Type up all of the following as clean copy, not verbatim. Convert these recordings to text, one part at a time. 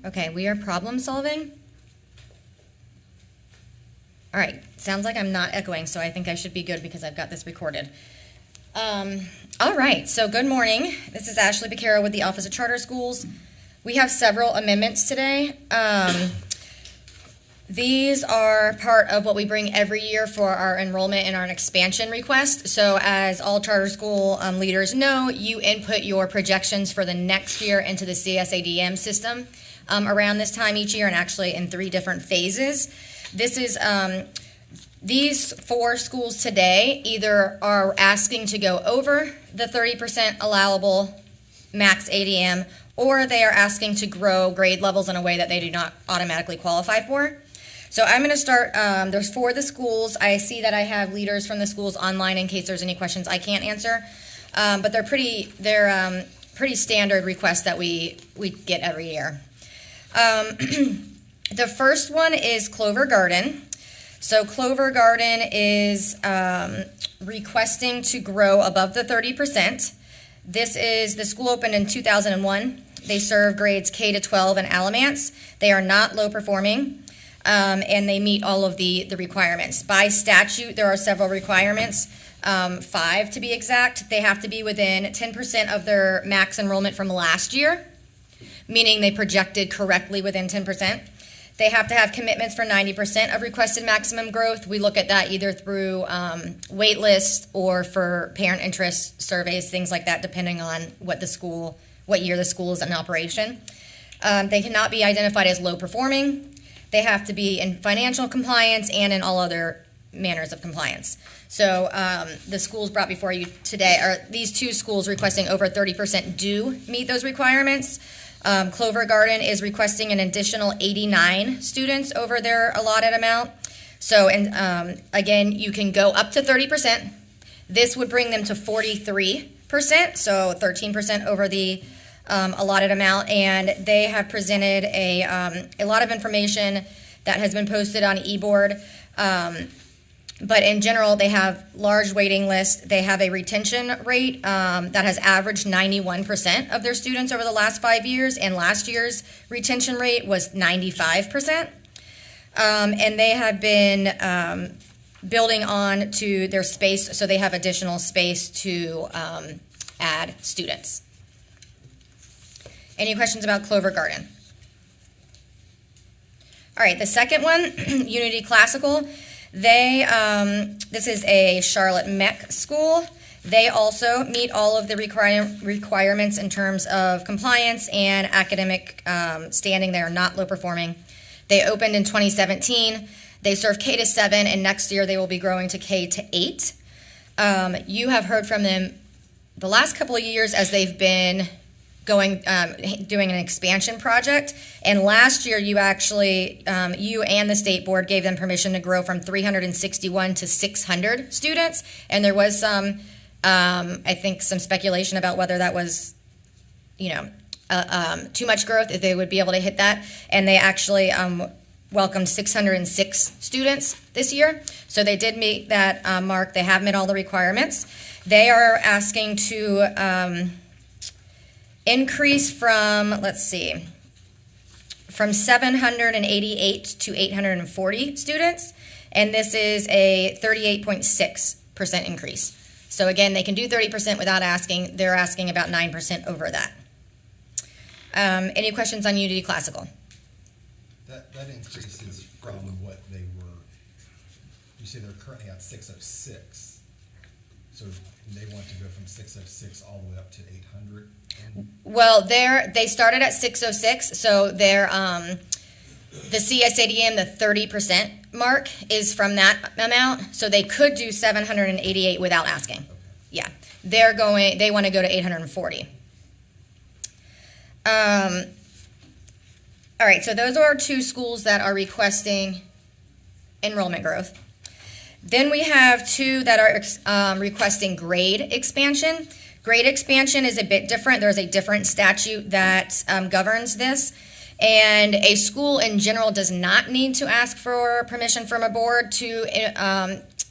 Okay, we are problem solving. All right, sounds like I'm not echoing, so I think I should be good because I've got this recorded. All right, so good morning. This is Ashley Becerra with the Office of Charter Schools. We have several amendments today. These are part of what we bring every year for our enrollment and our expansion request. So as all charter school leaders know, you input your projections for the next year into the CSADM system around this time each year, and actually in 3 different phases. This is these 4 schools today either are asking to go over the 30% allowable max ADM, or they are asking to grow grade levels in a way that they do not automatically qualify for. So I'm going to start, there's 4 of the schools. I see that I have leaders from the schools online in case there's any questions I can't answer. But they're pretty standard requests that we get every year. The first one is Clover Garden. So Clover Garden is requesting to grow above the 30%. This is, the school opened in 2001. They serve grades K to 12 in Alamance. They are not low performing. And they meet all of the requirements. By statute, there are several requirements, 5 to be exact. They have to be within 10% of their max enrollment from last year, meaning they projected correctly within 10%. They have to have commitments for 90% of requested maximum growth. We look at that either through wait list or for parent interest surveys, things like that, depending on what year the school is in operation. They cannot be identified as low performing. They have to be in financial compliance and in all other manners of compliance. So the schools brought before you today are these 2 schools requesting over 30% do meet those requirements. Clover Garden is requesting an additional 89 students over their allotted amount. So, and again, you can go up to 30%. This would bring them to 43%, so 13% over the allotted amount, and they have presented a lot of information that has been posted on eBoard. But in general, they have large waiting lists. They have a retention rate that has averaged 91% of their students over the last 5 years, and last year's retention rate was 95%. And they have been building on to their space, so they have additional space to add students. Any questions about Clover Garden? All right, the second one, Unity Classical. This is a Charlotte MEC school. They also meet all of the requirements in terms of compliance and academic standing. They are not low performing. They opened in 2017. They serve K to 7, and next year they will be growing to K to 8. You have heard from them the last couple of years as they've been doing an expansion project, and last year you actually, you and the state board gave them permission to grow from 361 to 600 students, and there was some, I think, some speculation about whether that was, too much growth, if they would be able to hit that, and they actually welcomed 606 students this year, so they did meet that mark. They have met all the requirements. They are asking to increase from, from 788 to 840 students, and this is a 38.6% increase. So again, they can do 30% without asking. They're asking about 9% over that. Any questions on Unity Classical? That increase is from what they were, you say they're currently at 606. So they want to go from 606 all the way up to 800? Well, they started at 606, so they're the CSADM, the 30% mark is from that amount, so they could do 788 without asking. Okay. Yeah, they want to go to 840. All right, so those are our 2 schools that are requesting enrollment growth. Then we have 2 that are requesting grade expansion. Grade expansion is a bit different. There's a different statute that governs this. And a school in general does not need to ask for permission from a board to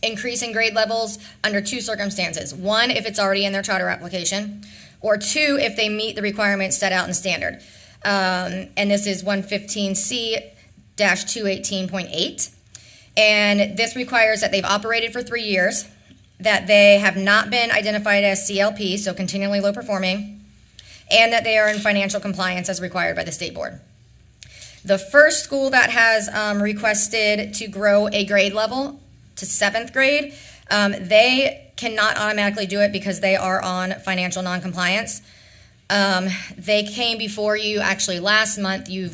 increase in grade levels under 2 circumstances. 1, if it's already in their charter application, or 2, if they meet the requirements set out in standard. And this is 115C-218.8. And this requires that they've operated for 3 years, that they have not been identified as CLP, so continually low performing, and that they are in financial compliance as required by the state board. The first school that has requested to grow a grade level to 7th grade, they cannot automatically do it because they are on financial noncompliance. They came before you actually last month. You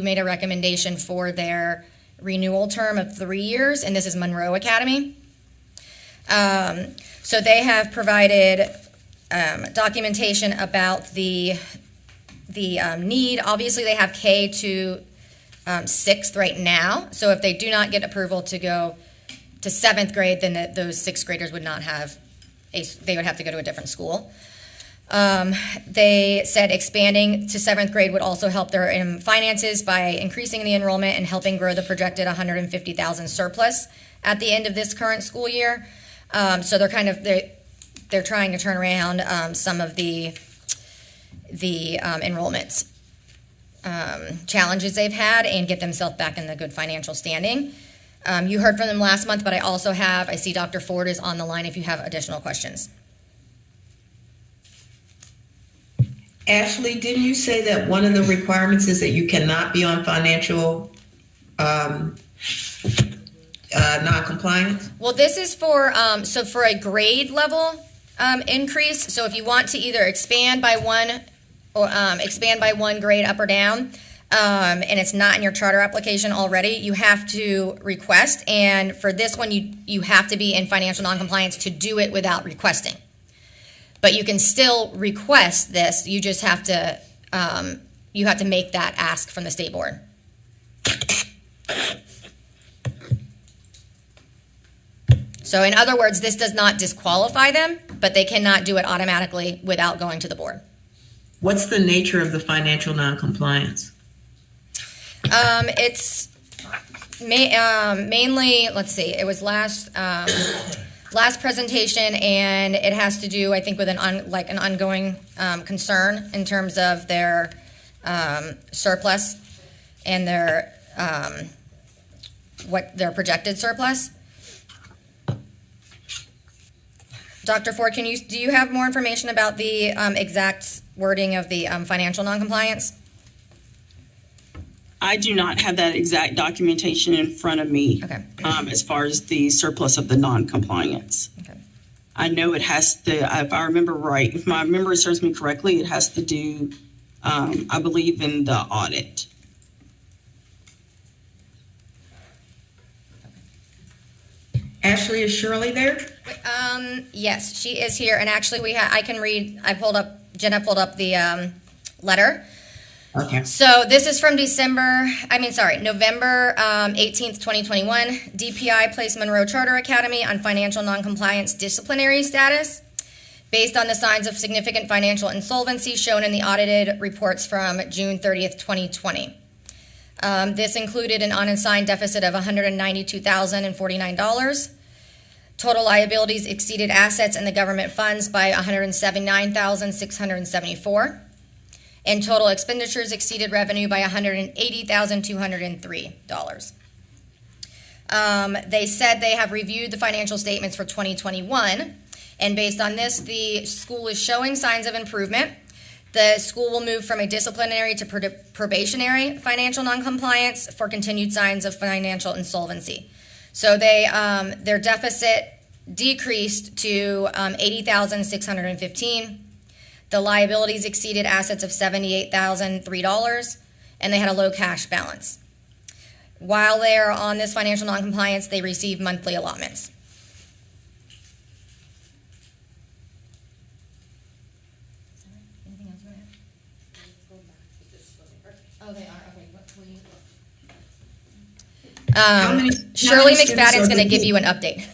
made a recommendation for their renewal term of 3 years, and this is Monroe Academy. So they have provided documentation about the need. Obviously, they have K to 6th right now. So if they do not get approval to go to 7th grade, then those 6th graders would not have they would have to go to a different school. They said expanding to 7th grade would also help their finances by increasing the enrollment and helping grow the projected $150,000 surplus at the end of this current school year. So they're trying to turn around some of the enrollment challenges they've had and get themselves back in the good financial standing. You heard from them last month, but I see Dr. Ford is on the line if you have additional questions. Ashley, didn't you say that one of the requirements is that you cannot be on financial non-compliance? Well, this is for for a grade level increase. So if you want to either expand by one grade up or down, and it's not in your charter application already, you have to request. And for this one, you have to be in financial noncompliance to do it without requesting. But you can still request this. You just have to make that ask from the state board. So in other words, this does not disqualify them, but they cannot do it automatically without going to the board. What's the nature of the financial noncompliance? It's mainly, let's see, it was last presentation, and it has to do, I think, with an ongoing concern in terms of their surplus and their projected surplus. Dr. Ford, do you have more information about the exact wording of the financial noncompliance? I do not have that exact documentation in front of me. Okay. As far as the surplus of the non-compliance. Okay. I know it has to, if I remember right, if my memory serves me correctly, it has to do, I believe, in the audit. Ashley, is Shirley there? Yes, she is here, and actually I can read. Jenna pulled up the letter. Okay. So this is from November 18th, 2021. DPI placed Monroe Charter Academy on financial noncompliance disciplinary status based on the signs of significant financial insolvency shown in the audited reports from June 30th, 2020. This included an unassigned deficit of $192,049. Total liabilities exceeded assets in the government funds by $179,674. And total expenditures exceeded revenue by $180,203. They said they have reviewed the financial statements for 2021, and based on this, the school is showing signs of improvement. The school will move from a disciplinary to probationary financial noncompliance for continued signs of financial insolvency. So their deficit decreased to $80,615. The liabilities exceeded assets of $78,003, and they had a low cash balance. While they are on this financial noncompliance, they receive monthly allotments. Anything else you want to add? Oh, they are. Okay. What will you? Shirley McFadden's going to give you an update.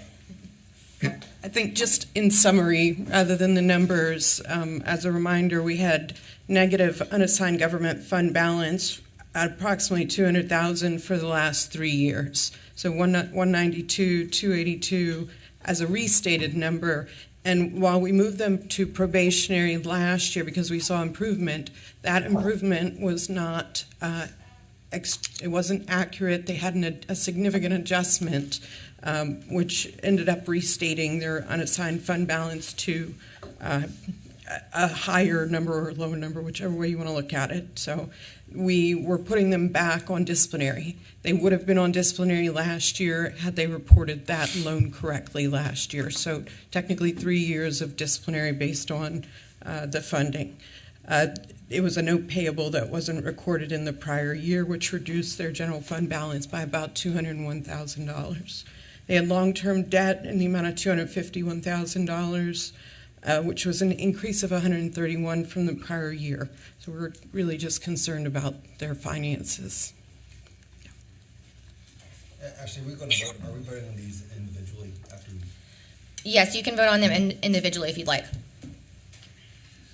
I think just in summary, rather than the numbers, as a reminder, we had negative unassigned government fund balance at approximately $200,000 for the last 3 years. So 192, 282 as a restated number, And while we moved them to probationary last year because we saw improvement, that improvement was not, it wasn't accurate. They had a significant adjustment, which ended up restating their unassigned fund balance to a higher number or lower number, whichever way you want to look at it. So we were putting them back on disciplinary. They would have been on disciplinary last year had they reported that loan correctly last year. So technically 3 years of disciplinary based on the funding. It was a note payable that wasn't recorded in the prior year, which reduced their general fund balance by about $201,000. They had long-term debt in the amount of $251,000. Which was an increase of $131,000 from the prior year. So we're really just concerned about their finances. Ashley, are we voting on these individually after we? Yes, you can vote on them individually if you'd like.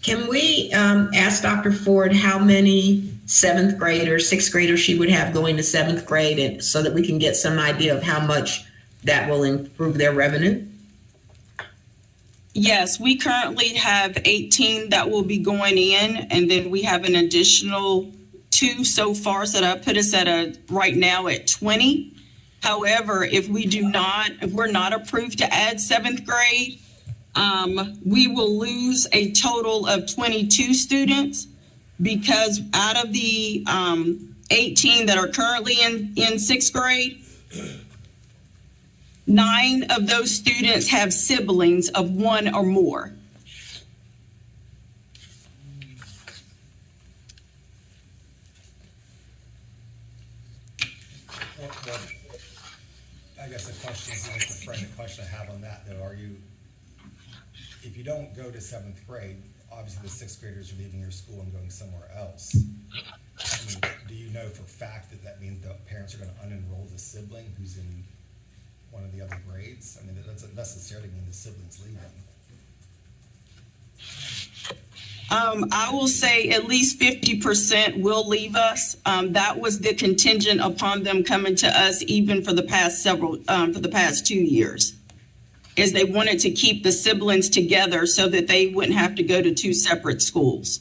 Can we ask Dr. Ford how many 7th graders, 6th graders she would have going to 7th grade, and so that we can get some idea of how much that will improve their revenue? Yes, we currently have 18 that will be going in, and then we have an additional 2 so far, so that put us at right now at 20. However, if we're not approved to add 7th grade, we will lose a total of 22 students, because out of the 18 that are currently in 6th grade, 9 of those students have siblings of 1 or more. I guess the question is, like the question I have on that though, if you don't go to 7th grade, obviously the 6th graders are leaving your school and going somewhere else. I mean, do you know for a fact that means the parents are going to unenroll the sibling who's in one of the other grades? I mean, that doesn't necessarily mean the sibling's leaving. I will say at least 50% will leave us. That was the contingent upon them coming to us even for the past for the past 2 years, is they wanted to keep the siblings together so that they wouldn't have to go to 2 separate schools.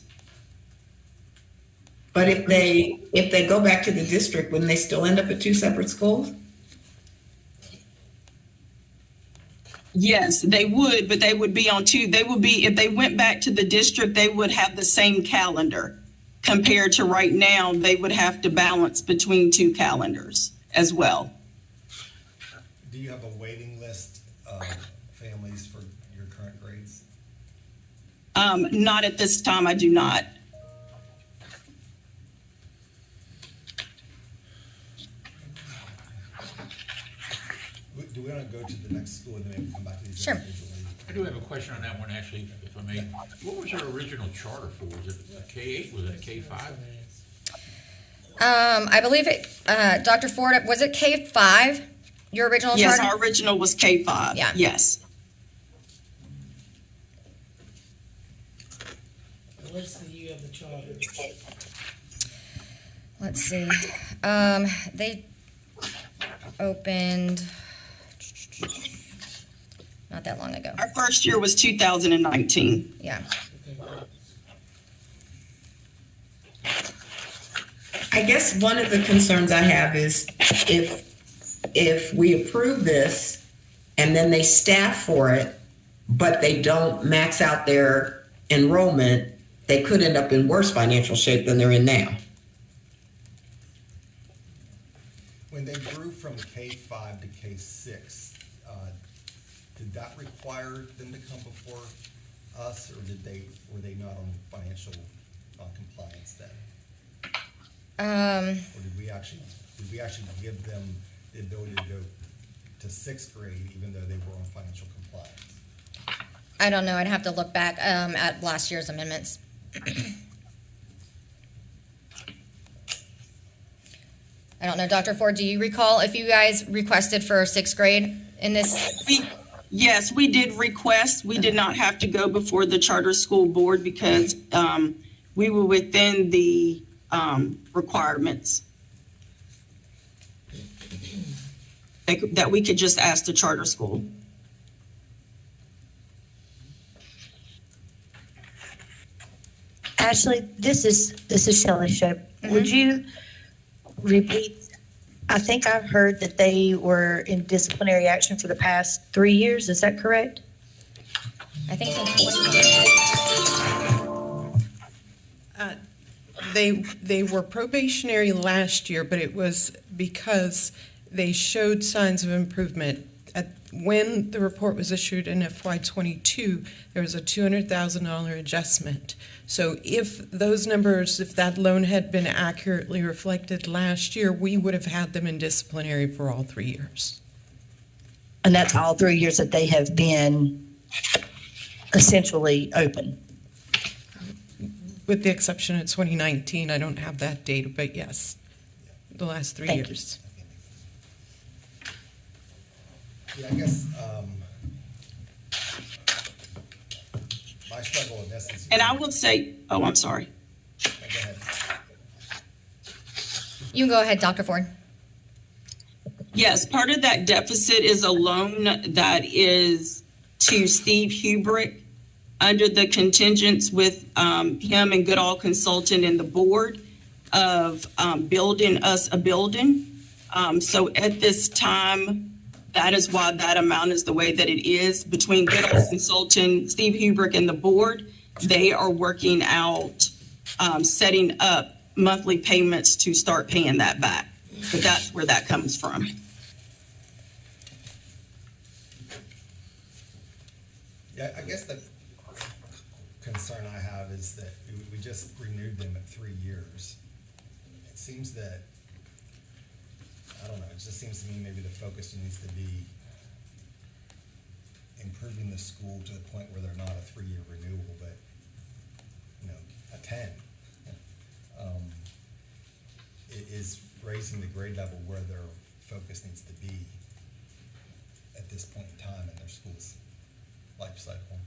But if they go back to the district, wouldn't they still end up at 2 separate schools? Yes, they would, but they would be on 2. They would be, if they went back to the district, they would have the same calendar. Compared to right now, they would have to balance between 2 calendars as well. Do you have a waiting list of families for your current grades? Not at this time, I do not. Do we want to go to the next school and then maybe come back to these Sure. individually? I do have a question on that one, actually, if I may. What was our original charter for? Was it a K-8? Was it a K-5? I believe it, Dr. Ford, was it K-5, your original Yes, charter? our original was K-5. Yeah. Yes. What's the year of the charter? Let's see. They opened not that long ago. Our first year was 2019. Yeah. I guess one of the concerns I have is if we approve this and then they staff for it, but they don't max out their enrollment, they could end up in worse financial shape than they're in now. When they grew from K-5 to K-6, did that require them to come before us, or were they not on financial compliance then? Or did we actually give them the ability to go to 6th grade even though they were on financial compliance? I don't know. I'd have to look back at last year's amendments. I don't know. Dr. Ford, do you recall if you guys requested for 6th grade in this? Yes, we did request. We did not have to go before the charter school board because we were within the requirements that we could just ask the charter school. Ashley, this is Shelley Shope. Would you repeat? I think I've heard that they were in disciplinary action for the past 3 years. Is that correct? I think so. They were probationary last year, but it was because they showed signs of improvement. When the report was issued in FY22, there was a $200,000 adjustment. So if those numbers, if that loan had been accurately reflected last year, we would have had them in disciplinary for all 3 years. And that's all 3 years that they have been essentially open. With the exception of 2019, I don't have that data, but yes, the last 3 Thank you. years. Yeah, I guess, my struggle with this is. And I would say, oh, I'm sorry. Go ahead. You can go ahead, Dr. Ford. Yes, part of that deficit is a loan that is to Steve Hubrick under the contingents with him and Goodall Consultant and the board of building us a building. So at this time, that is why that amount is the way that it is. Between Goodall Consultant, Steve Hubrick, and the board, they are working out, setting up monthly payments to start paying that back. But that's where that comes from. Yeah, I guess the concern I have is that we just renewed them at 3 years. It seems that, I don't know, it just seems to me maybe the focus needs to be improving the school to the point where they're not a 3-year renewal, but, a 10. It is raising the grade level where their focus needs to be at this point in time in their school's life cycle.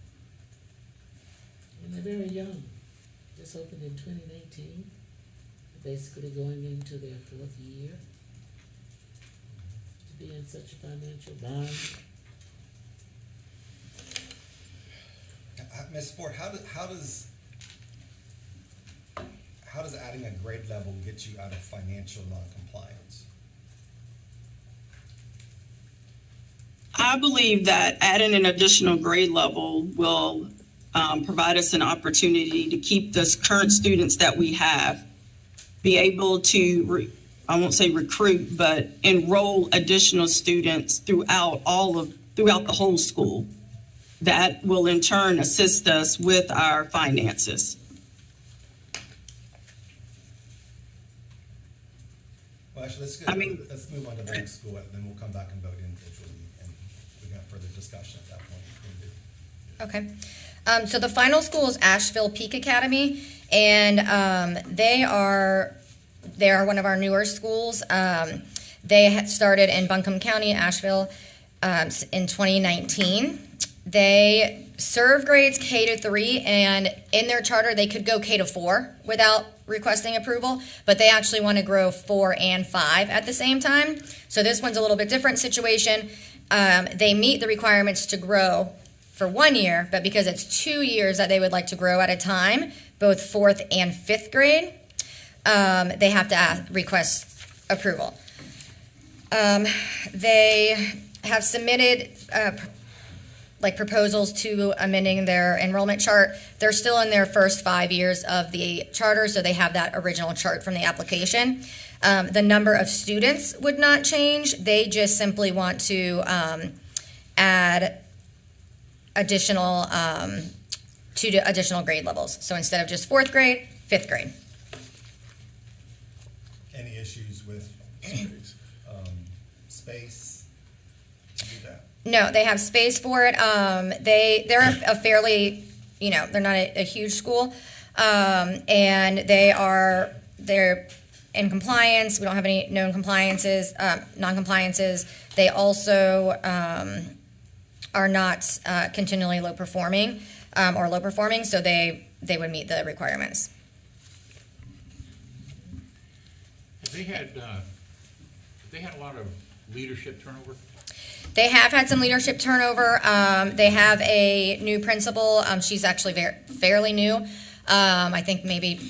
And they're very young. Just opened in 2019. Basically going into their 4th year. To be in such a financial bind. Ms. Ford, how does adding a grade level get you out of financial noncompliance? I believe that adding an additional grade level will provide us an opportunity to keep the current students that we have, be able to, I won't say recruit, but enroll additional students throughout the whole school. That will in turn assist us with our finances. Well, actually, let's move on to the next school, and then we'll come back and vote individually, and we can have further discussion at that point. Okay. So the final school is Asheville Peak Academy, and they are one of our newer schools. They had started in Buncombe County, Asheville, in 2019. They serve grades K-3, and in their charter, they could go K-4 without requesting approval, but they actually want to grow 4 and 5 at the same time. So this one's a little bit different situation. They meet the requirements to grow for 1 year, but because it's 2 years that they would like to grow at a time, both 4th and 5th grade, they have to request approval. They have submitted proposals to amending their enrollment chart. They're still in their first 5 years of the charter, so they have that original chart from the application. The number of students would not change. They just simply want to add additional 2 additional grade levels. So instead of just 4th grade, 5th grade. Any issues with space to do that? No, they have space for it. They're a fairly, they're not a huge school, and they're in compliance. We don't have any known non-compliances. They also are not continually low performing, so they would meet the requirements. They had a lot of leadership turnover. They have had some leadership turnover. They have a new principal. She's actually fairly new. I think maybe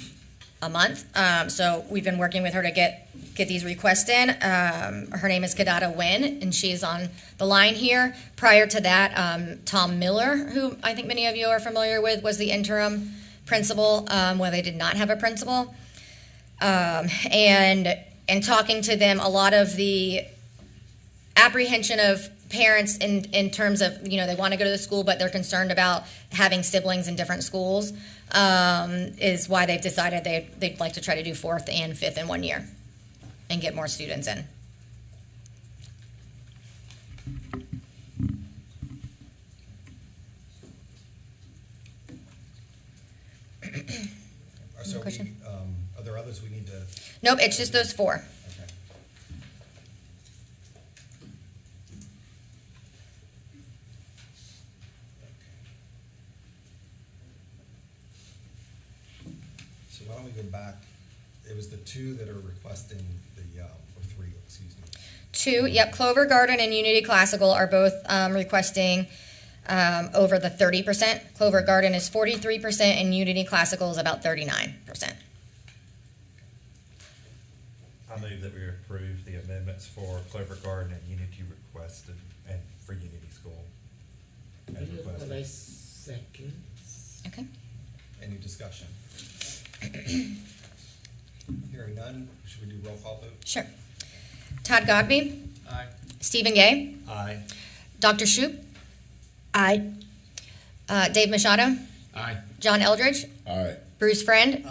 a month. So we've been working with her to get these requests in. Her name is Kadada Wynn, and she's on the line here. Prior to that, Tom Miller, who I think many of you are familiar with, was the interim principal where they did not have a principal. And talking to them, a lot of the apprehension of parents in terms of, they want to go to the school, but they're concerned about having siblings in different schools, is why they've decided they'd like to try to do 4th and 5th in 1 year and get more students in. So Question? are there others we need to? Nope, it's just those 4. Okay. So why don't we go back? It was the 2 that are requesting or 3, excuse me. 2, yep, Clover Garden and Unity Classical are both requesting over the 30%. Clover Garden is 43% and Unity Classical is about 39%. I move that we approve the amendments for Clover Garden and Unity requested, and for Unity School as requested. I second. Okay. Any discussion? Hearing none, should we do roll call vote? Sure. Todd Godby, Aye. Stephen Gay, Aye. Dr. Shoup, Aye. Dave Machado, Aye. John Eldridge, Aye. Bruce Friend,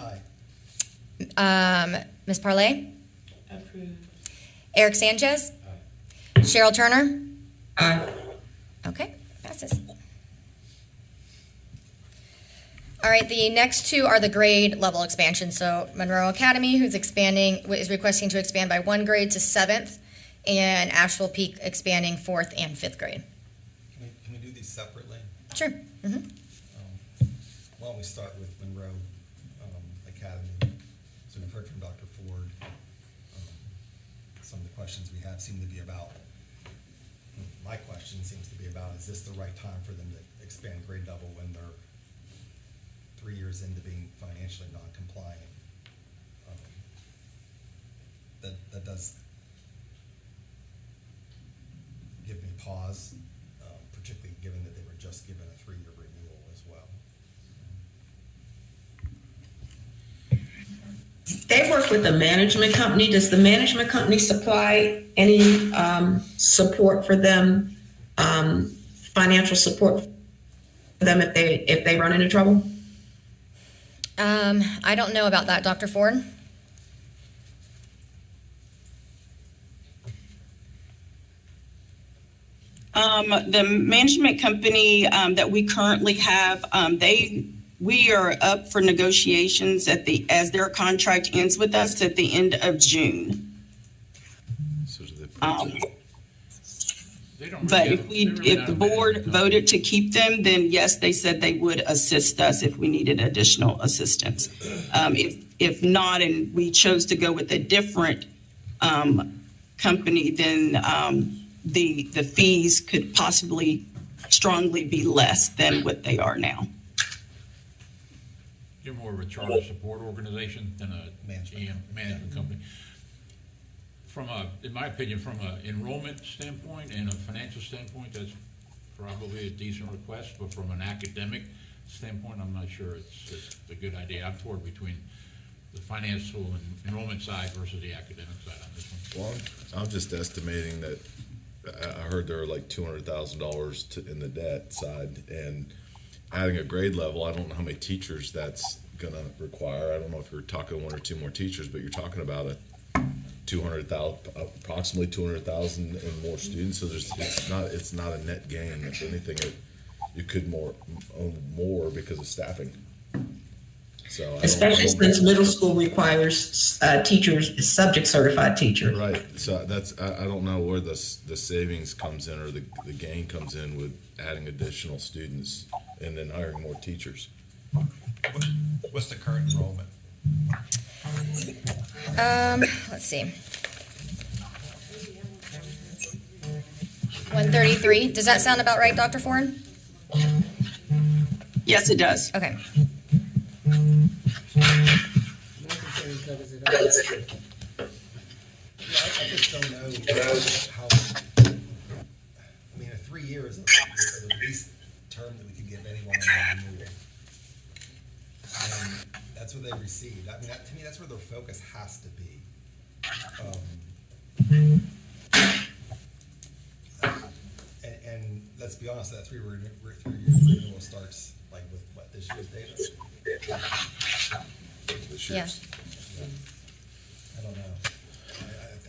Ms. Parlay, Approved. Eric Sanchez, Cheryl Turner. Aye. Okay, passes. All right, the next 2 are the grade level expansion. So Monroe Academy, who's is requesting to expand by 1 grade to 7th, and Asheville Peak expanding 4th and 5th grade. Can we do these separately? Sure. Mm-hmm. Why don't we start with Monroe Academy? So we've heard from Dr. Ford. Some of the questions we have seem to be about, my question seems to be about, is this the right time for them to expand grade level when they're 3 years into being financially non-compliant? That does give me pause, particularly given that they were just given a 3-year renewal as well. They work with a management company. Does the management company supply any support for them, financial support for them if they run into trouble? I don't know about that, Dr. Ford. The management company that we currently have, we are up for negotiations as their contract ends with us at the end of June. But if the board voted to keep them, then yes, they said they would assist us if we needed additional assistance. If not, and we chose to go with a different company, then the fees could possibly strongly be less than what they are now. You're more of a charter support organization than a management company. In my opinion, from an enrollment standpoint and a financial standpoint, that's probably a decent request, but from an academic standpoint, I'm not sure it's a good idea. I'm torn between the financial and enrollment side versus the academic side on this one. Well, I'm just estimating that I heard there are like $200,000 in the debt side, and adding a grade level, I don't know how many teachers that's going to require. I don't know if you're talking 1 or 2 more teachers, but you're talking about approximately 200,000 and more students. So it's not a net gain. If anything, you could own more because of staffing. So especially since middle school requires teachers, subject certified teachers. Right. So I don't know where the savings comes in or the gain comes in with adding additional students and then hiring more teachers. What's the current enrollment? Let's see. 133. Does that sound about right, Dr. Ford? Yes, it does. Okay. My concern covers it all. I just don't know how, I mean, a 3 years is the least term that we could give anyone on the renewal. And that's what they received. I mean, to me, that's where their focus has to be. And let's be honest, that 3 year renewal starts like with what, this year's data? This Yeah. year's. I don't know.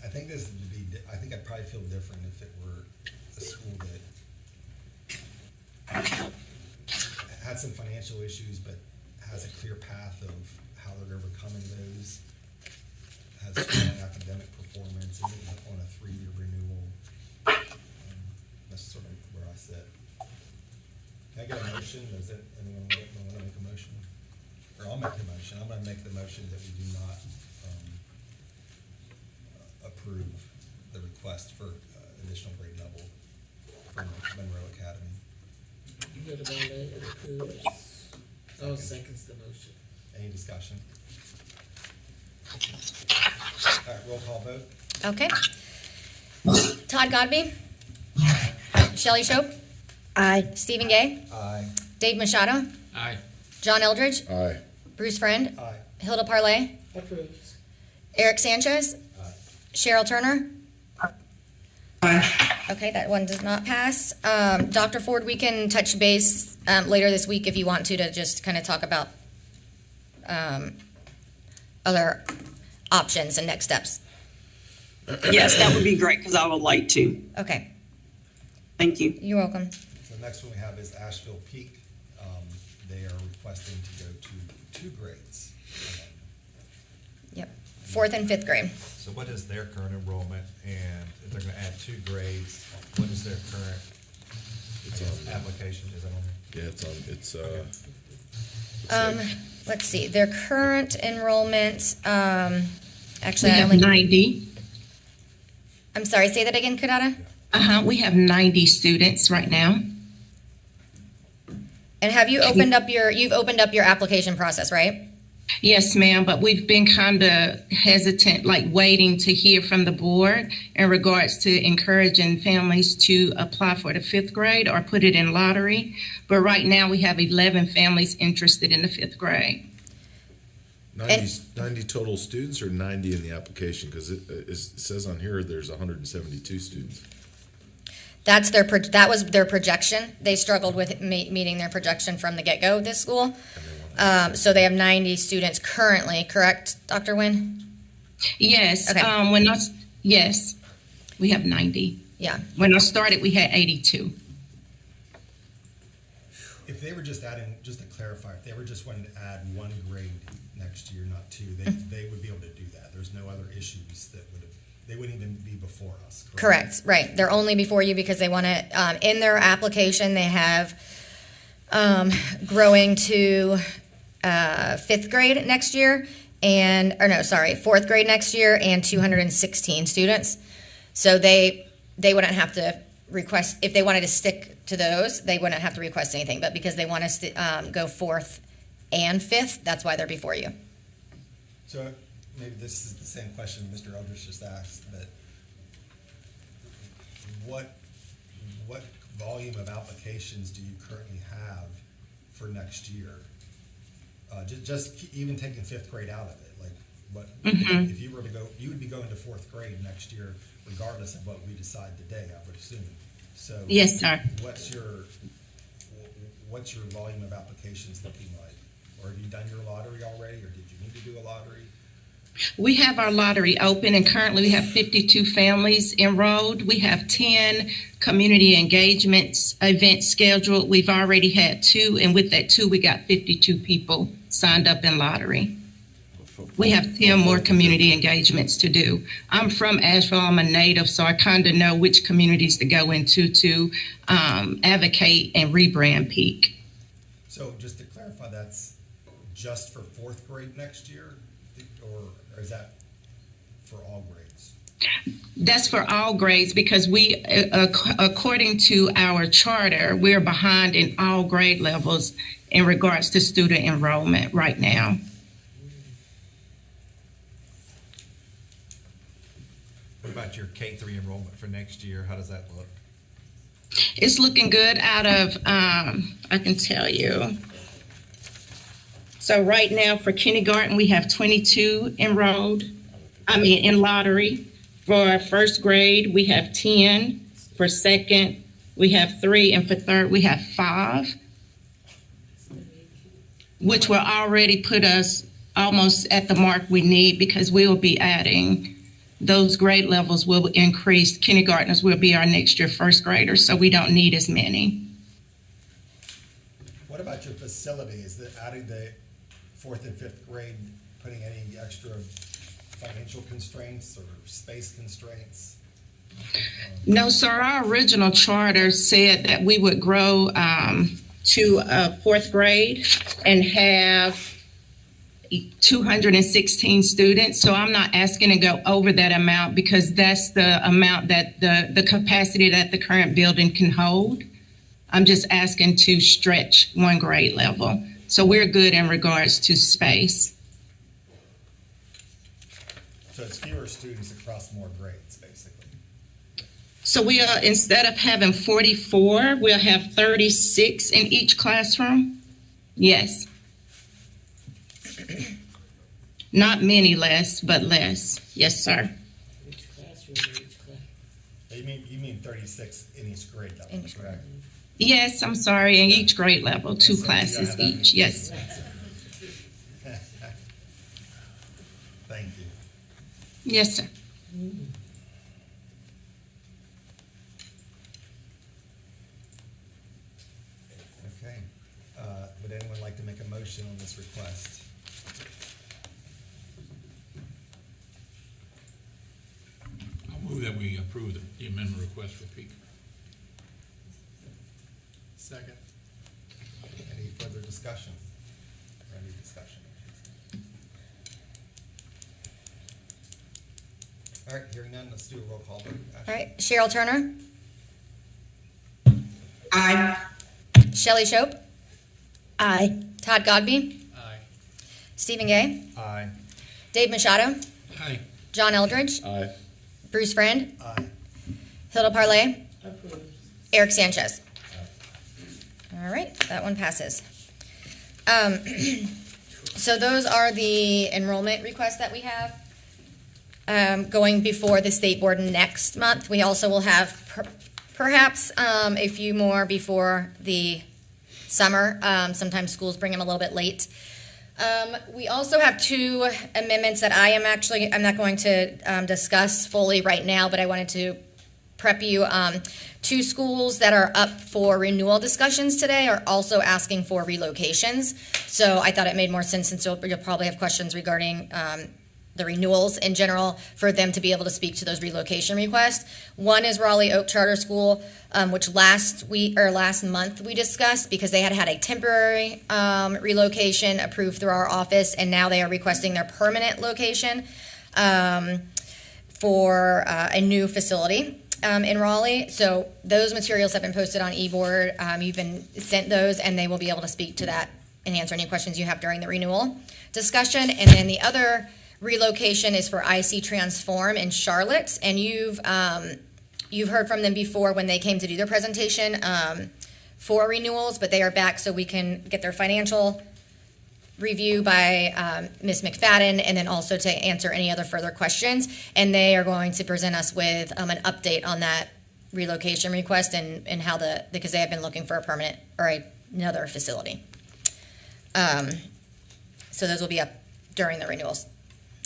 I think this would be, I think I'd probably feel different if it were a school that had some financial issues, but has a clear path of how they're overcoming those, has strong academic performance, isn't on a 3 year renewal. That's sort of where I sit. Can I get a motion? Does anyone want to make a motion? Or I'll make the motion. I'm going to make the motion that we do not approve the request for additional grade level from Monroe Academy. You heard about that, it approves. All seconds the motion. Any discussion? All right, roll call vote. Okay. Todd Godby, Shelley Shope, Aye. Stephen Gay, Aye. Dave Machado, Aye. John Eldridge, Aye. Bruce Friend, Aye. Hilda Parlay, Approves. Eric Sanchez, Aye. Cheryl Turner. Aye. Okay, that one does not pass. Dr. Ford, we can touch base later this week if you want to just kind of talk about other options and next steps. Yes, that would be great because I would like to. Okay, Thank you. you're welcome. So the next one we have is Asheville Peak. They are requesting to go to 2 grades. Yep, 4th and 5th grade. So what is their current enrollment, and if they're gonna add 2 grades, what is their current, It's I guess, on. application, is that on there? Yeah, it's on. It's Let's see, their current enrollment, actually, We I have only, 90. I'm sorry, say that again, Kadada? We have 90 students right now. And have you opened up you've opened up your application process, right? Yes, ma'am, but we've been kind of hesitant, like waiting to hear from the board in regards to encouraging families to apply for the 5th grade or put it in lottery. But right now, we have 11 families interested in the 5th grade. 90 total students or 90 in the application? Because it says on here there's 172 students. That's that was their projection. They struggled with meeting their projection from the get-go this school. So they have 90 students currently, correct, Dr. Nguyen? Yes, Okay. yes, we have 90. Yeah. When I started, we had 82. If they were just adding, just to clarify, if they were just wanting to add 1 grade next year, not 2, they would be able to do that. There's no other issues that they wouldn't even be before us, correct? Correct, right. They're only before you because they want to, in their application, they have growing to 5th grade next year, 4th grade next year, and 216 students. So they wouldn't have to request, if they wanted to stick to those, they wouldn't have to request anything. But because they want us to go 4th and 5th, that's why they're before you. So maybe this is the same question Mr. Eldridge just asked, but what volume of applications do you currently have for next year? Just even taking 5th grade out of it, like what, if you were to go, you would be going to 4th grade next year regardless of what we decide today, I would assume. So Yes, sir. what's your volume of applications looking like? Or have you done your lottery already, or did you need to do a lottery? We have our lottery open, and currently we have 52 families enrolled. We have 10 community engagements events scheduled. We've already had 2, and with that 2, we got 52 people signed up in lottery. We have 10 more community engagements to do. I'm from Asheville. I'm a native, so I kind of know which communities to go into to advocate and rebrand Peak. So just to clarify, that's just for 4th grade next year, or is that for all grades? That's for all grades because we, according to our charter, we're behind in all grade levels. in regards to student enrollment right now. What about your K-3 enrollment for next year? How does that look? It's looking good out of, I can tell you. So right now for kindergarten, we have 22 enrolled, in lottery. For first grade, we have 10. For second, we have 3. And for third, we have 5, which will already put us almost at the mark we need, because we will be adding those grade levels will increase. Kindergartners will be our next year first graders, so we don't need as many. What about your facility? Is that adding the 4th and 5th grade, putting any extra financial constraints or space constraints? No, sir. Our original charter said that we would grow to 4th grade and have 216 students. So I'm not asking to go over that amount, because that's the amount that the capacity that the current building can hold. I'm just asking to stretch 1 grade level. So we're good in regards to space. So it's fewer students across more grades, basically. So we'll, instead of having 44, we'll have 36 in each classroom. Yes. Not many less, but less. Yes, sir. Each classroom, each class. You mean 36 in each grade level, correct? Yes, I'm sorry, in each grade level, 2 classes each. Yes. Thank you. Yes, sir. Okay. Would anyone like to make a motion on this request? I'll move that we approve the amendment request for Peak. Second. Any further discussion? Or any discussion? All right, hearing none, let's do a roll call vote. Ashley? All right, Cheryl Turner, Aye. Shelley Shope, Aye. Todd Godby, Aye. Stephen Gay, Aye. Dave Machado, Aye. John Eldridge, Aye. Bruce Friend, Aye. Hilda Parlay, Approved. Eric Sanchez. All right, that one passes. So those are the enrollment requests that we have going before the state board next month. We also will have perhaps a few more before the summer. Sometimes schools bring them a little bit late. We also have 2 amendments that I'm not going to discuss fully right now, but I wanted to prep you. 2 schools that are up for renewal discussions today are also asking for relocations. So I thought it made more sense, since you'll probably have questions regarding the renewals in general, for them to be able to speak to those relocation requests. One is Raleigh Oak Charter School, which last month we discussed, because they had a temporary relocation approved through our office, and now they are requesting their permanent location for a new facility in Raleigh. So those materials have been posted on eBoard. You've been sent those, and they will be able to speak to that and answer any questions you have during the renewal discussion. And then the other relocation is for IC Transform in Charlotte, and you've heard from them before when they came to do their presentation for renewals, but they are back so we can get their financial review by Ms. McFadden, and then also to answer any other further questions. And they are going to present us with an update on that relocation request and how because they have been looking for a permanent or another facility. So those will be up during the renewals.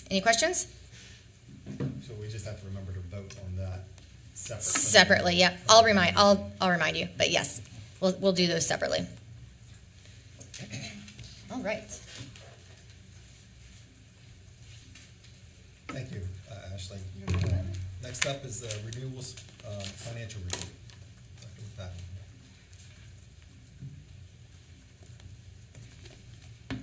Any questions? So we just have to remember to vote on that Separately, yeah. I'll remind you, but yes, we'll do those separately. All right. Thank you, Ashley. Next up is the renewals financial review. Dr. McFadden.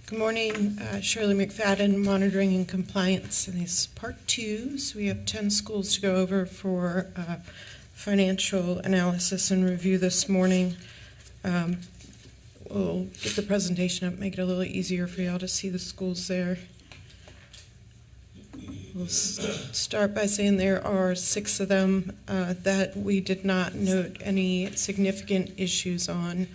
Good morning, Shirley McFadden, Monitoring and Compliance, and this is part 2. So we have 10 schools to go over for financial analysis and review this morning. we'll get the presentation up, make it a little easier for y'all to see the schools there. We'll start by saying there are 6 of them that we did not note any significant issues on.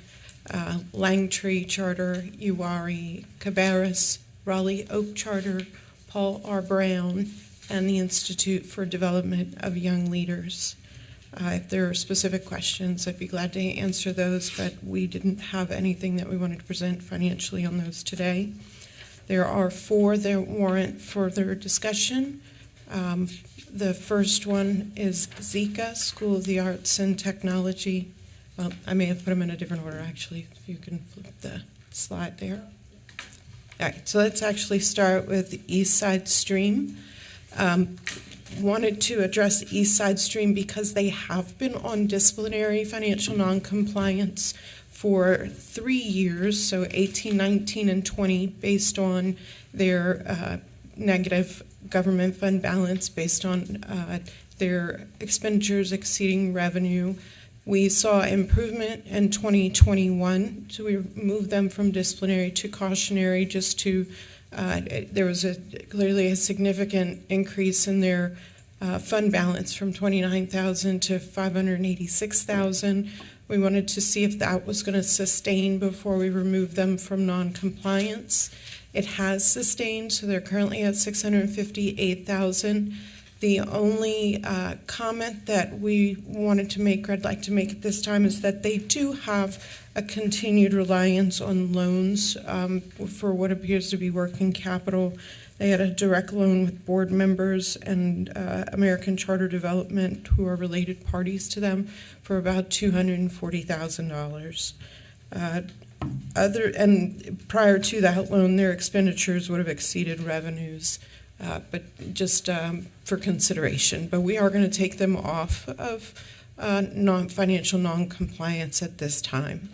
Langtree Charter, Uwari, Cabarrus, Raleigh Oak Charter, Paul R. Brown, and the Institute for Development of Young Leaders. If there are specific questions, I'd be glad to answer those, but we didn't have anything that we wanted to present financially on those today. There are 4 that warrant further discussion. The first one is ZECA, School of the Arts and Technology. Well, I may have put them in a different order, actually, if you can flip the slide there. All right, so let's actually start with the Eastside Stream. Wanted to address Eastside Stream because they have been on disciplinary financial noncompliance for 3 years, so 18, 19, and 20, based on their negative government fund balance, based on their expenditures exceeding revenue. We saw improvement in 2021, so we moved them from disciplinary to cautionary just to, there was clearly a significant increase in their fund balance from $29,000 to $586,000. We wanted to see if that was going to sustain before we removed them from non-compliance. It has sustained, so they're currently at $658,000. The only comment that we wanted to make, or I'd like to make at this time, is that they do have a continued reliance on loans for what appears to be working capital. They had a direct loan with board members and American Charter Development, who are related parties to them, for about $240,000. And prior to that loan, their expenditures would have exceeded revenues. But just for consideration. But we are going to take them off of non-financial non-compliance at this time.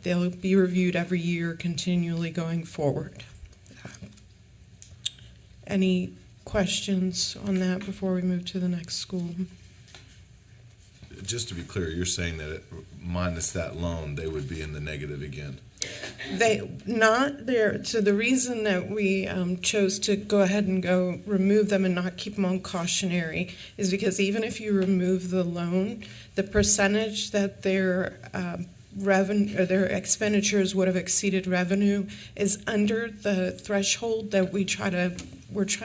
They'll be reviewed every year, continually going forward. Any questions on that before we move to the next school? Just to be clear, you're saying that minus that loan, they would be in the negative again? They not there. So the reason that we chose to go ahead and remove them and not keep them on cautionary is because even if you remove the loan, the percentage that their revenue or their expenditures would have exceeded revenue is under the threshold that we're trying to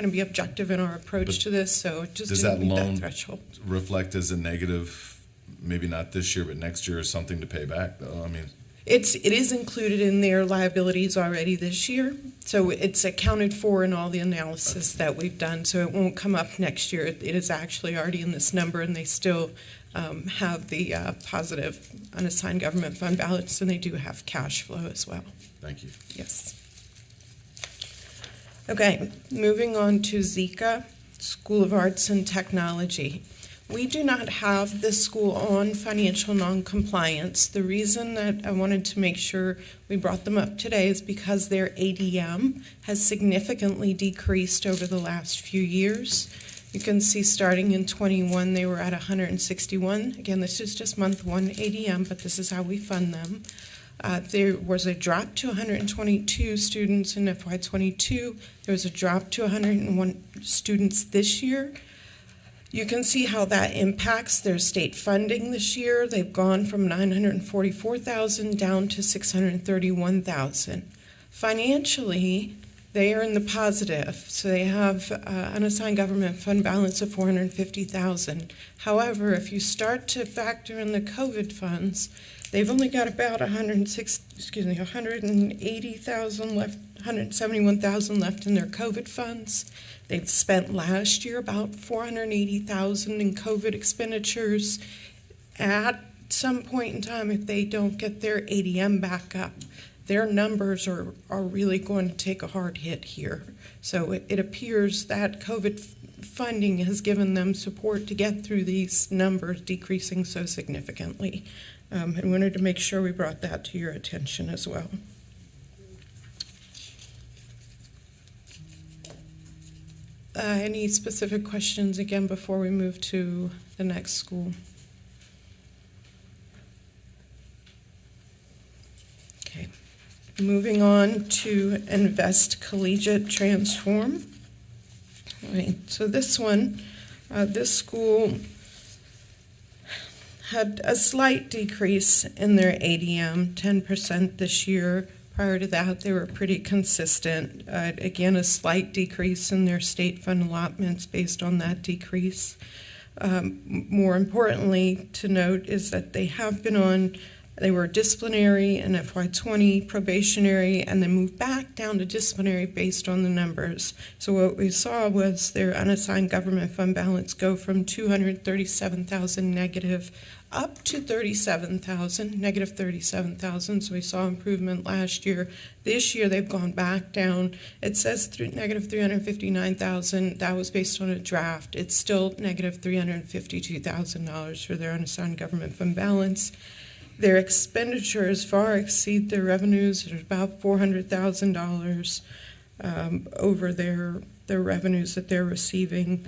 be objective in our approach to this. So it just does didn't that meet loan that threshold reflect as a negative? Maybe not this year, but next year, or something to pay back, though. I mean. It is included in their liabilities already this year, so it's accounted for in all the analysis that we've done, so it won't come up next year. It is actually already in this number, and they still have the positive unassigned government fund balance, and they do have cash flow as well. Thank you. Yes. Okay, moving on to ZECA, School of Arts and Technology. We do not have this school on financial noncompliance. The reason that I wanted to make sure we brought them up today is because their ADM has significantly decreased over the last few years. You can see starting in 21, they were at 161. Again, this is just month 1 ADM, but this is how we fund them. There was a drop to 122 students in FY22. There was a drop to 101 students this year. You can see how that impacts their state funding this year. They've gone from $944,000 down to $631,000. Financially, they are in the positive, so they have unassigned government fund balance of $450,000. However, if you start to factor in the COVID funds, they've only got about $180,000 left, $171,000 left in their COVID funds. They've spent last year about $480,000 in COVID expenditures. At some point in time, if they don't get their ADM back up, their numbers are really going to take a hard hit here. So it appears that COVID funding has given them support to get through these numbers decreasing so significantly. And wanted to make sure we brought that to your attention as well. Any specific questions again before we move to the next school? Okay. Moving on to Invest Collegiate Transform. All right, so this one, this school had a slight decrease in their ADM, 10% this year. Prior to that, they were pretty consistent. Again, a slight decrease in their state fund allotments based on that decrease. More importantly to note is that they were disciplinary in FY20, probationary, and then moved back down to disciplinary based on the numbers. So what we saw was their unassigned government fund balance go from 237,000 negative up to 37,000, negative 37,000. So we saw improvement last year. This year they've gone back down. It says negative 359,000. That was based on a draft. It's still negative $352,000 for their unassigned government fund balance. Their expenditures far exceed their revenues at about $400,000 over their revenues that they're receiving.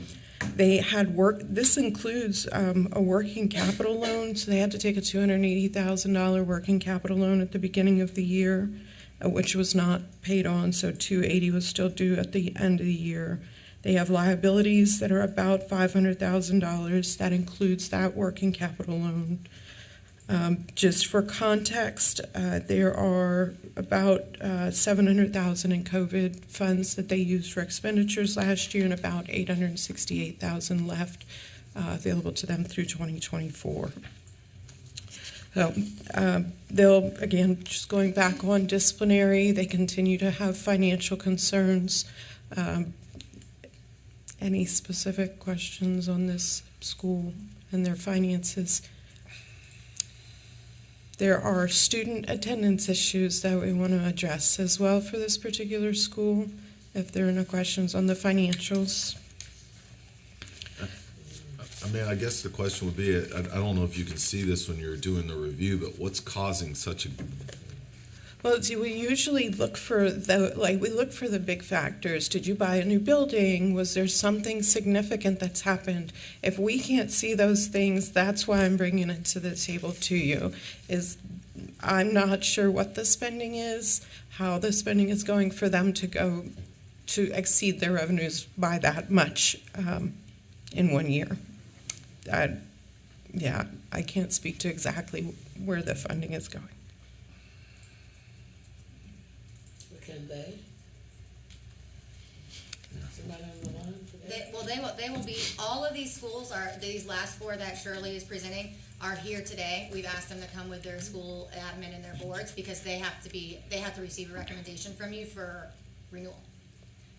They had this includes a working capital loan, so they had to take a $280,000 working capital loan at the beginning of the year, which was not paid on, so $280,000 was still due at the end of the year. They have liabilities that are about $500,000. That includes that working capital loan. Just for context, there are about $700,000 in COVID funds that they used for expenditures last year and about $868,000 left available to them through 2024. So they'll, again, just going back on disciplinary, they continue to have financial concerns. Any specific questions on this school and their finances? There are student attendance issues that we want to address as well for this particular school, if there are no questions on the financials. I mean, I guess the question would be, I don't know if you can see this when you're doing the review, but what's causing such a... Well, see, we usually look for the big factors. Did you buy a new building? Was there something significant that's happened? If we can't see those things, that's why I'm bringing it to the table to you. I'm not sure what the spending is, how the spending is going for them to exceed their revenues by that much in 1 year. I can't speak to exactly where the funding is going. Can they? Somebody on the line for that? They will be, all of these schools these last four that Shirley is presenting are here today. We've asked them to come with their school admin and their boards because they have to receive a recommendation from you for renewal.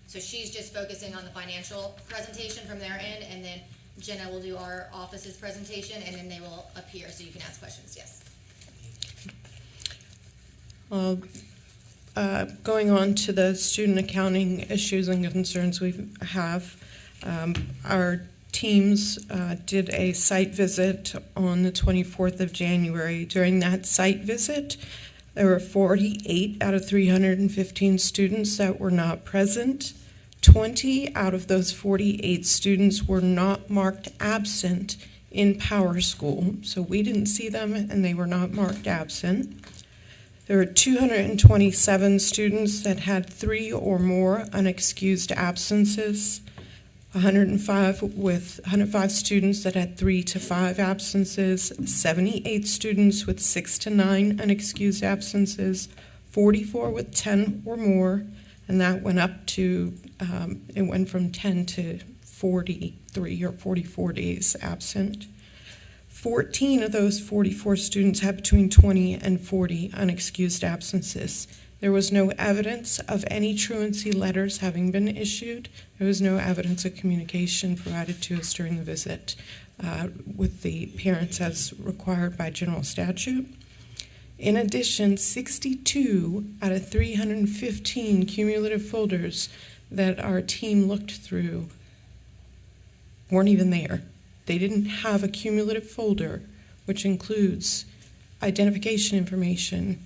So she's just focusing on the financial presentation from their end, and then Jenna will do our office's presentation, and then they will appear so you can ask questions. Yes. Going on to the student accounting issues and concerns we have, our teams did a site visit on the 24th of January. During that site visit, there were 48 out of 315 students that were not present. 20 out of those 48 students were not marked absent in Power School. So we didn't see them and they were not marked absent. There were 227 students that had 3 or more unexcused absences, 105 students that had 3 to 5 absences, 78 students with 6 to 9 unexcused absences, 44 with 10 or more, and that went up to, it went from 10 to 43 or 44 days absent. 14 of those 44 students had between 20 and 40 unexcused absences. There was no evidence of any truancy letters having been issued. There was no evidence of communication provided to us during the visit with the parents as required by general statute. In addition, 62 out of 315 cumulative folders that our team looked through weren't even there. They didn't have a cumulative folder, which includes identification information,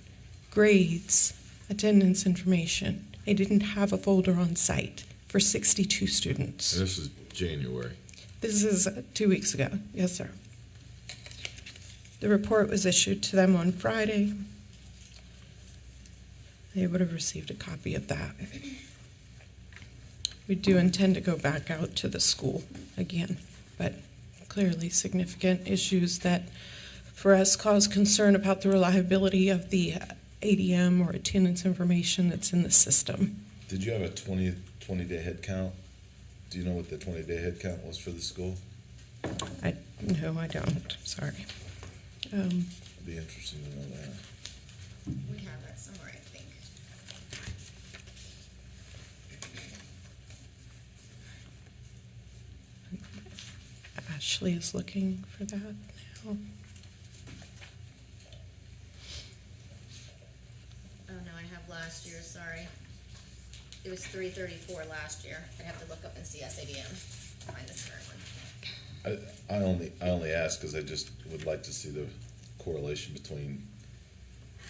grades, attendance information. They didn't have a folder on site for 62 students. And this is January. This is 2 weeks ago. Yes, sir. The report was issued to them on Friday. they would have received a copy of that. We do intend to go back out to the school again, but clearly significant issues that for us cause concern about the reliability of the ADM or attendance information that's in the system. Did you have a 20-day head count? Do you know what the 20-day head count was for the school? No, I don't. Sorry. It'd be interesting to know that. We have that somewhere, I think. Ashley is looking for that now. Oh, no, I have last year, sorry. It was 334 last year. I'd have to look up in CSADM to find this current one. I only ask because I just would like to see the correlation between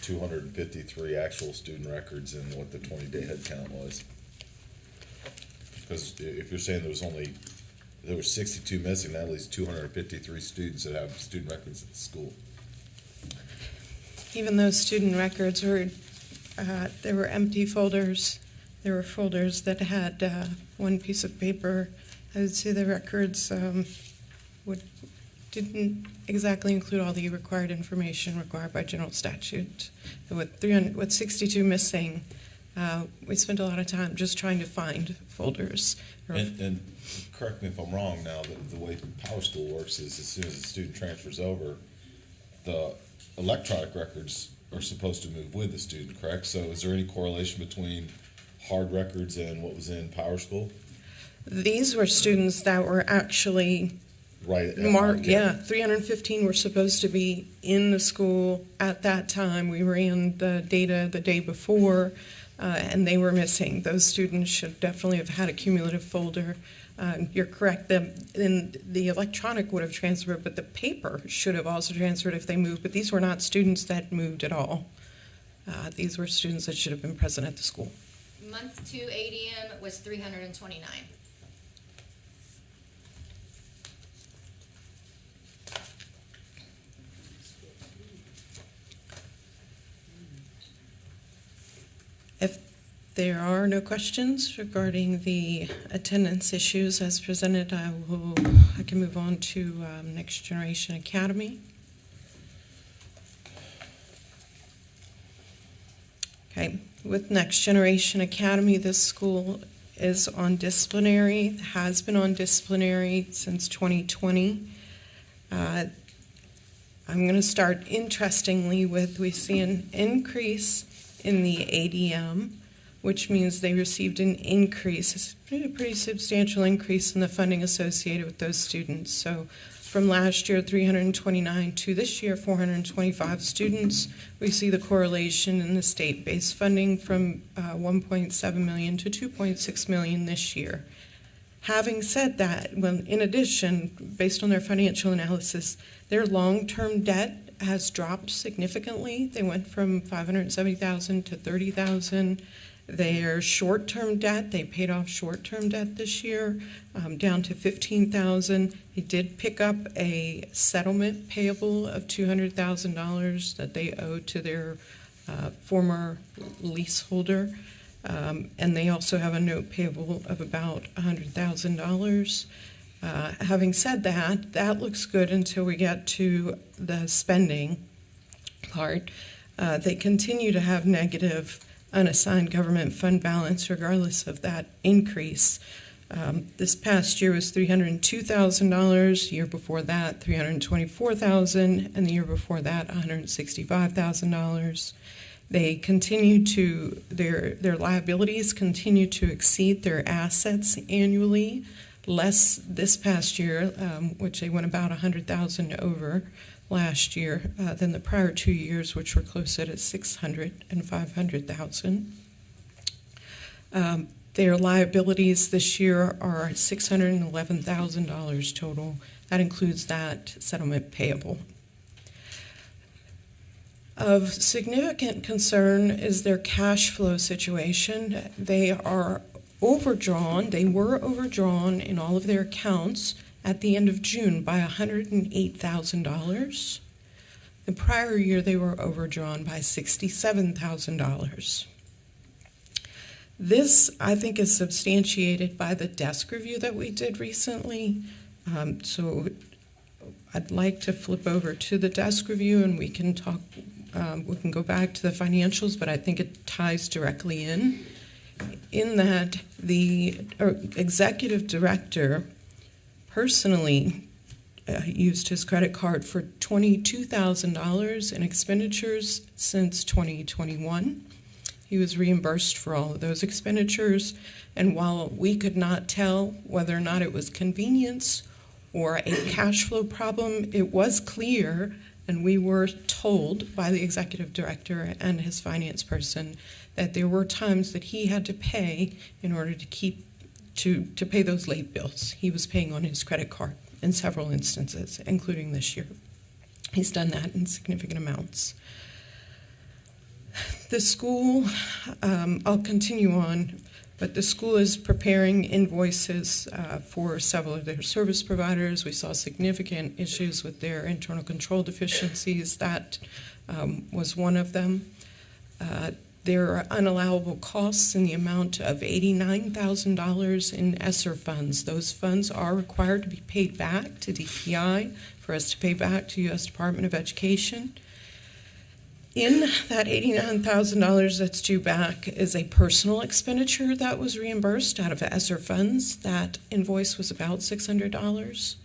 253 actual student records and what the 20-day head count was. Because if you're saying there were 62 missing, that leaves 253 students that have student records at the school. Even those student records were, there were empty folders. There were folders that had one piece of paper. I would say the records didn't exactly include all the required information required by general statute. With 62 missing, we spent a lot of time just trying to find folders. And correct me if I'm wrong now, the way Power School works is as soon as a student transfers over, the electronic records are supposed to move with the student, correct? So is there any correlation between hard records and what was in Power School? These were students that were actually marked. Yeah, 315 were supposed to be in the school at that time. We ran the data the day before, and they were missing. Those students should definitely have had a cumulative folder. You're correct, the electronic would have transferred, but the paper should have also transferred if they moved, but these were not students that moved at all. These were students that should have been present at the school. Month 2 ADM was 329. If there are no questions regarding the attendance issues as presented, I can move on to Next Generation Academy. Okay, with Next Generation Academy, this school is on disciplinary, has been on disciplinary since 2020. I'm going to start interestingly with, we see an increase in the ADM, which means they received an increase, a pretty substantial increase in the funding associated with those students. So from last year, 329 to this year, 425 students. We see the correlation in the state-based funding from 1.7 million to 2.6 million this year. Having said that, well, in addition, based on their financial analysis, their long-term debt has dropped significantly. They went from $570,000 to $30,000. Their short-term debt, they paid off short-term debt this year, down to $15,000. They did pick up a settlement payable of $200,000 that they owed to their former leaseholder. And they also have a note payable of about $100,000. Having said that, that looks good until we get to the spending part. They continue to have negative unassigned government fund balance regardless of that increase. This past year was $302,000, year before that $324,000, and the year before that $165,000. They continue to, their liabilities continue to exceed their assets annually, less this past year, which they went about $100,000 over last year than the prior 2 years, which were closer to $600,000 and $500,000. Their liabilities this year are $611,000 total. That includes that settlement payable. Of significant concern is their cash flow situation. They are overdrawn. They were overdrawn in all of their accounts at the end of June by $108,000. The prior year, they were overdrawn by $67,000. This, I think, is substantiated by the desk review that we did recently. So I'd like to flip over to the desk review and we can talk, we can go back to the financials, but I think it ties directly in that the executive director personally used his credit card for $22,000 in expenditures since 2021. He was reimbursed for all of those expenditures, and while we could not tell whether or not it was convenience or a cash flow problem, it was clear, and we were told by the executive director and his finance person that there were times that he had to pay in order to pay those late bills. He was paying on his credit card in several instances, including this year. He's done that in significant amounts. The school, I'll continue on, but the school is preparing invoices for several of their service providers. We saw significant issues with their internal control deficiencies. That was one of them. There are unallowable costs in the amount of $89,000 in ESSER funds. Those funds are required to be paid back to DPI for us to pay back to U.S. Department of Education. In that $89,000 that's due back is a personal expenditure that was reimbursed out of ESSER funds. That invoice was about $600.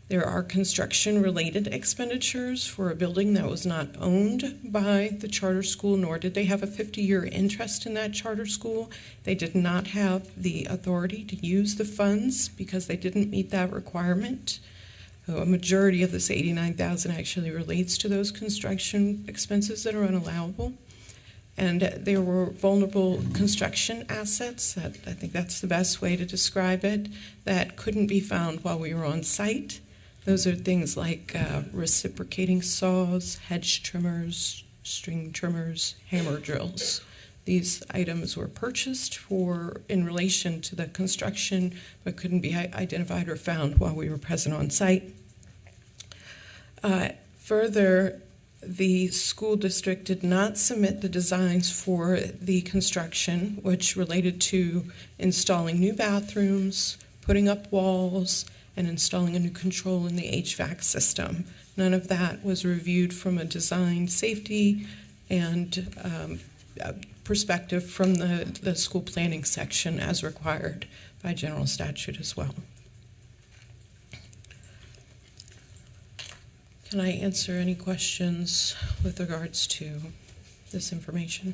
There are construction-related expenditures for a building that was not owned by the charter school, nor did they have a 50-year interest in that charter school. They did not have the authority to use the funds because they didn't meet that requirement. A majority of this $89,000 actually relates to those construction expenses that are unallowable. And there were vulnerable construction assets, I think that's the best way to describe it, that couldn't be found while we were on site. Those are things like reciprocating saws, hedge trimmers, string trimmers, hammer drills. These items were purchased in relation to the construction, but couldn't be identified or found while we were present on site. Further, the school district did not submit the designs for the construction, which related to installing new bathrooms, putting up walls, and installing a new control in the HVAC system. None of that was reviewed from a design safety and perspective from the school planning section as required by general statute as well. Can I answer any questions with regards to this information?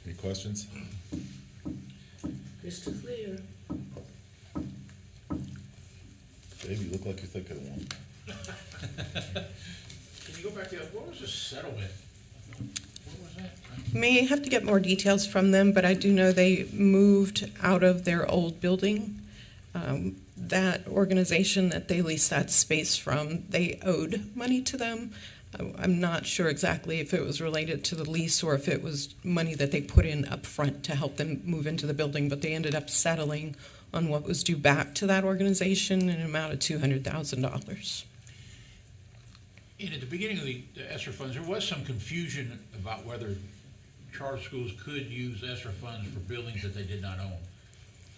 Any questions? Crystal clear. Dave, you look like you're thinking of one. Can you go back to, what was the settlement? What was that? May have to get more details from them, but I do know they moved out of their old building. That organization that they leased that space from, they owed money to them. I'm not sure exactly if it was related to the lease or if it was money that they put in up front to help them move into the building, but they ended up settling on what was due back to that organization in an amount of $200,000. And at the beginning of the ESSER funds, there was some confusion about whether charter schools could use ESSER funds for buildings that they did not own.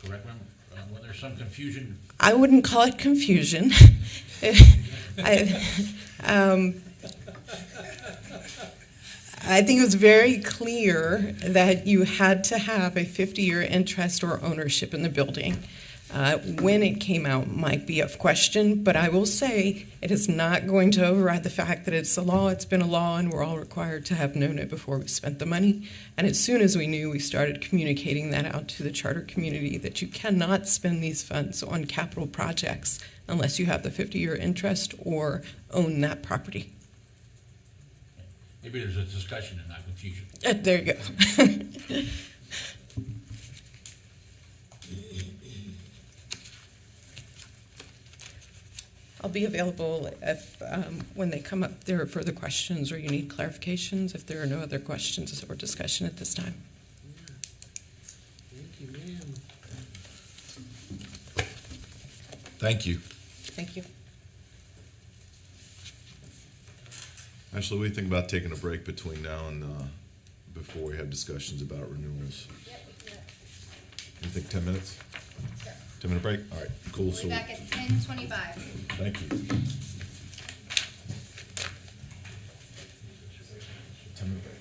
Correct, remember? When there's some confusion? I wouldn't call it confusion. I think it was very clear that you had to have a 50-year interest or ownership in the building. When it came out might be of question, but I will say it is not going to override the fact that it's a law. It's been a law, and we're all required to have known it before we spent the money. And as soon as we knew, we started communicating that out to the charter community that you cannot spend these funds on capital projects unless you have the 50-year interest or own that property. Maybe there's a discussion and not confusion. There you go. I'll be available if, when they come up, there are further questions or you need clarifications, if there are no other questions or discussion at this time. Thank you, ma'am. Thank you. Thank you. Ashley, what do you think about taking a break between now and, before we have discussions about renewals? You think 10 minutes? Sure. 10-minute break? All right, cool. We'll So, be back at 10:25. thank you. 10-minute break.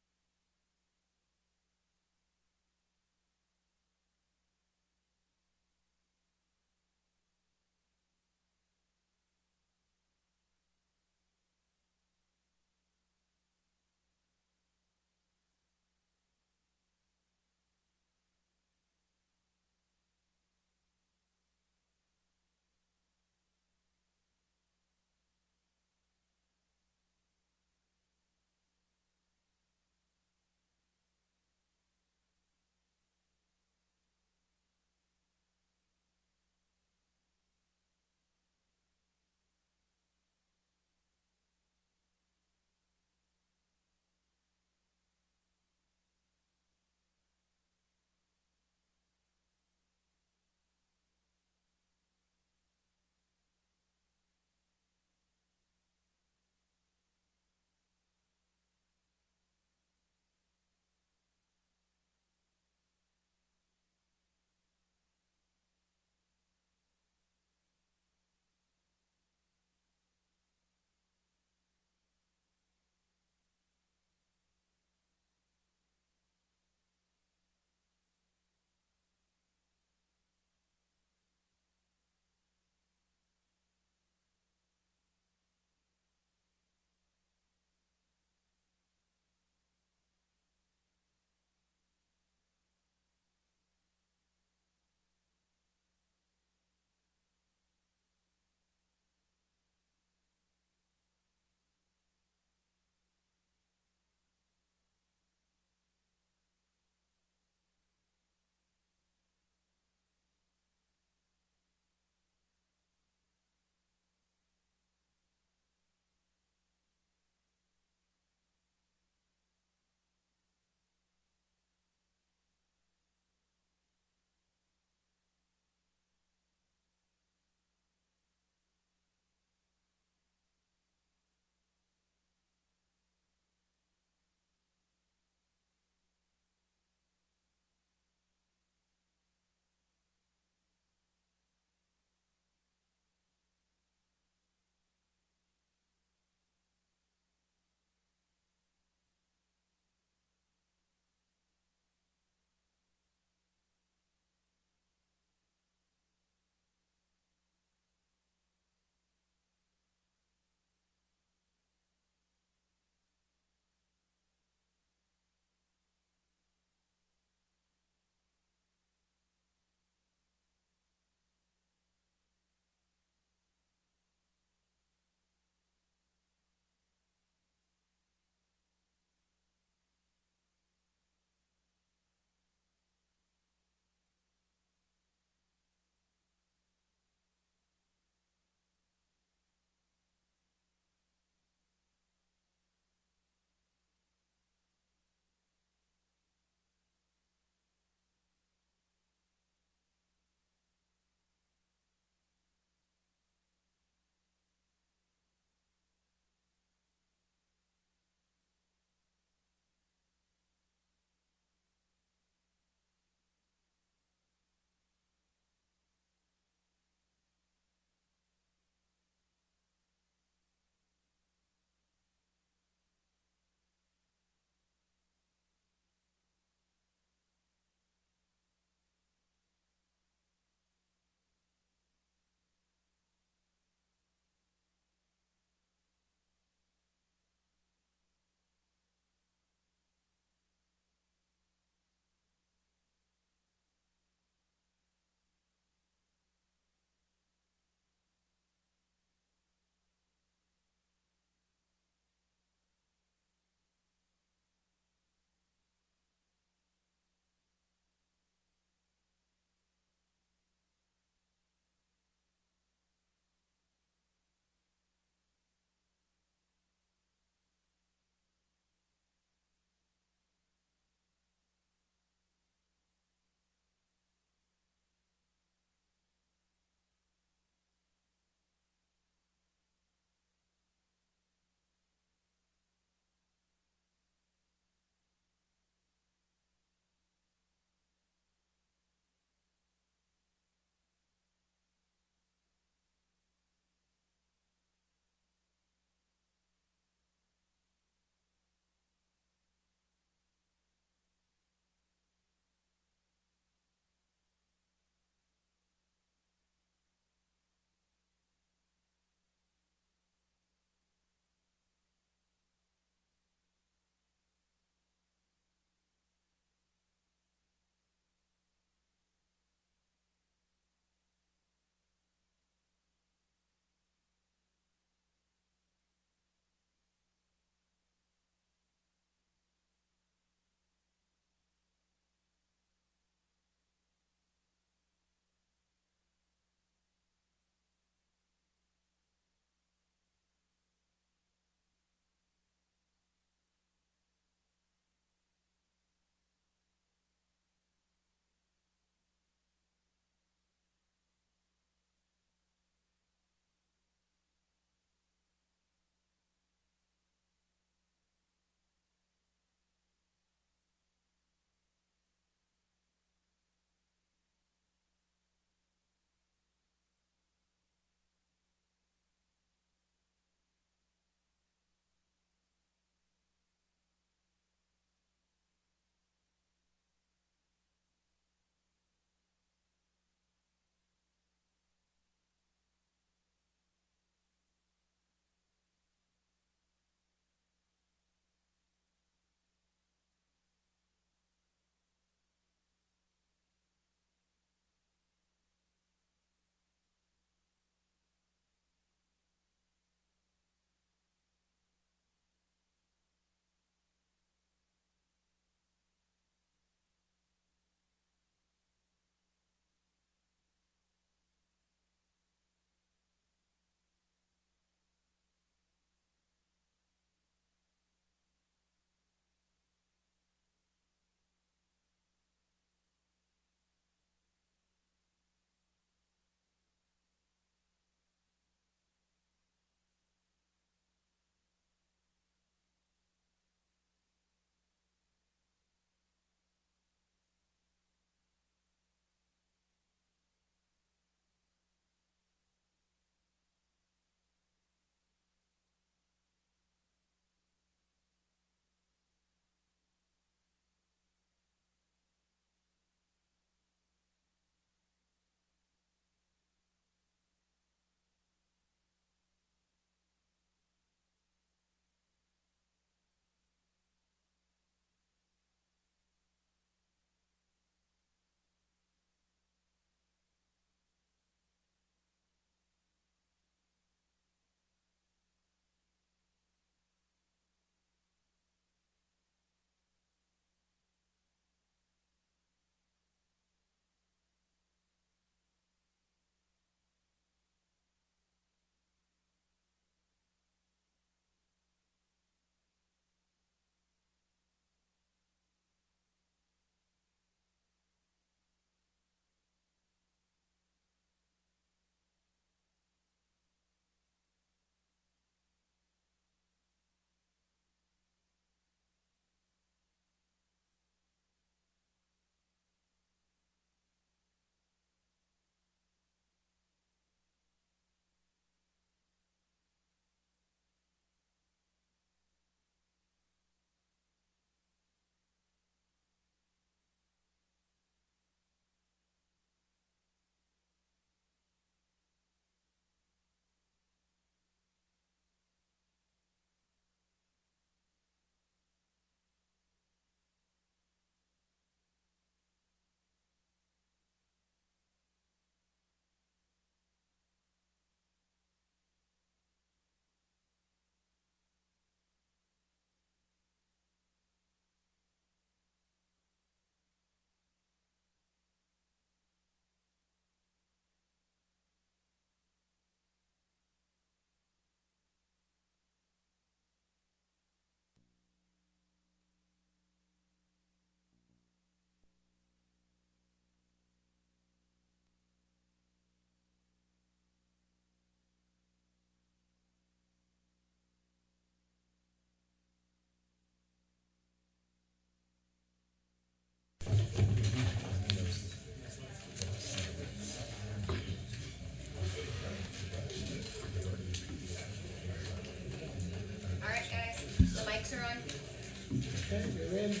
You're ready?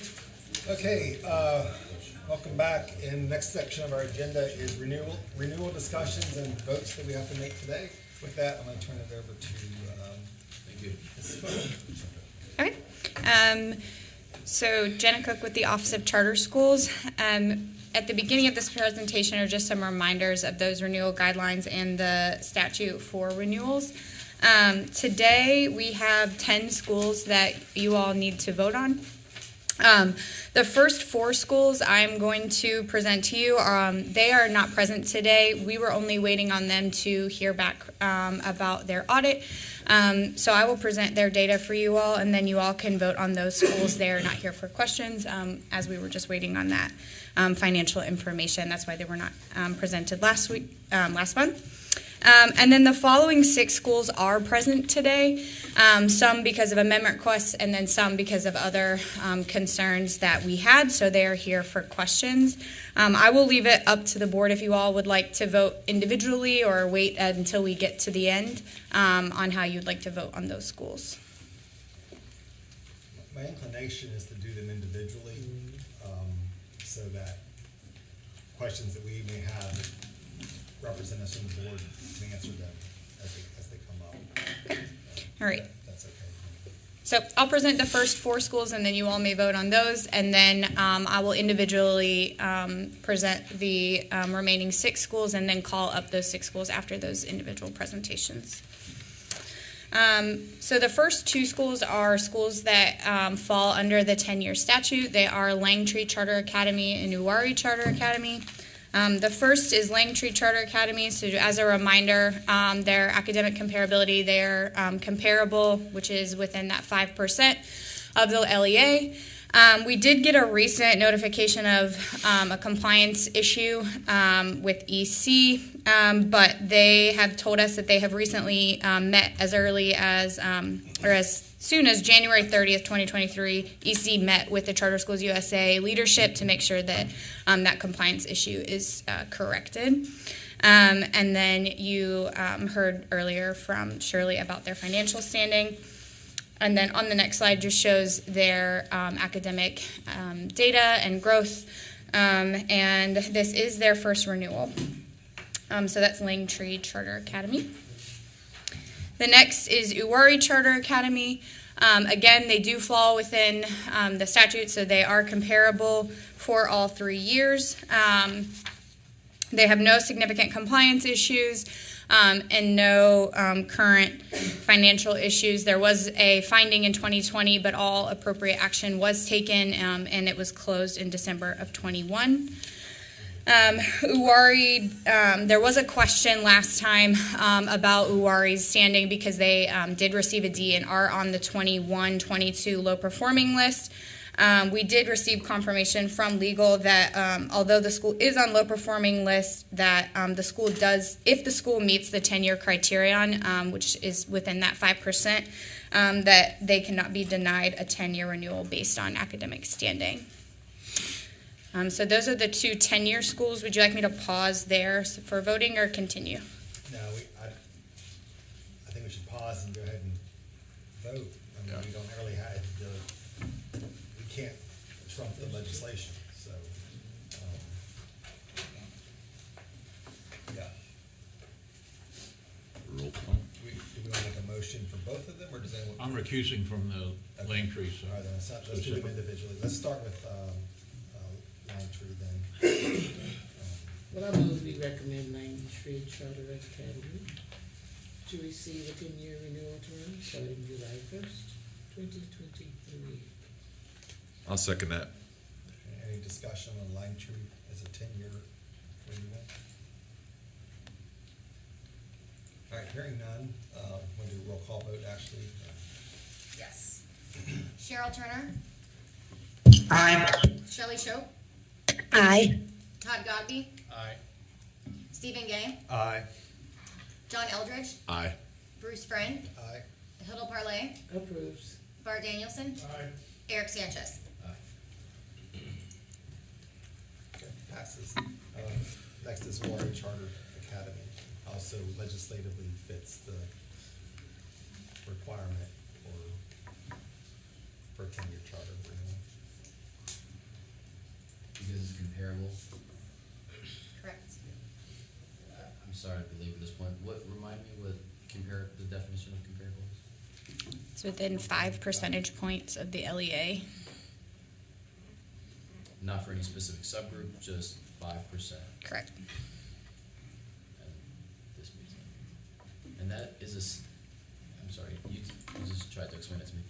Okay, welcome back. And next section of our agenda is renewal discussions and votes that we have to make today. With that, I'm going to turn it over to, thank you. Okay. So Jenna Cook with the Office of Charter Schools. At the beginning of this presentation are just some reminders of those renewal guidelines and the statute for renewals. Today we have 10 schools that you all need to vote on. The first 4 schools I'm going to present to you, they are not present today. We were only waiting on them to hear back about their audit. So I will present their data for you all, and then you all can vote on those schools. They're not here for questions, as we were just waiting on that financial information. That's why they were not presented last month. And then the following 6 schools are present today, some because of amendment requests and then some because of other concerns that we had, so they are here for questions. I will leave it up to the board if you all would like to vote individually or wait until we get to the end on how you'd like to vote on those schools. My inclination is to do them individually, so that questions that we may have represent us on the board to answer them as they come up. All right. That's okay. So I'll present the first 4 schools, and then you all may vote on those, and then I will individually present the remaining 6 schools, and then call up those 6 schools after those individual presentations. So the first 2 schools are schools that fall under the 10-year statute. They are Langtree Charter Academy and Uwharrie Charter Academy. The first is Langtree Charter Academy. So as a reminder, their academic comparability, they're comparable, which is within that 5% of the LEA. We did get a recent notification of a compliance issue with EC, but they have told us that they have recently met as early as, or as soon as January 30th, 2023, EC met with the Charter Schools USA leadership to make sure that that compliance issue is corrected. And then you heard earlier from Shirley about their financial standing. And then on the next slide just shows their academic data and growth. And this is their first renewal. So that's Langtree Charter Academy. The next is Uwharrie Charter Academy. Again, they do fall within the statute, so they are comparable for all 3 years. They have no significant compliance issues and no current financial issues. There was a finding in 2020, but all appropriate action was taken, and it was closed in December of 21. Uwharrie, there was a question last time about Uwharrie's standing because they did receive a D and are on the 21-22 low performing list. We did receive confirmation from legal that although the school is on low performing list, that the school does, if the school meets the 10-year criterion, which is within that 5%, that they cannot be denied a 10-year renewal based on academic standing. So those are the 2 10-year schools. Would you like me to pause there for voting or continue? No, I think we should pause and go ahead and vote. I mean, we don't really have we can't trump the legislation, so, yeah. Roll call. Do we want to make a motion for both of them, or does anyone? I'm recusing from the Langtree, so. All right, then, let's do them individually. Let's start with Langtree then. Well, I move we recommend Langtree Charter Academy to receive a 10-year renewal term starting July 1st, 2023. I'll second that. Any discussion on Langtree as a 10-year renewal? All right, hearing none, we'll do a roll call vote, Ashley. Yes. Cheryl Turner, Aye. Shelley Shope, Aye. Todd Godby, Aye. Stephen Gay, Aye. John Eldridge, Aye. Bruce Friend, Aye. Hilda Parlay, Approves. Bart Danielson, Aye. Eric Sanchez. Okay, passes. Next is Uwharrie Charter Academy. Also legislatively fits the requirement for a 10-year charter renewal. comparable. Correct. I'm sorry to belabor this point. Remind me what the definition of comparable is? It's within 5 percentage points of the LEA. Not for any specific subgroup, just 5%. Correct. And this means that. And that is I'm sorry, you just tried to explain it to me.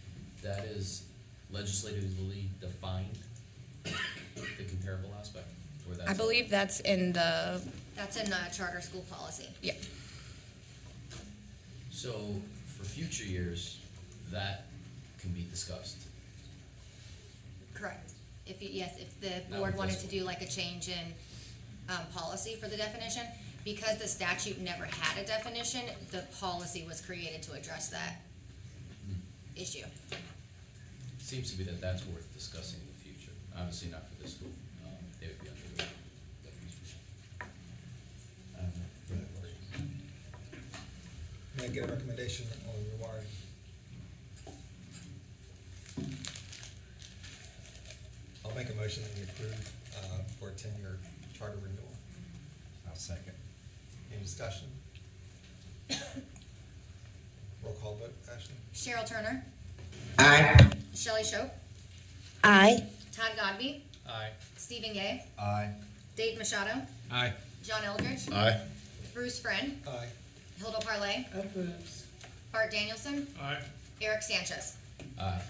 That is legislatively defined, the comparable aspect? Or that's I believe that's in the, That's in the charter school policy. yeah. So for future years, that can be discussed. Correct. If the Not board with wanted this to one. do like a change in policy for the definition, because the statute never had a definition, the policy was created to address that issue. Seems to be that that's worth discussing in the future. Obviously not for this school. They would be under the definition. May I get a recommendation on rewiring? I'll make a motion that we approve for a 10-year charter renewal. I'll second. Any discussion? Roll call vote, Ashley? Cheryl Turner, Aye. Shelley Shope, Aye. Todd Godby, Aye. Stephen Gay, Aye. Dave Machado, Aye. John Eldridge, Aye. Bruce Friend, Aye. Hilda Parlay, Approves. Bart Danielson, Aye. Eric Sanchez. Aye.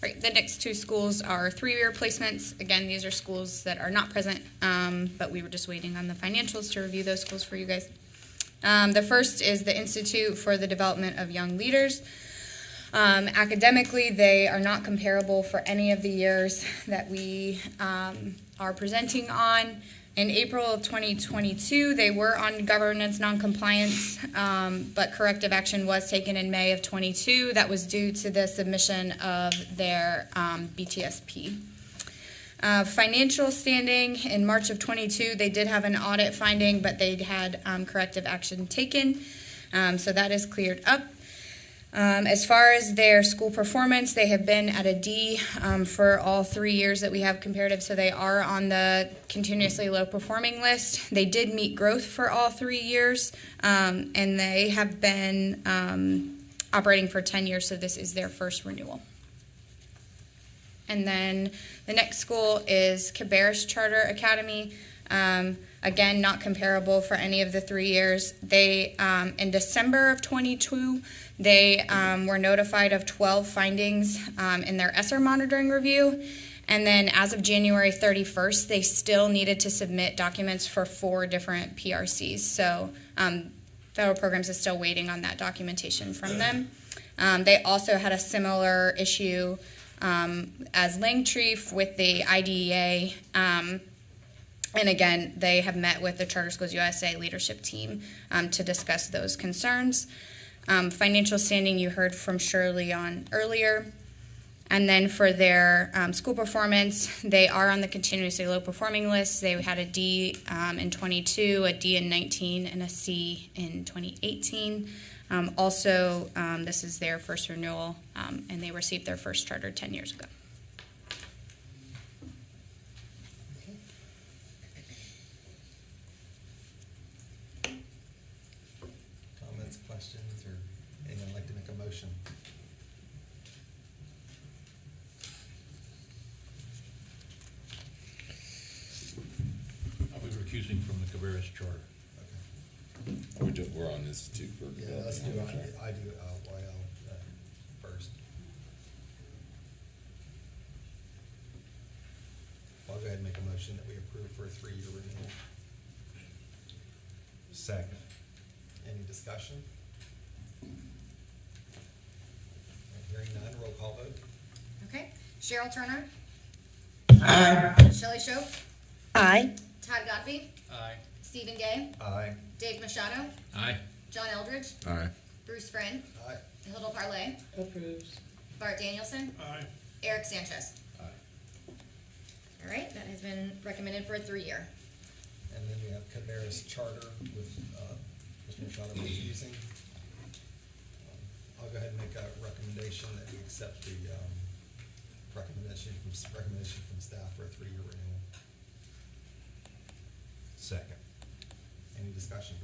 Right, the next two schools are 3-year placements. Again, these are schools that are not present, but we were just waiting on the financials to review those schools for you guys. The first is the Institute for the Development of Young Leaders. Academically, they are not comparable for any of the years that we are presenting on. In April of 2022, they were on governance noncompliance, but corrective action was taken in May of 22. That was due to the submission of their BTSP. Financial standing, in March of 22, they did have an audit finding, but they had corrective action taken, so that is cleared up. As far as their school performance, they have been at a D for all 3 years that we have comparative, so they are on the continuously low performing list. They did meet growth for all 3 years, and they have been operating for 10 years, so this is their first renewal. And then the next school is Cabarrus Charter Academy. Again, not comparable for any of the 3 years. They, in December of 22, they were notified of 12 findings in their ESSER monitoring review. And then as of January 31st, they still needed to submit documents for 4 different PRCs. So federal programs is still waiting on that documentation from them. They also had a similar issue as Langtree with the IDEA. And again, they have met with the Charter Schools USA leadership team to discuss those concerns. Financial standing, you heard from Shirley on earlier. And then for their school performance, they are on the continuously low performing list. They had a D in 22, a D in 19, and a C in 2018. Also, this is their first renewal, and they received their first charter 10 years ago. Comments, questions, or anyone like to make a motion? I'll be recusing from the Cabarrus Charter. We're on Institute for. Yeah, let's do IDYL first. I'll go ahead and make a motion that we approve for a 3-year renewal. Second. Any discussion? Hearing none, roll call vote. Okay. Cheryl Turner, Aye. Shelley Shope, Aye. Todd Godby, Aye. Stephen Gay, Aye. Dave Machado, Aye. John Eldridge, Aye. Bruce Friend, Aye. Hilda Parlay, Approves. Bart Danielson, Aye. Eric Sanchez. Aye. All right, that has been recommended for a 3-year. And then we have Cabarrus Charter with Mr. Machado refusing. I'll go ahead and make a recommendation that we accept the recommendation from staff for a 3-year renewal. Second. Any discussion?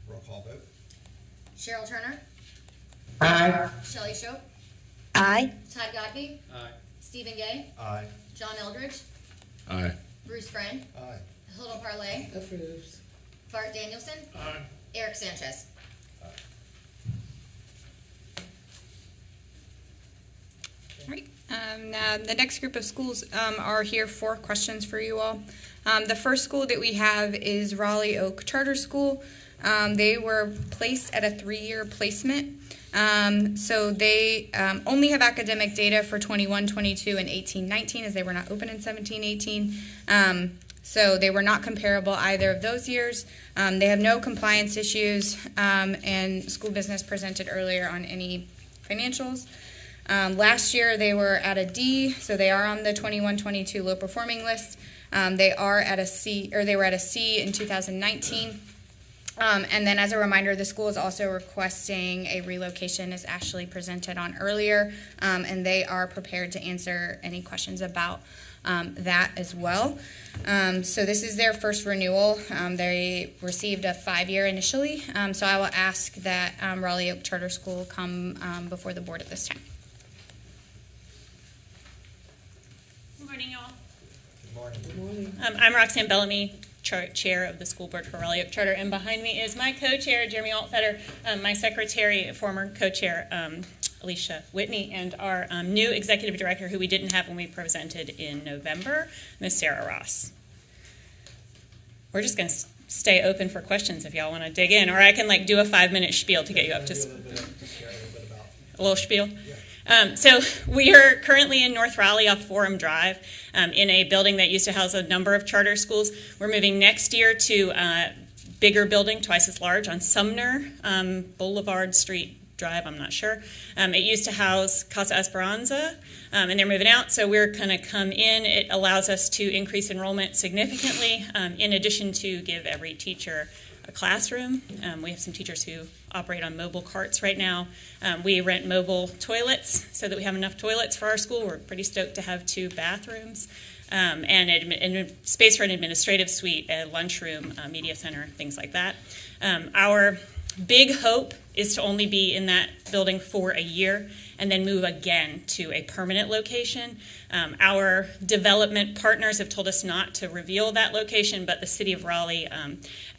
Roll call vote. Cheryl Turner, Aye. Shelley Shope, Aye. Todd Godby, Aye. Stephen Gay, Aye. John Eldridge, Aye. Bruce Friend, Aye. Hilda Parlay, Approves. Bart Danielson, Eric Sanchez. All right. Now, the next group of schools are here for questions for you all. The first school that we have is Raleigh Oak Charter School. They were placed at a 3-year placement. So they only have academic data for 21-22 and 18-19, as they were not open in 17-18. So they were not comparable either of those years. They have no compliance issues, and school business presented earlier on any financials. Last year they were at a D, so they are on the 21-22 low performing list. They are at a C, or they were at a C in 2019. And then as a reminder, the school is also requesting a relocation, as Ashley presented on earlier, and they are prepared to answer any questions about that as well. So this is their first renewal. They received a 5-year initially, so I will ask that Raleigh Oak Charter School come before the board at this time. Good morning, y'all. Good morning. Good morning. I'm Roxanne Bellamy, chair of the school board for Raleigh Oak Charter, and behind me is my co-chair, Jeremy Altfetter, my secretary, former co-chair, Alicia Whitney, and our new executive director, who we didn't have when we presented in November, Miss Sarah Ross. We're just going to stay open for questions if y'all want to dig in, or I can do a 5-minute spiel to get you up to a little spiel. So we are currently in North Raleigh off Forum Drive in a building that used to house a number of charter schools. We're moving next year to a bigger building, twice as large, on Sumner Boulevard Street Drive, I'm not sure. It used to house Casa Esperanza, and they're moving out, so we're going to come in. It allows us to increase enrollment significantly, in addition to give every teacher a classroom. We have some teachers who operate on mobile carts right now. We rent mobile toilets so that we have enough toilets for our school. We're pretty stoked to have 2 bathrooms, and space for an administrative suite, a lunchroom, a media center, things like that. Our big hope is to only be in that building for a year and then move again to a permanent location. Our development partners have told us not to reveal that location, but the City of Raleigh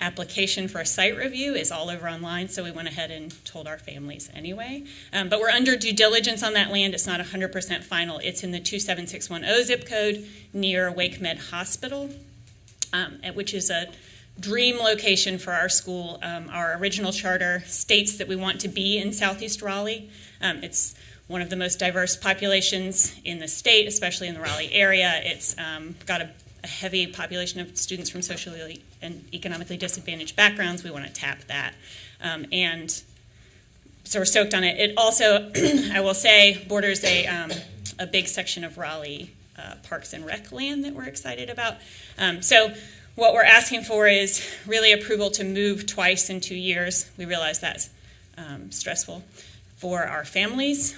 application for a site review is all over online, so we went ahead and told our families anyway. But we're under due diligence on that land. It's not 100% final. It's in the 27610 zip code near Wake Med Hospital, which is a dream location for our school. Our original charter states that we want to be in Southeast Raleigh. It's one of the most diverse populations in the state, especially in the Raleigh area. It's got a heavy population of students from socially and economically disadvantaged backgrounds. We want to tap that. And so we're stoked on it. It also, I will say, borders a big section of Raleigh Parks and Rec land that we're excited about. So what we're asking for is really approval to move twice in 2 years. We realize that's stressful for our families.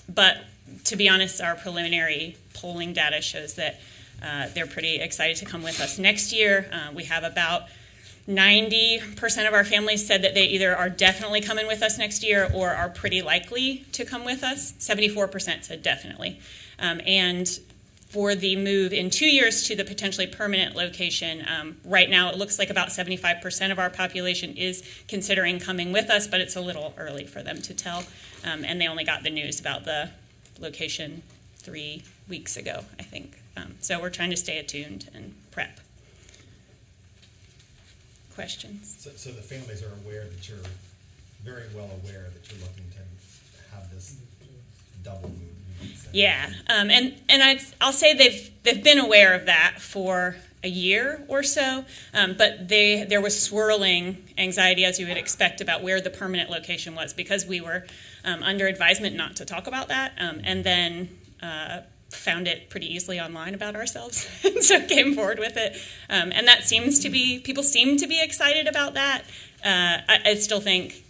But to be honest, our preliminary polling data shows that they're pretty excited to come with us next year. We have about 90% of our families said that they either are definitely coming with us next year or are pretty likely to come with us. 74% said definitely. And for the move in 2 years to the potentially permanent location, right now it looks like about 75% of our population is considering coming with us, but it's a little early for them to tell. And they only got the news about the location 3 weeks ago, I think. So we're trying to stay attuned and prep. Questions? So the families are aware that you're very well aware that you're looking to have this double move. Yeah, and I'll say they've been aware of that for a year or so, but there was swirling anxiety, as you would expect, about where the permanent location was, because we were under advisement not to talk about that, and then found it pretty easily online about ourselves, and so came forward with it. And that seems to be, people seem to be excited about that. I still think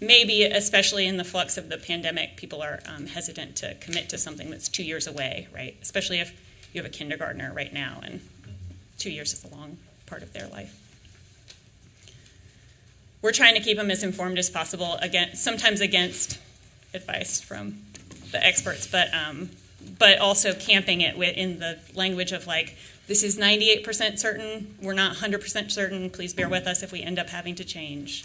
maybe, especially in the flux of the pandemic, people are hesitant to commit to something that's 2 years away, right? Especially if you have a kindergartner right now, and 2 years is a long part of their life. We're trying to keep them as informed as possible, again, sometimes against advice from the experts, but also camping it in the language of like, this is 98% certain, we're not 100% certain, please bear with us if we end up having to change.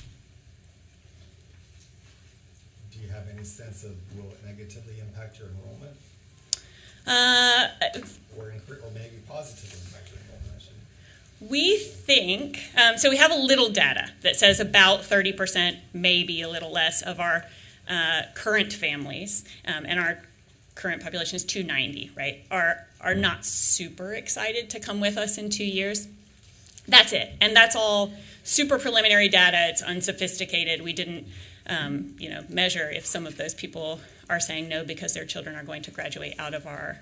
Do you have any sense of, will it negatively impact your enrollment? Or maybe positively impact your enrollment, I should. We think, so we have a little data that says about 30%, maybe a little less, of our current families, and our current population is 290, right, are not super excited to come with us in 2 years. That's it. And that's all super preliminary data. It's unsophisticated. We didn't measure if some of those people are saying no because their children are going to graduate out of our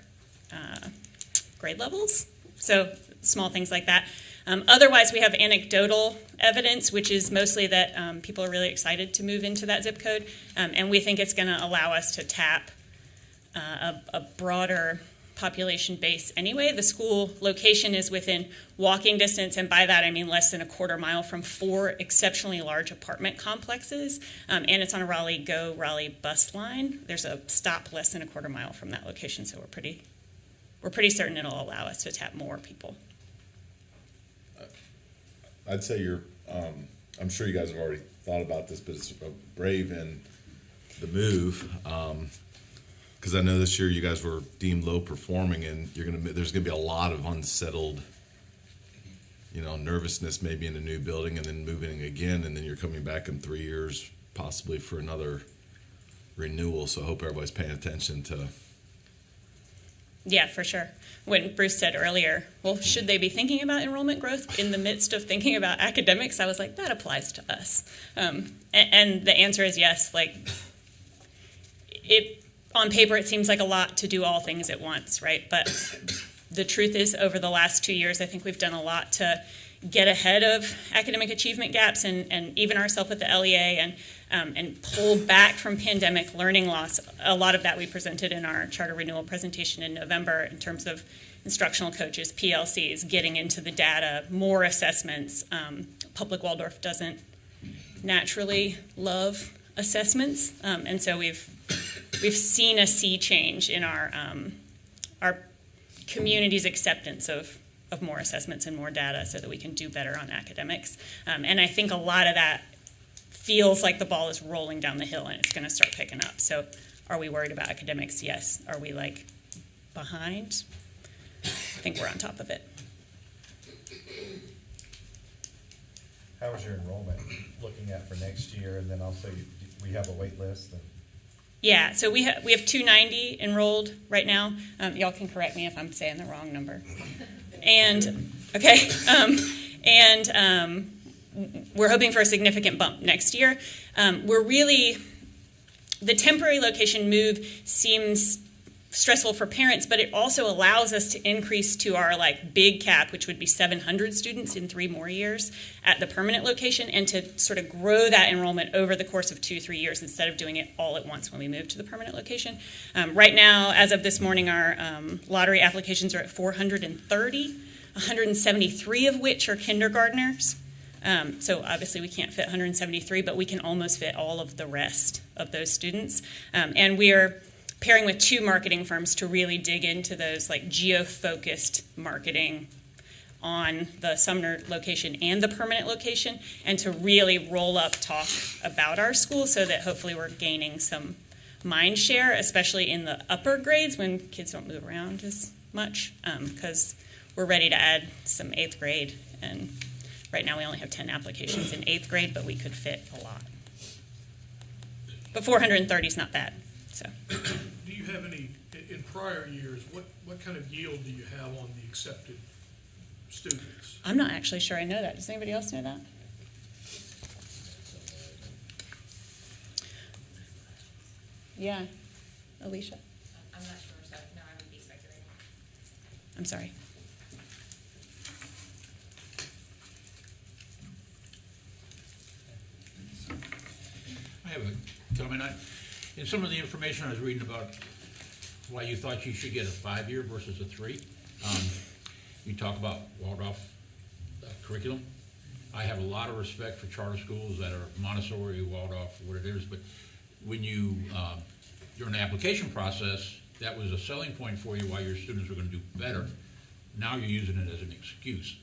grade levels. So small things like that. Otherwise, we have anecdotal evidence, which is mostly that people are really excited to move into that zip code. And we think it's going to allow us to tap a broader population base anyway. The school location is within walking distance, and by that I mean less than a quarter mile from 4 exceptionally large apartment complexes, and it's on a Raleigh bus line. There's a stop less than a quarter mile from that location, so we're pretty certain it'll allow us to tap more people. I'd say I'm sure you guys have already thought about this, but it's brave in the move. Because I know this year you guys were deemed low performing, and there's gonna be a lot of unsettled, nervousness maybe in a new building, and then moving again, and then you're coming back in 3 years possibly for another renewal. So I hope everybody's paying attention to. Yeah, for sure. When Bruce said earlier, well, should they be thinking about enrollment growth in the midst of thinking about academics? I was like, that applies to us. And the answer is yes. Like, on paper, it seems like a lot to do all things at once, right? But the truth is, over the last 2 years, I think we've done a lot to get ahead of academic achievement gaps and even ourselves with the LEA and pull back from pandemic learning loss. A lot of that we presented in our charter renewal presentation in November in terms of instructional coaches, PLCs, getting into the data, more assessments. Public Waldorf doesn't naturally love assessments, and so we've seen a sea change in our community's acceptance of more assessments and more data so that we can do better on academics. And I think a lot of that feels like the ball is rolling down the hill and it's going to start picking up. So are we worried about academics? Yes. Are we behind? I think we're on top of it. How is your enrollment looking at for next year? And then also we have a wait list. Yeah, so we have 290 enrolled right now. Y'all can correct me if I'm saying the wrong number. And okay, we're hoping for a significant bump next year. The temporary location move seems stressful for parents, but it also allows us to increase to our big cap, which would be 700 students in 3 more years at the permanent location, and to sort of grow that enrollment over the course of 2-3 years instead of doing it all at once when we move to the permanent location. Right now, as of this morning, our lottery applications are at 430, 173 of which are kindergartners. So obviously we can't fit 173, but we can almost fit all of the rest of those students. And we are pairing with 2 marketing firms to really dig into those geo-focused marketing on the Sumner location and the permanent location, and to really roll up talk about our school so that hopefully we're gaining some mind share, especially in the upper grades when kids don't move around as much, because we're ready to add some 8th grade, and right now we only have 10 applications in 8th grade, but we could fit a lot. But 430 is not bad. So, do you have any, in prior years, what kind of yield do you have on the accepted students? I'm not actually sure I know that. Does anybody else know that? Yeah, Alicia? I'm not sure, so no, I would I'm sorry. I have a comment. In some of the information I was reading about why you thought you should get a 5-year versus a 3, you talk about Waldorf curriculum. I have a lot of respect for charter schools that are Montessori, Waldorf, what it is, but when you, during the application process, that was a selling point for you why your students were going to do better. Now you're using it as an excuse.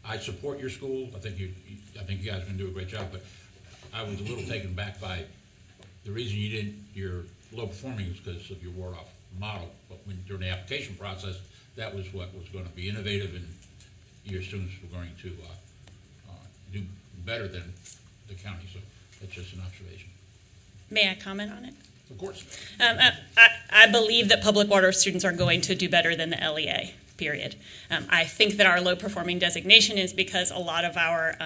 I support your school. I think you guys are going to do a great job, but I was a little taken back by the reason you're low performing is because of your Waldorf model. But during the application process, that was what was going to be innovative, and your students were going to do better than the county. So that's just an observation. May I comment on it? Of course. I believe that public Waldorf students are going to do better than the LEA, period. I think that our low performing designation is because a lot of our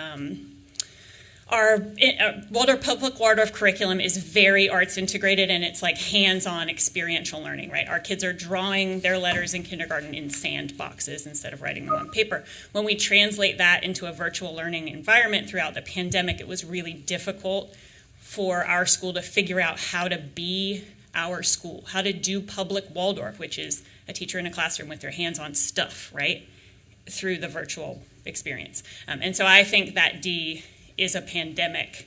public Waldorf curriculum is very arts integrated, and it's like hands-on experiential learning, right? Our kids are drawing their letters in kindergarten in sandboxes instead of writing them on paper. When we translate that into a virtual learning environment throughout the pandemic, it was really difficult for our school to figure out how to be our school, how to do public Waldorf, which is a teacher in a classroom with their hands on stuff, right, through the virtual experience. And so I think that D is a pandemic.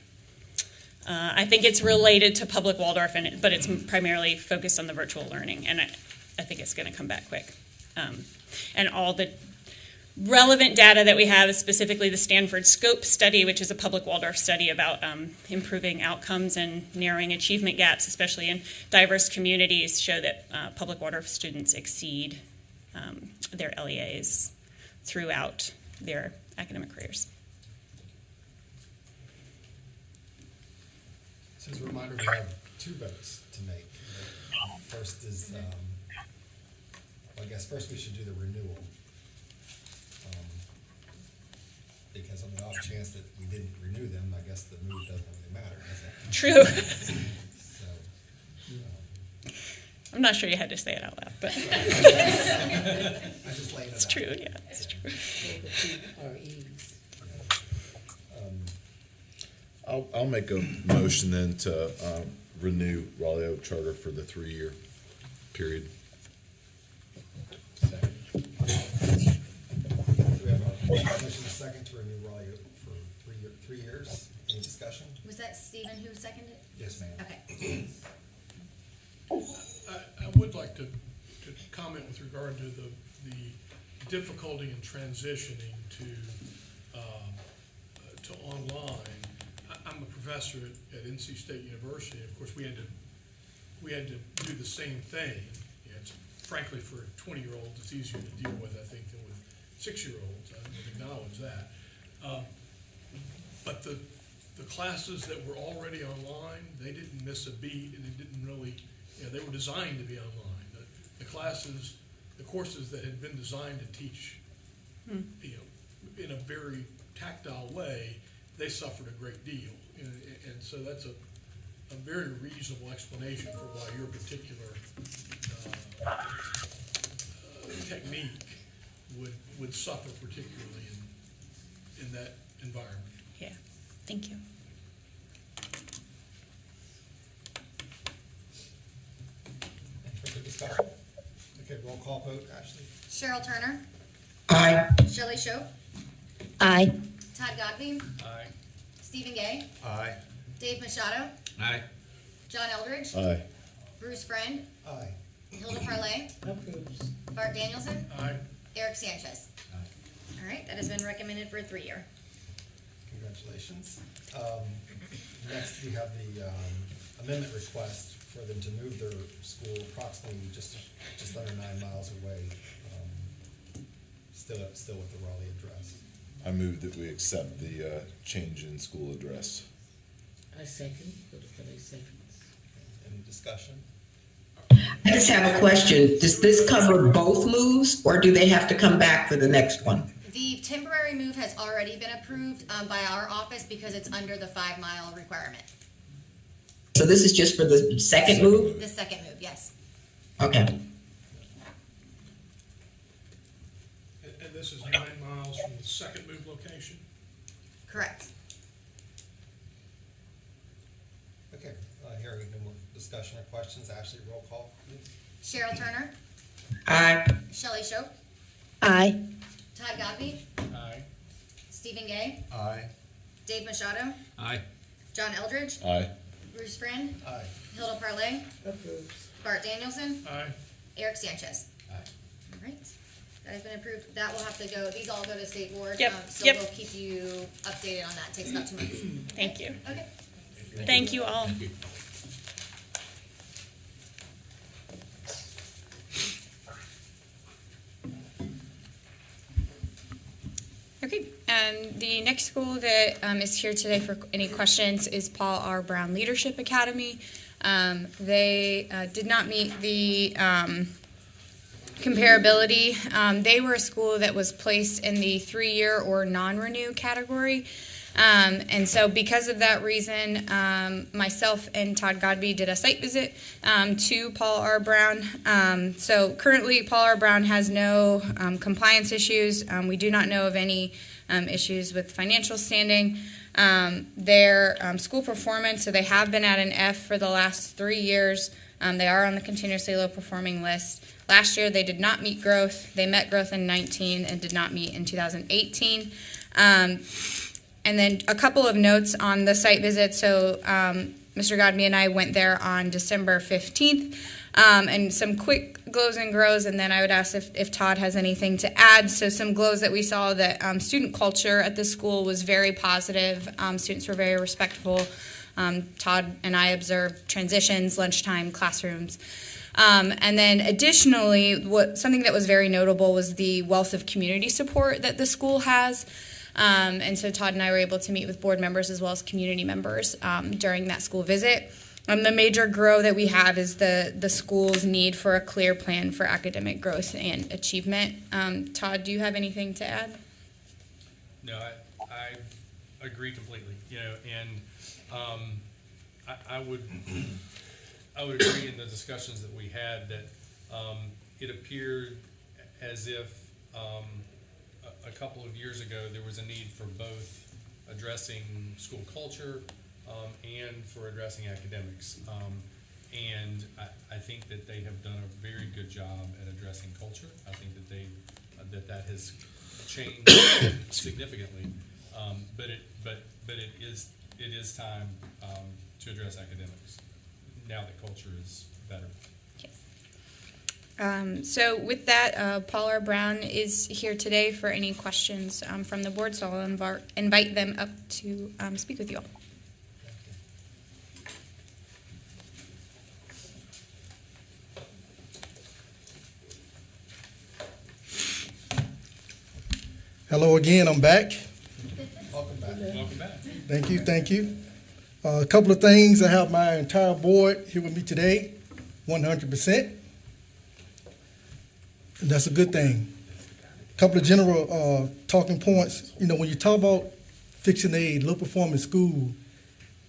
I think it's related to public Waldorf, but it's primarily focused on the virtual learning, and I think it's going to come back quick. And all the relevant data that we have is specifically the Stanford Scope study, which is a public Waldorf study about improving outcomes and narrowing achievement gaps, especially in diverse communities, show that public Waldorf students exceed their LEAs throughout their academic careers. So as a reminder, we have 2 votes to make. First is, I guess first we should do the renewal. Because on the off chance that we didn't renew them, I guess the move doesn't really matter, does it? True. So, I'm not sure you had to say it out loud, but I just laid it it's out. true, yeah, it's true. I'll make a motion then to renew Raleigh Oak Charter for the 3-year period. Second. Do we have a motion second to renew Raleigh Oak for 3 years? Any discussion? Was that Stephen who seconded it? Yes, ma'am. Okay. I would like to comment with regard to the difficulty in transitioning to online. I'm a professor at NC State University. Of course, we had to do the same thing. It's, frankly, for 20-year-olds, it's easier to deal with, I think, than with 6-year-olds. I would acknowledge that. But the classes that were already online, they didn't miss a beat, and they didn't really, they were designed to be online. The courses that had been designed to teach, in a very tactile way, they suffered a great deal. And so that's a very reasonable explanation for why your particular technique would suffer particularly in that environment. Yeah, thank you. Any further discussion? Okay, roll call vote, Ashley. Cheryl Turner, Aye. Shelley Shope, Aye. Todd Godby, Aye. Stephen Gay, Aye. Dave Machado, Aye. John Eldridge, Aye. Bruce Friend, Aye. Hilda Parlay, Approves. Bart Danielson, Aye. Eric Sanchez. All right, that has been recommended for a 3-year. Congratulations. Next, we have the amendment request for them to move their school approximately just under 9 miles away, still with the Raleigh address. I move that we accept the change in school address. I second, for the seconds. Any discussion? I just have a question. Does this cover both moves, or do they have to come back for the next one? The temporary move has already been approved by our office because it's under the 5-mile requirement. So this is just for the second move? The second move, yes. Okay. this is 9 miles from the second move location. Correct. Okay, hearing no more discussion or questions, Ashley, roll call, please. Cheryl Turner, Aye. Shelley Shope, Aye. Todd Godby, Aye. Stephen Gay, Aye. Dave Machado, Aye. John Eldridge, Aye. Bruce Friend, Aye. Hilda Parlay, Approves. Bart Danielson, Aye. Eric Sanchez. Aye. All right, that has been approved. That will have to go, these all go to state board. Yep, So yep. we'll keep you updated on that. Takes about 2 months. Thank you. Okay. Thank you all. Thank you. Okay, the next school that is here today for any questions is Paul R. Brown Leadership Academy. They did not meet the comparability. They were a school that was placed in the 3-year or non-renew category. And so because of that reason, myself and Todd Godby did a site visit to Paul R. Brown. So currently, Paul R. Brown has no compliance issues. We do not know of any issues with financial standing. Their school performance, so they have been at an F for the last 3 years. They are on the continuously low performing list. Last year, they did not meet growth. They met growth in 19 and did not meet in 2018. And then a couple of notes on the site visit. So Mr. Godby and I went there on December 15th. And some quick glows and grows, and then I would ask if Todd has anything to add. So some glows that we saw, that student culture at the school was very positive. Students were very respectful. Todd and I observed transitions, lunchtime, classrooms. And then additionally, something that was very notable was the wealth of community support that the school has. And so Todd and I were able to meet with board members as well as community members during that school visit. The major grow that we have is the school's need for a clear plan for academic growth and achievement. Todd, do you have anything to add? No, I agree completely. And I would agree in the discussions that we had that it appeared as if a couple of years ago there was a need for both addressing school culture and for addressing academics. And I think that they have done a very good job at addressing culture. I think that that has changed significantly. But it is time to address academics now that culture is better. So with that, Paul R. Brown is here today for any questions from the board, so I'll invite them up to speak with you all. Hello again, I'm back. Welcome back. Welcome back. Thank you. A couple of things. I have my entire board here with me today, 100%. And that's a good thing. A couple of general talking points. When you talk about fixing a low-performing school,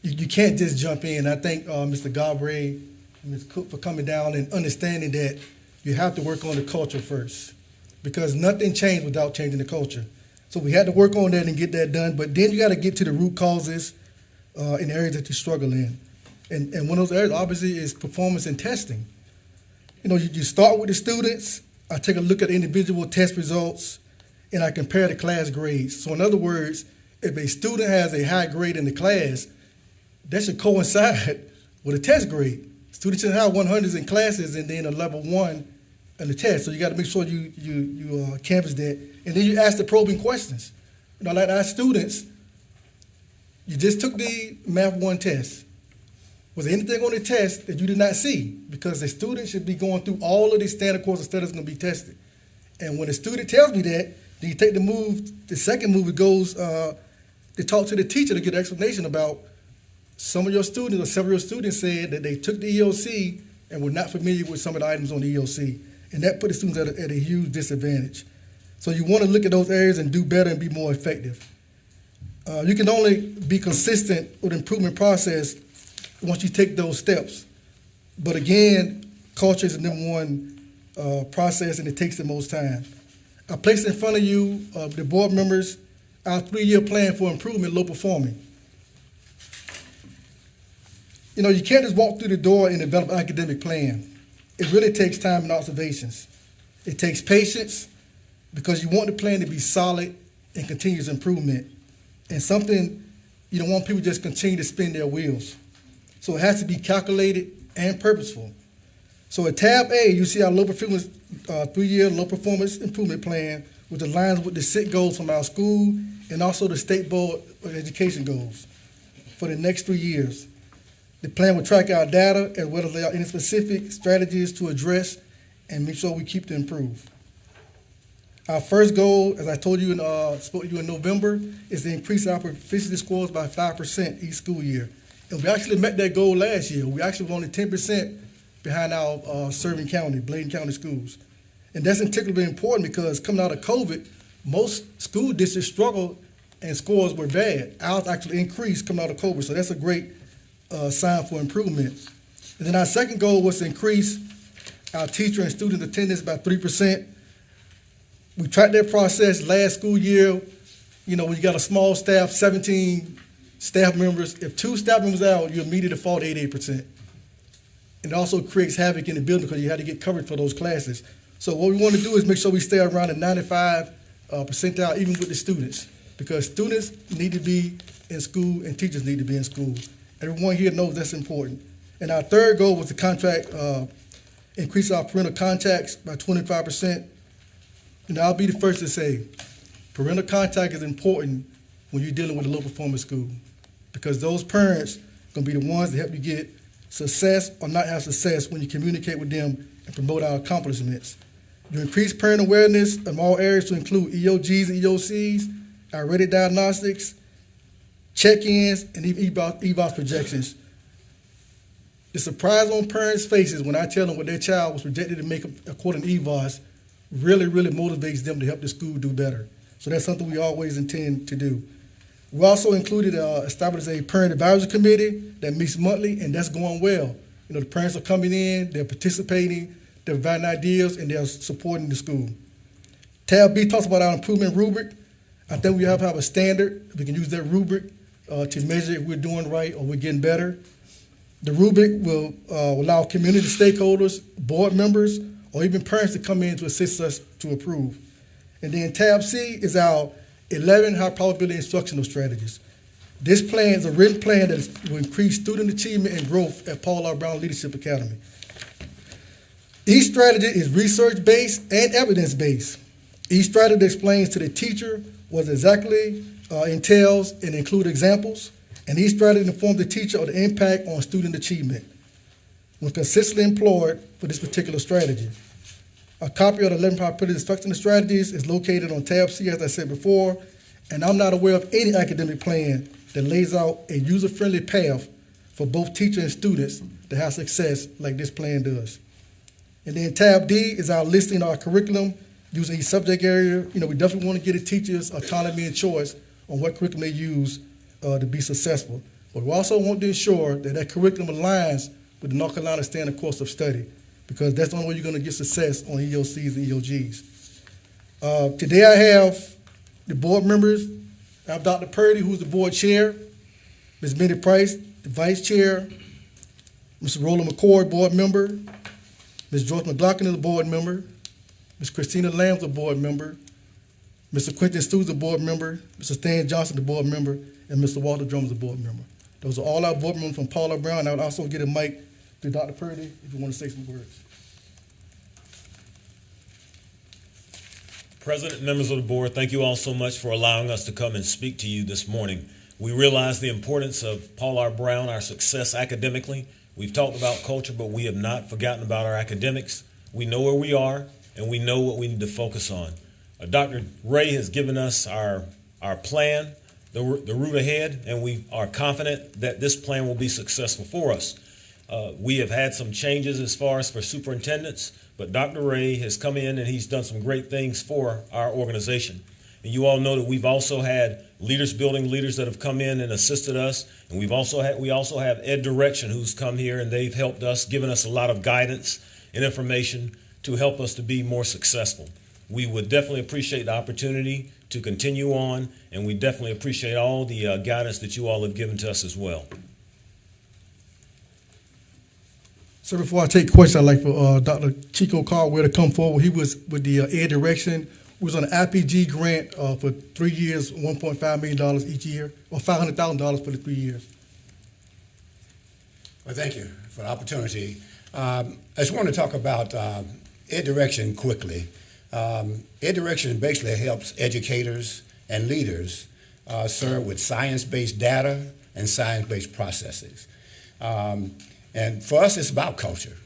you can't just jump in. I thank Mr. Galbraith and Ms. Cook for coming down and understanding that you have to work on the culture first, because nothing changed without changing the culture. So we had to work on that and get that done, but then you got to get to the root causes in areas that you struggle in. And one of those areas, obviously, is performance and testing. You start with the students. I take a look at individual test results, and I compare the class grades. So in other words, if a student has a high grade in the class, that should coincide with a test grade. Students should have 100s in classes and then a level 1 in the test. So you got to make sure you canvass that. And then you ask the probing questions. Like our students, you just took the Math 1 test. Was there anything on the test that you did not see? Because the student should be going through all of these standard course of studies going to be tested. And when the student tells me that, then you take the second move, it goes to talk to the teacher to get an explanation about some of your students or several of your students said that they took the EOC and were not familiar with some of the items on the EOC. And that put the students at a huge disadvantage. So you want to look at those areas and do better and be more effective. You can only be consistent with the improvement process once you take those steps. But again, culture is the number one process, and it takes the most time. I placed in front of you, the board members, our 3-year plan for improvement low performing. You know, you can't just walk through the door and develop an academic plan. It really takes time and observations. It takes patience because you want the plan to be solid and continuous improvement and something you don't want people to just continue to spin their wheels. So it has to be calculated and purposeful. So at tab A, you see our low performance, 3-year low performance improvement plan, which aligns with the SIT goals from our school and also the State Board of Education goals for the next 3 years. The plan will track our data as well as lay out any specific strategies to address and make sure we keep to improve. Our first goal, as I told you and spoke to you in November, is to increase our proficiency scores by 5% each school year. And we actually met that goal last year. We actually were only 10% behind our serving county, Bladen County schools. And that's particularly important because coming out of COVID, most school districts struggled and scores were bad. Ours actually increased coming out of COVID, so that's a great sign for improvement. And then our second goal was to increase our teacher and student attendance by 3%. We tracked that process last school year. You know, when you got a small staff, 17 staff members, if 2 staff members out, you immediately fall to 88%. It also creates havoc in the building because you had to get coverage for those classes. So what we want to do is make sure we stay around the 95 percentile even with the students, because students need to be in school and teachers need to be in school. Everyone here knows that's important. And our third goal was to increase our parental contacts by 25%. And I'll be the first to say, parental contact is important when you're dealing with a low performance school, because those parents are going to be the ones that help you get success or not have success when you communicate with them and promote our accomplishments. You increase parent awareness in all areas to include EOGs and EOCs, our rated diagnostics, check-ins, and even EVOS projections. The surprise on parents' faces when I tell them what their child was projected to make according to EVOS really, really motivates them to help the school do better. So that's something we always intend to do. We also established a parent advisory committee that meets monthly, and that's going well. You know, the parents are coming in, they're participating, they're providing ideas, and they're supporting the school. Tab B talks about our improvement rubric. I think we have to have a standard. We can use that rubric to measure if we're doing right or we're getting better. The rubric will allow community stakeholders, board members, or even parents to come in to assist us to approve. And then tab C is our 11 high probability instructional strategies. This plan is a written plan that will increase student achievement and growth at Paul R. Brown Leadership Academy. Each strategy is research-based and evidence-based. Each strategy explains to the teacher what exactly entails and include examples, and each strategy informs the teacher of the impact on student achievement when consistently employed for this particular strategy. A copy of the 11 probability instructional strategies is located on tab C, as I said before, and I'm not aware of any academic plan that lays out a user-friendly path for both teachers and students to have success like this plan does. And then tab D is our listing of our curriculum using each subject area. You know, we definitely want to give the teachers autonomy and choice on what curriculum they use to be successful. But we also want to ensure that that curriculum aligns with the North Carolina Standard Course of Study, because that's the only way you're going to get success on EOCs and EOGs. Today I have the board members. I have Dr. Purdy, who's the board chair, Ms. Minnie Price, the vice chair, Mr. Roland McCoy, board member, Ms. Joyce McLaughlin is a board member, Ms. Christina Lamb's a board member, Mr. Quentin Stew's a board member, Mr. Stan Johnson, the board member, and Mr. Walter Drummond's a board member. Those are all our board members from Paula Brown. I would also get a mic to Dr. Purdy if you want to say some words. President, members of the board, thank you all so much for allowing us to come and speak to you this morning. We realize the importance of Paul R. Brown, our success academically. We've talked about culture, but we have not forgotten about our academics. We know where we are, and we know what we need to focus on. Dr. Ray has given us our plan, the route ahead, and we are confident that this plan will be successful for us. We have had some changes as far as for superintendents, but Dr. Ray has come in and he's done some great things for our organization. And you all know that we've also had leaders building leaders that have come in and assisted us. And we also have Ed Direction, who's come here, and they've helped us, given us a lot of guidance and information to help us to be more successful. We would definitely appreciate the opportunity to continue on, and we definitely appreciate all the guidance that you all have given to us as well. So before I take questions, I'd like for Dr. Chico Caldwell to come forward. He was with the Ed Direction. We was on an IPG grant for 3 years, $1.5 million each year, or $500,000 for the 3 years. Well, thank you for the opportunity. I just want to talk about Ed Direction quickly. Ed Direction basically helps educators and leaders serve with science-based data and science-based processes. And for us, it's about culture.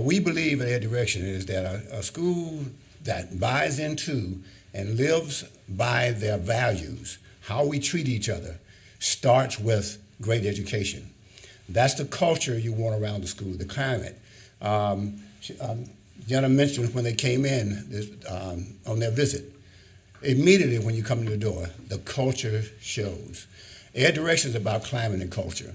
We believe at Ed Direction is that a school that buys into and lives by their values, how we treat each other, starts with great education. That's the culture you want around the school, the climate. Jenna mentioned when they came in on their visit, immediately when you come to the door, the culture shows. Ed Direction is about climate and culture.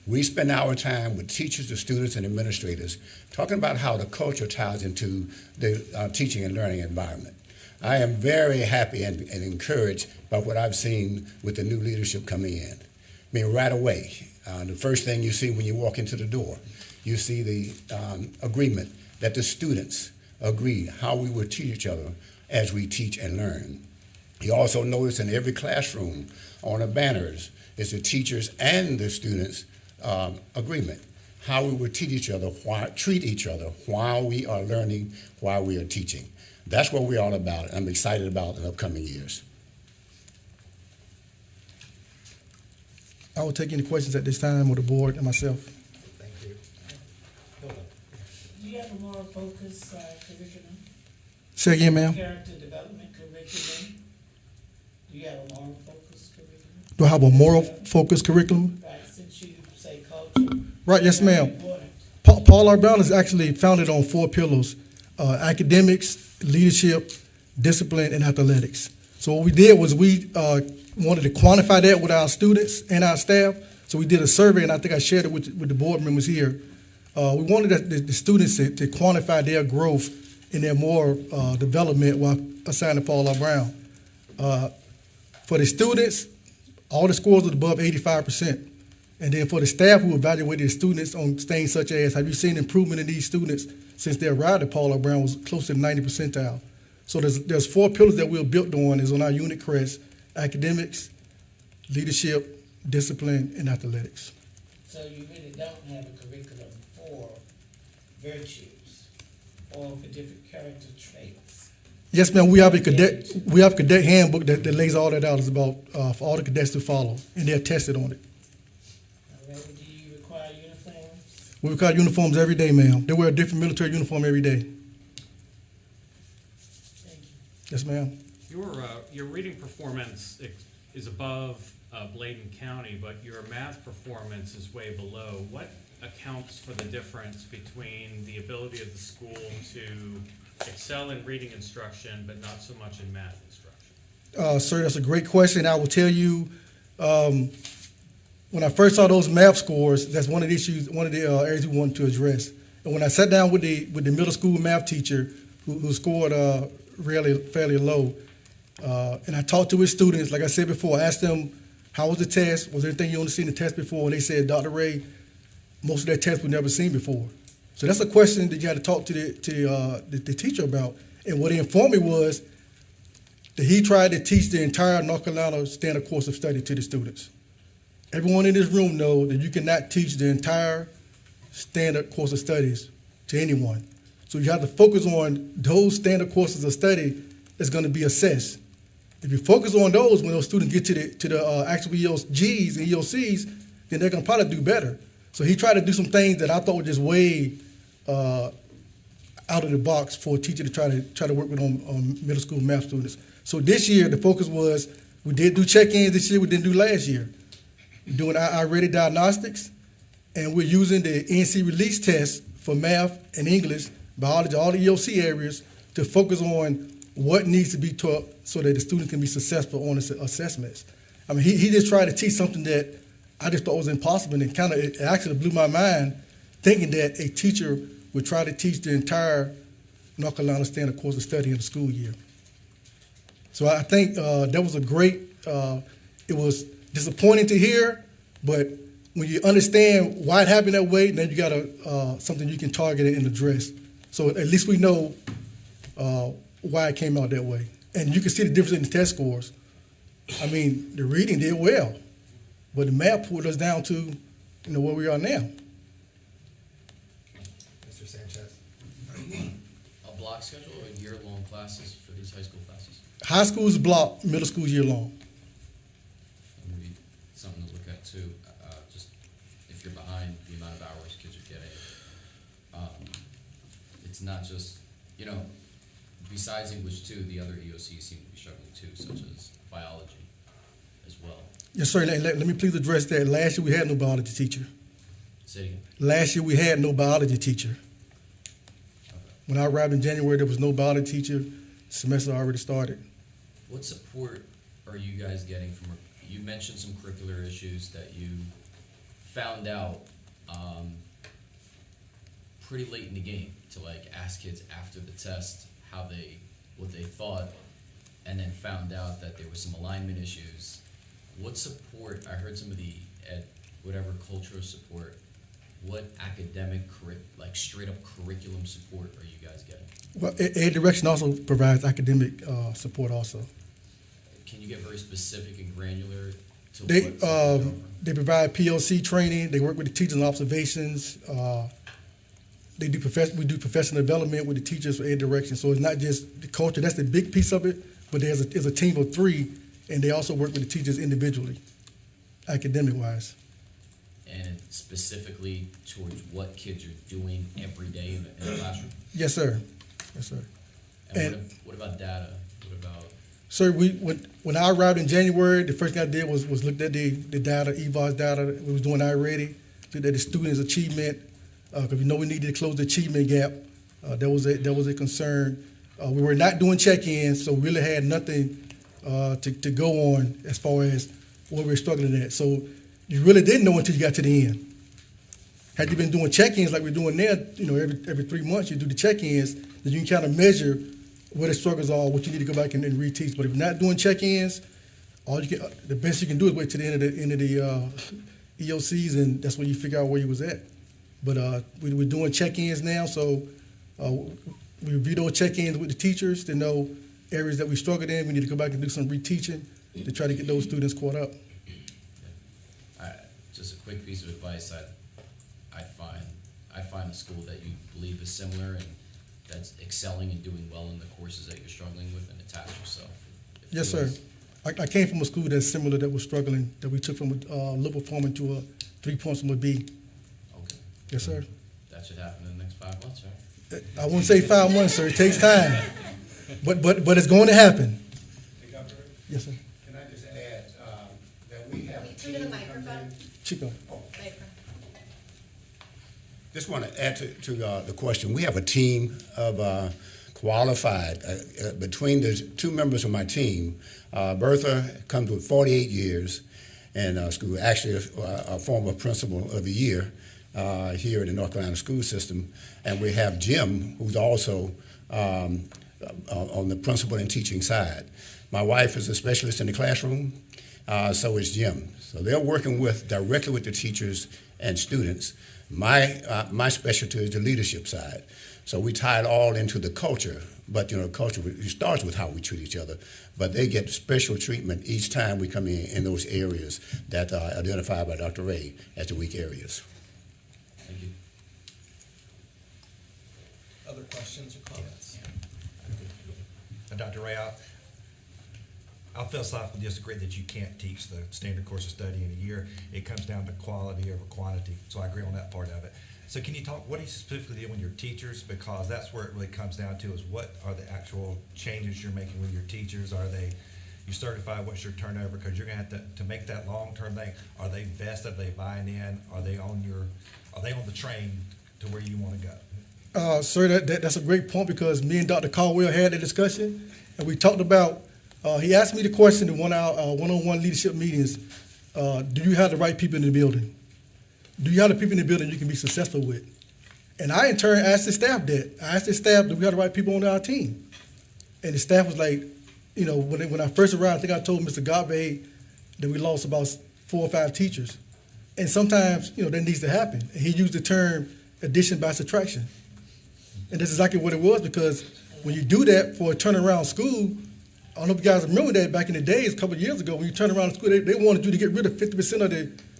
We spend our time with teachers, the students, and administrators talking about how the culture ties into the teaching and learning environment. I am very happy and encouraged by what I've seen with the new leadership coming in. I mean, right away, the first thing you see when you walk into the door, you see the agreement that the students agree how we will teach each other as we teach and learn. You also notice in every classroom on the banners is the teachers and the students agreement, how we will treat each other while we are learning, while we are teaching. That's what we're all about. I'm excited about the upcoming years. I will take any questions at this time with the board and myself. Thank you. Do you have a moral focus curriculum? Say again, ma'am. Character development curriculum? Do you have a moral focus curriculum? Do I have a moral focus curriculum? Right, since you say culture. Right, yes, ma'am. Important. Paul R. Brown is actually founded on 4 pillars: academics, leadership, discipline, and athletics. So what we did was we wanted to quantify that with our students and our staff. So we did a survey, and I think I shared it with the board members here. We wanted the students to quantify their growth and their moral development while assigned to Paul R. Brown. For the students, all the scores were above 85%. And then for the staff who evaluated the students on things such as, have you seen improvement in these students since they arrived at Paul R. Brown, was close to the 90th percentile. So there's 4 pillars that we're built on is on our unit crest: academics, leadership, discipline, and athletics. So you really don't have a curriculum for virtues or for different character traits? Yes, ma'am. We have a cadet handbook that lays all that out. It's about for all the cadets to follow, and they're tested on it. All right. Do you require uniforms? We require uniforms every day, ma'am. They wear a different military uniform every day. Thank you. Yes, ma'am. Your reading performance is above Bladen County, but your math performance is way below. What accounts for the difference between the ability of the school to excel in reading instruction, but not so much in math instruction? Sir, that's a great question. I will tell you, when I first saw those math scores, that's one of the issues, one of the areas we wanted to address. And when I sat down with the middle school math teacher who scored really fairly low, and I talked to his students, like I said before, I asked them, how was the test? Was there anything you only seen the test before? And they said, Dr. Ray, most of that test we've never seen before. So that's a question that you had to talk to the teacher about. And what he informed me was that he tried to teach the entire North Carolina standard course of study to the students. Everyone in this room knows that you cannot teach the entire standard course of studies to anyone. So you have to focus on those standard courses of study that's going to be assessed. If you focus on those, when those students get to the actual EOGs and EOCs, then they're going to probably do better. So he tried to do some things that I thought were just way out of the box for a teacher to try to work with on middle school math students. So this year the focus was, we did do check-ins this year, we didn't do last year. We're doing our ready diagnostics, and we're using the NC release test for math and English, biology, all the EOC areas to focus on what needs to be taught so that the students can be successful on the assessments. I mean, he just tried to teach something that I just thought was impossible, and it actually blew my mind thinking that a teacher would try to teach the entire North Carolina staying the course of study in the school year. So I think that was a great, it was disappointing to hear, but when you understand why it happened that way, then you got something you can target it and address. So at least we know why it came out that way. And you can see the difference in the test scores. I mean, the reading did well, but the math pulled us down to, where we are now. Mr. Sanchez? A block schedule or year-long classes for these high school classes? High school is block, middle school is year long. Maybe something to look at too, just if you're behind the amount of hours kids are getting. It's not just, besides English 2, the other EOCs seem to be struggling too, such as biology as well. Yes, sir. Let me please address that. Last year we had no biology teacher. Say it again. Last year we had no biology teacher. Okay. When I arrived in January, there was no biology teacher. Semester already started. What support are you guys getting from, you mentioned some curricular issues that you found out pretty late in the game to ask kids after the test what they thought, and then found out that there was some alignment issues. What support, I heard some of the cultural support, what academic, straight up curriculum support are you guys getting? Well, Direction also provides academic support also. Can you get very specific and granular to They provide PLC training, they work with the teachers on observations, we do professional development with the teachers for Ed Direction. So it's not just the culture, that's the big piece of it, but there's a team of 3, and they also work with the teachers individually, academic-wise. And specifically towards what kids are doing every day in the classroom? Yes, sir. Yes, sir. And what about data? What about? Sir, when I arrived in January, the first thing I did was looked at the data, EVOS data we was doing already, looked at the students' achievement, because we know we needed to close the achievement gap. That was a concern. We were not doing check-ins, so we really had nothing to go on as far as what we were struggling at. So you really didn't know until you got to the end. Had you been doing check-ins like we're doing there, every 3 months you do the check-ins, then you can kind of measure where the struggles are, what you need to go back and reteach. But if you're not doing check-ins, the best you can do is wait to the end of the EOCs, and that's when you figure out where you was at. But we're doing check-ins now, so we review those check-ins with the teachers to know areas that we struggled in. We need to go back and do some reteaching to try to get those students caught up. Just a quick piece of advice I find a school that you believe is similar and that's excelling and doing well in the courses that you're struggling with, and attach yourself. Yes, sir. I came from a school that's similar that was struggling, that we took from a low performing to a 3 points from a B. Okay. Yes, sir. That should happen in the next 5 months, right? I wouldn't say 5 months, sir. It takes time. But it's going to happen. Yes, sir. Can I just add that we have a team to the microphone. Chico. Just want to add to the question. We have a team of qualified, between the 2 members of my team, Bertha comes with 48 years in school, actually a former principal of the year here in the North Carolina school system. And we have Jim, who's also on the principal and teaching side. My wife is a specialist in the classroom, so is Jim. So they're working directly with the teachers and students. My specialty is the leadership side. So we tie it all into the culture, but culture starts with how we treat each other, but they get special treatment each time we come in those areas that are identified by Dr. Ray as the weak areas. Thank you. Other questions or comments? Dr. Ray, I'll philosophically disagree that you can't teach the standard course of study in a year. It comes down to quality over quantity, so I agree on that part of it. So can you talk, what do you specifically do with your teachers? Because that's where it really comes down to, is what are the actual changes you're making with your teachers? Are they, you certify, what's your turnover? Because you're going to have to make that long-term thing. Are they vested? Are they buying in? Are they on the train to where you want to go? Sir, that's a great point, because me and Dr. Caldwell had a discussion, and we talked about, he asked me the question in one of our one-on-one leadership meetings, do you have the right people in the building? Do you have the people in the building you can be successful with? And I, in turn, asked the staff that. I asked the staff, do we have the right people on our team? And the staff was like, you know, when I first arrived, I think I told Mr. Garbe that we lost about 4 or 5 teachers. And sometimes, you know, that needs to happen. And he used the term addition by subtraction. And that's exactly what it was, because when you do that for a turnaround school, I don't know if you guys remember that back in the days, a couple of years ago, when you turn around the school, they wanted you to get rid of 50% of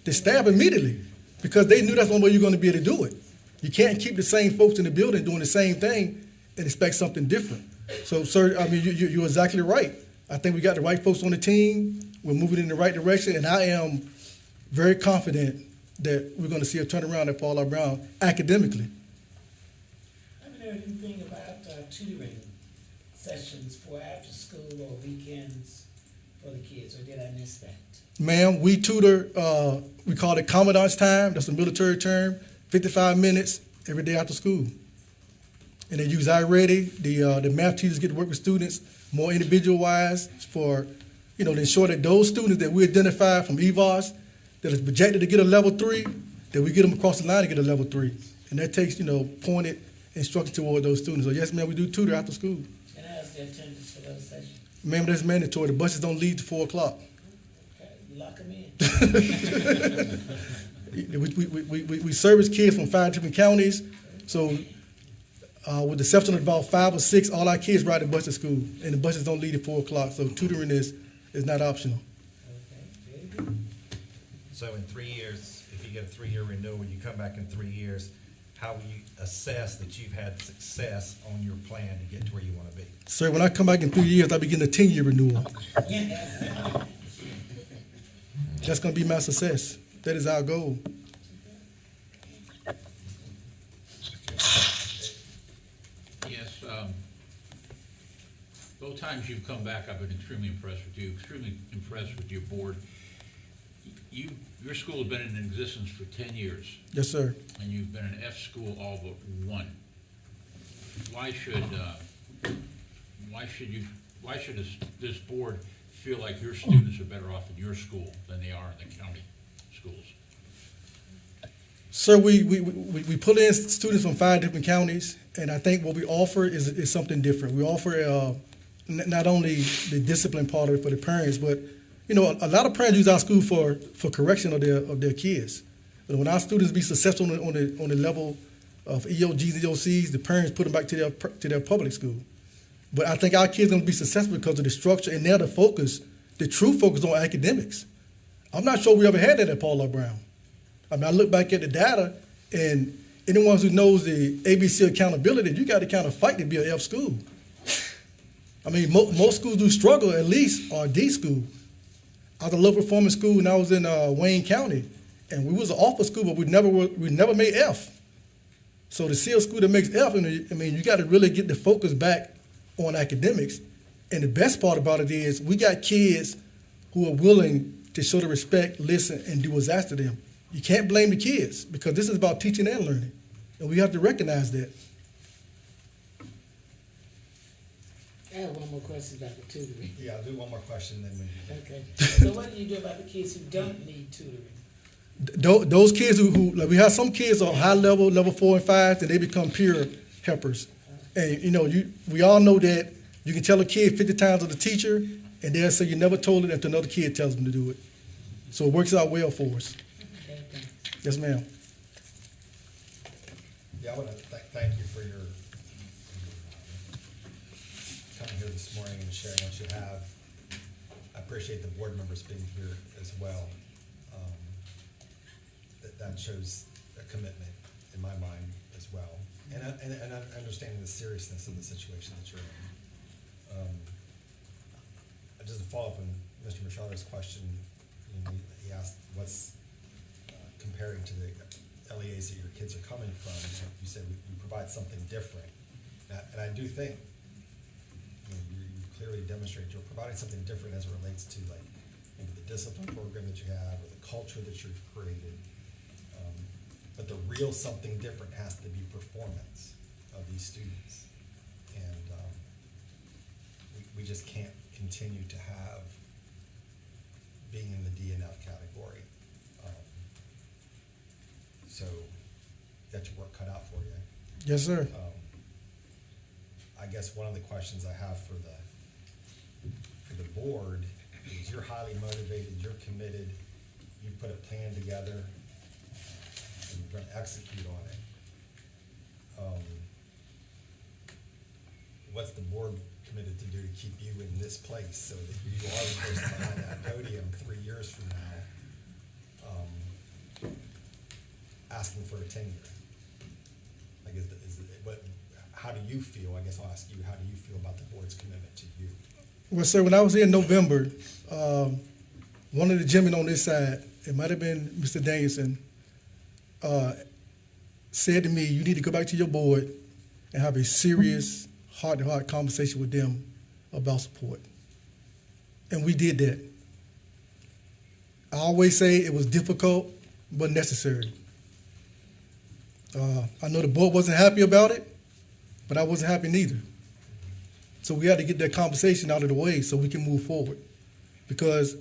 the staff immediately, because they knew that's the only way you're going to be able to do it. You can't keep the same folks in the building doing the same thing and expect something different. So, sir, I mean, you're exactly right. I think we got the right folks on the team. We're moving in the right direction, and I am very confident that we're going to see a turnaround at Paul R. Brown academically. Have you heard anything about tutoring sessions for after school or weekends for the kids, or did I miss that? Ma'am, we tutor, we call it commandant's time. That's a military term, 55 minutes every day after school. And they use iReady. The math teachers get to work with students more individualized for, you know, to ensure that those students that we identify from EVOS that is projected to get a level 3, that we get them across the line to get a level 3. And that takes, you know, pointed instruction toward those students. So yes, ma'am, we do tutor after school. And how's the attendance for those sessions? Ma'am, that's mandatory. The buses don't leave till 4 o'clock. Okay, lock them in. We service kids from 5 different counties. So with the exception of about 5 or 6, all our kids ride the bus to school, and the buses don't leave at 4 o'clock. So tutoring is not optional. So in 3 years, if you get a 3-year renewal, you come back in 3 years, how will you assess that you've had success on your plan to get to where you want to be? Sir, when I come back in 3 years, I'll be getting a 10-year renewal. That's going to be my success. That is our goal. Yes, both times you've come back, I've been extremely impressed with you, extremely impressed with your board. Your school has been in existence for 10 years. Yes, sir. And you've been an F school all but 1. Why should this board feel like your students are better off in your school than they are in the county schools? Sir, we pull in students from 5 different counties, and I think what we offer is something different. We offer not only the discipline part of it for the parents, but you know, a lot of parents use our school for correction of their kids. But when our students be successful on the level of EOGs and EOCs, the parents put them back to their public school. But I think our kids are going to be successful because of the structure and now the true focus on academics. I'm not sure we ever had that at Paul R. Brown. I mean, I look back at the data, and anyone who knows the ABC accountability, you got to kind of fight to be an F school. I mean, most schools do struggle at least, or D school. I was a low performance school and I was in Wayne County, and we was an offer school, but we never made F. So to see a school that makes F, I mean, you got to really get the focus back on academics. And the best part about it is we got kids who are willing to show the respect, listen, and do what's asked of them. You can't blame the kids because this is about teaching and learning, and we have to recognize that. I have one more question about the tutoring. Yeah, I'll do one more question, then we. Okay. So what do you do about the kids who don't need tutoring? Those kids who like, we have some kids on high level, level 4 and 5, and they become peer helpers. And you know, we all know that you can tell a kid 50 times of the teacher, and they'll say you never told it until another kid tells them to do it. So it works out well for us. Okay, thanks. Yes, ma'am. Yeah, I want to thank you for your coming here this morning and sharing what you have. I appreciate the board members being here as well. That shows a commitment in my mind as well, and understanding the seriousness of the situation that you're in. Just to follow up on Mr. Machado's question, you know, he asked what's comparing to the LEAs that your kids are coming from. You said we provide something different, and I do think you clearly demonstrate you're providing something different as it relates to like maybe the discipline program that you have or the culture that you've created. But the real something different has to be performance of these students. And we just can't continue to have being in the DNF category. So got your work cut out for you. Yes, sir. I guess one of the questions I have for the board is you're highly motivated, you're committed, you put a plan together, and you're gonna execute on it. What's the board committed to do to keep you in this place so that you are the person behind that podium 3 years from now, asking for a tenure? Like, how do you feel? I guess I'll ask you, how do you feel about the board's commitment to you? Well, sir, when I was here in November, one of the gentlemen on this side, it might have been Mr. Danielson, said to me, you need to go back to your board and have a serious, heart-to-heart conversation with them about support. And we did that. I always say it was difficult, but necessary. I know the board wasn't happy about it, but I wasn't happy neither. So we had to get that conversation out of the way so we can move forward. Because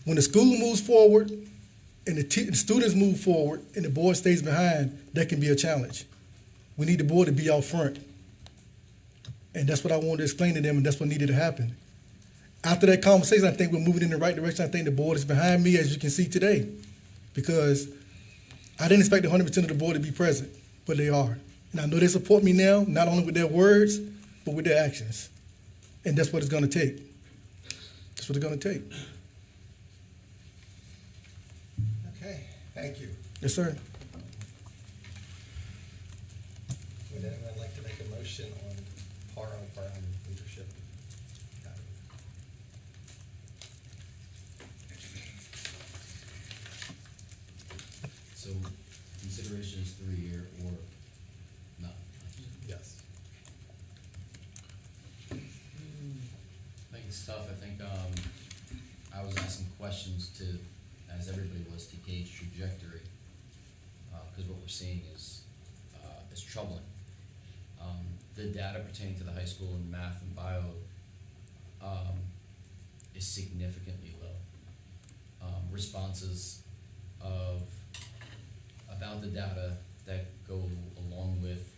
when the school moves forward and the students move forward and the board stays behind, that can be a challenge. We need the board to be out front. And that's what I wanted to explain to them, and that's what needed to happen. After that conversation, I think we're moving in the right direction. I think the board is behind me, as you can see today, because I didn't expect 100% of the board to be present, but they are. And I know they support me now, not only with their words, but with their actions. And that's what it's going to take. That's what it's going to take. Okay, thank you. Yes, sir. Would anyone like to make a motion on Par on Brown Leadership Academy? So consideration is 3-year or not? Yes. I think it's tough. I think I was asking questions to, as everybody was, to gauge trajectory, because what we're seeing is troubling. The data pertaining to the high school in math and bio is significantly low. Responses about the data that go along with,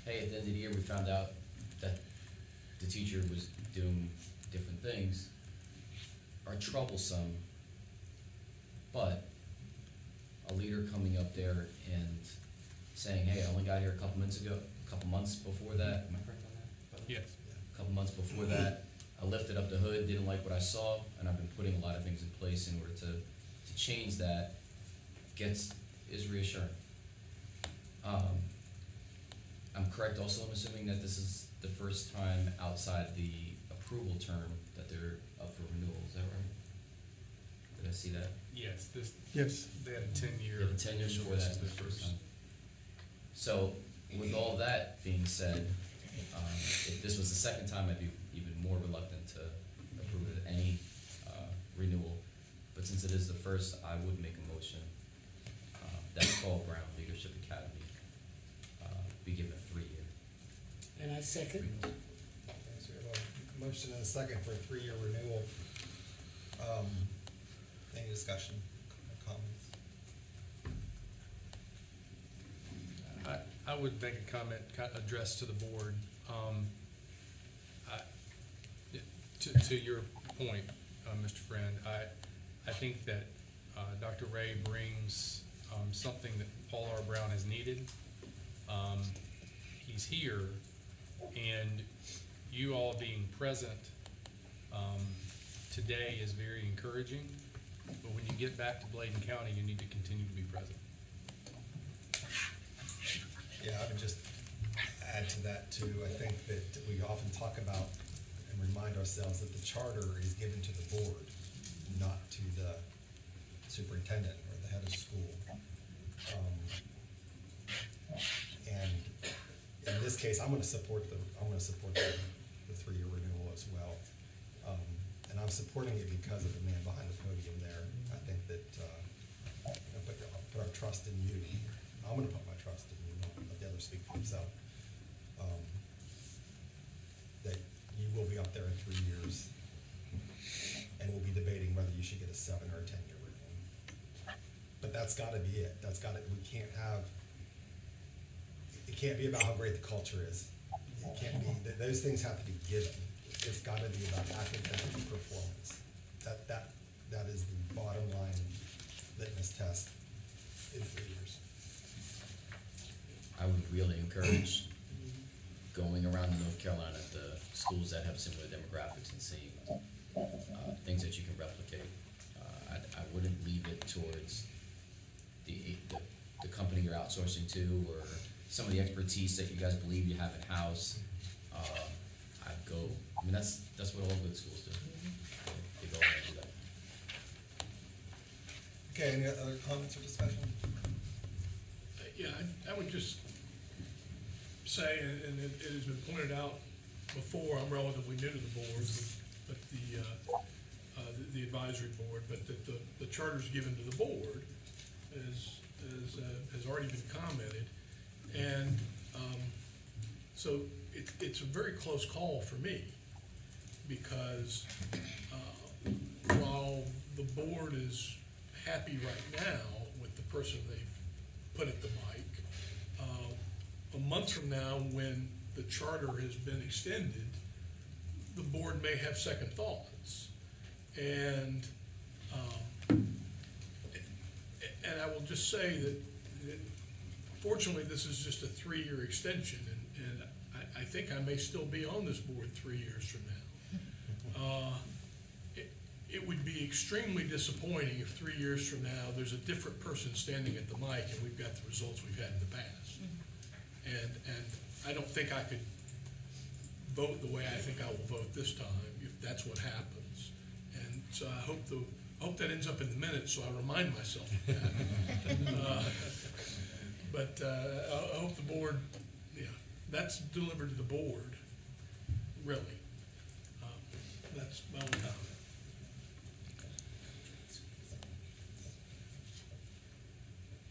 hey, at the end of the year we found out that the teacher was doing different things, are troublesome, but a leader coming up there and saying, hey, I only got here a couple months before that, am I correct on that? Yes. A couple months before that, I lifted up the hood, didn't like what I saw, and I've been putting a lot of things in place in order to change that, is reassuring. I'm correct also, I'm assuming that this is the first time outside the approval term that they're up for renewal, is that right? Did I see that? Yes, Yes. they had a 10-year. They had a 10 years before that, the first time. So, with all that being said, if this was the second time, I'd be even more reluctant to approve of any renewal. But since it is the first, I would make a motion that Paul Brown Leadership Academy be given a 3-year. And I second. Okay, so we have a motion and a second for a 3-year renewal. Any discussion or comments? I would make a comment addressed to the board. To your point, Mr. Friend, I think that Dr. Ray brings something that Paul R. Brown has needed. He's here, and you all being present today is very encouraging. But when you get back to Bladen County, you need to continue to be present. Yeah, I would just add to that too. I think that we often talk about and remind ourselves that the charter is given to the board, not to the superintendent or the head of school. And in this case, I'm going to support the 3-year renewal as well. And I'm supporting it because of the man behind the podium there. I think that put our trust in you. I'm going to put my trust in you. Let the others speak for themselves. That you will be up there in 3 years, and we'll be debating whether you should get a 7 or a 10-year renewal. But that's got to be it. We can't have it can't be about how great the culture is. It can't be, those things have to be given. It's gotta be about academic performance. That is the bottom line litmus test in 3 years. I would really encourage going around in North Carolina at the schools that have similar demographics and seeing things that you can replicate. I wouldn't leave it towards the company you're outsourcing to, or some of the expertise that you guys believe you have in-house. I'd go, I mean, that's what all good schools do. They go and do that. Okay, any other comments or discussion? Yeah, I would just say, and it has been pointed out before, I'm relatively new to the board, but the advisory board, but that the charters given to the board has already been commented. And so it's a very close call for me, because while the board is happy right now with the person they've put at the mic, a month from now, when the charter has been extended, the board may have second thoughts. And I will just say that fortunately this is just a 3-year extension, and I think I may still be on this board 3 years from now. It would be extremely disappointing if 3 years from now there's a different person standing at the mic and we've got the results we've had in the past. And I don't think I could vote the way I think I will vote this time if that's what happens. And so I hope that ends up in the minutes, so I remind myself of that. But I hope the board, that's delivered to the board, really. That's my only comment.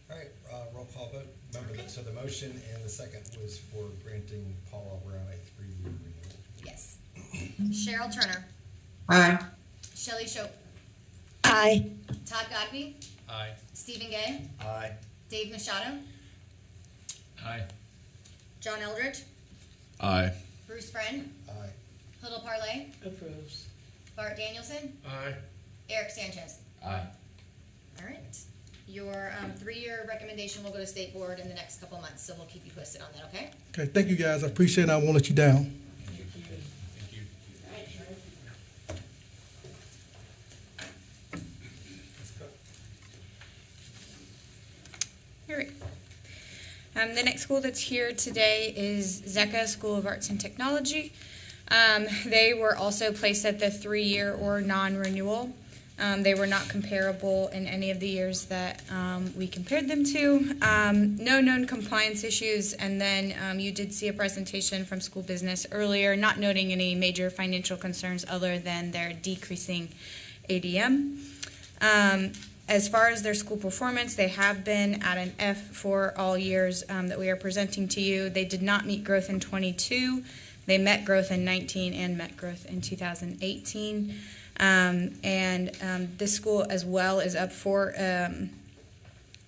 All right, roll call vote. Remember that, so the motion and the second was for granting Paula Brown a 3-year renewal. Yes. Cheryl Turner. Aye. Shelley Shope. Aye. Todd Godby. Aye. Stephen Gay. Aye. Dave Machado. Aye. John Eldridge. Aye. Bruce Friend. Aye. Huddle Parlay. Approves. Bart Danielson. Aye. Eric Sanchez. Aye. All right. Your 3-year recommendation will go to state board in the next couple months, so we'll keep you posted on that, okay? Okay, thank you guys. I appreciate it. I won't let you down. Thank you. All right. The next school that's here today is ZECA, School of Arts and Technology. They were also placed at the 3-year or non-renewal. They were not comparable in any of the years that we compared them to. No known compliance issues, and then you did see a presentation from school business earlier, not noting any major financial concerns other than their decreasing ADM. As far as their school performance, they have been at an F for all years that we are presenting to you. They did not meet growth in 22. They met growth in 19 and met growth in 2018. This school as well is up for,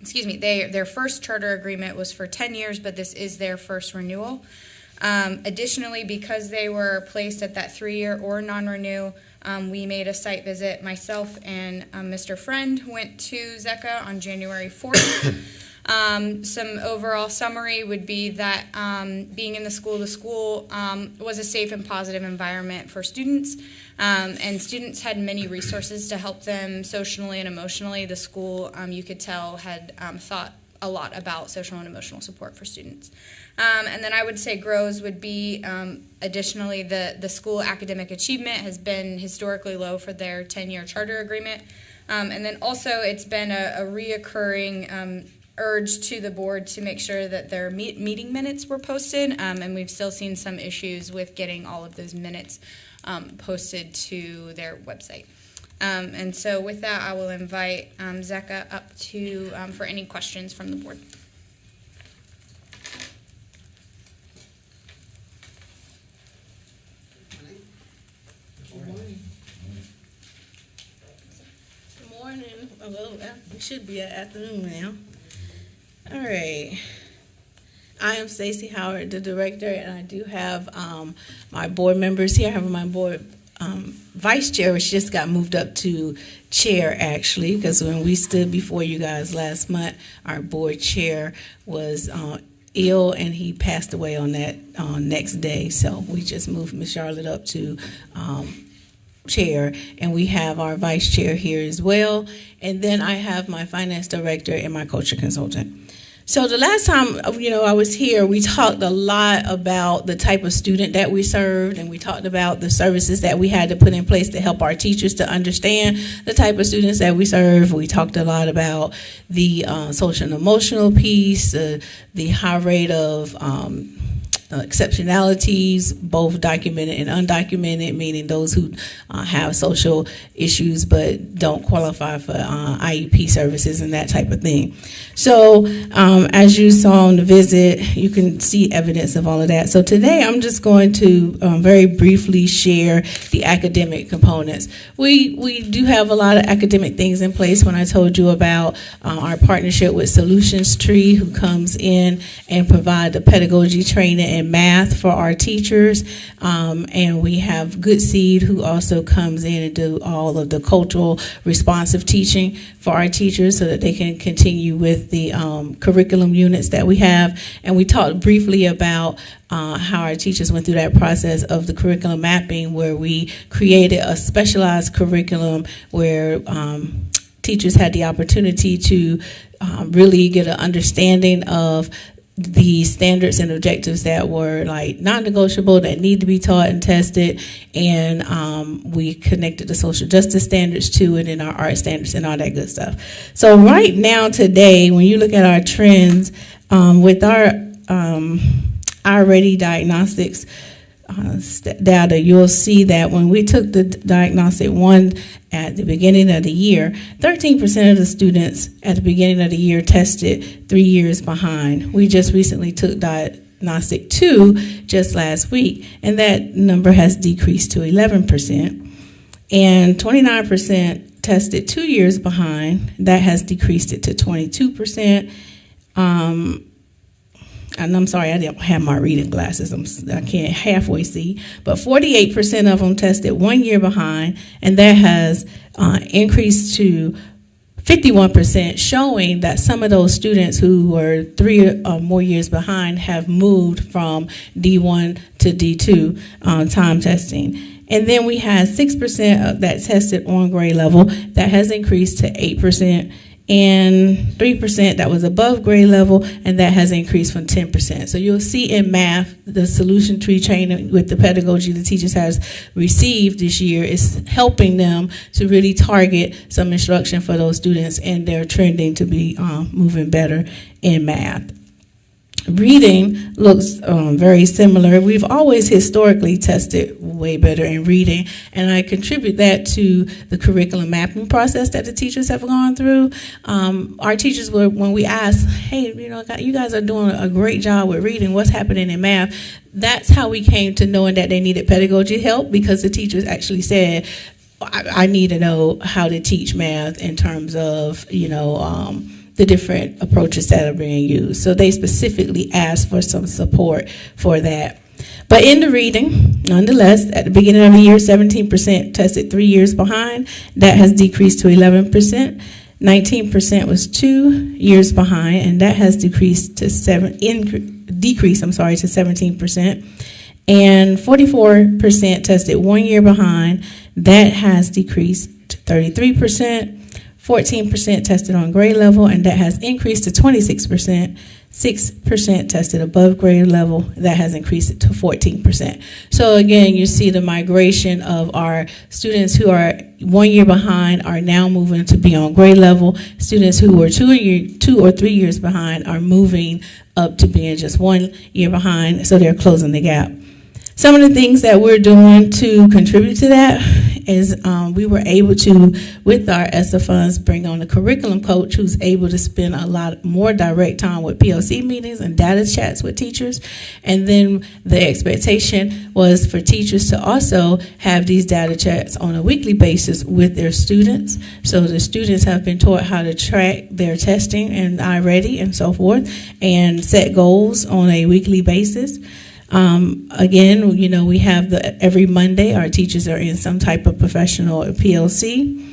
their first charter agreement was for 10 years, but this is their first renewal. Additionally, because they were placed at that 3-year or non-renew, we made a site visit. Myself and Mr. Friend went to ZECA on January 4th. Some overall summary would be that being in the school was a safe and positive environment for students. And students had many resources to help them socially and emotionally. The school, you could tell, had thought a lot about social and emotional support for students. And then I would say grows would be, additionally, the school academic achievement has been historically low for their 10-year charter agreement. And then also it's been a reoccurring urge to the board to make sure that their meeting minutes were posted, and we've still seen some issues with getting all of those minutes posted to their website. And so with that, I will invite ZECA up to for any questions from the board. Good morning. Good morning. Well, it should be an afternoon now. All right. I am Stacy Howard, the director, and I do have my board members here. I have my board vice chair, which just got moved up to chair, actually, because when we stood before you guys last month, our board chair was ill, and he passed away on that next day. So we just moved Ms. Charlotte up to chair, and we have our vice chair here as well. And then I have my finance director and my culture consultant. So the last time, I was here, we talked a lot about the type of student that we served, and we talked about the services that we had to put in place to help our teachers to understand the type of students that we serve. We talked a lot about the social and emotional piece, the high rate of exceptionalities, both documented and undocumented, meaning those who have social issues but don't qualify for IEP services and that type of thing. So as you saw on the visit, you can see evidence of all of that. So today I'm just going to very briefly share the academic components. We do have a lot of academic things in place. When I told you about our partnership with Solutions Tree, who comes in and provide the pedagogy training and math for our teachers, and we have Good Seed, who also comes in and do all of the cultural responsive teaching for our teachers so that they can continue with the curriculum units that we have. And we talked briefly about how our teachers went through that process of the curriculum mapping, where we created a specialized curriculum where teachers had the opportunity to really get an understanding of the standards and objectives that were like non-negotiable, that need to be taught and tested, and we connected the social justice standards to it and our art standards and all that good stuff. So right now today, when you look at our trends with our already diagnostics data, you'll see that when we took the diagnostic one at the beginning of the year, 13% of the students at the beginning of the year tested 3 years behind. We just recently took diagnostic 2 just last week, and that number has decreased to 11%. And 29% tested 2 years behind. That has decreased it to 22%. And I'm sorry, I didn't have my reading glasses. I can't halfway see. But 48% of them tested 1 year behind, and that has increased to 51%, showing that some of those students who were 3 or more years behind have moved from D1 to D2 time testing. And then we had 6% that tested on grade level. That has increased to 8%. And 3% that was above grade level, and that has increased from 10%. So you'll see in math, the solution tree training with the pedagogy the teachers has received this year is helping them to really target some instruction for those students, and they're trending to be moving better in math. Reading looks very similar. We've always historically tested way better in reading, and I contribute that to the curriculum mapping process that the teachers have gone through. Our teachers were, when we asked, hey, you guys are doing a great job with reading, what's happening in math? That's how we came to knowing that they needed pedagogy help, because the teachers actually said, I need to know how to teach math in terms of, the different approaches that are being used. So they specifically asked for some support for that. But in the reading, nonetheless, at the beginning of the year, 17% tested 3 years behind. That has decreased to 11%. 19% was 2 years behind, and that has decreased to 17%. And 44% tested 1 year behind. That has decreased to 33%. 14% tested on grade level, and that has increased to 26%. 6% tested above grade level, that has increased it to 14%. So again, you see the migration of our students who are 1 year behind are now moving to be on grade level. Students who were 2 or 3 years behind are moving up to being just 1 year behind, so they're closing the gap. Some of the things that we're doing to contribute to that is we were able to, with our ESSA funds, bring on a curriculum coach who's able to spend a lot more direct time with PLC meetings and data chats with teachers. And then the expectation was for teachers to also have these data chats on a weekly basis with their students. So the students have been taught how to track their testing and iReady and so forth, and set goals on a weekly basis. Again, you know, we have every Monday our teachers are in some type of professional PLC.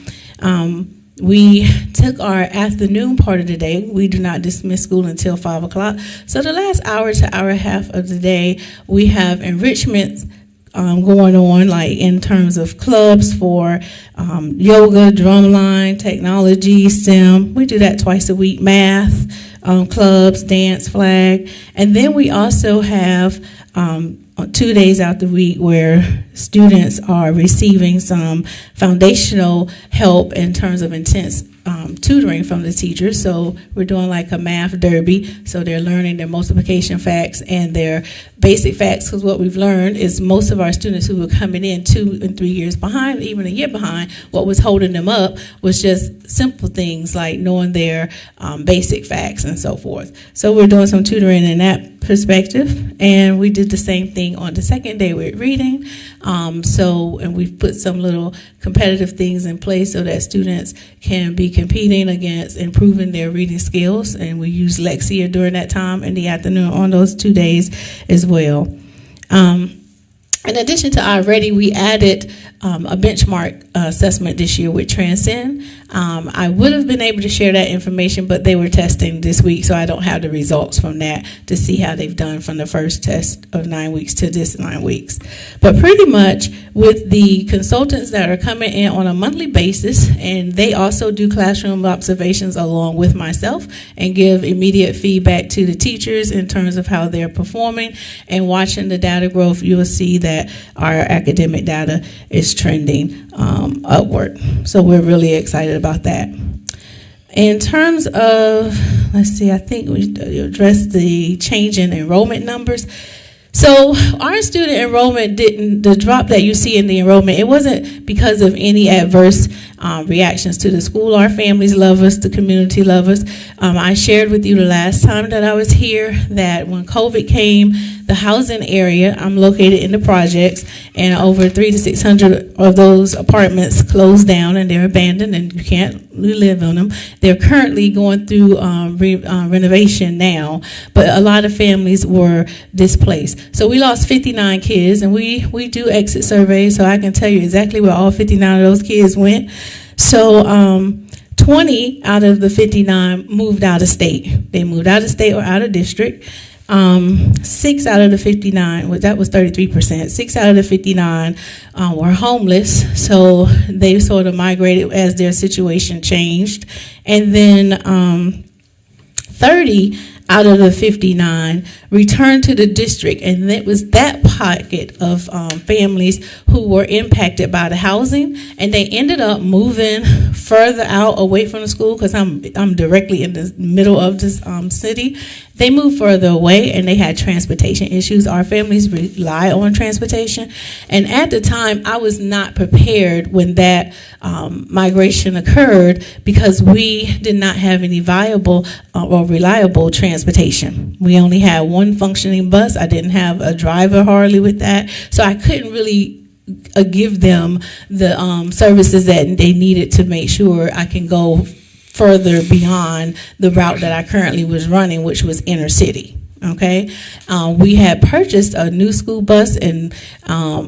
We took our afternoon part of the day. We do not dismiss school until 5 o'clock. So the last hour to hour and a half of the day, we have enrichments going on, like in terms of clubs for yoga, drumline, technology, STEM. We do that twice a week. Math, clubs, dance, flag. And then we also have 2 days out the week where students are receiving some foundational help in terms of intense tutoring from the teachers. So we're doing like a math derby. So they're learning their multiplication facts and their basic facts, because what we've learned is most of our students who were coming in 2 and 3 years behind, even a year behind, what was holding them up was just simple things like knowing their basic facts and so forth. So we're doing some tutoring in that perspective, and we did the same thing on the second day with reading. And we've put some little competitive things in place so that students can be competing against improving their reading skills, and we use Lexia during that time in the afternoon on those 2 days as well. In addition to iReady, we added a benchmark assessment this year with Transcend. I would have been able to share that information, but they were testing this week, so I don't have the results from that to see how they've done from the first test of 9 weeks to this 9 weeks. But pretty much with the consultants that are coming in on a monthly basis, and they also do classroom observations along with myself and give immediate feedback to the teachers in terms of how they're performing, and watching the data growth, you will see that our academic data is trending upward. So we're really excited about that. In terms of, let's see, I think we addressed the change in enrollment numbers. So our student enrollment the drop that you see in the enrollment, it wasn't because of any adverse reactions to the school. Our families love us, the community love us. I shared with you the last time that I was here that when COVID came, the housing area, I'm located in the projects, and over 300 to 600 of those apartments closed down and they're abandoned and you can't live on them. They're currently going through renovation now, but a lot of families were displaced. So we lost 59 kids, and we do exit surveys, so I can tell you exactly where all 59 of those kids went. So 20 out of the 59 moved out of state. They moved out of state or out of district. 6 out of the 59, well, that was 33%. 6 out of the 59 were homeless, so they sort of migrated as their situation changed. And then 30 out of the 59 returned to the district, and it was that pocket of families who were impacted by the housing, and they ended up moving further out away from the school, because I'm directly in the middle of this city. They moved further away, and they had transportation issues. Our families rely on transportation, and at the time I was not prepared when that migration occurred, because we did not have any viable or reliable transportation. We only had one functioning bus. I didn't have a driver hardly with that, so I couldn't really give them the services that they needed to make sure I can go further beyond the route that I currently was running, which was inner city. Okay, we had purchased a new school bus, and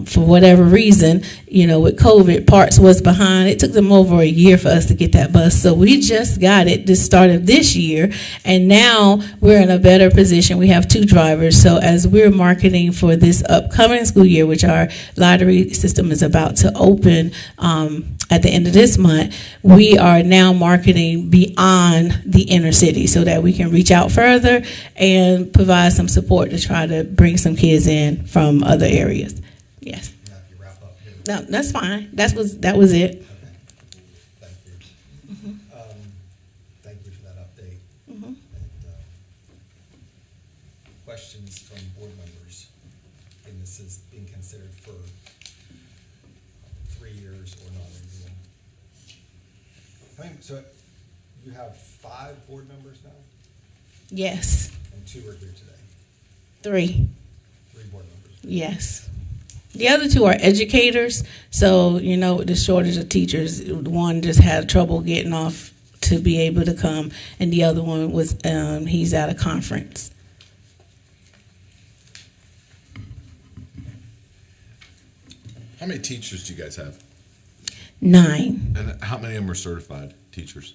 for whatever reason, with COVID, parts was behind. It took them over a year for us to get that bus, so we just got it the start of this year, and now we're in a better position. We have 2 drivers, so as we're marketing for this upcoming school year, which our lottery system is about to open at the end of this month, we are now marketing beyond the inner city so that we can reach out further and provide some support to try to bring some kids in from other areas. Yes. No, that's fine. That was it. Okay. Thank you. Mm-hmm. Thank you for that update. Mm-hmm. And, questions from board members, and this is being considered for 3 3 years or non-renewal. So you have 5 board members now? Yes. And 2 are here today? 3. 3 board members? Yes. The other 2 are educators. So, the shortage of teachers, one just had trouble getting off to be able to come, and the other one was, he's at a conference. How many teachers do you guys have? 9. And how many of them are certified teachers?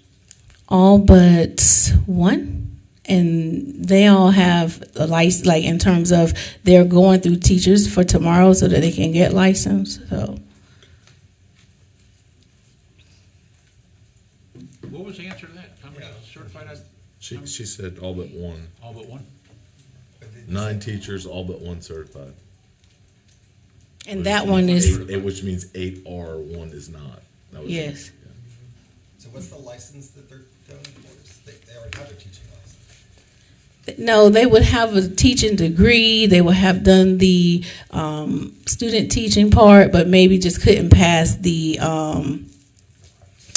All but 1. And they all have a license, like in terms of they're going through teachers for tomorrow so that they can get licensed. So, What was the answer to that? How many certified? She said all but 1. All but 1? 9 teachers, all but 1 certified. and that one is, which means 8 are, 1 is not. That was yes. So what's the license that they're going for? They already have a teaching license. No, they would have a teaching degree. They would have done the student teaching part, but maybe just couldn't pass the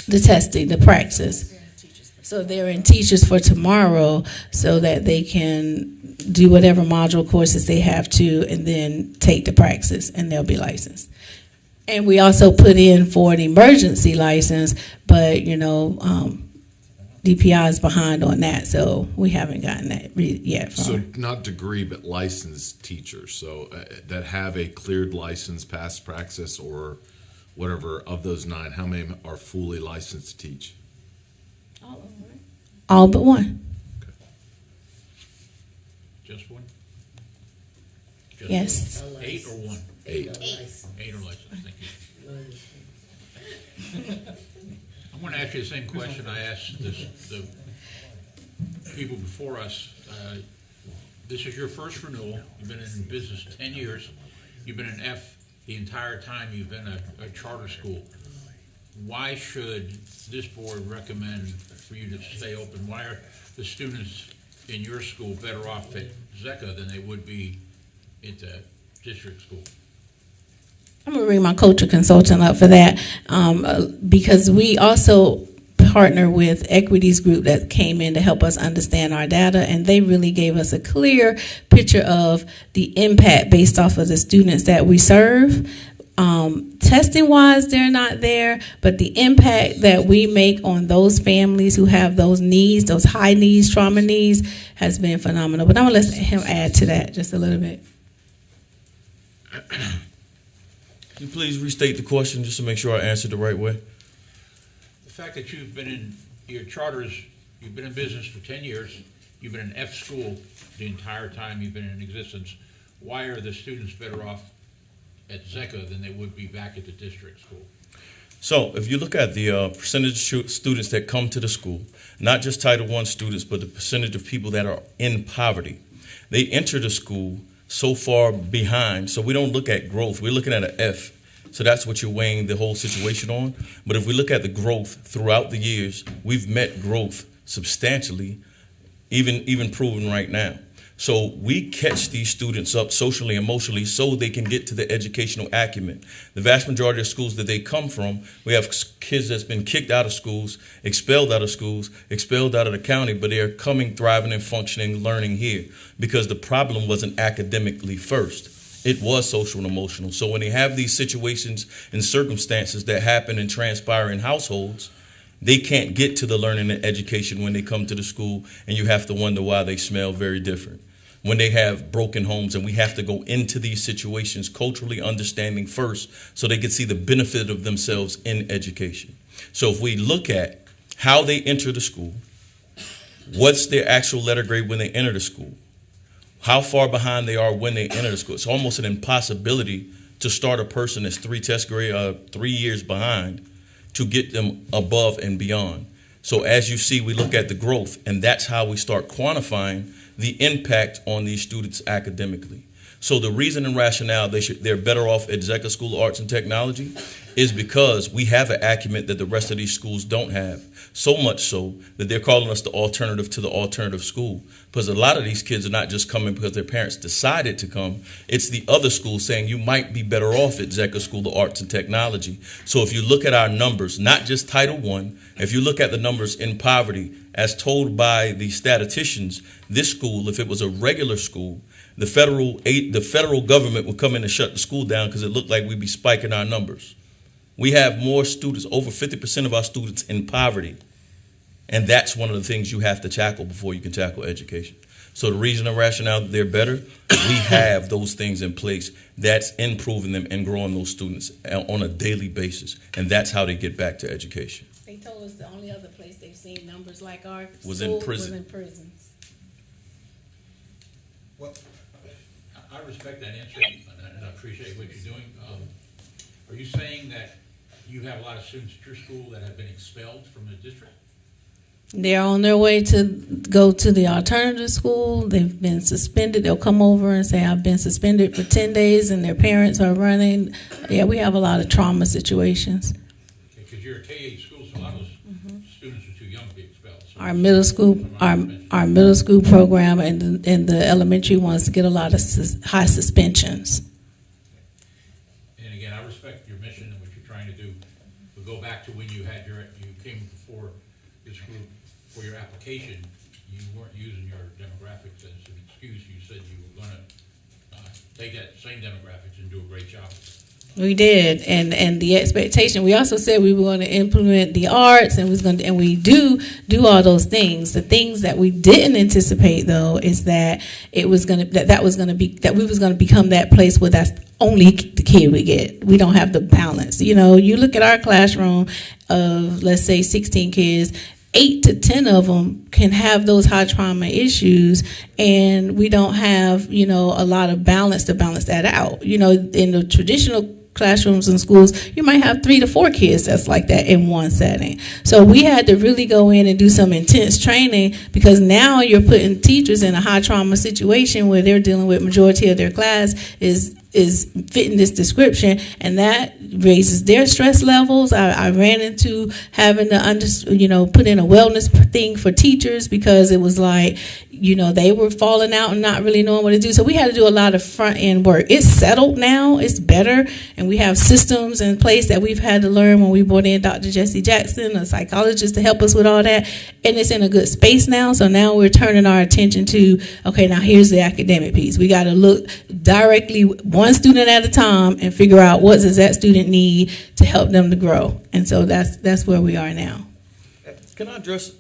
testing, the praxis. So they're in Teachers for Tomorrow so that they can do whatever module courses they have to and then take the praxis and they'll be licensed. And we also put in for an emergency license, but DPI is behind on that, so we haven't gotten that yet. So not degree, but licensed teachers. So that have a cleared license, past praxis, or whatever. Of those 9, how many are fully licensed to teach? All but 1. Okay. Just 1? Just Yes. 1? 8 or 1? 8. 8 are licensed. Thank you. I'm going to ask you the same question I asked the people before us. This is your first renewal. You've been in business 10 years. You've been an F the entire time you've been a charter school. Why should this board recommend for you to stay open? Why are the students in your school better off at ZECA than they would be at the district school? I'm going to bring my culture consultant up for that because we also partner with Equities Group that came in to help us understand our data, and they really gave us a clear picture of the impact based off of the students that we serve. Testing wise, they're not there, but the impact that we make on those families who have those needs, those high needs, trauma needs, has been phenomenal. But I'm going to let him add to that just a little bit. Can you please restate the question just to make sure I answered the right way? The fact that you've been in your charters, you've been in business for 10 years, you've been an F school the entire time you've been in existence, why are the students better off at ZECA than they would be back at the district school? So if you look at the percentage of students that come to the school, not just Title I students, but the percentage of people that are in poverty, they enter the school so far behind. So we don't look at growth. We're looking at an F. So that's what you're weighing the whole situation on. But if we look at the growth throughout the years, we've met growth substantially, even proven right now. So we catch these students up socially, emotionally, so they can get to the educational acumen. The vast majority of schools that they come from, we have kids that's been kicked out of schools, expelled out of the county, but they're coming, thriving, and functioning, learning here because the problem wasn't academically first. It was social and emotional. So when they have these situations and circumstances that happen and transpire in households, they can't get to the learning and education when they come to the school, and you have to wonder why they smell very different. When they have broken homes, and we have to go into these situations culturally understanding first so they can see the benefit of themselves in education. So if we look at how they enter the school, what's their actual letter grade when they enter the school, how far behind they are when they enter the school, it's almost an impossibility to start a person that's 3 years behind to get them above and beyond. So as you see, we look at the growth, and that's how we start quantifying the impact on these students academically. So the reason and rationale they're better off at ZECA School of Arts and Technology is because we have an acumen that the rest of these schools don't have. So much so that they're calling us the alternative to the alternative school. Because a lot of these kids are not just coming because their parents decided to come. It's the other schools saying you might be better off at ZECA School of Arts and Technology. So if you look at our numbers, not just Title I, if you look at the numbers in poverty, as told by the statisticians, this school, if it was a regular school, the federal government would come in and shut the school down because it looked like we'd be spiking our numbers. We have more students, over 50% of our students in poverty. And that's one of the things you have to tackle before you can tackle education. So the reason and rationale that they're better, we have those things in place that's improving them and growing those students on a daily basis. And that's how they get back to education. They told us the only other place they've seen numbers like ours was in prison. Was in prisons. Well, I respect that answer, and I appreciate what you're doing. Are you saying that you have a lot of students at your school that have been expelled from the district? They're on their way to go to the alternative school. They've been suspended. They'll come over and say, I've been suspended for 10 days, and their parents are running. Yeah, we have a lot of trauma situations. Because you're a K-8 school, so a lot of those students are too young to be expelled. So Our middle school program and the elementary ones get a lot of high suspensions. And again, I respect your mission and what you're trying to do. But go back to when you came before this group for your application, you weren't using your demographics as an excuse. You said you were going to take that same demographics and do a great job. We did, and the expectation. We also said we were going to implement the arts, and we do all those things. The things that we didn't anticipate, though, is that we was going to become that place where that's only the kid we get. We don't have the balance. You know, you look at our classroom of, let's say, 16 kids. 8 to 10 of them can have those high trauma issues, and we don't have, a lot of balance to balance that out. In the traditional classrooms and schools, you might have 3 to 4 kids that's like that in one setting. So we had to really go in and do some intense training, because now you're putting teachers in a high trauma situation where they're dealing with majority of their class is fitting this description, and that raises their stress levels. I ran into having to put in a wellness thing for teachers, because it was like, they were falling out and not really knowing what to do. So we had to do a lot of front end work. It's settled now, it's better, and we have systems in place that we've had to learn when we brought in Dr. Jesse Jackson, a psychologist, to help us with all that, and it's in a good space now. So now we're turning our attention to, okay, now here's the academic piece. We got to look directly one student at a time and figure out what does that student need to help them to grow. And so that's where we are now. Can I address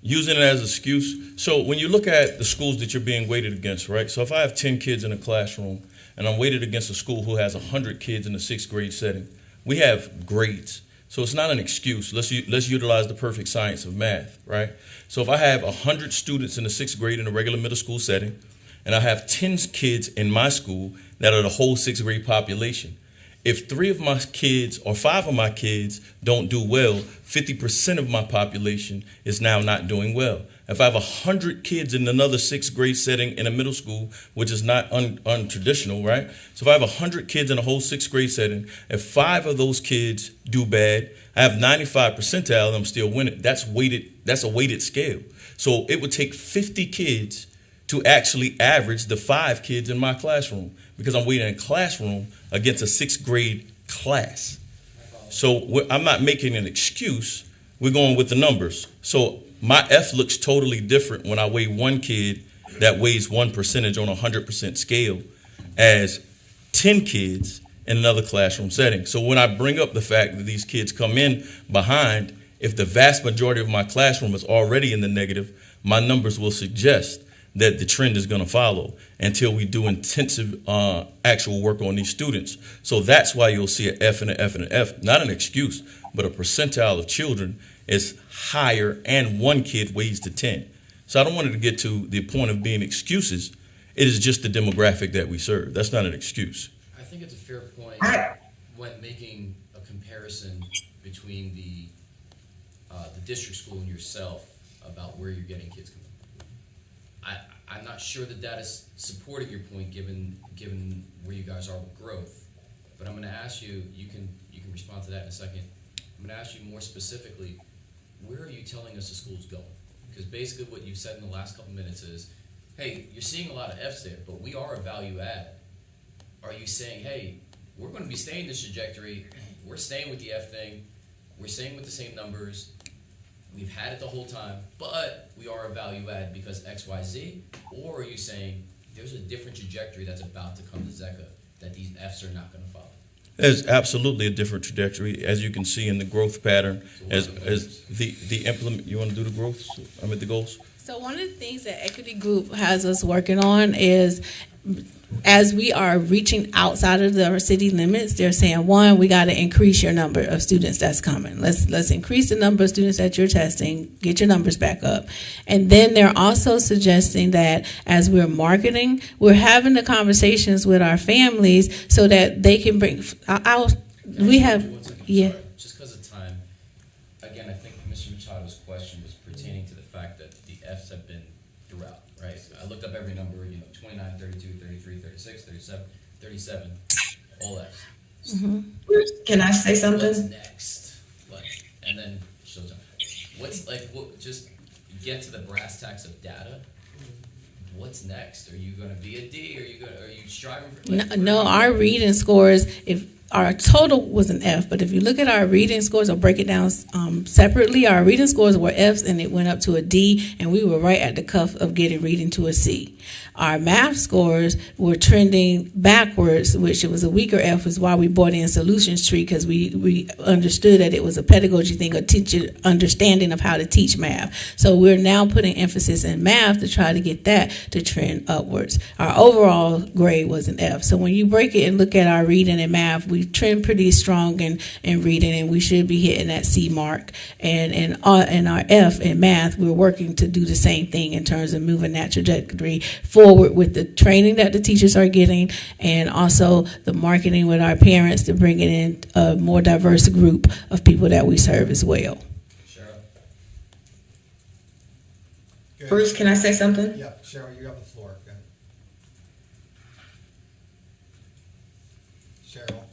using it as an excuse? So when you look at the schools that you're being weighted against, right? So if I have 10 kids in a classroom and I'm weighted against a school who has 100 kids in a 6th grade setting, we have grades. So it's not an excuse. Let's utilize the perfect science of math, right? So if I have 100 students in the 6th grade in a regular middle school setting, and I have 10 kids in my school that are the whole 6th grade population, if 3 of my kids or 5 of my kids don't do well, 50% of my population is now not doing well. If I have 100 kids in another 6th grade setting in a middle school, which is not untraditional, right? So if I have 100 kids in a whole 6th grade setting, if 5 of those kids do bad, I have 95 percentile and I'm still winning. That's a weighted scale. So it would take 50 kids to actually average the 5 kids in my classroom, because I'm weighting a classroom against a 6th grade class. So I'm not making an excuse. We're going with the numbers. So my F looks totally different when I weigh one kid that weighs 1% on a 100% scale as 10 kids in another classroom setting. So when I bring up the fact that these kids come in behind, if the vast majority of my classroom is already in the negative, my numbers will suggest that the trend is going to follow until we do intensive actual work on these students. So that's why you'll see an F and an F and an F. Not an excuse, but a percentile of children is higher, and one kid weighs to 10. So I don't want it to get to the point of being excuses. It is just the demographic that we serve. That's not an excuse. I think it's a fair point when making a comparison between the district school and yourself about where you're getting kids coming. I'm not sure that is supporting your point, given where you guys are with growth. But I'm gonna ask you, you can respond to that in a second. I'm gonna ask you more specifically, where are you telling us the school's going? Because basically what you've said in the last couple minutes is, hey, you're seeing a lot of Fs there, but we are a value add. Are you saying, hey, we're gonna be staying this trajectory, we're staying with the F thing, we're staying with the same numbers, we've had it the whole time, but we are a value add because X, Y, Z? Or are you saying there's a different trajectory that's about to come to ZECA that these Fs are not gonna follow? There's absolutely a different trajectory, as you can see in the growth pattern, as the implement. You want to do the growth? The goals. So one of the things that Equity Group has us working on is, as we are reaching outside of our city limits, they're saying, one, we got to increase your number of students that's coming. Let's increase the number of students that you're testing, get your numbers back up. And then they're also suggesting that as we're marketing, we're having the conversations with our families so that they can bring, we have, yeah. Just because of time, again, I think Mr. Machado's question was pertaining to the fact that the Fs have been throughout, right? I looked up every number, 29, 32, 33, 36, 37, 37, all Fs. Mm-hmm. Can I say something? What's next? And then shows up. Just get to the brass tacks of data. What's next? Are you going to be a D? Are you striving for? No, our reading scores, if our total was an F, but if you look at our reading scores or break it down separately, our reading scores were Fs and it went up to a D, and we were right at the cuff of getting reading to a C. Our math scores were trending backwards, which it was a weaker F, is why we brought in Solutions Tree, because we understood that it was a pedagogy thing, a teacher understanding of how to teach math. So we're now putting emphasis in math to try to get that to trend upwards. Our overall grade was an F. So when you break it and look at our reading and math, we trend pretty strong in reading, and we should be hitting that C mark. And our F in math, we're working to do the same thing in terms of moving that trajectory forward with the training that the teachers are getting, and also the marketing with our parents to bring it in a more diverse group of people that we serve as well. Cheryl. Bruce, can I say something? Yep, Cheryl, you have the floor. Go ahead. Cheryl.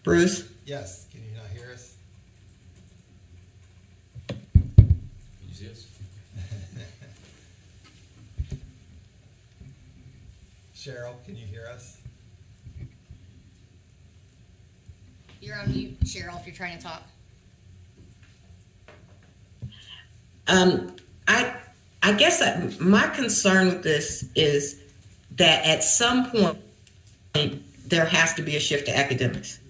Bruce? Yes, can you not hear us? Can you see us? Cheryl, can you hear us? You're on mute, Cheryl, if you're trying to talk. I guess my concern with this is that at some point there has to be a shift to academics.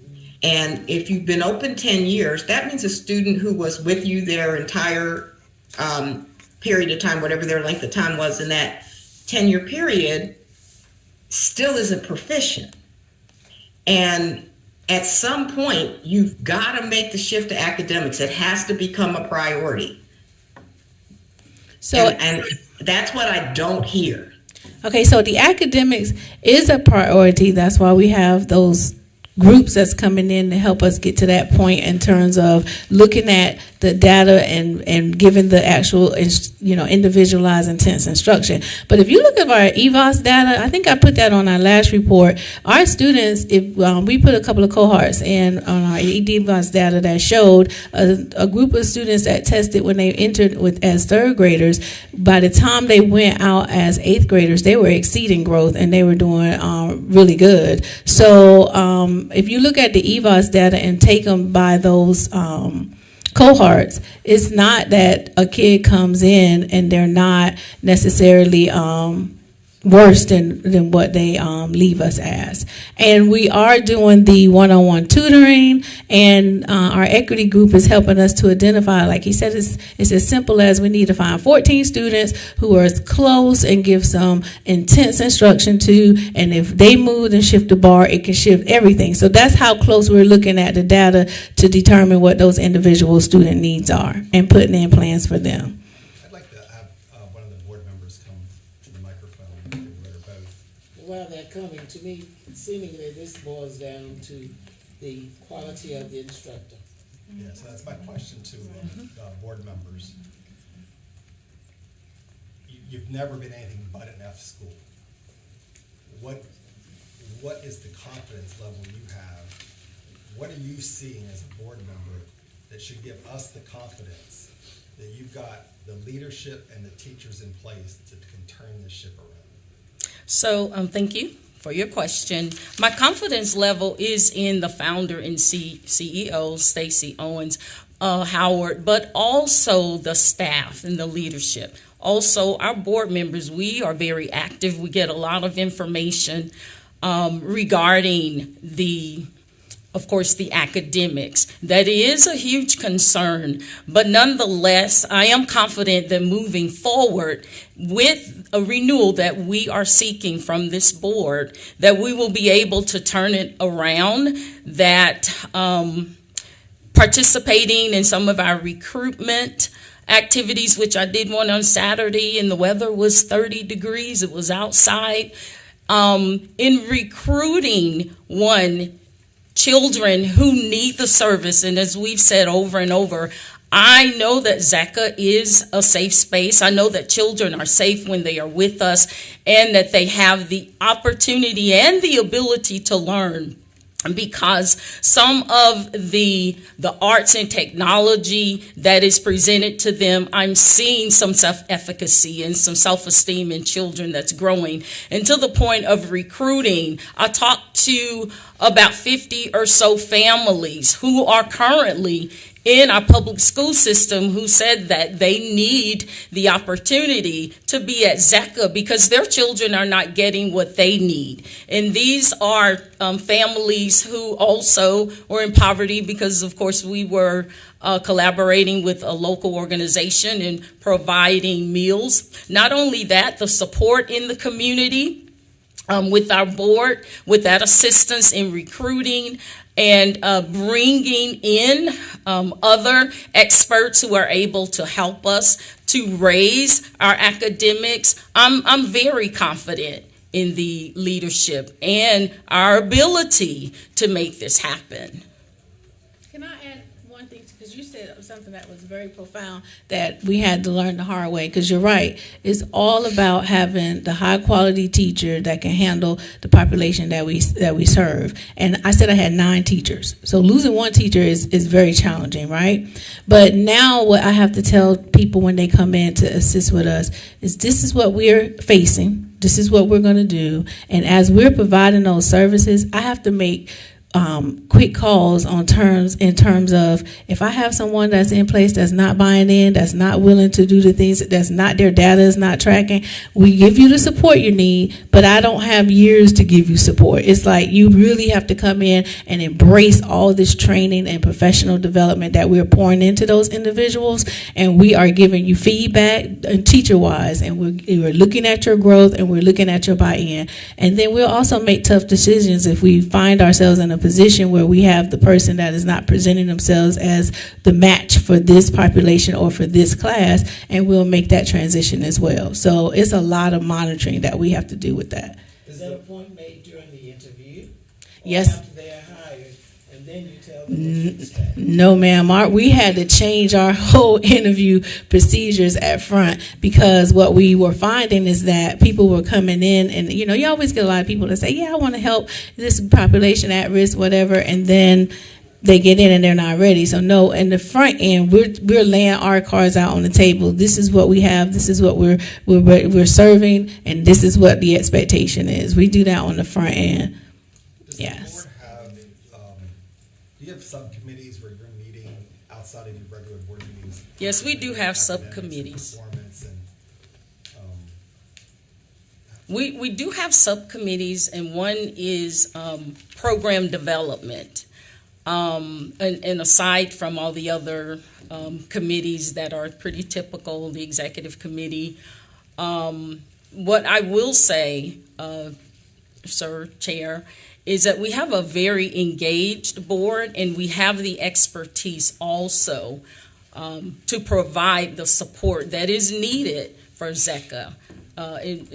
And if you've been open 10 years, that means a student who was with you their entire period of time, whatever their length of time was in that 10-year period, still isn't proficient. And at some point, you've got to make the shift to academics. It has to become a priority. So, and that's what I don't hear. Okay, so the academics is a priority. That's why we have those groups that's coming in to help us get to that point in terms of looking at the data and giving the actual, individualized intense instruction. But if you look at our EVOS data, I think I put that on our last report. Our students, if we put a couple of cohorts in on our EVOS data that showed a group of students that tested when they entered as third graders, by the time they went out as eighth graders, they were exceeding growth and they were doing really good. So if you look at the EVOS data and take them by those cohorts, it's not that a kid comes in and they're not necessarily worse than what they leave us as. And we are doing the one-on-one tutoring, and our equity group is helping us to identify, like he said, it's as simple as we need to find 14 students who are close and give some intense instruction to, and if they move and shift the bar, it can shift everything. So that's how close we're looking at the data to determine what those individual student needs are and putting in plans for them. While they're coming, to me, seemingly this boils down to the quality of the instructor. Yeah, so that's my question to board members. You've never been anything but an F school. What what is the confidence level you have? What are you seeing as a board member that should give us the confidence that you've got the leadership and the teachers in place to can turn this ship around? So thank you for your question. My confidence level is in the founder and CEO, Stacey Owens Howard, but also the staff and the leadership. Also, our board members, we are very active. We get a lot of information regarding of course, the academics. That is a huge concern, but nonetheless, I am confident that moving forward with a renewal that we are seeking from this board, that we will be able to turn it around, that participating in some of our recruitment activities, which I did one on Saturday, and the weather was 30 degrees, it was outside, in recruiting children who need the service. And as we've said over and over, I know that ZECA is a safe space. I know that children are safe when they are with us and that they have the opportunity and the ability to learn, because some of the arts and technology that is presented to them, I'm seeing some self-efficacy and some self-esteem in children that's growing. And to the point of recruiting, I talked to about 50 or so families who are currently in our public school system who said that they need the opportunity to be at ZECA because their children are not getting what they need. And these are families who also were in poverty because, of course, we were collaborating with a local organization and providing meals. Not only that, the support in the community with our board, with that assistance in recruiting, and bringing in other experts who are able to help us to raise our academics. I'm very confident in the leadership and our ability to make this happen. Can I add one thing? Because you said something that was very profound that we had to learn the hard way. Because you're right. It's all about having the high quality teacher that can handle the population that we serve. And I said I had 9 teachers. So losing one teacher is very challenging, right? But now what I have to tell people when they come in to assist with us is this is what we're facing. This is what we're going to do. And as we're providing those services, I have to make quick calls in terms of if I have someone that's in place that's not buying in, that's not willing to do the things, that's not, their data is not tracking, we give you the support you need, but I don't have years to give you support. It's like you really have to come in and embrace all this training and professional development that we're pouring into those individuals, and we are giving you feedback teacher-wise, and we're looking at your growth and we're looking at your buy-in. And then we'll also make tough decisions if we find ourselves in a position where we have the person that is not presenting themselves as the match for this population or for this class, and we'll make that transition as well. So it's a lot of monitoring that we have to do with that. Is that a point made during the interview? Yes. After they're hired, and then you tell them they should stay? No, ma'am. We had to change our whole interview procedures at front, because what we were finding is that people were coming in, and you always get a lot of people that say, yeah, I want to help this population at risk, whatever, and then they get in and they're not ready. So no, in the front end, we're laying our cards out on the table. This is what we have. This is what we're serving, and this is what the expectation is. We do that on the front end. Yes. Do you have subcommittees where you're meeting outside of your regular board meetings? Yes, we do have subcommittees. We do have subcommittees, and one is program development. And aside from all the other committees that are pretty typical, the executive committee, what I will say, Sir Chair, is that we have a very engaged board, and we have the expertise also to provide the support that is needed for ZECA,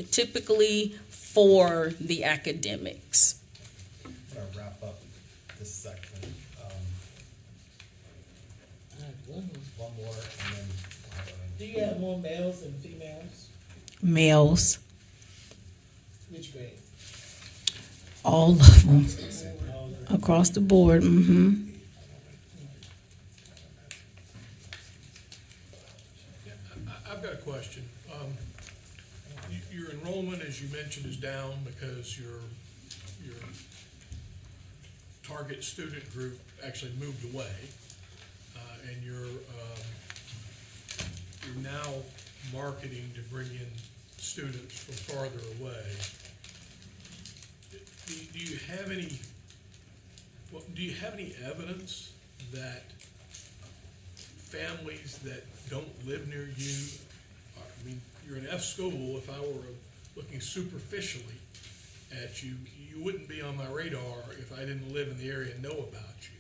typically for the academics. I'm going to wrap up this section. One more, and then do you have more males than females? Males. Which grade? All of them. Across the board, mm-hmm. I've got a question. Your enrollment, as you mentioned, is down because your target student group actually moved away, and you're now marketing to bring in students from farther away. Do you have any? Well, do you have any evidence that families that don't live near you, I mean, you're an F school, if I were looking superficially at you, you wouldn't be on my radar if I didn't live in the area and know about you.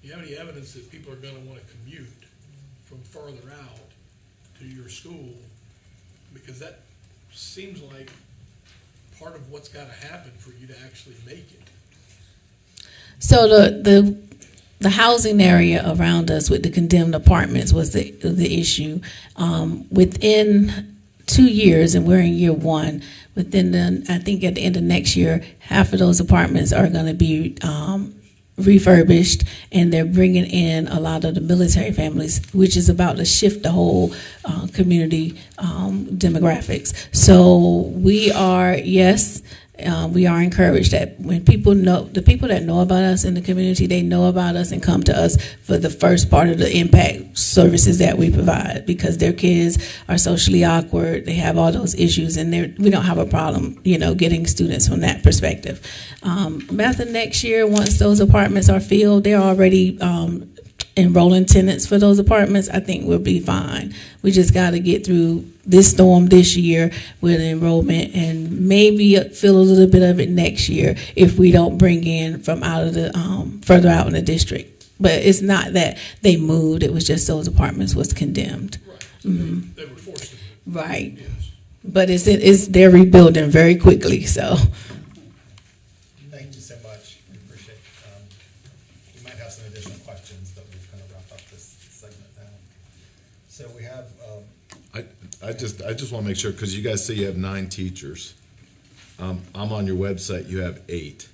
Do you have any evidence that people are going to want to commute from farther out to your school? Because that seems like part of what's got to happen for you to actually make it. So the housing area around us with the condemned apartments was the issue. Within 2 years, and we're in year 1, I think at the end of next year, half of those apartments are going to be refurbished, and they're bringing in a lot of the military families, which is about to shift the whole community demographics. So we are, yes, we are encouraged that when people know, the people that know about us in the community, they know about us and come to us for the first part of the impact services that we provide, because their kids are socially awkward, they have all those issues, and we don't have a problem, getting students from that perspective. After next year, once those apartments are filled, they're already enrolling tenants for those apartments. I think we'll be fine. We just got to get through this storm this year with enrollment, and maybe fill a little bit of it next year if we don't bring in from out of the further out in the district. But it's not that they moved; it was just those apartments was condemned. Right. So they were forced to move. Right. Yes. But they're rebuilding very quickly. So. Thank you so much. We appreciate it. We might have some additional questions, but we've kind of wrapped up this segment now. So we have. I just want to make sure, because you guys say you have 9 teachers. I'm on your website. You have 8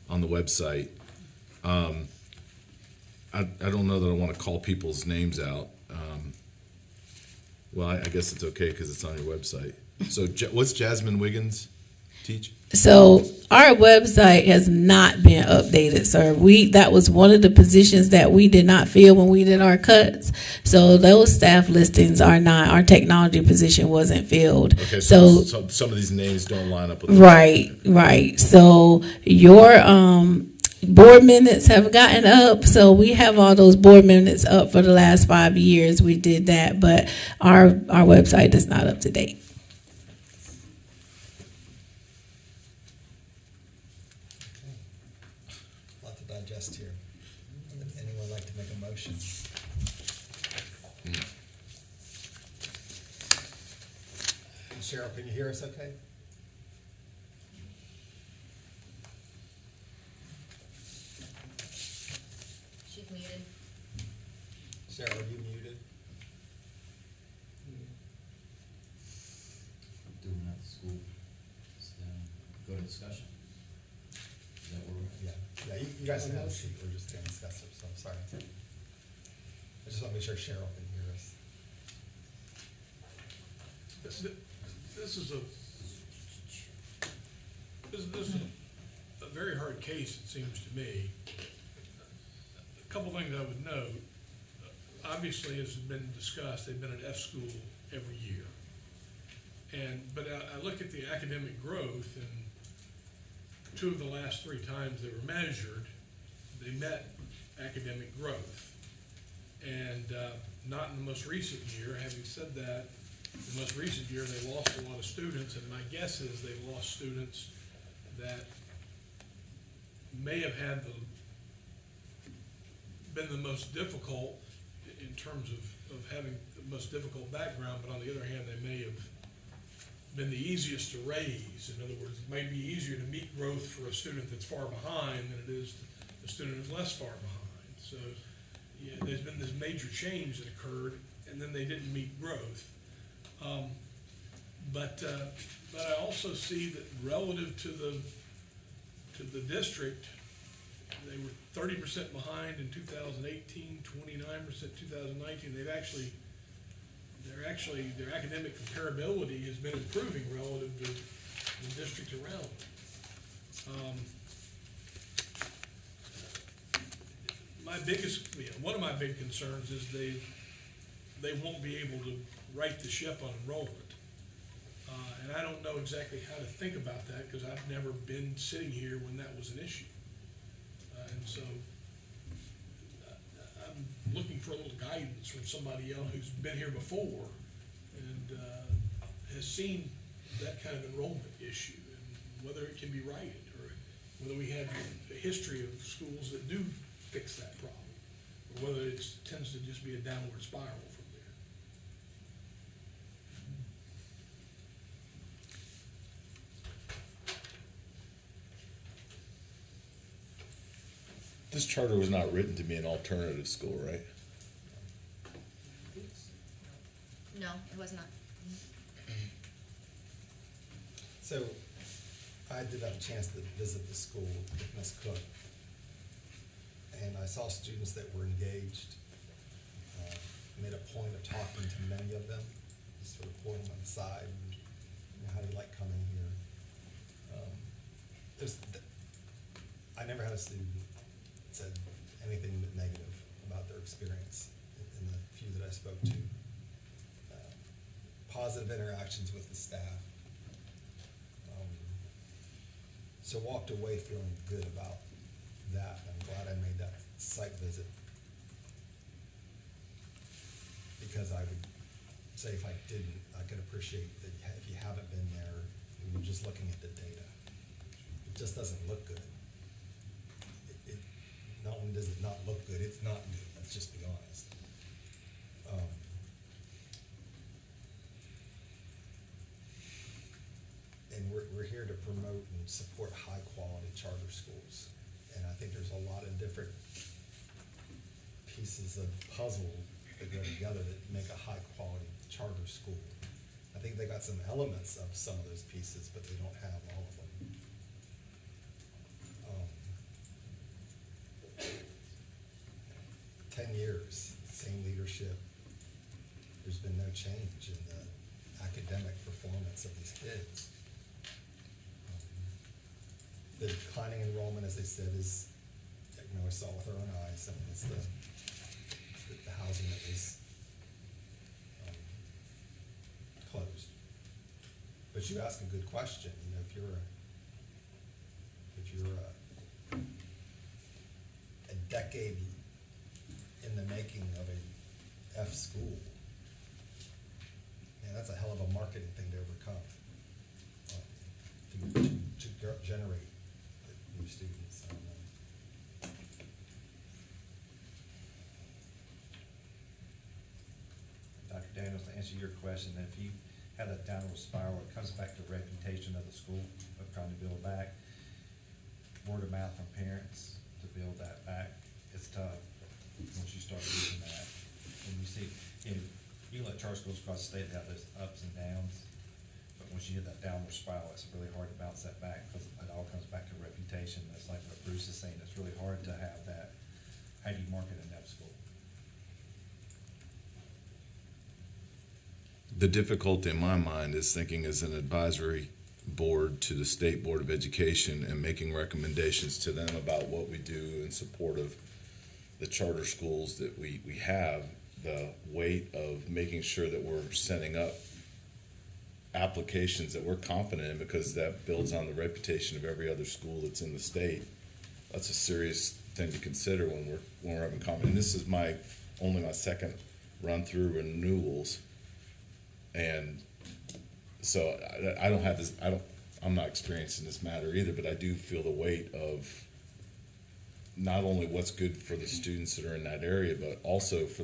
on the website. I don't know that I want to call people's names out. Well, I guess it's okay because it's on your website. So what's Jasmine Wiggins teach? So our website has not been updated, sir. That was one of the positions that we did not fill when we did our cuts. So those staff listings are not, our technology position wasn't filled. Okay, so some of these names don't line up with Right. So your board minutes have gotten up, so we have all those board minutes up for the last 5 years. We did that, but our website is not up to date. Here. Would anyone like to make a motion? Cheryl, can you hear us okay? She's muted. Cheryl, are you muted? Doing that at school. Go to discussion. Is that where we're at? Yeah, you guys can have a seat. We're just going to discuss it, so I'm sorry. I just want to make sure Cheryl can hear us. This is a very hard case, it seems to me. A couple things I would note. Obviously, as has been discussed, they've been at F school every year. But I look at the academic growth, and 2 of the last 3 times they were measured, they met academic growth. And not in the most recent year. Having said that, in the most recent year they lost a lot of students, and my guess is they lost students that may have been the most difficult in terms of having the most difficult background, but on the other hand they may have been the easiest to raise. In other words, it may be easier to meet growth for a student that's far behind than it is a student who's less far behind. So yeah, there's been this major change that occurred, and then they didn't meet growth. But I also see that relative to to the district, they were 30% behind in 2018, 29% 2019. Their academic comparability has been improving relative to the district around. One of my big concerns is they won't be able to right the ship on enrollment. And I don't know exactly how to think about that because I've never been sitting here when that was an issue. And so I'm looking for a little guidance from somebody else who's been here before and has seen that kind of enrollment issue and whether it can be righted or whether we have a history of schools that do fix that problem or whether it tends to just be a downward spiral from there. This charter was not written to be an alternative school, right? No, it was not. So I did have a chance to visit the school with Ms. Cook, and I saw students that were engaged. Made a point of talking to many of them, just sort of pulling them aside. And, how do you like coming here? I never had a student that said anything but negative about their experience in the few that I spoke to. Positive interactions with the staff. So walked away feeling good about that. I'm glad I made that site visit. Because I would say if I didn't, I could appreciate that if you haven't been there, you're just looking at the data. It just doesn't look good. Not only does it not look good, it's not good. Let's just be honest. And we're here to promote and support high-quality charter schools. And I think there's a lot of different pieces of puzzle that go together that make a high-quality charter school. I think they got some elements of some of those pieces, but they don't have all of them. 10 years, same leadership. There's been no change in the academic performance of these kids. The declining enrollment, as I said, is, I saw with our own eyes. I mean, it's the housing that was closed. But you ask a good question. If you're a decade in the making of a F school, man, that's a hell of a marketing thing to overcome. To generate new students. Dr. Daniels, to answer your question, if you have that downward spiral, it comes back to reputation of the school, of trying to build back. Word of mouth from parents to build that back, it's tough once you start using that. And you see, you let charter schools across the state have those ups and downs, but once you hit that downward spiral, it's really hard to bounce that back because it all comes back to reputation. It's like what Bruce is saying, it's really hard to have that. How do you market an F school? The difficulty in my mind is thinking as an advisory board to the State Board of Education and making recommendations to them about what we do in support of the charter schools that we have, the weight of making sure that we're setting up applications that we're confident in, because that builds on the reputation of every other school that's in the state. That's a serious thing to consider when we're having comment. And this is only my second run through renewals. And so I don't have this, I'm not experienced in this matter either, but I do feel the weight of not only what's good for the students that are in that area, but also for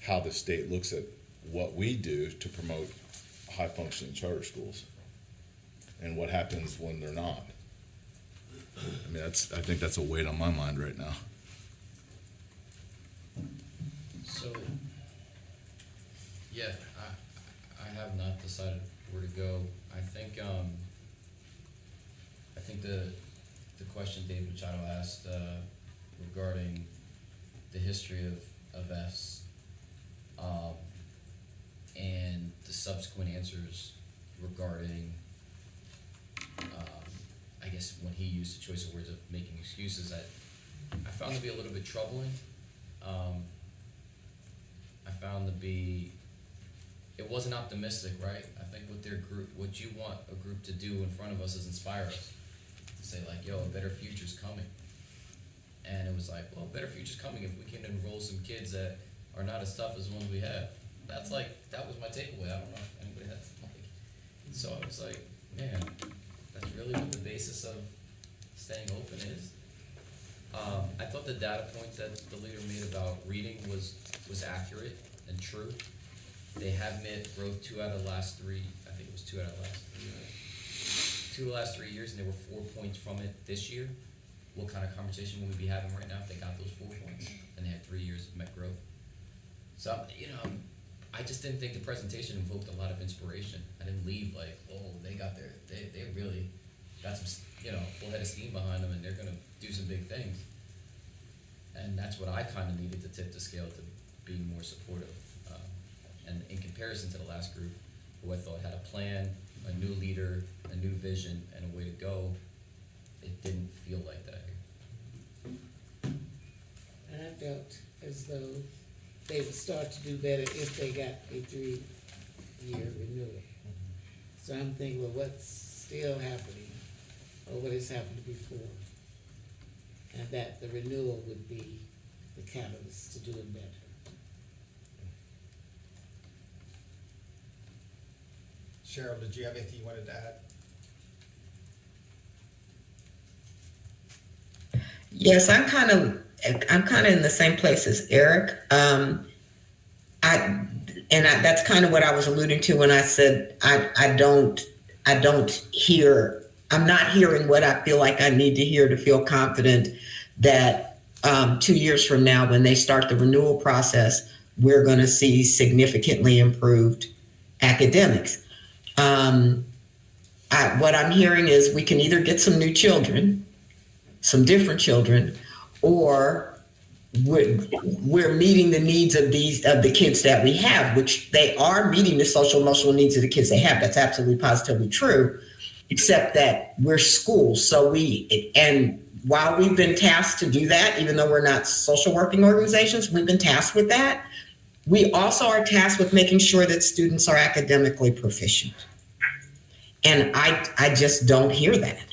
how the state looks at what we do to promote high functioning charter schools and what happens when they're not. I mean, I think that's a weight on my mind right now. So, yeah, I have not decided where to go. I think the the question David Machado asked regarding the history of Fs, and the subsequent answers regarding, I guess when he used the choice of words of making excuses, I found to be a little bit troubling. I found to be, it wasn't optimistic, right? I think what their group, what you want a group to do in front of us is inspire us. To say like, yo, a better future's coming. And it was like, well, a better future's coming if we can enroll some kids that are not as tough as the ones we have. That's like, that was my takeaway. I don't know if anybody has like, so I was like, man, that's really what the basis of staying open is. I thought the data point that the leader made about reading was accurate and true. They have met growth 2 out of the last 3, I think it was 2 out of the last 3 years. 2 of the last 3 years, and they were 4 points from it this year. What kind of conversation would we be having right now if they got those 4 points and they had 3 years of met growth? So, you know, I just didn't think the presentation invoked a lot of inspiration. I didn't leave like, oh, they got their, they really got some, you know, full head of steam behind them and they're gonna do some big things. And that's what I kind of needed to tip the scale to being more supportive. And in comparison to the last group, who I thought had a plan, a new leader, a new vision, and a way to go, it didn't feel like that here. And I felt as though they would start to do better if they got a 3-year renewal. So I'm thinking, well, what's still happening, or what has happened before? And that the renewal would be the catalyst to doing better. Cheryl, did you have anything you wanted to add? Yes, I'm kind of in the same place as Eric. That's kind of what I was alluding to when I said I'm not hearing what I feel like I need to hear to feel confident that 2 years from now, when they start the renewal process, we're going to see significantly improved academics. What I'm hearing is we can either get some new children, some different children, or we're meeting the needs of the kids that we have, which they are meeting the social emotional needs of the kids they have. That's absolutely positively true, except that we're schools. And while we've been tasked to do that, even though we're not social working organizations, we've been tasked with that. We also are tasked with making sure that students are academically proficient. And I just don't hear that.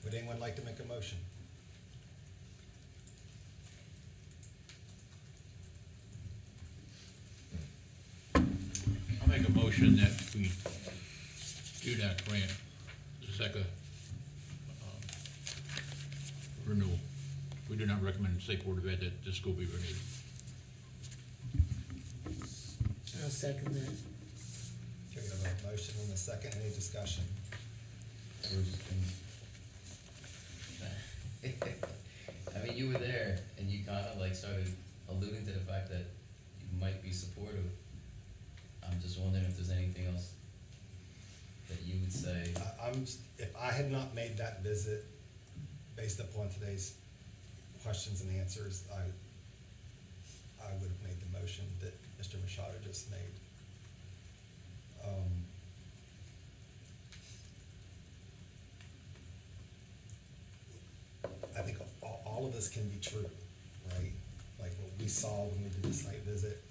Would anyone like to make a motion? I'll make a motion that we do that grant, ZECA renewal. We do not recommend the State Board of Ed that the school be renewed. I'll second that. Okay, we have a motion and a second. Any discussion? I mean, you were there, and you kind of like started alluding to the fact that you might be supportive. I'm just wondering if there's anything else that you would say. If I had not made that visit based upon today's questions and answers, I would have made the motion that Mr. Machado just made. I think all of this can be true, right? Like what we saw when we did the site visit.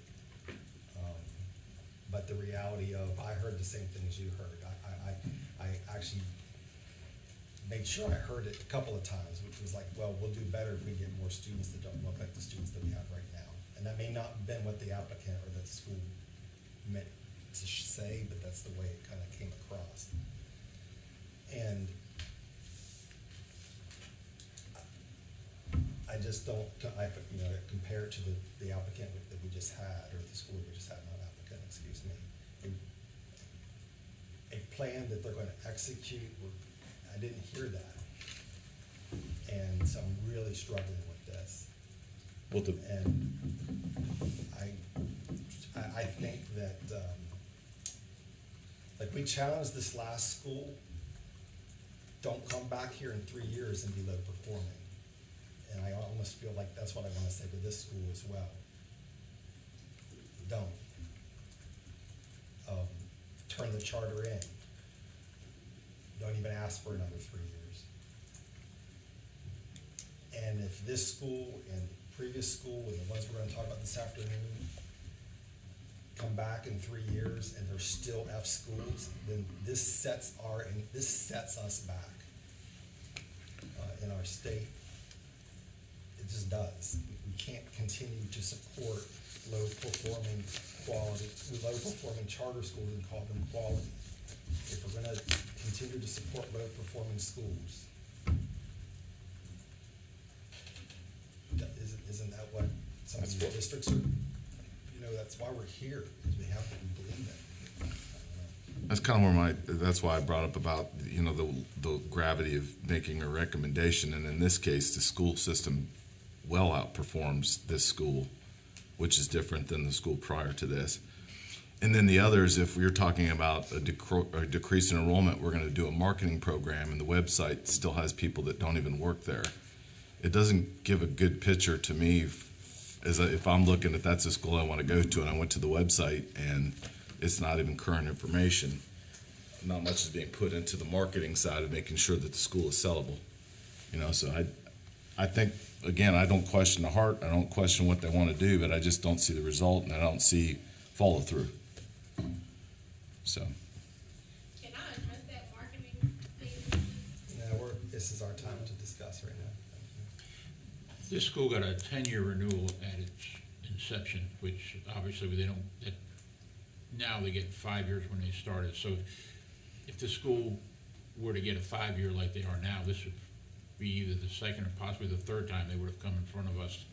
But the reality of, I heard the same thing as you heard. I actually made sure I heard it a couple of times, which was like, well, we'll do better if we get more students that don't look like the students that we have right now. And that may not have been what the applicant or the school meant to say, but that's the way it kind of came across. And I just don't, compare it to the applicant that we just had, or the school we just had, not applicant, excuse me. A plan that they're going to execute, I didn't hear that. And so I'm really struggling with this. And I think that Like, we challenged this last school, don't come back here in 3 years and be low performing. And I almost feel like that's what I want to say to this school as well. Don't. Turn the charter in. Don't even ask for another 3 years. And if this school and previous school and the ones we're going to talk about this afternoon come back in 3 years and they're still F schools, then this sets us back in our state. It just does. We can't continue to support low-performing charter schools and call them quality. If we're going to continue to support low-performing schools, isn't that what some of the districts are? That's why we're here, because we have what we believe in. That's kind of where that's why I brought up about, the gravity of making a recommendation. And in this case, the school system well outperforms this school, which is different than the school prior to this. And then the others, if we're talking about a decrease in enrollment, we're going to do a marketing program, and the website still has people that don't even work there. It doesn't give a good picture to me if I'm looking at that's a school I want to go to, and I went to the website and it's not even current information. Not much is being put into the marketing side of making sure that the school is sellable. So I think, again, I don't question the heart, I don't question what they want to do, but I just don't see the result, and I don't see follow through. So. Can I address that marketing thing? No, this is our time to discuss right now. This school got a 10-year renewal at its inception, which obviously now they get 5 years when they started. So if the school were to get a 5-year like they are now, this would be either the second or possibly the third time they would have come in front of us.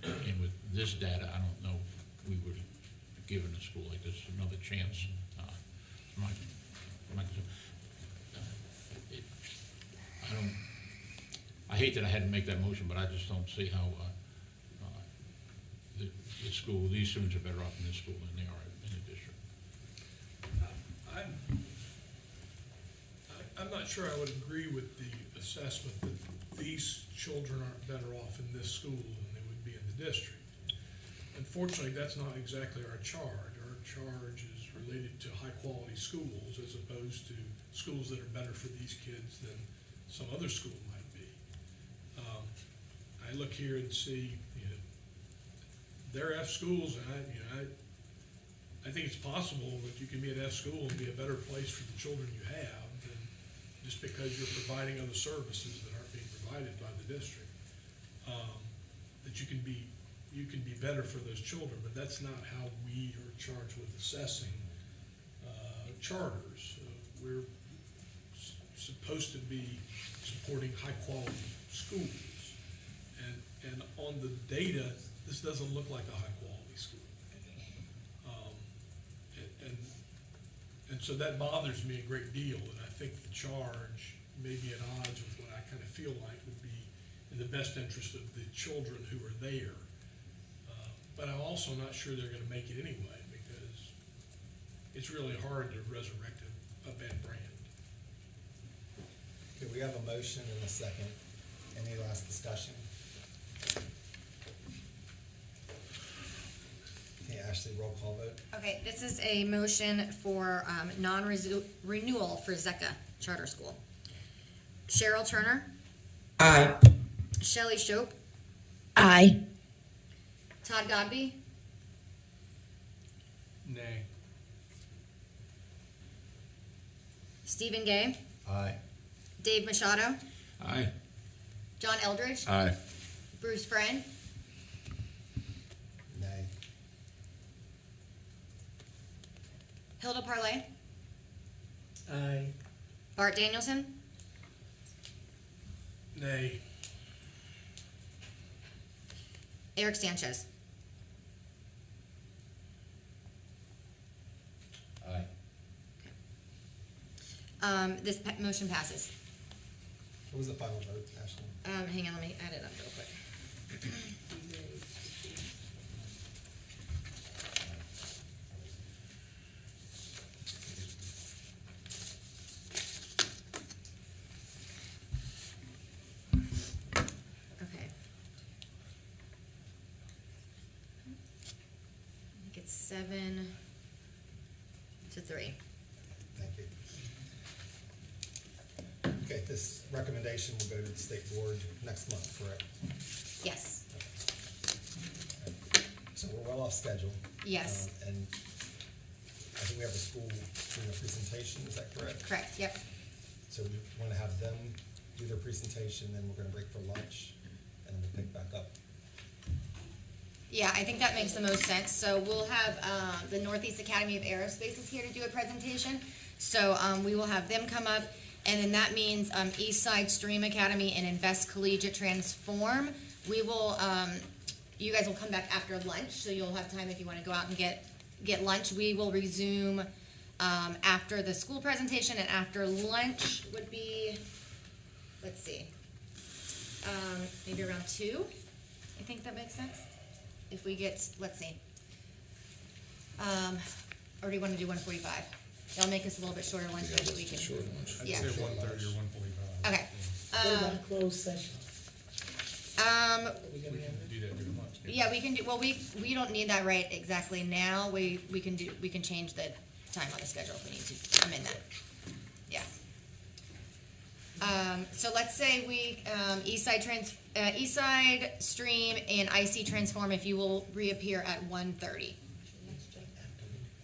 And with this data, I don't know if we would have given a school like this another chance. I hate that I had to make that motion, but I just don't see how these students are better off in this school than they are in the district. I'm not sure I would agree with the assessment that these children aren't better off in this school than they would be in the district. Unfortunately, that's not exactly our charge. Our charge is related to high-quality schools as opposed to schools that are better for these kids than some other school might be. I look here and see, they're F schools, and I think it's possible that you can be an F school and be a better place for the children you have than just because you're providing other services that aren't being provided by the district. That you can be better for those children, but that's not how we are charged with assessing charters. We're supposed to be supporting high-quality schools. And on the data, this doesn't look like a high-quality school. And so that bothers me a great deal, and I think the charge may be at odds with what I kind of feel like would be in the best interest of the children who are there. But I'm also not sure they're going to make it anyway, because it's really hard to resurrect a bad brand. Okay, we have a motion and a second. Any last discussion? Okay, Ashley, roll call vote. Okay, this is a motion for non-renewal for ZECA Charter School. Cheryl Turner? Aye. Shelley Shope? Aye. Todd Godby? Nay. Stephen Gay? Aye. Dave Machado? Aye. John Eldridge? Aye. Bruce Friend? Nay. Hilda Parlay? Aye. Bart Danielson? Nay. Eric Sanchez? Aye. This motion passes. What was the final vote, Ashley? Hang on, let me add it up real quick. 7 to 3. Thank you. Okay, this recommendation will go to the state board next month, correct? Yes. So we're well off schedule. Yes. And I think we have the school doing a presentation, is that correct? Correct, yep. So we want to have them do their presentation, then we're going to break for lunch, and we'll pick back up. Yeah, I think that makes the most sense. So we'll have the Northeast Academy of Aerospace is here to do a presentation. So we will have them come up, and then that means Eastside Stream Academy and Invest Collegiate Transform. We will, you guys will come back after lunch, so you'll have time if you want to go out and get lunch. We will resume after the school presentation, and after lunch would be, let's see, maybe around 2. I think that makes sense. If we get, let's see, or do you want to do 1:45? That'll make us a little bit shorter lunch so that we can. I'd Yeah. say 1:30 or 1:45. Okay. What about closed session? Um, We can do that during lunch. can't we? yeah, we can do, well, we don't need that right exactly now. We can change the time on the schedule if we need to amend that. Yeah. So let's say we, Eastside Stream and IC Transform, if you will reappear at 1:30.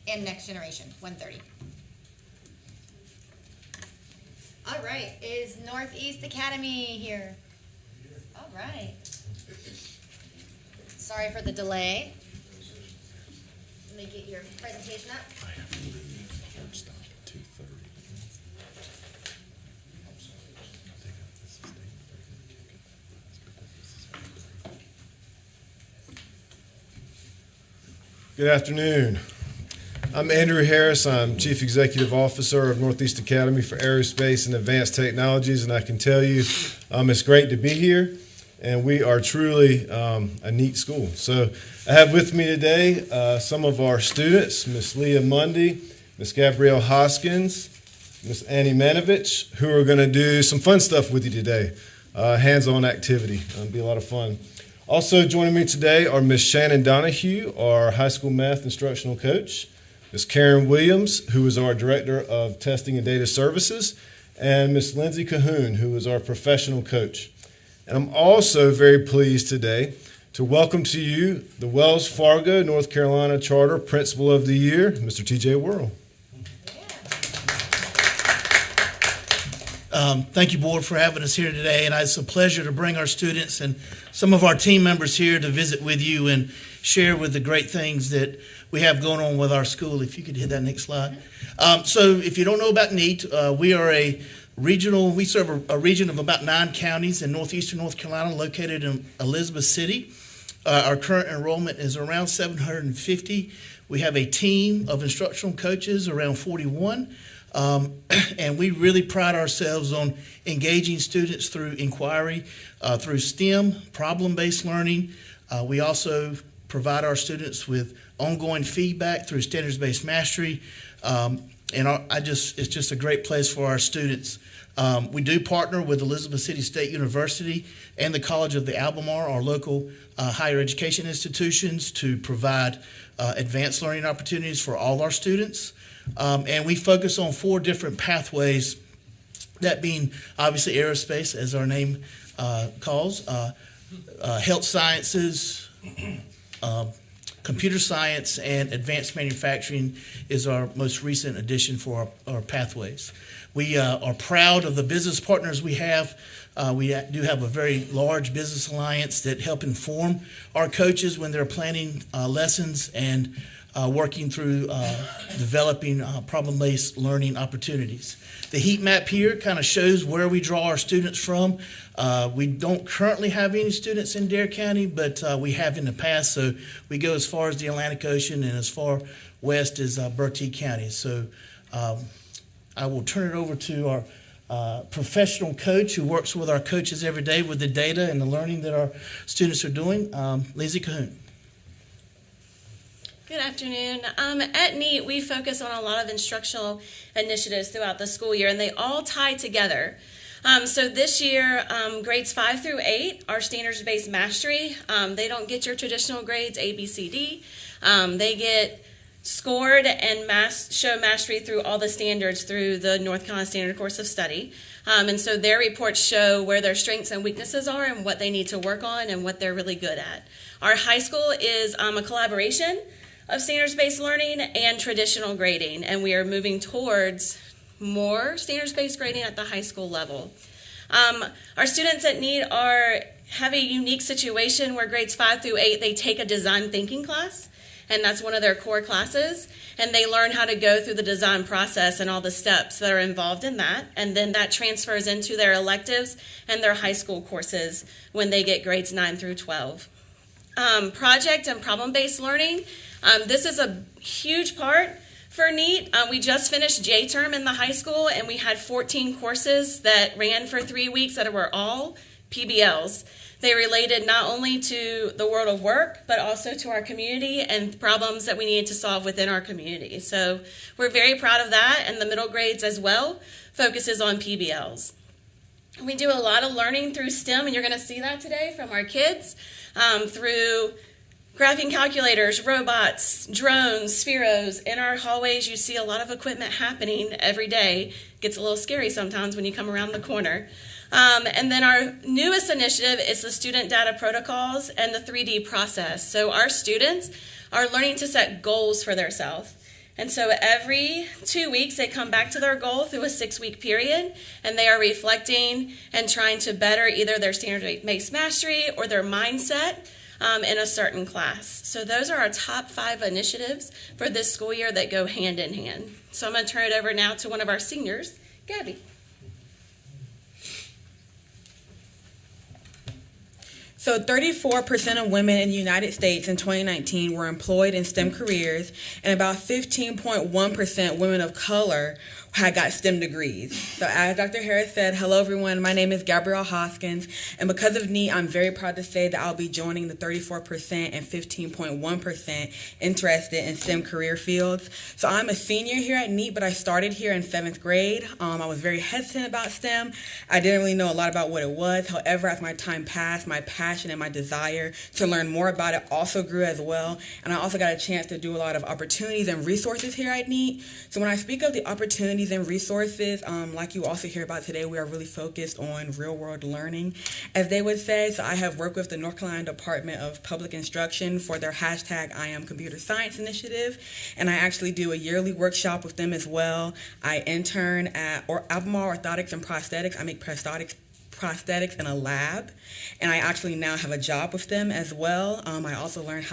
And Next Generation, 1:30. All right, is Northeast Academy here? All right. Sorry for the delay. Let me get your presentation up. I have to leave. Hard stop at 2:30. Good afternoon. I'm Andrew Harris. I'm Chief Executive Officer of Northeast Academy for Aerospace and Advanced Technologies, and I can tell you it's great to be here, and we are truly a neat school. So I have with me today some of our students, Miss Leah Mundy, Miss Gabrielle Hoskins, Miss Annie Manovich, who are going to do some fun stuff with you today, hands-on activity. It'll be a lot of fun. Also joining me today are Miss Shannon Donahue, our high school math instructional coach, Miss Karen Williams, who is our Director of Testing and Data Services, and Miss Lindsay Cahoon, who is our professional coach. And I'm also very pleased today to welcome to you the Wells Fargo, North Carolina Charter Principal of the Year, Mr. TJ Worrell. Thank you, Board, for having us here today, and it's a pleasure to bring our students and some of our team members here to visit with you and share with the great things that we have going on with our school. If you could hit that next slide. So if you don't know about NEAT, we are we serve a region of about 9 counties in northeastern North Carolina, located in Elizabeth City. Our current enrollment is around 750. We have a team of instructional coaches, around 41. And we really pride ourselves on engaging students through inquiry, through STEM, problem-based learning. We also provide our students with ongoing feedback through standards-based mastery. It's just a great place for our students. We do partner with Elizabeth City State University and the College of the Albemarle, our local higher education institutions, to provide advanced learning opportunities for all our students. And we focus on 4 different pathways, that being obviously aerospace, as our name calls, health sciences, computer science, and advanced manufacturing is our most recent addition for our pathways. We are proud of the business partners we have. We do have a very large business alliance that help inform our coaches when they're planning lessons and working through developing problem-based learning opportunities. The heat map here kind of shows where we draw our students from. We don't currently have any students in Dare County, but we have in the past, so we go as far as the Atlantic Ocean and as far west as Bertie County. So I will turn it over to our professional coach who works with our coaches every day with the data and the learning that our students are doing, Lindsay Cahoon. Good afternoon. At NEAT, we focus on a lot of instructional initiatives throughout the school year, and they all tie together. So this year, grades 5 through 8 are standards-based mastery. They don't get your traditional grades A, B, C, D. They get scored and show mastery through all the standards through the North Carolina Standard Course of Study. And so their reports show where their strengths and weaknesses are and what they need to work on and what they're really good at. Our high school is a collaboration of standards-based learning and traditional grading, and we are moving towards more standards-based grading at the high school level. Our students at NEAT have a unique situation where grades 5 through 8, they take a design thinking class, and that's one of their core classes, and they learn how to go through the design process and all the steps that are involved in that, and then that transfers into their electives and their high school courses when they get grades 9 through 12. Project and problem-based learning, this is a huge part for NEAT. We just finished J-term in the high school, and we had 14 courses that ran for 3 weeks that were all PBLs. They related not only to the world of work, but also to our community and problems that we needed to solve within our community. So we're very proud of that, and the middle grades as well focuses on PBLs. We do a lot of learning through STEM, and you're going to see that today from our kids, through graphing calculators, robots, drones, spheros. In our hallways, you see a lot of equipment happening every day. It gets a little scary sometimes when you come around the corner. And then our newest initiative is the student data protocols and the 3D process. So our students are learning to set goals for themselves. And so every 2 weeks, they come back to their goal through a 6-week period, and they are reflecting and trying to better either their standard-based mastery or their mindset in a certain class. So those are our top 5 initiatives for this school year that go hand in hand. So I'm going to turn it over now to one of our seniors, Gabby. So 34% of women in the United States in 2019 were employed in STEM careers, and about 15.1% women of color had got STEM degrees. So as Dr. Harris said, hello everyone, my name is Gabrielle Hoskins, and because of NEAT, I'm very proud to say that I'll be joining the 34% and 15.1% interested in STEM career fields. So I'm a senior here at NEAT, but I started here in 7th grade. I was very hesitant about STEM. I didn't really know a lot about what it was. However, as my time passed, my passion and my desire to learn more about it also grew as well, and I also got a chance to do a lot of opportunities and resources here at NEAT. So when I speak of the opportunities and resources, like you also hear about today, we are really focused on real-world learning, as they would say. So I have worked with the North Carolina Department of Public Instruction for their hashtag I Am Computer Science initiative, and I actually do a yearly workshop with them as well. I intern at Albemarle Orthotics and Prosthetics. I make prosthetics in a lab, and I actually now have a job with them as well. I also learned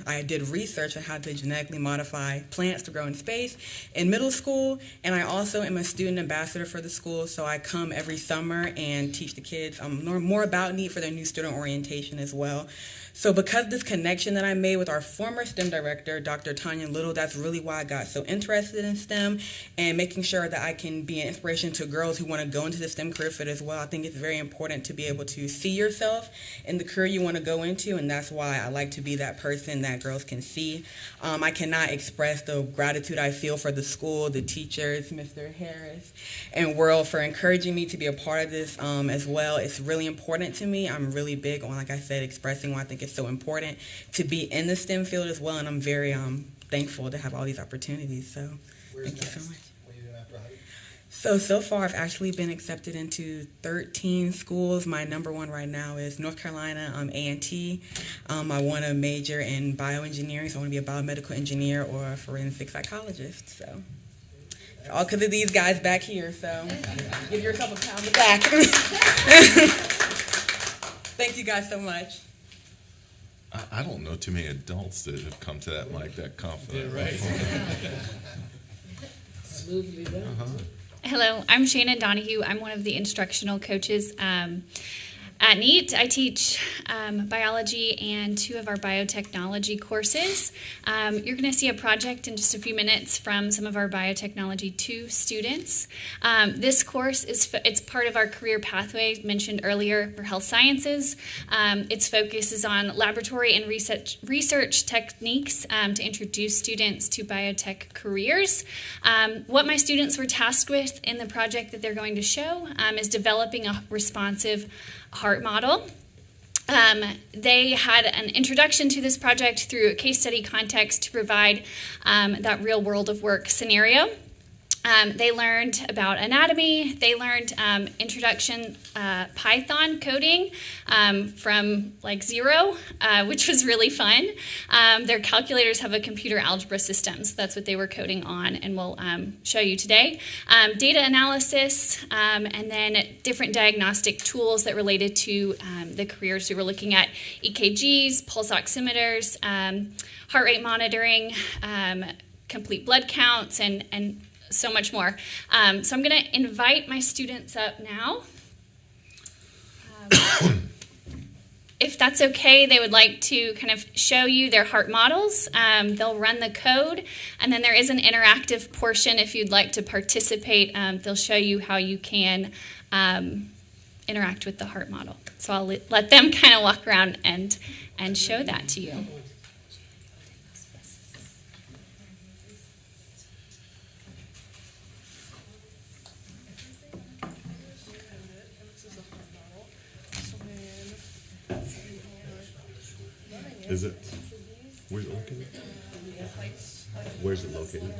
I did research on how to genetically modify plants to grow in space in middle school, and I also am a student ambassador for the school, so I come every summer and teach the kids more about NEAT for their new student orientation as well. So because of this connection that I made with our former STEM director, Dr. Tanya Little, that's really why I got so interested in STEM and making sure that I can be an inspiration to girls who want to go into the STEM career field as well. I think it's very important to be able to see yourself in the career you want to go into, and that's why I like to be that person that girls can see. I cannot express the gratitude I feel for the school, the teachers, Mr. Harris, and World for encouraging me to be a part of this as well. It's really important to me. I'm really big on, like I said, expressing why I think it's so important to be in the STEM field as well, and I'm very thankful to have all these opportunities. So thank you so much. What are you doing after high So school? so far I've actually been accepted into 13 schools. My number one right now is North Carolina A&T. I want to major in bioengineering, so I want to be a biomedical engineer or a forensic psychologist. So all because of these guys back here, so give yourself a pat on the back. Thank you guys so much. I don't know too many adults that have come to that mic that confident. Yeah, right. Smoothly done. Hello, I'm Shannon Donahue. I'm one of the instructional coaches at NEAT. I teach biology and 2 of our biotechnology courses. You're going to see a project in just a few minutes from some of our biotechnology 2 students. This course it's part of our career pathway mentioned earlier for health sciences. Its focus is on laboratory and research techniques to introduce students to biotech careers. What my students were tasked with in the project that they're going to show is developing a responsive heart model. They had an introduction to this project through a case study context to provide that real world of work scenario. They learned about anatomy. They learned introduction Python coding from like zero, which was really fun. Their calculators have a computer algebra system, so that's what they were coding on, and we'll show you today. Data analysis, and then different diagnostic tools that related to the careers. We were looking at EKGs, pulse oximeters, heart rate monitoring, complete blood counts, and so much more. So I'm going to invite my students up now. If that's okay, they would like to kind of show you their heart models. They'll run the code, and then there is an interactive portion if you'd like to participate. They'll show you how you can interact with the heart model. So I'll let them kind of walk around and show that to you. Is it? Where's it located? Where's it located?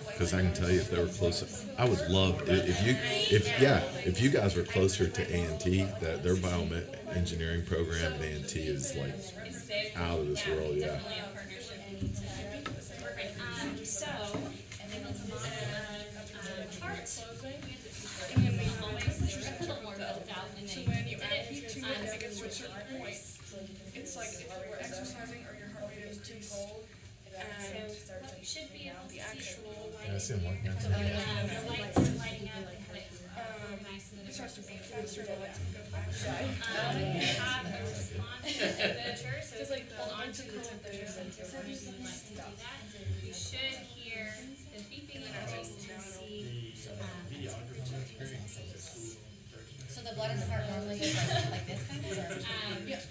Because I can tell you if they were closer, I would love if you guys were closer to A&T, that their bioengineering program at A&T is like out of this world. Yeah. It's like if you're exercising or your heart rate is too cold, and you should be able the actual I see them working. it starts to beat faster, the lights go faster. Just like hold on to the temperature sensor when you like to do that. You should hear the beeping interface and see. So the blood in the heart normally goes like this kind of? Yep.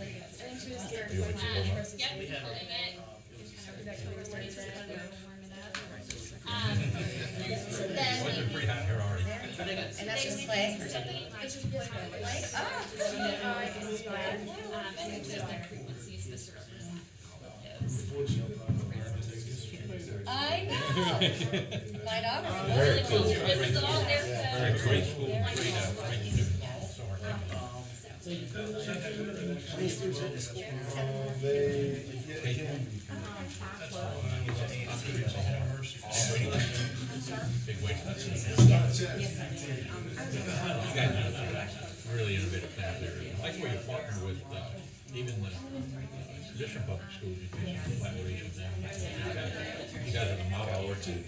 And that's just play? I know. My daughter. Very cool. This is all their Very Really innovative things there. I like where you partner with even the traditional public schools. You do some collaboration there. You guys have a model or two. We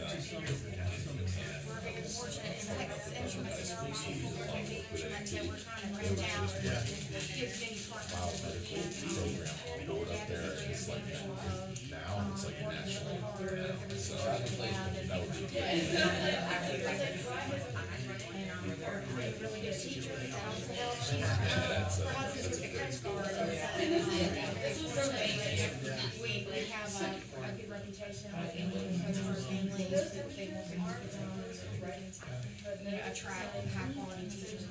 have a good reputation within customer families, they want to market on those ratings, but attract high quality teachers.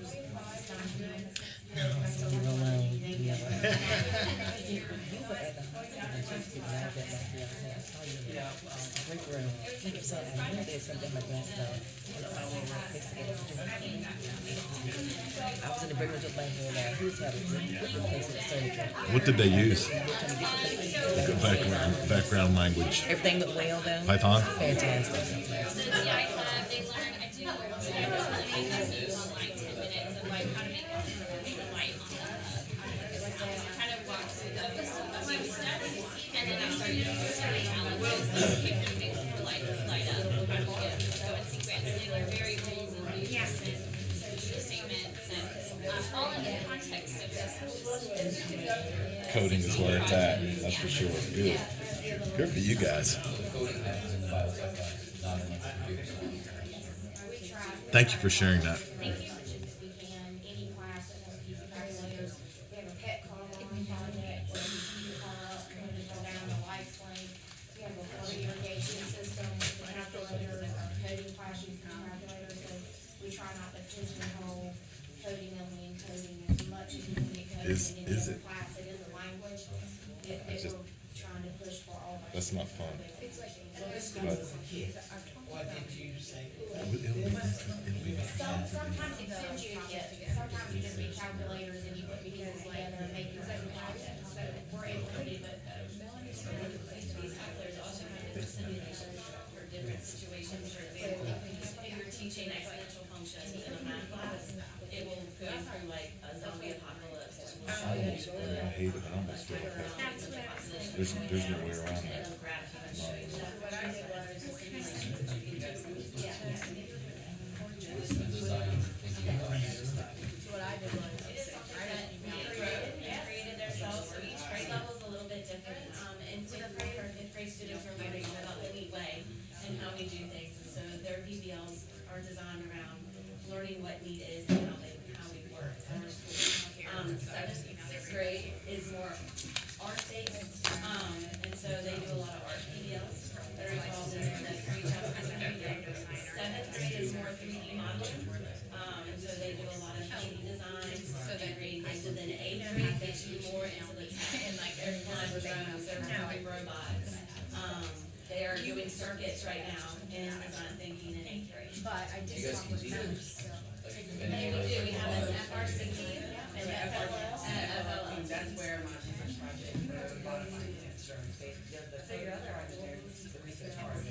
What did they use? Background language. Everything went well though. Python? Fantastic. Coding is where it's at, that's for sure. Good. Good for you guys. Thank you for sharing that. We try not to pigeonhole coding only and coding as Is it? It is a language. I just, Trying to push for all of our. that's not fun. What did you say? Sometimes it sends you a kit, sometimes you just make calculators and you put pieces together and make your own project, so we're able to do it. These calculators also have different simulations for different situations. For example, if you're teaching exponential functions in a math class, it will go through like a zombie apocalypse. It will show you the I hate it, I almost feel like that. There's no way around that. What I did was created themselves, so each grade level is a little bit different. And typically our fifth grade students are learning about the neat way and how we do things. And so their PBLs are designed around learning what NEAT is and how we work at our school. Sixth grade is more art-based, and so they do a lot of art PBLs that are involved in there that reach out to the community. Seventh grade is more 3D modeling, and so they do a lot of 3D designs. So they read, and so then eighth grade gets you more into the tech and like they're flying drones, they're flying robots. They are doing circuits right now in design thinking in eighth grade. But I just talked with members. We have an FRCT and an FLL. That's where my research project, a lot of my concerns, the other project, the research part.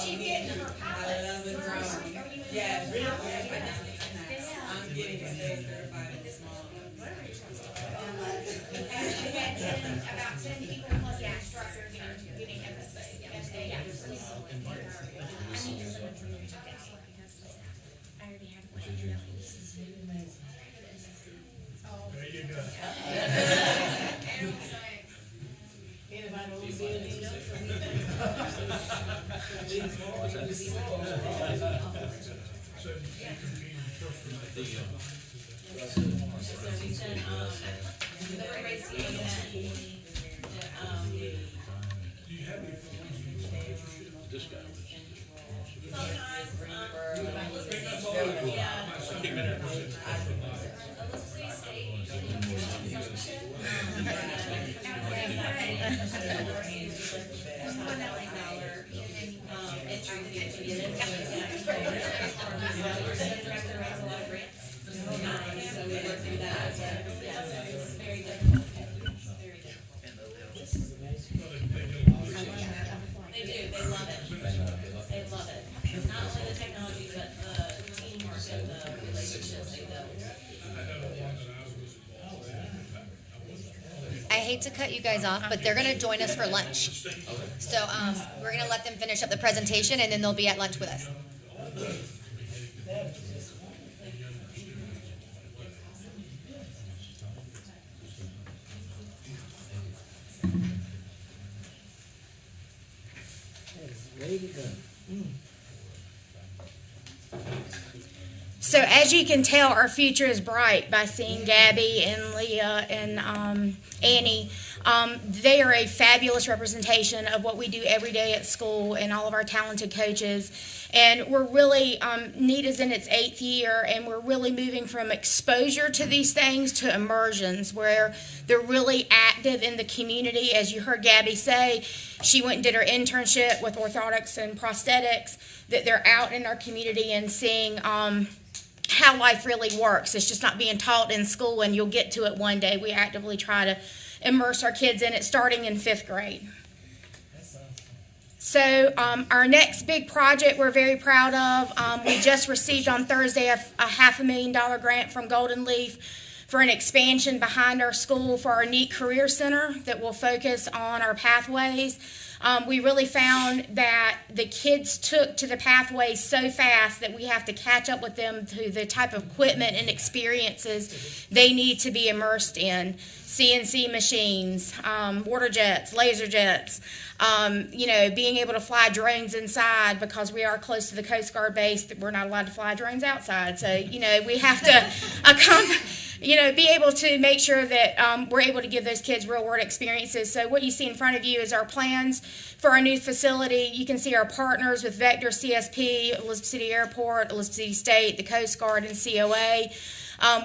She's getting her pilots. Yeah, I'm getting state certified in small. We had about 10 people plus the instructor getting FSA. Yeah. I already had one. There you go. Anybody want to see anything else? This guy was They do, they love it. They love it. Not only the technology, but the teamwork and the relationships they build. I hate to cut you guys off, but they're going to join us for lunch. So we're going to let them finish up the presentation, and then they'll be at lunch with us. Way to go. So as you can tell, our future is bright by seeing Gabby and Leah and Annie. They are a fabulous representation of what we do every day at school and all of our talented coaches. And we're really, NEAT is in its 8th year, and we're really moving from exposure to these things to immersions, where they're really active in the community. As you heard Gabby say, she went and did her internship with orthotics and prosthetics, that they're out in our community and seeing how life really works. It's just not being taught in school, and you'll get to it one day. We actively try to immerse our kids in it starting in 5th grade. So our next big project we're very proud of, we just received on Thursday a $500,000 grant from Golden Leaf for an expansion behind our school for our NEAT Career Center that will focus on our pathways. We really found that the kids took to the pathways so fast that we have to catch up with them to the type of equipment and experiences they need to be immersed in. CNC machines, water jets, laser jets, being able to fly drones inside, because we are close to the Coast Guard base. We're not allowed to fly drones outside. So, we have to be able to make sure that we're able to give those kids real world experiences. So what you see in front of you is our plans for our new facility. You can see our partners with Vector, CSP, Elizabeth City Airport, Elizabeth City State, the Coast Guard, and COA.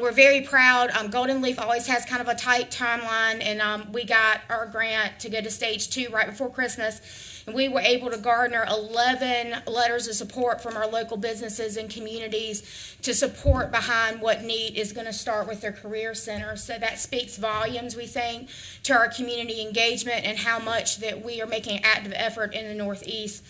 We're very proud. Golden Leaf always has kind of a tight timeline, and we got our grant to go to stage 2 right before Christmas. And we were able to garner 11 letters of support from our local businesses and communities to support behind what NEAT is going to start with their career center. So that speaks volumes, we think, to our community engagement and how much that we are making active effort in the Northeast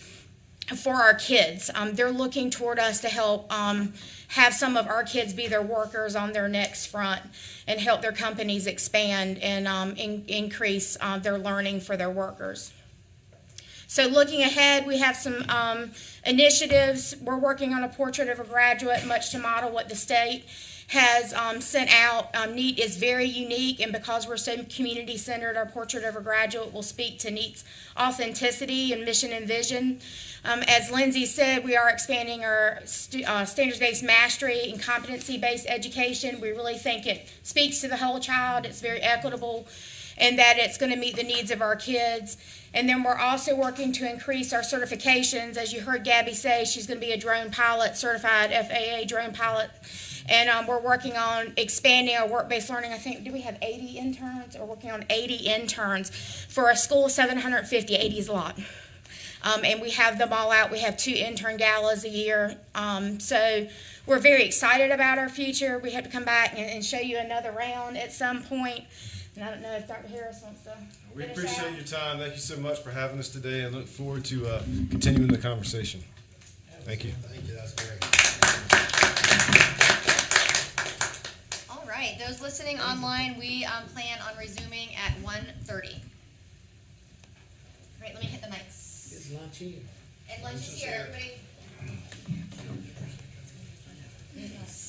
for our kids. They're looking toward us to help have some of our kids be their workers on their next front and help their companies expand and increase their learning for their workers. So looking ahead, we have some initiatives. We're working on a portrait of a graduate, much to model what the state has sent out. NEAT is very unique, and because we're so community-centered, our portrait of a graduate will speak to NEAT's authenticity and mission and vision. As Lindsay said, we are expanding our standards-based mastery and competency-based education. We really think it speaks to the whole child. It's very equitable, and that it's going to meet the needs of our kids. And then we're also working to increase our certifications. As you heard Gabby say, she's going to be a drone pilot, certified FAA drone pilot. And we're working on expanding our work-based learning. I think, do we have 80 interns? Or working on 80 interns for a school of 750. 80 is a lot. And we have them all out. We have 2 intern galas a year. So we're very excited about our future. We have to come back and show you another round at some point. And I don't know if Dr. Harris wants to. We appreciate your time. Thank you so much for having us today, and look forward to continuing the conversation. Thank you. Thank you, that's great. All right, those listening online, we plan on resuming at 1:30. Great, let me hit the mics. Is lunch here? And lunch is here, everybody. Yes.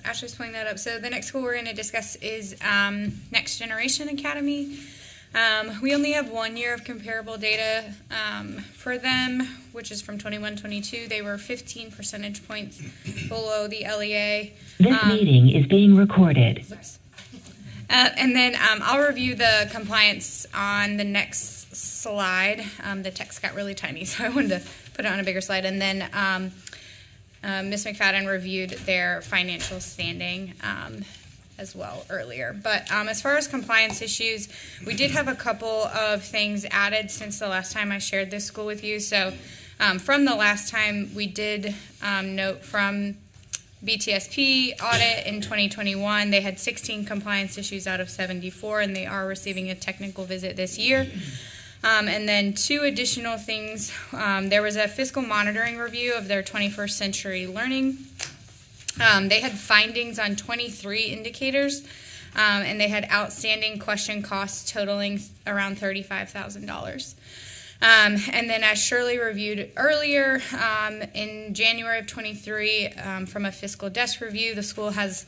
Ashley's pulling that up. So the next school we're going to discuss is Next Generation Academy. We only have 1 year of comparable data for them, which is from 21-22. They were 15 percentage points below the LEA. This meeting is being recorded. And then I'll review the compliance on the next slide. The text got really tiny, so I wanted to put it on a bigger slide. And then Ms. McFadden reviewed their financial standing as well earlier. But as far as compliance issues, we did have a couple of things added since the last time I shared this school with you. So from the last time, we did note from BTSP audit in 2021, they had 16 compliance issues out of 74, and they are receiving a technical visit this year. And then 2 additional things. There was a fiscal monitoring review of their 21st century learning. They had findings on 23 indicators, and they had outstanding question costs totaling around $35,000. And then as Shirley reviewed earlier, in January of 23, from a fiscal desk review, the school has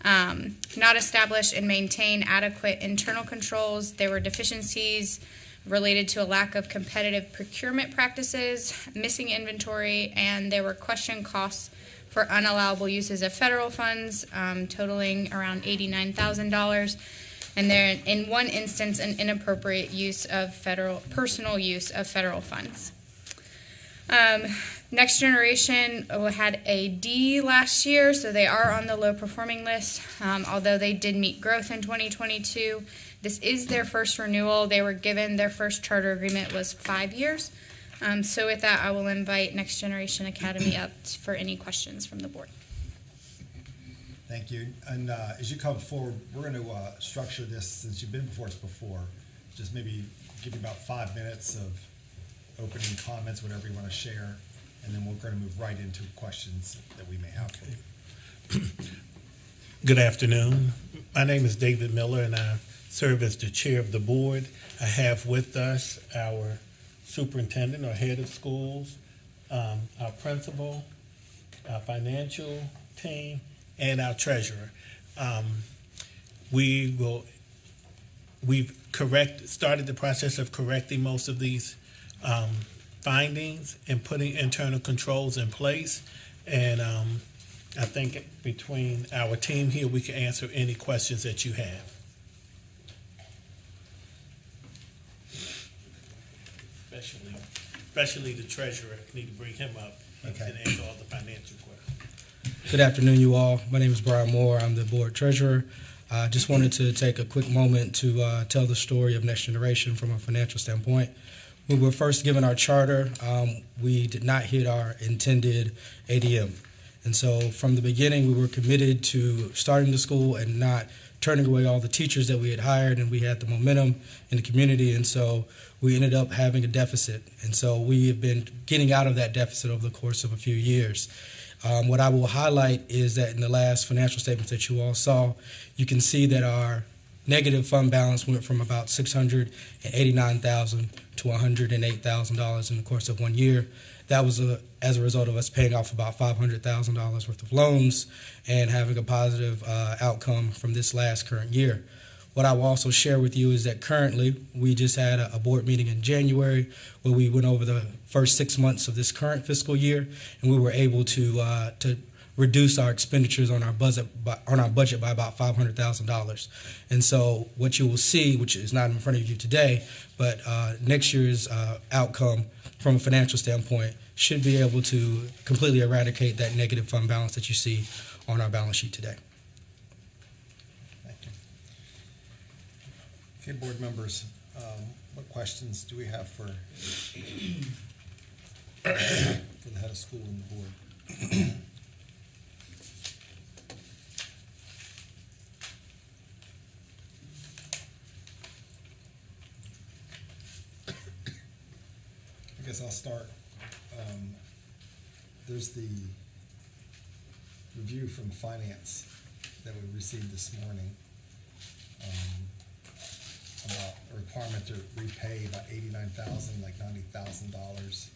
not established and maintained adequate internal controls. There were deficiencies related to a lack of competitive procurement practices, missing inventory, and there were question costs for unallowable uses of federal funds, totaling around $89,000. And there, in one instance, an inappropriate use of personal use of federal funds. Next Generation had a D last year, so they are on the low performing list, although they did meet growth in 2022. This is their first renewal. They were given their first charter agreement was 5 years. So with that, I will invite Next Generation Academy up for any questions from the board. Thank you. And as you come forward, we're going to structure this, since you've been before us before, just maybe give you about 5 minutes of opening comments, whatever you want to share, and then we're going to move right into questions that we may have. Good afternoon. My name is David Miller, and I serve as the chair of the board. I have with us our superintendent or head of schools, our principal, our financial team, and our treasurer. We've started the process of correcting most of these findings and putting internal controls in place. And I think between our team here, we can answer any questions that you have. Especially the treasurer. Need to bring him up and answer all the financial questions. Good afternoon, you all. My name is Brian Moore. I'm the board treasurer. I just wanted to take a quick moment to tell the story of Next Generation from a financial standpoint. When we were first given our charter, we did not hit our intended ADM. And so from the beginning, we were committed to starting the school and not turning away all the teachers that we had hired, and we had the momentum in the community, and so we ended up having a deficit. And so we have been getting out of that deficit over the course of a few years. What I will highlight is that in the last financial statements that you all saw, you can see that our negative fund balance went from about $689,000 to $108,000 in the course of 1 year. That was as a result of us paying off about $500,000 worth of loans and having a positive outcome from this last current year. What I will also share with you is that currently we just had a board meeting in January where we went over the first 6 months of this current fiscal year, and we were able to reduce our expenditures on our budget by about $500,000. And so what you will see, which is not in front of you today, but next year's outcome from a financial standpoint should be able to completely eradicate that negative fund balance that you see on our balance sheet today. Thank you. Okay, board members, what questions do we have for the head of school and the board? I guess I'll start. There's the review from finance that we received this morning about a requirement to repay about $89,000, like $90,000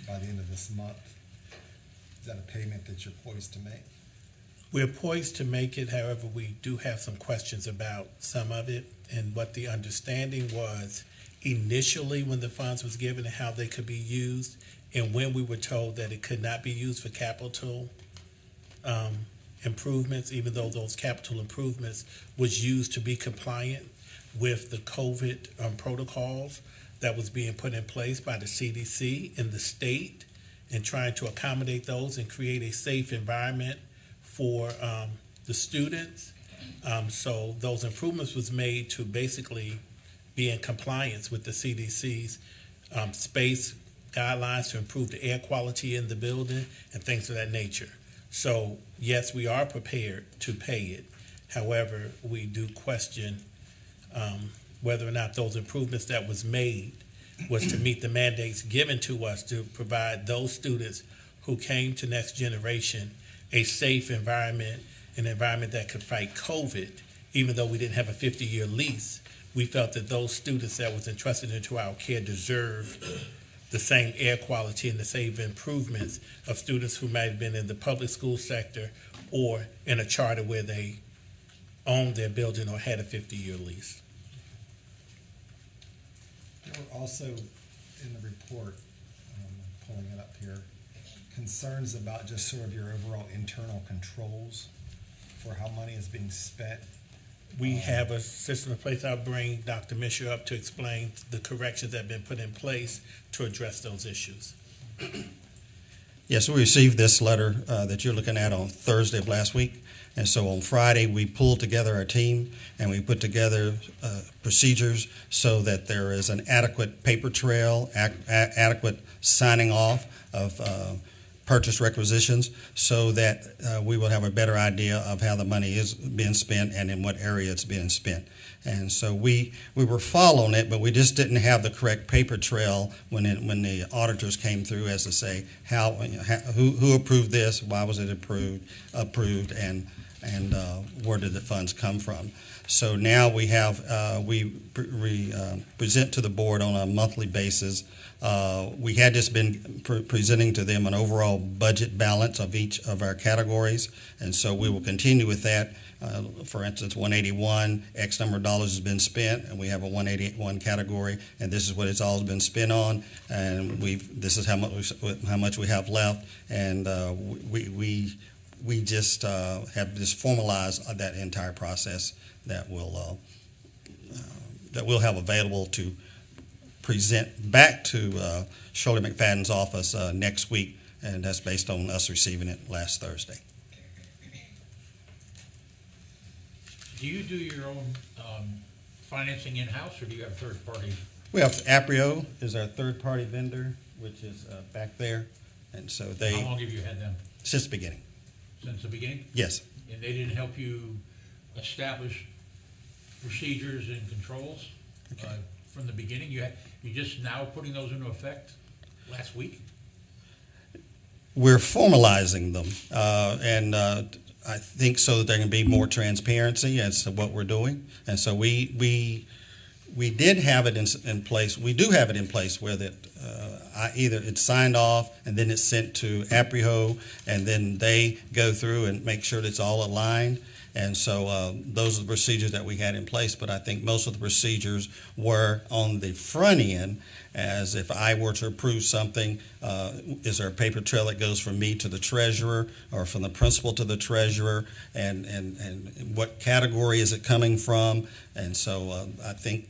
by the end of this month. that a payment that you're poised to make? We're poised to make it, however, we do have some questions about some of it and what the understanding was initially when the funds was given and how they could be used, and when we were told that it could not be used for capital improvements, even though those capital improvements was used to be compliant with the COVID protocols that was being put in place by the CDC in the state, and trying to accommodate those and create a safe environment for the students. So those improvements was made to basically be in compliance with the CDC's space guidelines to improve the air quality in the building and things of that nature. So yes, we are prepared to pay it. However, we do question whether or not those improvements that was made was to meet the mandates given to us to provide those students who came to Next Generation a safe environment, an environment that could fight COVID. Even though we didn't have a 50-year lease, we felt that those students that was entrusted into our care deserved the same air quality and the same improvements of students who might have been in the public school sector or in a charter where they owned their building or had a 50-year lease. There were also in the report, pulling it up here, concerns about just sort of your overall internal controls for how money is being spent. We have a system in place. I'll bring Dr. Misher up to explain the corrections that have been put in place to address those issues. Yes, we received this letter that you're looking at on Thursday of last week. And so on Friday, we pulled together our team and we put together procedures so that there is an adequate paper trail, adequate signing off of purchase requisitions, so that we will have a better idea of how the money is being spent and in what area it's being spent. And so we were following it, but we just didn't have the correct paper trail when the auditors came through as to say who approved this, why was it approved, and where did the funds come from. So now we have we present to the board on a monthly basis. We had just been presenting to them an overall budget balance of each of our categories, and so we will continue with that. For instance, 181, X number of dollars has been spent, and we have a 181 category, and this is what it's all been spent on, and this is how much we have left, and we just have just formalized that entire process that we'll have available to present back to Shirley McFadden's office next week, and that's based on us receiving it last Thursday. Do you do your own financing in-house, or do you have third parties? We have Aprio is our third-party vendor, which is back there, and so they. How long have you had them? Since the beginning. Since the beginning? Yes. And they didn't help you establish procedures and controls from the beginning? You just now putting those into effect last week? We're formalizing them, and I think so that there can be more transparency as to what we're doing. And so we did have it in place. We do have it in place where that either it's signed off and then it's sent to Aprio, and then they go through and make sure that it's all aligned. And so those are the procedures that we had in place. But I think most of the procedures were on the front end, as if I were to approve something, is there a paper trail that goes from me to the treasurer or from the principal to the treasurer, and what category is it coming from? And so I think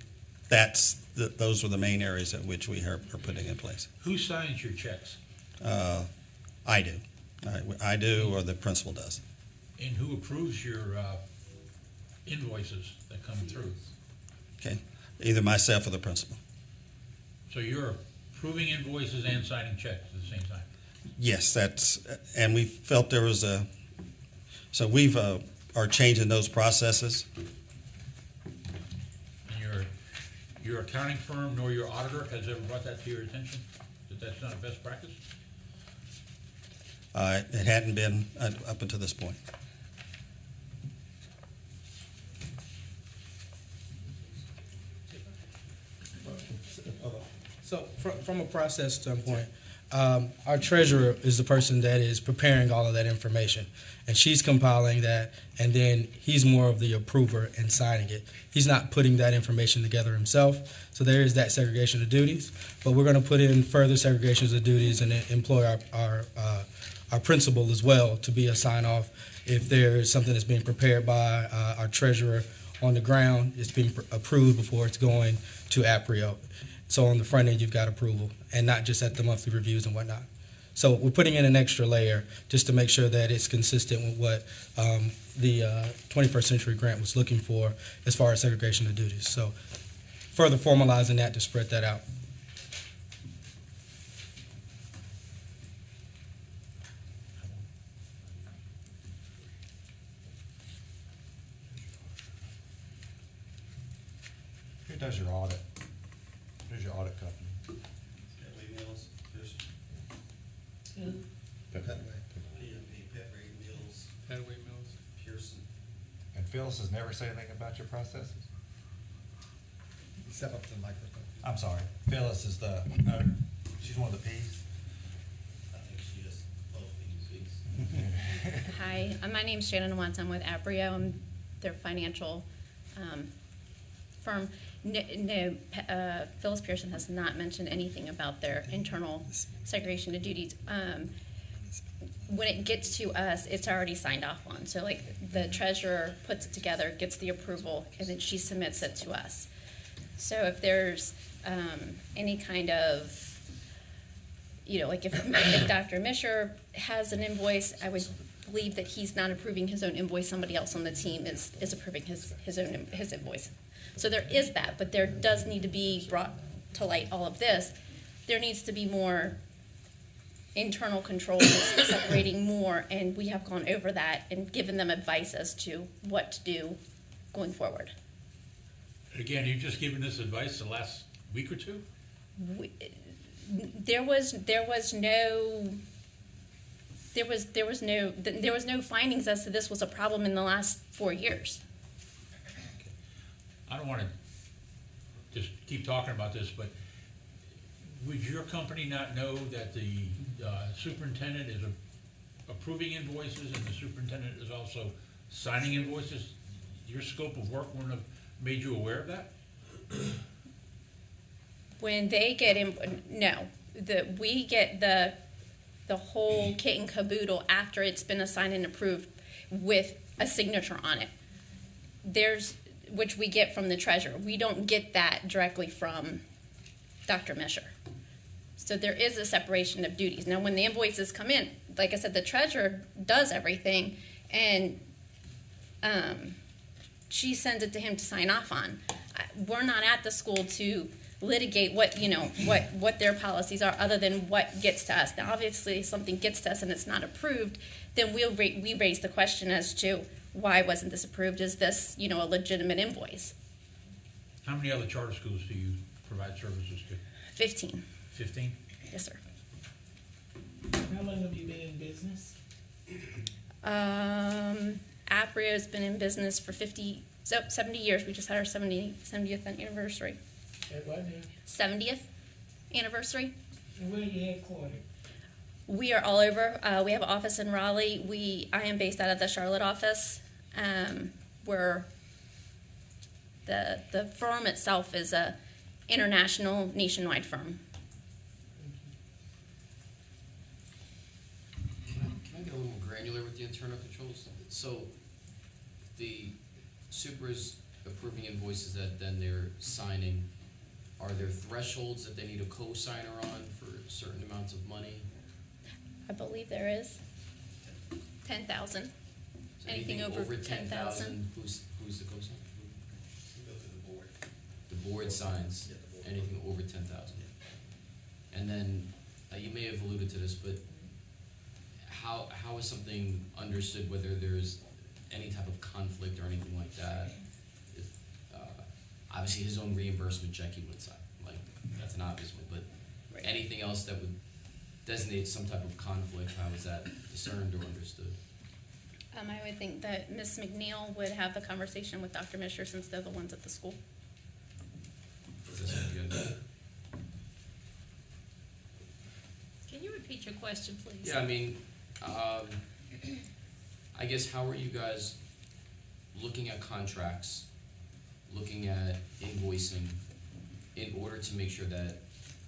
those are the main areas at which we are putting in place. Who signs your checks? I do. I do, or the principal does. And who approves your invoices that come through? Okay, either myself or the principal. So you're approving invoices and signing checks at the same time? Yes, and we felt there was so we've are changing those processes. And your accounting firm nor your auditor has ever brought that to your attention, that that's not a best practice? It hadn't been up until this point. So from a process standpoint, Our treasurer is the person that is preparing all of that information, and she's compiling that, and then he's more of the approver and signing it. He's not putting that information together himself, so there is that segregation of duties. But we're going to put in further segregations of duties and employ our principal as well to be a sign-off if there is something that's being prepared by our treasurer on the ground. It's being approved before it's going to APRIO. So on the front end, you've got approval, and not just at the monthly reviews and whatnot. So we're putting in an extra layer just to make sure that it's consistent with what the 21st Century Grant was looking for as far as segregation of duties. So further formalizing that to spread that out. Who does your audit? Who's your audit company? Petway Mills. Pearson. And Phyllis has never said anything about your processes? Step up to the microphone. I'm sorry. Phyllis is the, she's one of the Ps. I think she is both Ps. Hi, my name's Shannon Watts. I'm with APRIO. I'm their financial firm. No, Phyllis Pearson has not mentioned anything about their internal segregation of duties. When it gets to us, it's already signed off on. So like the treasurer puts it together, gets the approval, and then she submits it to us. So if there's any kind of, like if Dr. Misher has an invoice, I would believe that he's not approving his own invoice. Somebody else on the team is approving his invoice. So there is that, but there does need to be brought to light all of this. There needs to be more internal controls, separating more, and we have gone over that and given them advice as to what to do going forward. Again, you've just given this advice the last week or two? There was no findings as to this was a problem in the last 4 years. I don't want to just keep talking about this, but would your company not know that the superintendent is approving invoices and the superintendent is also signing invoices? Your scope of work wouldn't have made you aware of that? When they get in, no, we get the whole kit and caboodle after it's been assigned and approved with a signature on it. Which we get from the treasurer. We don't get that directly from Dr. Misher. So there is a separation of duties. Now, when the invoices come in, like I said, the treasurer does everything, and she sends it to him to sign off on. We're not at the school to litigate what their policies are, other than what gets to us. Now, obviously, if something gets to us and it's not approved, then we raise the question as to why wasn't this approved? Is this a legitimate invoice? How many other charter schools do you provide services to? 15. 15? Yes, sir. How long have you been in business? APRIO has been in business for 70 years. We just had our 70th anniversary. At what now? 70th anniversary. And where are you headquartered? We are all over. We have an office in Raleigh. I am based out of the Charlotte office. Where the firm itself is a international, nationwide firm. Can I get a little more granular with the internal controls? So the super is approving invoices that then they're signing. Are there thresholds that they need a co-signer on for certain amounts of money? I believe there is 10,000. So Anything over 10,000. Who's the co-signer? Go to the board. The board signs anything over 10,000. And then you may have alluded to this, but how is something understood whether there's any type of conflict or anything like that? Obviously, his own reimbursement check he would sign, like that's an obvious one. But anything else that would designate some type of conflict, how is that discerned or understood? I would think that Ms. McNeil would have the conversation with Dr. Misher, since they're the ones at the school. Is this what you guys do? Can repeat your question, please? Yeah, I mean, I guess how are you guys looking at contracts, looking at invoicing, in order to make sure that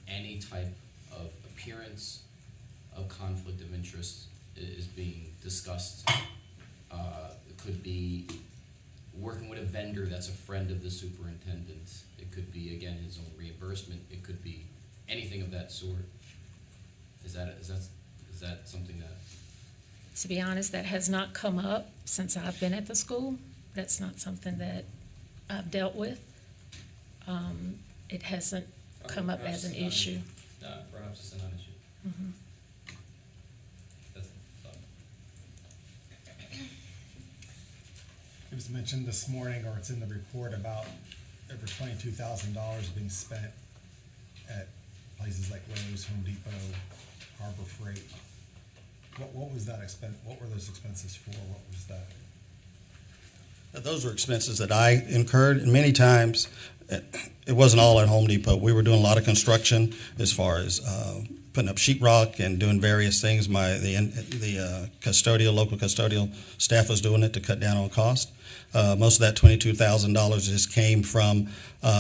any type of appearance of conflict of interest is being discussed? It could be working with a vendor that's a friend of the superintendent. It could be, again, his own reimbursement. It could be anything of that sort. Is that something that? To be honest, that has not come up since I've been at the school. That's not something that I've dealt with. It hasn't come up as an issue. Perhaps it's a non-issue. Mhm. It was mentioned this morning, or it's in the report, about over $22,000 being spent at places like Lowe's, Home Depot, Harbor Freight. What was that expense? What were those expenses for? What was that? Those were expenses that I incurred, and many times it wasn't all at Home Depot. We were doing a lot of construction as far as putting up sheetrock and doing various things. The local custodial staff was doing it to cut down on cost. Most of that $22,000 just came from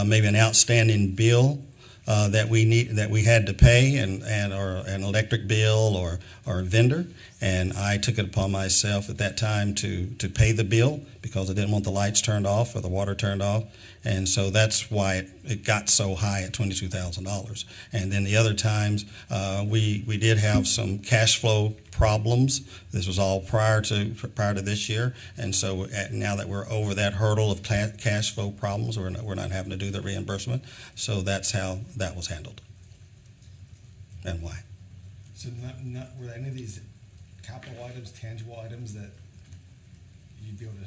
maybe an outstanding bill that we had to pay, or an electric bill or a vendor, and I took it upon myself at that time to pay the bill because I didn't want the lights turned off or the water turned off, and so that's why it got so high at $22,000. And then the other times we did have some cash flow problems. This was all prior to this year, and so now that we're over that hurdle of cash flow problems, we're not having to do the reimbursement. So that's how that was handled, and why. So were any of these capital items, tangible items that you'd be able to,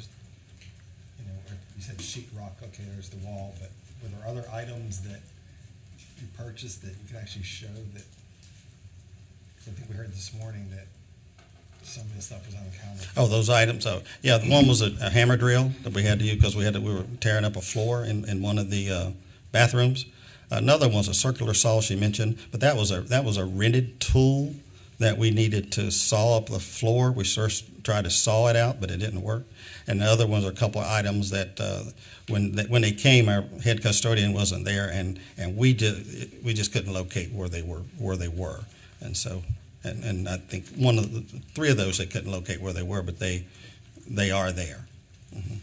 you said sheetrock, okay, there's the wall, but were there other items that you purchased that you could actually show that? Because I think we heard this morning that some of the stuff was on the counter. Oh, those items. Oh, yeah. One was a hammer drill that we had to use because we were tearing up a floor in one of the bathrooms. Another one was a circular saw she mentioned, but that was a rented tool that we needed to saw up the floor. We first tried to saw it out, but it didn't work. And the other ones are a couple of items that when they came, our head custodian wasn't there, and we just couldn't locate where they were, and so. And I think three of those they couldn't locate where they were, but they are there. Mm-hmm.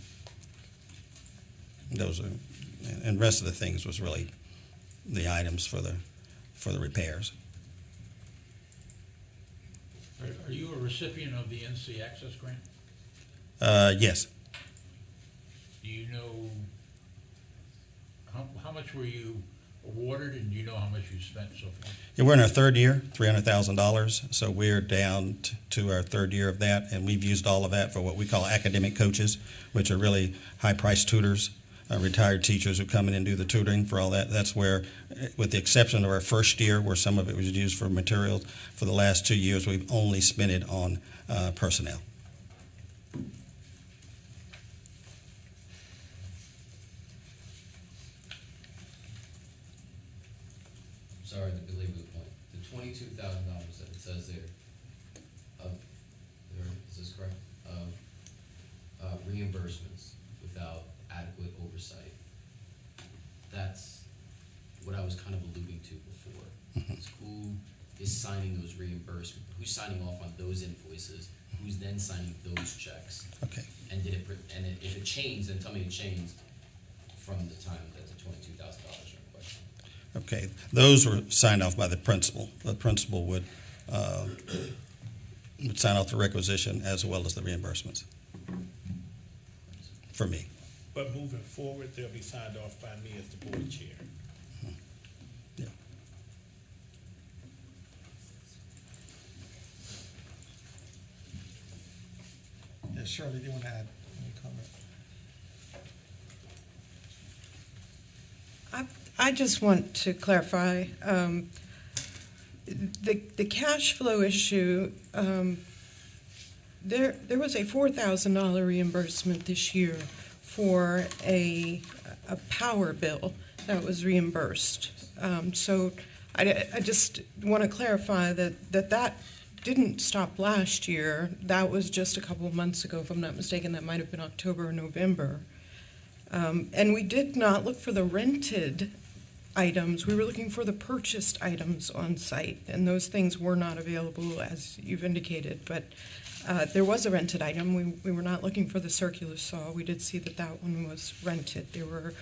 Those are, and the rest of the things was really the items for the repairs. Are you a recipient of the NC Access Grant? Yes. Do you know how much were you awarded, and do you know how much you spent so far? Yeah, we're in our third year, $300,000. So we're down to our third year of that, and we've used all of that for what we call academic coaches, which are really high-priced tutors, retired teachers who come in and do the tutoring for all that. That's where, with the exception of our first year, where some of it was used for materials, for the last 2 years, we've only spent it on personnel. Sorry to belabor the point. The $22,000 that it says there, is this correct? Of reimbursements without adequate oversight. That's what I was kind of alluding to before. Mm-hmm. Who is signing those reimbursements? Who's signing off on those invoices? Who's then signing those checks? Okay. And if it changed, then tell me it changed from the time that the $22,000 are in question. Okay, those were signed off by the principal. The principal would sign off the requisition as well as the reimbursements for me. But moving forward, they'll be signed off by me as the board chair. Yeah. Yeah, Shirley, do you want to add any comment? I just want to clarify, the cash flow issue, there was a $4,000 reimbursement this year for a power bill that was reimbursed. So I just want to clarify that didn't stop last year. That was just a couple of months ago, if I'm not mistaken. That might have been October or November. And we did not look for the rented items. We were looking for the purchased items on site, and those things were not available, as you've indicated. But there was a rented item. We were not looking for the circular saw. We did see that one was rented. There were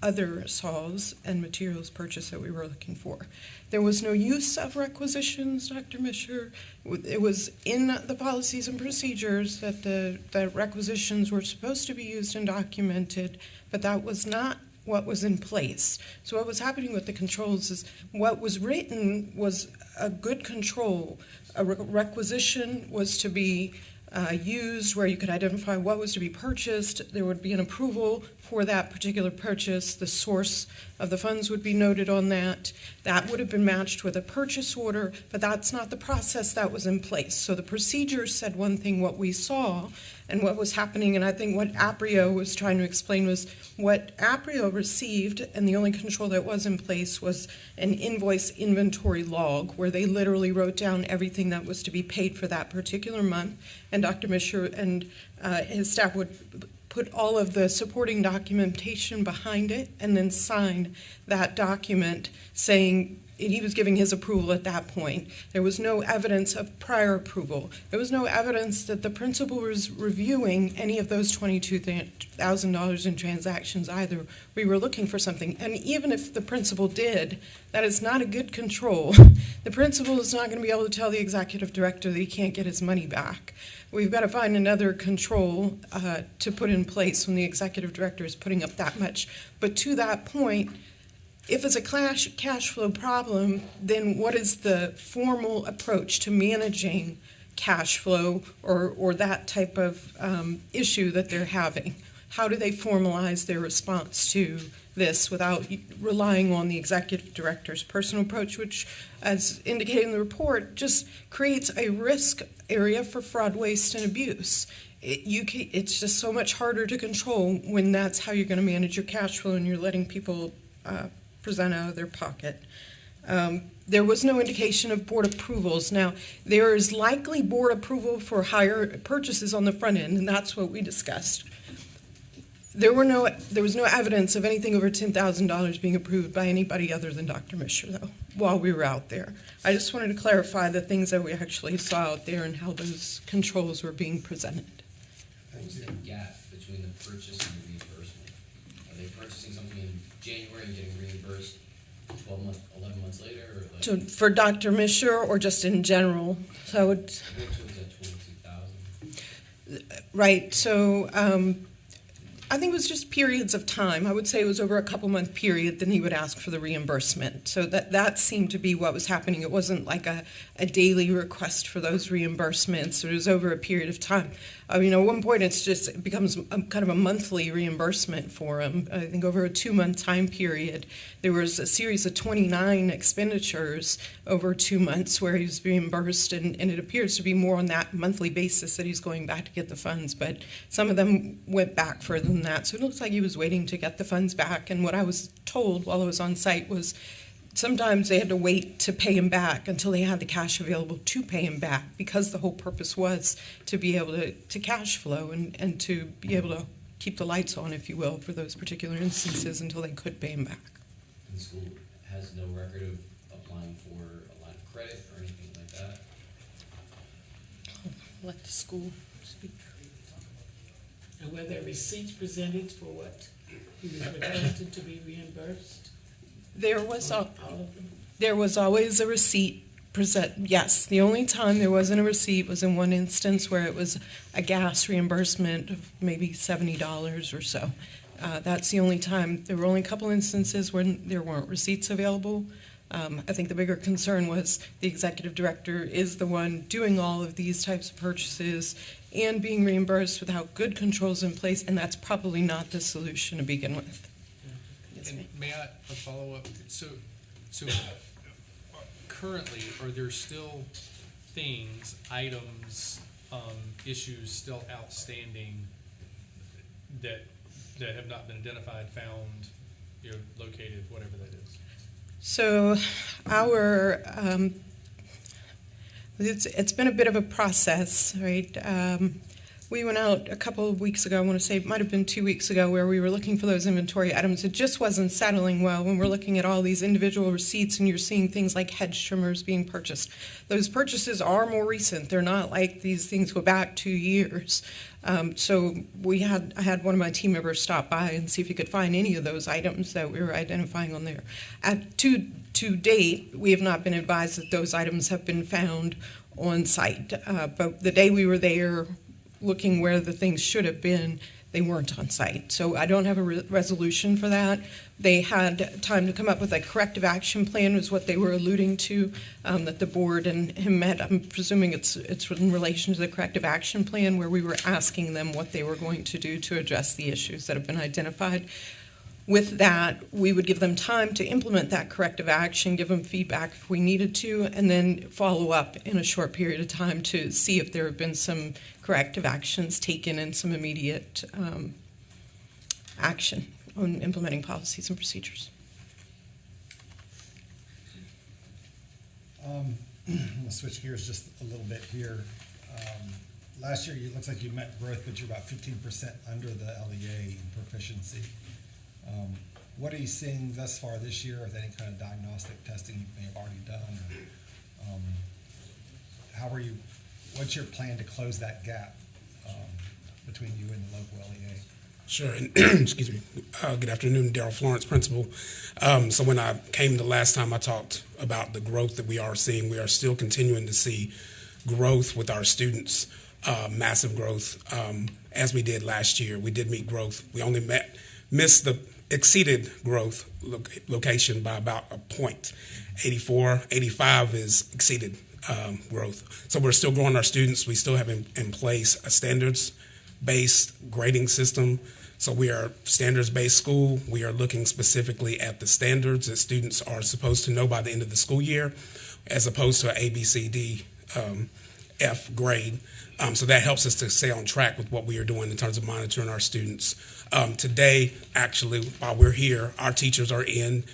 other saws and materials purchased that we were looking for. There was no use of requisitions, Dr. Misher. It was in the policies and procedures that the requisitions were supposed to be used and documented, but that was not what was in place. So what was happening with the controls is what was written was a good control. A requisition was to be used where you could identify what was to be purchased. There would be an approval for that particular purchase. The source of the funds would be noted on that. That would have been matched with a purchase order, but that's not the process that was in place. So the procedures said one thing, what we saw and what was happening, and I think what Aprio was trying to explain was what Aprio received, and the only control that was in place was an invoice inventory log where they literally wrote down everything that was to be paid for that particular month, and Dr. Misher and his staff would put all of the supporting documentation behind it and then sign that document saying he was giving his approval at that point. There was no evidence of prior approval. There was no evidence that the principal was reviewing any of those $22,000 in transactions either. We were looking for something. And even if the principal did, that is not a good control. The principal is not going to be able to tell the executive director that he can't get his money back. We've got to find another control to put in place when the executive director is putting up that much. But to that point, if it's a cash flow problem, then what is the formal approach to managing cash flow or that type of issue that they're having? How do they formalize their response to this without relying on the executive director's personal approach, which, as indicated in the report, just creates a risk area for fraud, waste, and abuse? It's just so much harder to control when that's how you're going to manage your cash flow and you're letting people present out of their pocket. There was no indication of board approvals. Now, there is likely board approval for higher purchases on the front end, and that's what we discussed. There was no evidence of anything over $10,000 being approved by anybody other than Dr. Misher, though, while we were out there. I just wanted to clarify the things that we actually saw out there and how those controls were being presented. What's the gap between the purchase and the reimbursement? Are they purchasing something in January and getting reimbursed 11 months later? Or like So for Dr. Misher or just in general? So which was at 22,000? Right, so I think it was just periods of time. I would say it was over a couple-month period, then he would ask for the reimbursement. So that seemed to be what was happening. It wasn't like a daily request for those reimbursements. It was over a period of time. At one point it becomes kind of a monthly reimbursement for him. I think over a 2-month time period, there was a series of 29 expenditures over 2 months where he was reimbursed, and it appears to be more on that monthly basis that he's going back to get the funds, but some of them went back further than that. So it looks like he was waiting to get the funds back, and what I was told while I was on site was sometimes they had to wait to pay him back until they had the cash available to pay him back, because the whole purpose was to be able to cash flow and to be able to keep the lights on, if you will, for those particular instances until they could pay him back. And the school has no record of applying for a line of credit or anything like that? Let the school speak. And were there receipts presented for what he was requested to be reimbursed? There was always a receipt present. Yes, the only time there wasn't a receipt was in one instance where it was a gas reimbursement of maybe $70 or so. That's the only time. There were only a couple instances when there weren't receipts available. I think the bigger concern was the executive director is the one doing all of these types of purchases and being reimbursed without good controls in place, and that's probably not the solution to begin with. And may I follow up? So currently, are there still things, items, issues still outstanding that have not been identified, found, located, whatever that is? So our, it's been a bit of a process, right? We went out a couple of weeks ago, I want to say it might have been 2 weeks ago, where we were looking for those inventory items. It just wasn't settling well when we're looking at all these individual receipts and you're seeing things like hedge trimmers being purchased. Those purchases are more recent. They're not like these things go back 2 years. So I had one of my team members stop by and see if he could find any of those items that we were identifying on there. To date, we have not been advised that those items have been found on site. But the day we were there, looking where the things should have been, they weren't on site. So I don't have a resolution for that. They had time to come up with a corrective action plan, was what they were alluding to, that the board and him met. I'm presuming it's in relation to the corrective action plan, where we were asking them what they were going to do to address the issues that have been identified. With that, we would give them time to implement that corrective action, give them feedback if we needed to, and then follow up in a short period of time to see if there have been some corrective actions taken and some immediate action on implementing policies and procedures. I'm gonna switch gears just a little bit here. Last year, it looks like you met growth, but you're about 15% under the LEA in proficiency. What are you seeing thus far this year, with any kind of diagnostic testing you may have already done? Or, what's your plan to close that gap between you and the local LEA? Sure. And excuse me. Good afternoon, Darrell Florence, principal. So when I came the last time, I talked about the growth that we are seeing. We are still continuing to see growth with our students, massive growth, as we did last year. We did meet growth. We only exceeded growth location by about a point. 84, 85 is exceeded growth. So we're still growing our students. We still have in place a standards-based grading system. So we are a standards-based school. We are looking specifically at the standards that students are supposed to know by the end of the school year, as opposed to an A, B, C, D, F grade. So that helps us to stay on track with what we are doing in terms of monitoring our students. Today, actually, while we're here, our teachers are in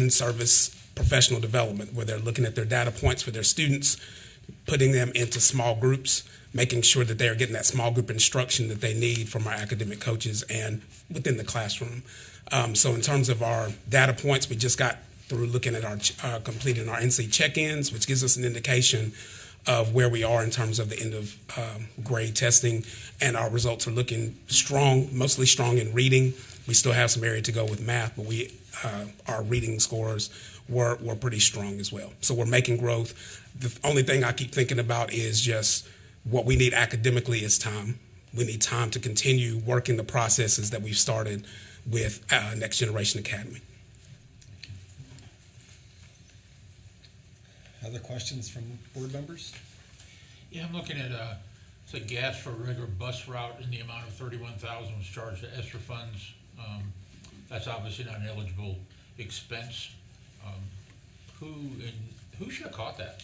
service professional development, where they're looking at their data points for their students, putting them into small groups, making sure that they're getting that small group instruction that they need from our academic coaches and within the classroom. So in terms of our data points, we just got through looking at our completing our NC check-ins, which gives us an indication of where we are in terms of the end of grade testing, and our results are looking strong, mostly strong in reading. We still have some area to go with math, but our reading scores were pretty strong as well. So we're making growth. The only thing I keep thinking about is just what we need academically is time. We need time to continue working the processes that we've started with Next Generation Academy. Other questions from board members? Yeah, I'm looking at, say, gas for a regular bus route in the amount of $31,000 was charged to ESSER funds. That's obviously not an eligible expense. Who should have caught that?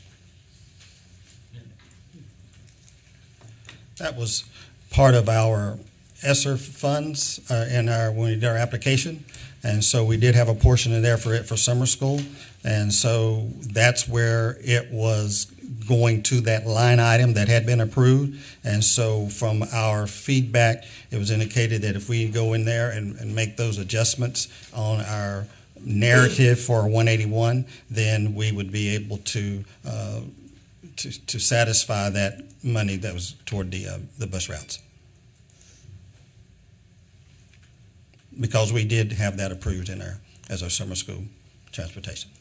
That was part of our ESSER funds when we did our application. And so we did have a portion in there for summer school. And so that's where it was going to that line item that had been approved. And so from our feedback, it was indicated that if we go in there and make those adjustments on our narrative for 181, then we would be able to satisfy that money that was toward the bus routes. Because we did have that approved in there as our summer school transportation.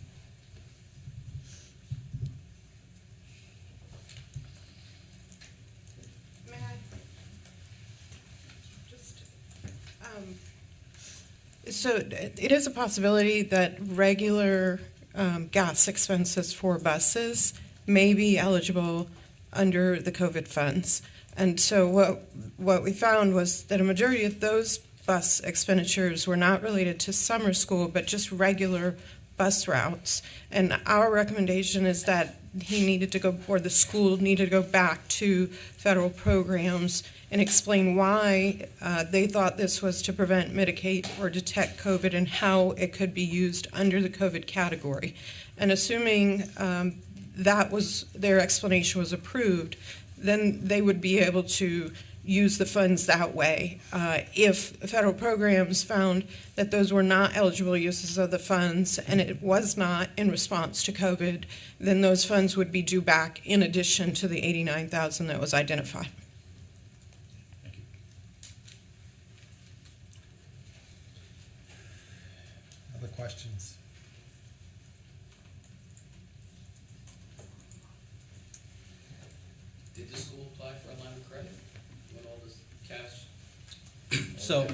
May I just, so it is a possibility that regular gas expenses for buses may be eligible under the COVID funds. And so what we found was that a majority of those bus expenditures were not related to summer school, but just regular bus routes. And our recommendation is that he needed to go, or the school needed to go back to federal programs and explain why they thought this was to prevent, mitigate, or detect COVID and how it could be used under the COVID category. And assuming that was, their explanation was approved, then they would be able to use the funds that way. If federal programs found that those were not eligible uses of the funds and it was not in response to COVID, then those funds would be due back in addition to the $89,000 that was identified. Other questions? Did the school apply for a line of credit when all this cash? So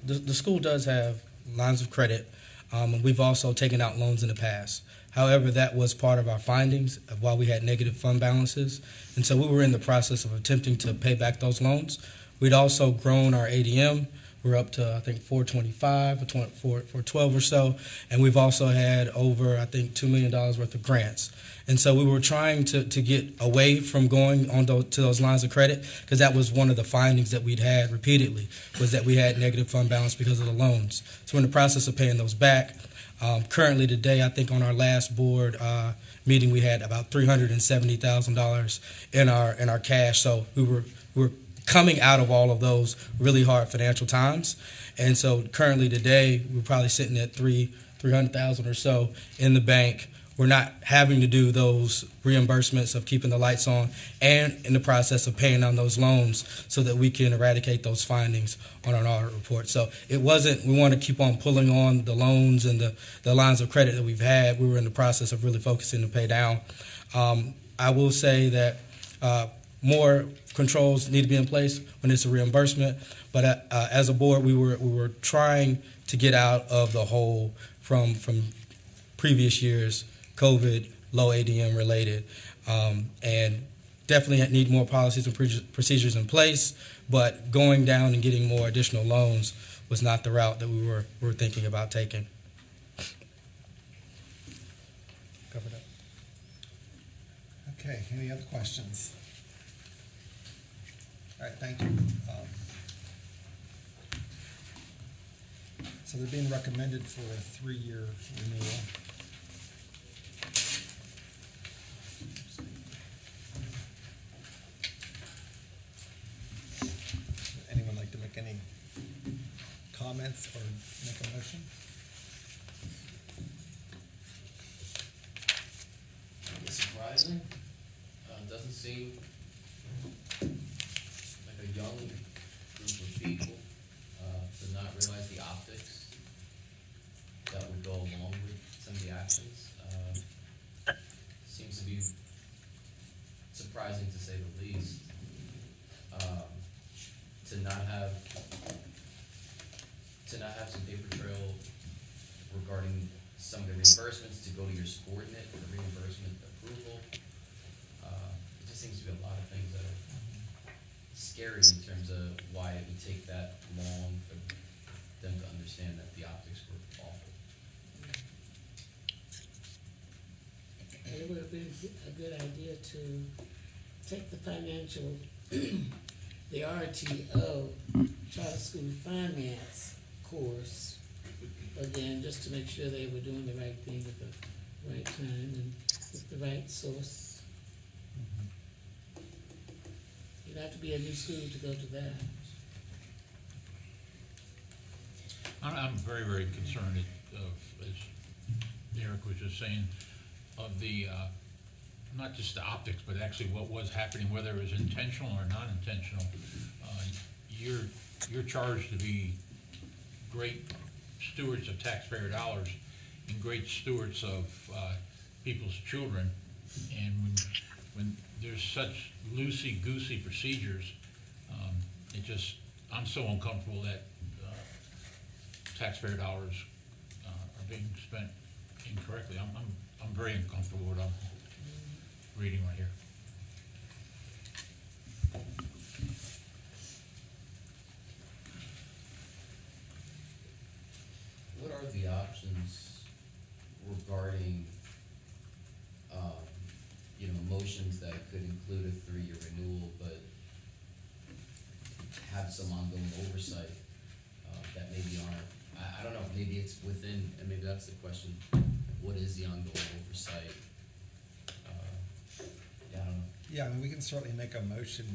the school does have lines of credit, and we've also taken out loans in the past. However, that was part of our findings of why we had negative fund balances. And so we were in the process of attempting to pay back those loans. We'd also grown our ADM. We're up to, I think, 425 or 412 or so. And we've also had over, I think, $2 million worth of grants. And so we were trying to get away from going on to those lines of credit, because that was one of the findings that we'd had repeatedly, was that we had negative fund balance because of the loans. So we're in the process of paying those back. Currently today, I think on our last board meeting, we had about $370,000 in our cash. So we were coming out of all of those really hard financial times. And so currently today, we're probably sitting at $300,000 or so in the bank. We're not having to do those reimbursements of keeping the lights on, and in the process of paying on those loans so that we can eradicate those findings on our audit report. So it wasn't, we want to keep on pulling on the loans and the lines of credit that we've had. We were in the process of really focusing to pay down. I will say that more controls need to be in place when it's a reimbursement, but as a board, we were trying to get out of the hole from previous years, COVID, low ADM related, and definitely need more policies and procedures in place, but going down and getting more additional loans was not the route that we were thinking about taking. Covered up. Okay, any other questions? All right, thank you. So they're being recommended for a 3-year renewal. Anyone like to make any comments or make a motion? It's surprising. Doesn't seem like a young group of people to not realize the optics that would go along with some of the actions. Seems to be surprising, to say the least, to not have some paper trail regarding some of the reimbursements, to go to your subordinate for the reimbursement approval. It just seems to be a lot of things that are scary in terms of why it would take that long for them to understand that the optics were awful. It would have been a good idea to take the financial, the RTO, Charter School Finance course, again, just to make sure they were doing the right thing at the right time and with the right source. You'd have to be a new school to go to that. I'm very, very concerned as Eric was just saying, of the, not just the optics, but actually what was happening, whether it was intentional or non-intentional. You're charged to be great stewards of taxpayer dollars and great stewards of people's children. And when there's such loosey-goosey procedures, I'm so uncomfortable that taxpayer dollars are being spent incorrectly. I'm very uncomfortable with what I'm reading right here. What are the options regarding motions that could include a 3-year renewal, but have some ongoing oversight that maybe aren't, I don't know, maybe it's within, and maybe that's the question, what is the ongoing oversight? Yeah, I don't know. Yeah, I mean, we can certainly make a motion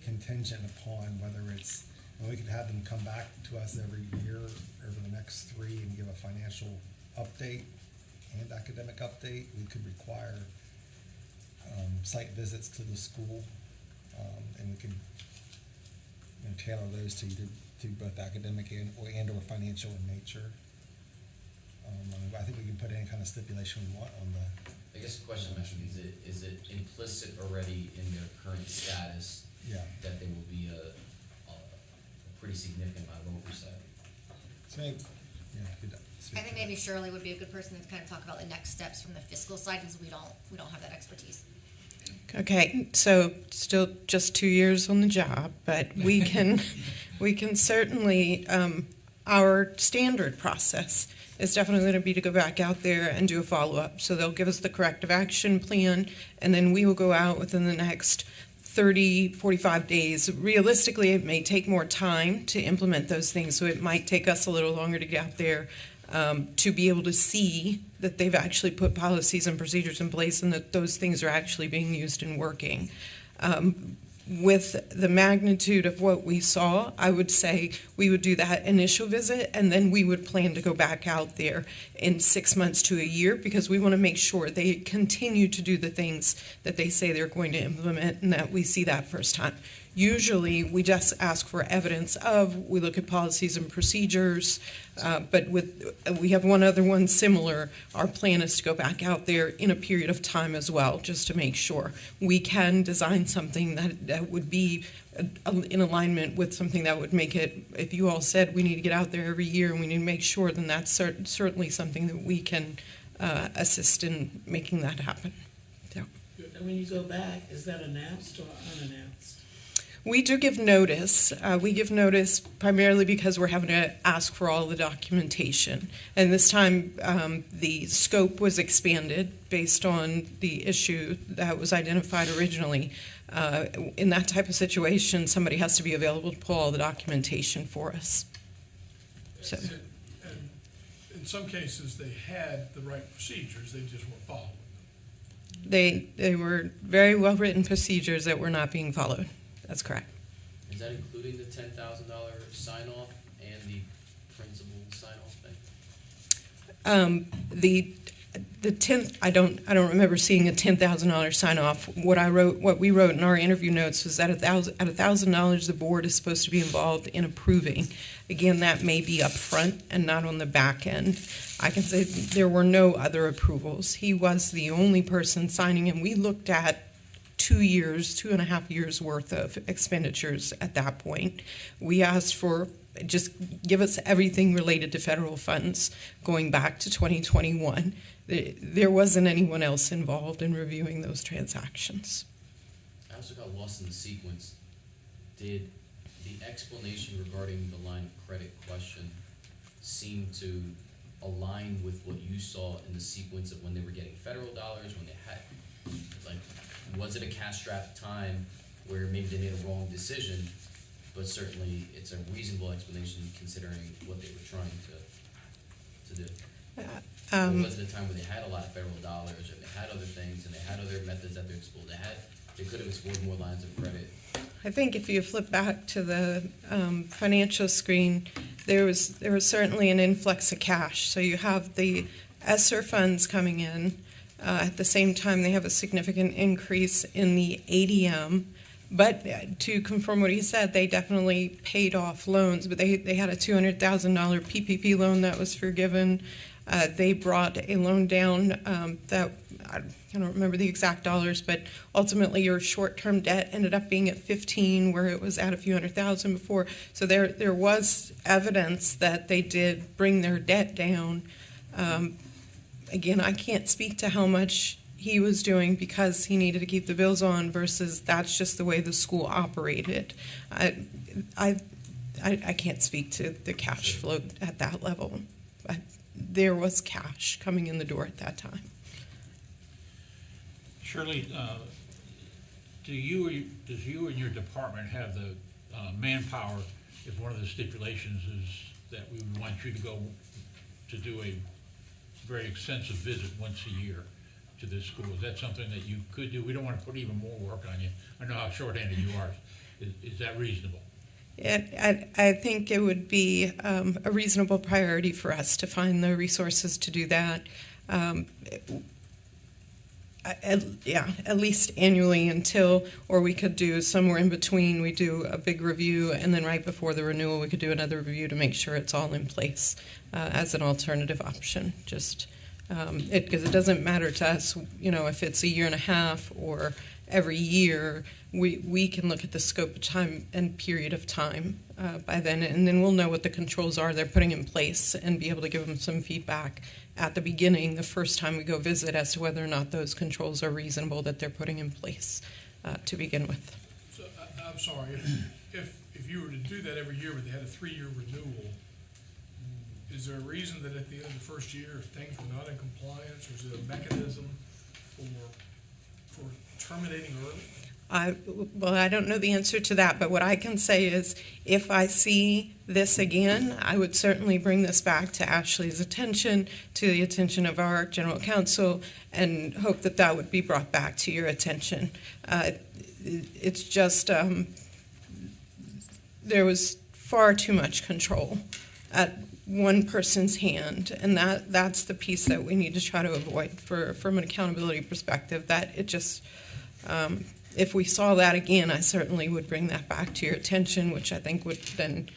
contingent upon whether it's, and we can have them come back to us every year over the next 3 and give a financial update and academic update. We could require site visits to the school, and we could tailor those to both academic and or financial in nature. I think we can put any kind of stipulation we want on the. I guess the question I'm asking is it implicit already in their current status? Yeah. That there will be a pretty significant amount of oversight? So maybe, yeah, you could speak I think to maybe that. Shirley would be a good person to kind of talk about the next steps from the fiscal side, because we don't have that expertise. Okay, so still just 2 years on the job, but we can certainly, our standard process is definitely going to be to go back out there and do a follow-up. So they'll give us the corrective action plan, and then we will go out within the next 30, 45 days. Realistically, it may take more time to implement those things, so it might take us a little longer to get out there to be able to see that they've actually put policies and procedures in place and that those things are actually being used and working. With the magnitude of what we saw, I would say we would do that initial visit, and then we would plan to go back out there in 6 months to a year, because we want to make sure they continue to do the things that they say they're going to implement and that we see that first time. Usually, we just ask for evidence we look at policies and procedures, but we have one other one similar. Our plan is to go back out there in a period of time as well, just to make sure we can design something that would be in alignment with something that would make it, if you all said we need to get out there every year and we need to make sure, then that's certainly something that we can assist in making that happen. So. And when you go back, is that announced or unannounced? We do give notice. We give notice primarily because we're having to ask for all the documentation. And this time, the scope was expanded based on the issue that was identified originally. In that type of situation, somebody has to be available to pull all the documentation for us. So. And in some cases, they had the right procedures, they just weren't following them. They were very well-written procedures that were not being followed. That's correct. Is that including the $10,000 sign-off and the principal sign-off thing? The 10th, I don't remember seeing a $10,000 sign-off. What we wrote in our interview notes was that at $1,000, the board is supposed to be involved in approving. Again, that may be up front and not on the back end. I can say there were no other approvals. He was the only person signing, and we looked at 2.5 years worth of expenditures at that point. We asked for just give us everything related to federal funds going back to 2021. There wasn't anyone else involved in reviewing those transactions. I also got lost in the sequence. Did the explanation regarding the line of credit question seem to align with what you saw in the sequence of when they were getting federal dollars, when they had, like, was it a cash-strapped time where maybe they made a wrong decision, but certainly it's a reasonable explanation considering what they were trying to do? Or was it a time where they had a lot of federal dollars, or they had other things, and they had other methods that they explored? They could have explored more lines of credit. I think if you flip back to the financial screen, there was certainly an influx of cash. So you have the ESSER funds coming in. At the same time, they have a significant increase in the ADM. But to confirm what he said, they definitely paid off loans. But they had a $200,000 PPP loan that was forgiven. They brought a loan down that, I don't remember the exact dollars, but ultimately your short-term debt ended up being at 15, where it was at a few $100,000 before. So there was evidence that they did bring their debt down. Again, I can't speak to how much he was doing because he needed to keep the bills on versus that's just the way the school operated. I can't speak to the cash flow at that level. But there was cash coming in the door at that time. Shirley, does you and your department have the manpower, if one of the stipulations is that we would want you to go to do a very extensive visit once a year to this school? Is that something that you could do? We don't want to put even more work on you. I know how shorthanded you are. Is that reasonable? I think it would be a reasonable priority for us to find the resources to do that. At least annually or we could do somewhere in between. We do a big review, and then right before the renewal, we could do another review to make sure it's all in place as an alternative option. Just because it doesn't matter to us, if it's a year and a half or every year, we can look at the scope of time and period of time by then, and then we'll know what the controls are they're putting in place and be able to give them some feedback at the beginning, the first time we go visit, as to whether or not those controls are reasonable that they're putting in place to begin with. So I'm sorry, if you were to do that every year, but they had a 3-year renewal, is there a reason that at the end of the first year, if things were not in compliance, or is there a mechanism for terminating early? I don't know the answer to that, but what I can say is if I see this again, I would certainly bring this back to Ashley's attention, to the attention of our general counsel, and hope that that would be brought back to your attention. It's just there was far too much control at one person's hand, and that's the piece that we need to try to avoid from an accountability perspective. That it just if we saw that again, I certainly would bring that back to your attention, which I think would then,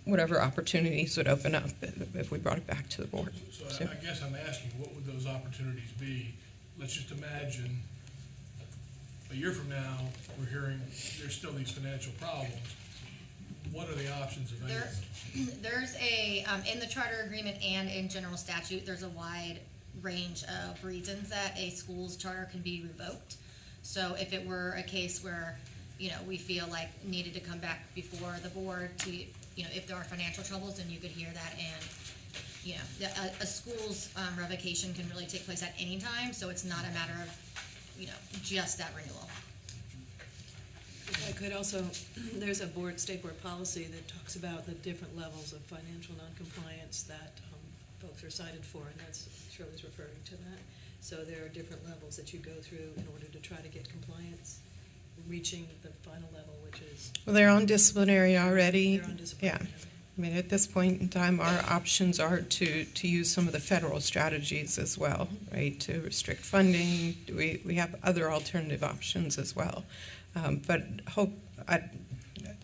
whatever opportunities would open up if we brought it back to the board. So I guess I'm asking, what would those opportunities be? Let's just imagine a year from now, we're hearing there's still these financial problems. What are the options available? There's in the charter agreement and in general statute, there's a wide range of reasons that a school's charter can be revoked. So if it were a case where, we feel like needed to come back before the board to, if there are financial troubles, then you could hear that, and, a school's revocation can really take place at any time, so it's not a matter of, just that renewal. I could also, there's a state board policy that talks about the different levels of financial noncompliance that folks are cited for, and that's Shirley's referring to that. So there are different levels that you go through in order to try to get compliance, reaching the final level, which is... Well, they're on disciplinary already. They're on disciplinary. Yeah. I mean, at this point in time, our options are to use some of the federal strategies as well, right, to restrict funding. We have other alternative options as well. But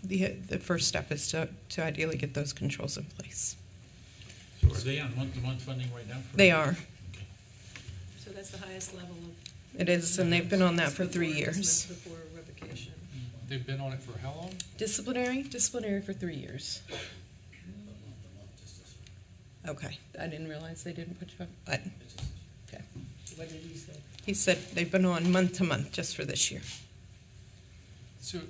the first step is to ideally get those controls in place. So are they on month-to-month funding right now? They are. So that's the highest level of... It is, and they've been on that for 3 years. Before revocation. They've been on it for how long? Disciplinary for 3 years. Okay, I didn't realize they didn't put you up. Okay. What did he say? He said they've been on month to month just for this year. So,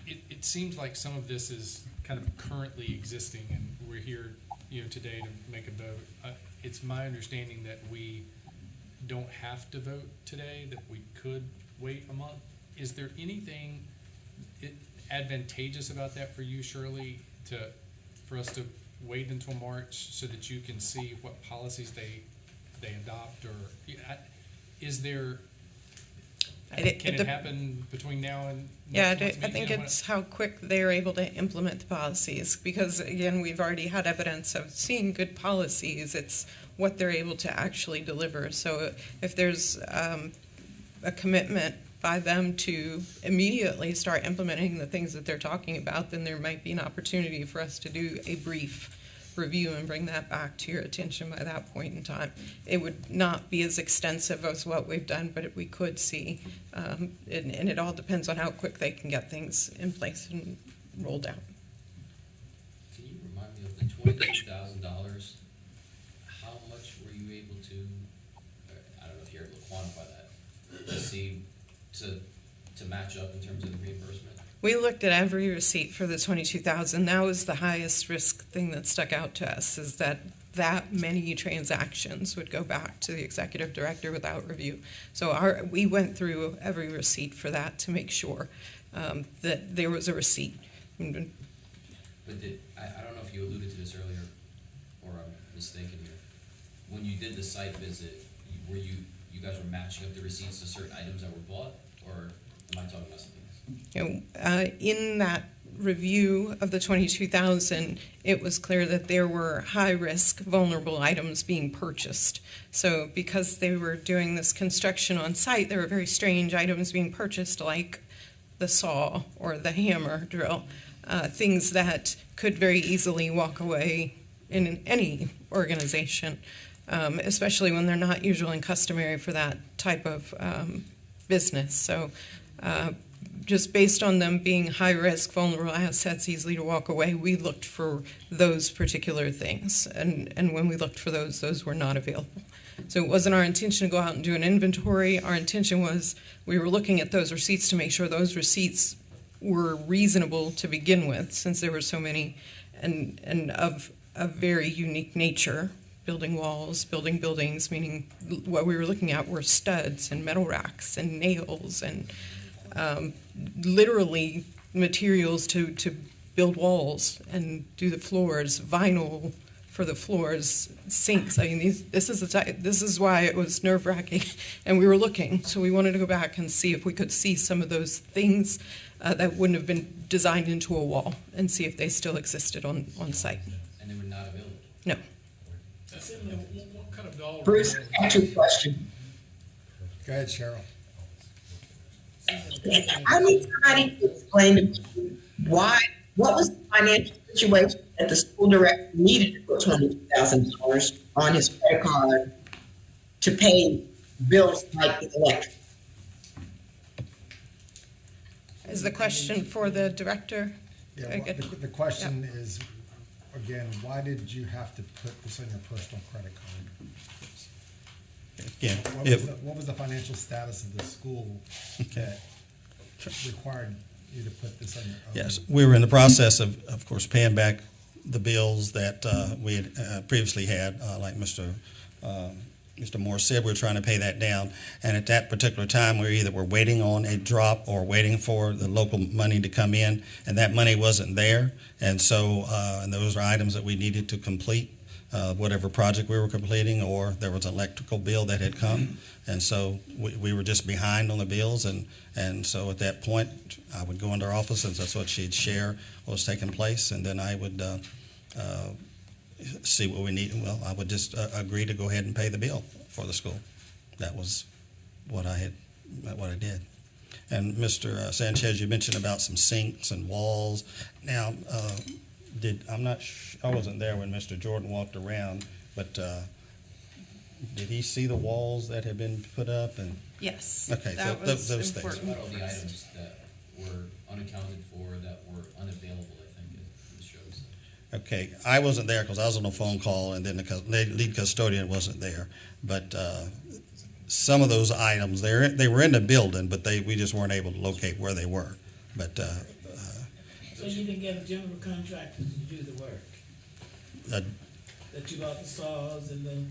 it seems like some of this is kind of currently existing, and we're here, today to make a vote. It's my understanding that we don't have to vote today, that we could wait a month. Is there anything advantageous about that for you, Shirley, for us to wait until March so that you can see what policies they adopt, or is there? Can it happen between now and next month's meeting? I think it's how quick they're able to implement the policies, because again, we've already had evidence of seeing good policies. It's what they're able to actually deliver. So if there's a commitment by them to immediately start implementing the things that they're talking about, then there might be an opportunity for us to do a brief review and bring that back to your attention by that point in time. It would not be as extensive as what we've done, but we could see, and it all depends on how quick they can get things in place and rolled out. Can you remind me of the $22,000? How much were you able to, I don't know if you're able to quantify that, to see, to match up in terms of the reimbursement? We looked at every receipt for the $22,000. That was the highest risk thing that stuck out to us, is that that many transactions would go back to the executive director without review. So we went through every receipt for that to make sure that there was a receipt. But I don't know if you alluded to this earlier, or I'm mistaken here. When you did the site visit, you guys were matching up the receipts to certain items that were bought, or am I talking about something else? In that review of the 22,000, it was clear that there were high-risk, vulnerable items being purchased. So because they were doing this construction on site, there were very strange items being purchased, like the saw or the hammer drill, things that could very easily walk away in any organization, especially when they're not usual and customary for that type of business. So just based on them being high-risk, vulnerable assets, easily to walk away, we looked for those particular things. And when we looked for those were not available. So it wasn't our intention to go out and do an inventory. Our intention was we were looking at those receipts to make sure those receipts were reasonable to begin with, since there were so many and of a very unique nature. Building walls, building buildings, meaning what we were looking at were studs and metal racks and nails and literally materials to build walls and do the floors, vinyl for the floors, sinks. I mean, this is why it was nerve-wracking, and we were looking. So we wanted to go back and see if we could see some of those things that wouldn't have been designed into a wall, and see if they still existed on site. And they were not available? No. What kind of dollar? Bruce, ask you a question. Go ahead, Cheryl. I need somebody to explain to me what was the financial situation that the school director needed to put $22,000 on his credit card to pay bills like the electric? Is the question for the director? Yeah, the question is, again, why did you have to put this on your personal credit card? Yeah. What was the financial status of the school that required you to put this on your own? Yes, we were in the process of course, paying back the bills that we had previously had, like Mr. Moore said, we were trying to pay that down. And at that particular time, we either were waiting on a drop or waiting for the local money to come in, and that money wasn't there. And so, and those are items that we needed to complete. Whatever project we were completing, or there was an electrical bill that had come. And so we were just behind on the bills. And so at that point, I would go into our office, and that's what she'd share what was taking place. And then I would see what we need. Well, I would just agree to go ahead and pay the bill for the school. That was what I did. And Mr. Sanchez, you mentioned about some sinks and walls. Now, I wasn't there when Mr. Jordan walked around, but did he see the walls that had been put up? And yes. Okay, that so was those important. things. All the items that were unaccounted for, that were unavailable, I think it shows. Okay, I wasn't there because I was on a phone call, and then the lead custodian wasn't there. But some of those items, they were in the building, but we just weren't able to locate where they were. But so you didn't get a general contractor to do the work? That you bought the saws and the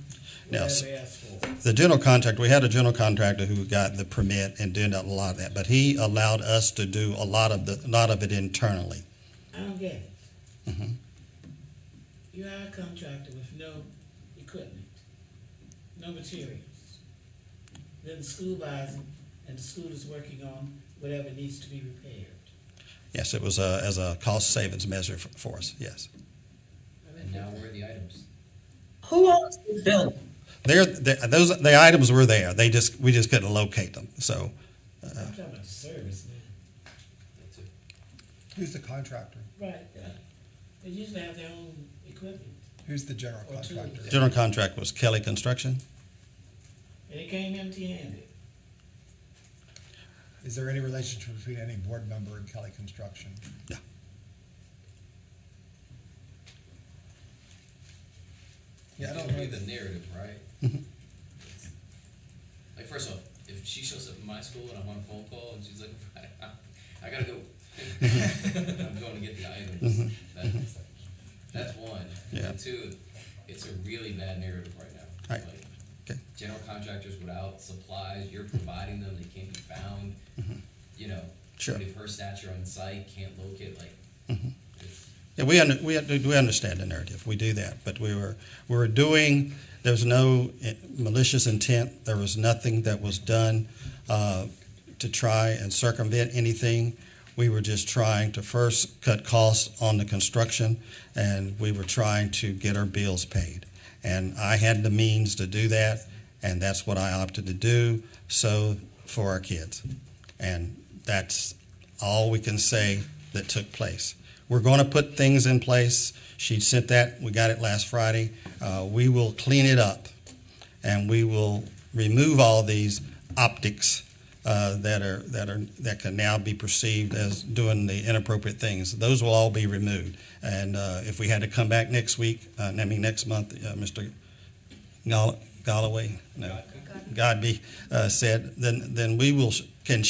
whatever they asked for? The general contractor, we had a general contractor who got the permit and did a lot of that, but he allowed us to do a lot of it internally. I don't get it. Mm-hmm. You hire a contractor with no equipment, no materials. Then the school buys them, and the school is working on whatever needs to be repaired. Yes, it was as a cost savings measure for us, yes. And now where are the items? Who owns this building? The items were there. We just couldn't locate them. So. I'm talking about the service, man. Who's the contractor? Right. They usually have their own equipment. Who's the general contractor? General contract was Kelly Construction. And it came empty-handed. Is there any relationship between any board member and Kelly Construction? No. Yeah, I don't know the narrative, right? Mm-hmm. Like, first off, if she shows up in my school and I'm on a phone call and she's like, I gotta go. I'm going to get the items. Mm-hmm. That's one. Yeah. And two, it's a really bad narrative right now. Right. Like, Okay. general contractors without supplies, you're providing them, they can't be found. You know, Sure. somebody of her stature on site can't locate, like, it's- Yeah, we understand the narrative. We do that, but we were doing. There was no malicious intent. There was nothing that was done to try and circumvent anything. We were just trying to first cut costs on the construction, and we were trying to get our bills paid. And I had the means to do that, and that's what I opted to do. So for our kids, and that's all we can say that took place. We're going to put things in place. She sent that. We got it last Friday. We will clean it up, and we will remove all these optics that can now be perceived as doing the inappropriate things. Those will all be removed. And if we had to come back next month, Mr. Galloway, no, Godby said, then we can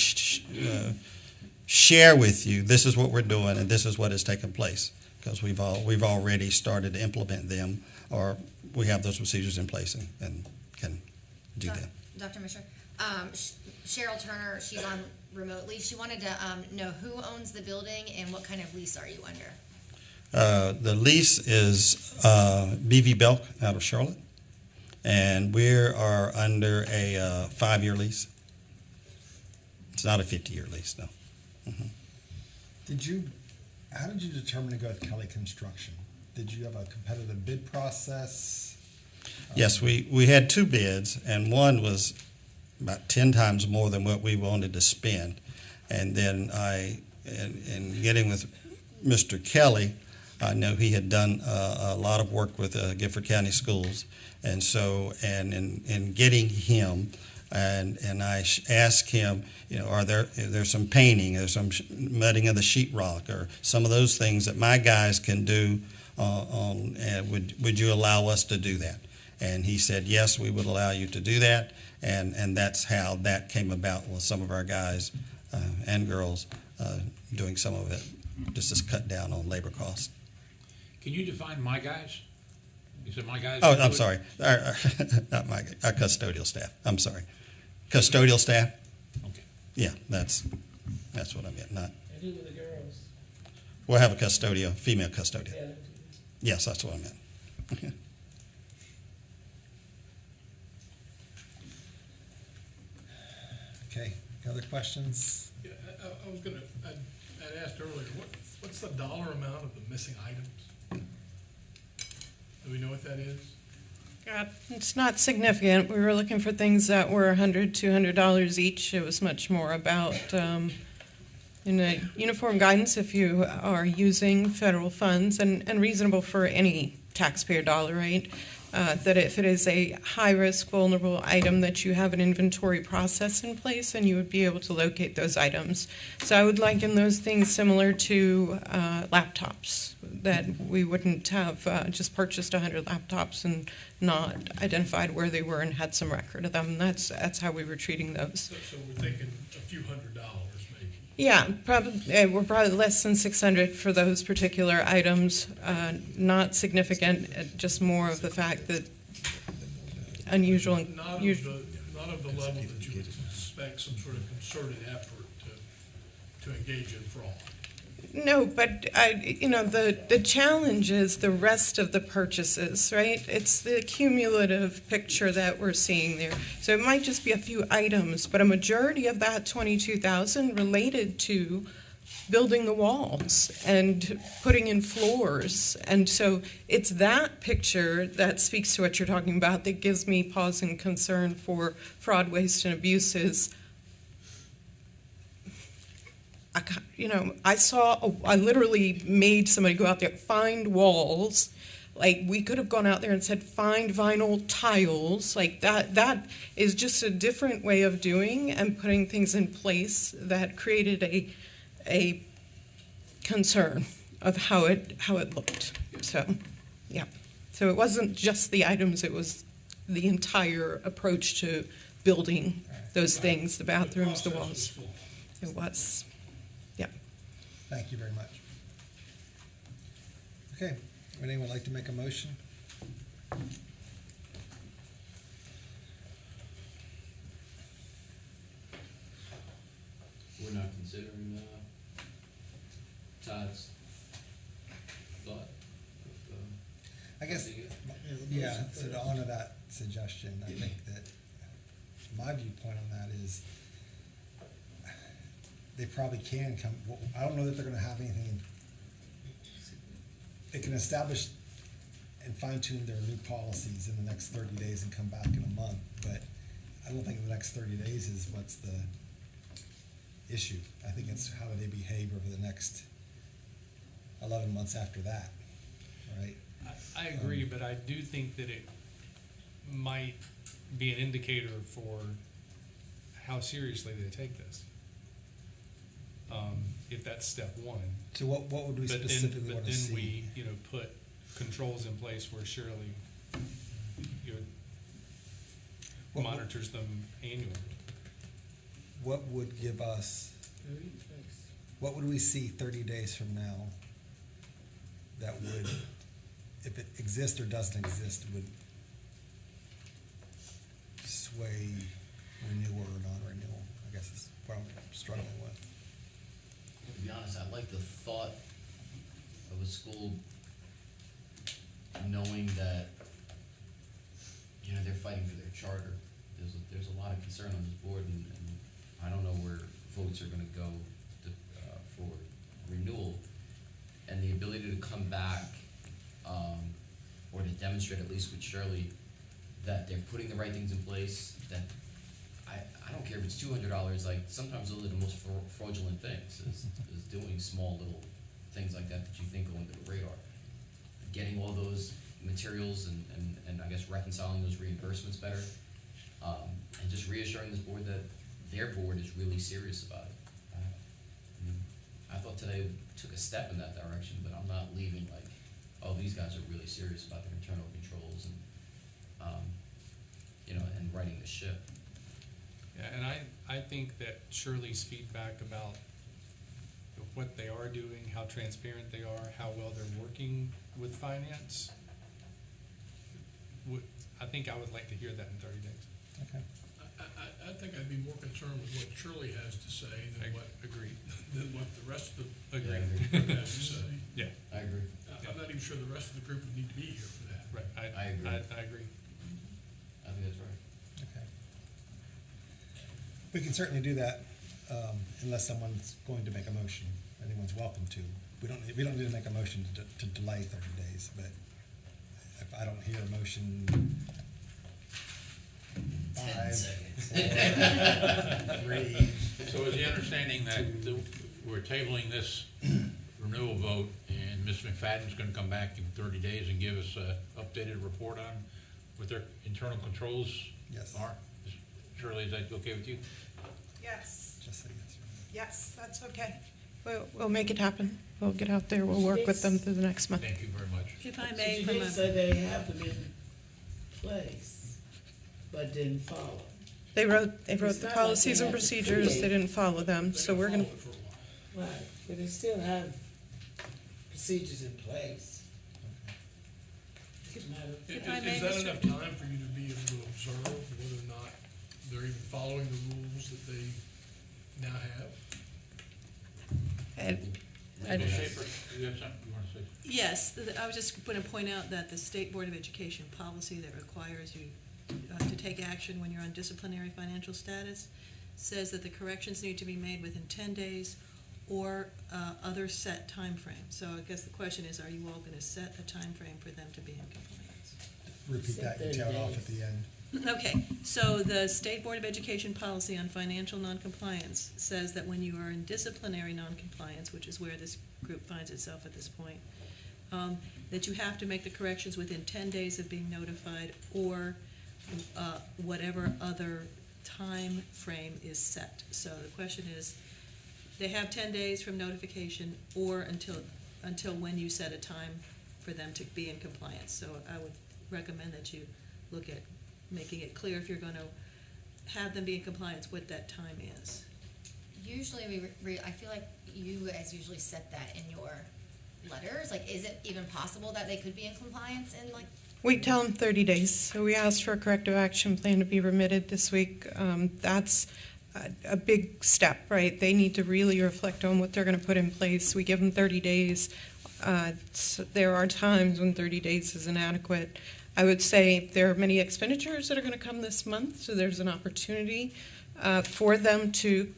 share with you, this is what we're doing and this is what has taken place, because we've already started to implement them, or we have those procedures in place and can do that. Dr. Misher, Cheryl Turner, she's on remotely. She wanted to know who owns the building and what kind of lease are you under? The lease is BV Belk out of Charlotte, and we are under a 5-year lease. It's not a 50-year lease, no. How did you determine to go with Kelly Construction? Did you have a competitive bid process? Yes, we had 2 bids, and one was about 10 times more than what we wanted to spend. And then in getting with Mr. Kelly, I know he had done a lot of work with Gifford County Schools. And so, and in getting him, and I asked him, you know, there's some painting, there's some mudding of the sheetrock, or some of those things that my guys can do would you allow us to do that? And he said, yes, we would allow you to do that. And that's how that came about, with some of our guys and girls doing some of it, just to cut down on labor costs. Can you define my guys? You said my guys? Oh, I'm sorry. Not my guys, our custodial staff. I'm sorry. Custodial staff? Okay. Yeah, that's what I meant. Not. And who were the girls? We'll have a custodial, female custodial. Yeah. Yes, that's what I meant. Okay, other questions? Yeah, I was gonna, I'd asked earlier, what's the dollar amount of the missing items? Do we know what that is? It's not significant. We were looking for things that were $100, $200 each. It was much more about uniform guidance if you are using federal funds, and reasonable for any taxpayer dollar, right? That if it is a high-risk, vulnerable item, that you have an inventory process in place and you would be able to locate those items. So I would liken those things similar to laptops, that we wouldn't have just purchased 100 laptops and not identified where they were and had some record of them. That's how we were treating those. So we're thinking a few $100s maybe. Yeah, probably we're probably less than 600 for those particular items. Not significant, just more of the fact that unusual. Not of the level that you would expect some sort of concerted effort to engage in fraud. No, but the challenge is the rest of the purchases, right? It's the cumulative picture that we're seeing there. So it might just be a few items, but a majority of that 22,000 related to building the walls and putting in floors. And so it's that picture that speaks to what you're talking about that gives me pause and concern for fraud, waste, and abuses. I literally made somebody go out there, find walls. Like, we could have gone out there and said, find vinyl tiles. Like, that is just a different way of doing and putting things in place that created a concern of how it looked. So, yeah. So it wasn't just the items, it was the entire approach to building those things, the bathrooms, the walls. It was. Thank you very much. Okay, would anyone like to make a motion? Todd's thought? I guess, yeah, so to honor that suggestion, I think that my viewpoint on that is they probably can come, well, I don't know that they're gonna have anything. They can establish and fine tune their new policies in the next 30 days and come back in a month, but I don't think the next 30 days is what's the issue. I think it's how do they behave over the next 11 months after that, right? I agree, but I do think that it might be an indicator for how seriously they take this. If that's step one. So what would we specifically want to see? But then we, you know, put controls in place where surely, you know, monitors them annually. What would give us, what would we see 30 days from now that would, if it exists or doesn't exist, would sway renewal or non-renewal, I guess is what I'm struggling with. To be honest, I like the thought of a school knowing that, you know, they're fighting for their charter. There's a lot of concern on this board, and I don't know where votes are gonna go to, for renewal. And the ability to come back, or to demonstrate, at least with Shirley, that they're putting the right things in place, that I don't care if it's $200, like, sometimes those are the most fraudulent things, is doing small little things like that you think go under the radar. Getting all those materials and I guess reconciling those reimbursements better, and just reassuring this board that their board is really serious about it. I thought today we took a step in that direction, but I'm not leaving like, oh, these guys are really serious about their internal controls and, you know, and righting the ship. Yeah, and I think that Shirley's feedback about what they are doing, how transparent they are, how well they're working with finance, I think I would like to hear that in 30 days. Okay. I think I'd be more concerned with what Shirley has to say than what the rest of the group has to say. Yeah, I agree. I'm not even sure the rest of the group would need to be here for that. Right, I agree. I agree. I think that's right. Okay. We can certainly do that, unless someone's going to make a motion. Anyone's welcome to. We don't need to make a motion to delay 30 days, but if I don't hear a motion, 5, 4, 3. So is the understanding that we're tabling this renewal vote and Ms. McFadden's gonna come back in 30 days and give us a updated report on what their internal controls Yes. are? Shirley, is that okay with you? Yes. Just say yes. Yes, that's okay. We'll make it happen. We'll get out there. We'll work with them through the next month. Thank you very much. If I So may, you from did a, say they have them in place, but didn't follow. They wrote It's the not like policies they and had to procedures. create- They didn't follow them, so we're gonna. Right, but they still have procedures in place. It's not a- If I may, Is that Mr. enough time for you to be able to observe whether or not they're even following the rules that they now have? Ms. Schaefer, do you have something you wanna say? yes, I was just going to point out that the State Board of Education policy that requires you to take action when you're on disciplinary financial status says that the corrections need to be made within 10 days or other set time frame. So I guess the question is, are you all going to set a time frame for them to be in compliance? Repeat that, you tail it off at the end. Okay, so the State Board of Education policy on financial noncompliance says that when you are in disciplinary noncompliance, which is where this group finds itself at this point, that you have to make the corrections within 10 days of being notified or whatever other time frame is set. So the question is, they have 10 days from notification or until when you set a time for them to be in compliance. So I would recommend that you look at making it clear if you're going to have them be in compliance, what that time is. Usually, I feel like you guys usually set that in your letters. Like, is it even possible that they could be in compliance in like? We tell them 30 days. So we asked for a corrective action plan to be remitted this week. That's a big step, right? They need to really reflect on what they're going to put in place. We give them 30 days. So there are times when 30 days is inadequate. I would say there are many expenditures that are going to come this month, so there's an opportunity for them to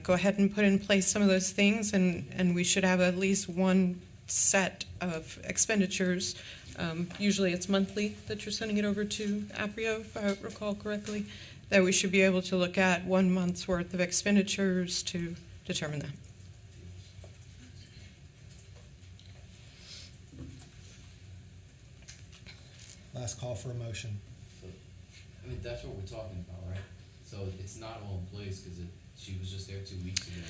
go ahead and put in place some of those things, and we should have at least one set of expenditures. Usually it's monthly that you're sending it over to APRIO, if I recall correctly, that we should be able to look at 1 month's worth of expenditures to determine that. Last call for a motion. So, I mean, that's what we're talking about, right? So it's not all in place because she was just there 2 weeks ago.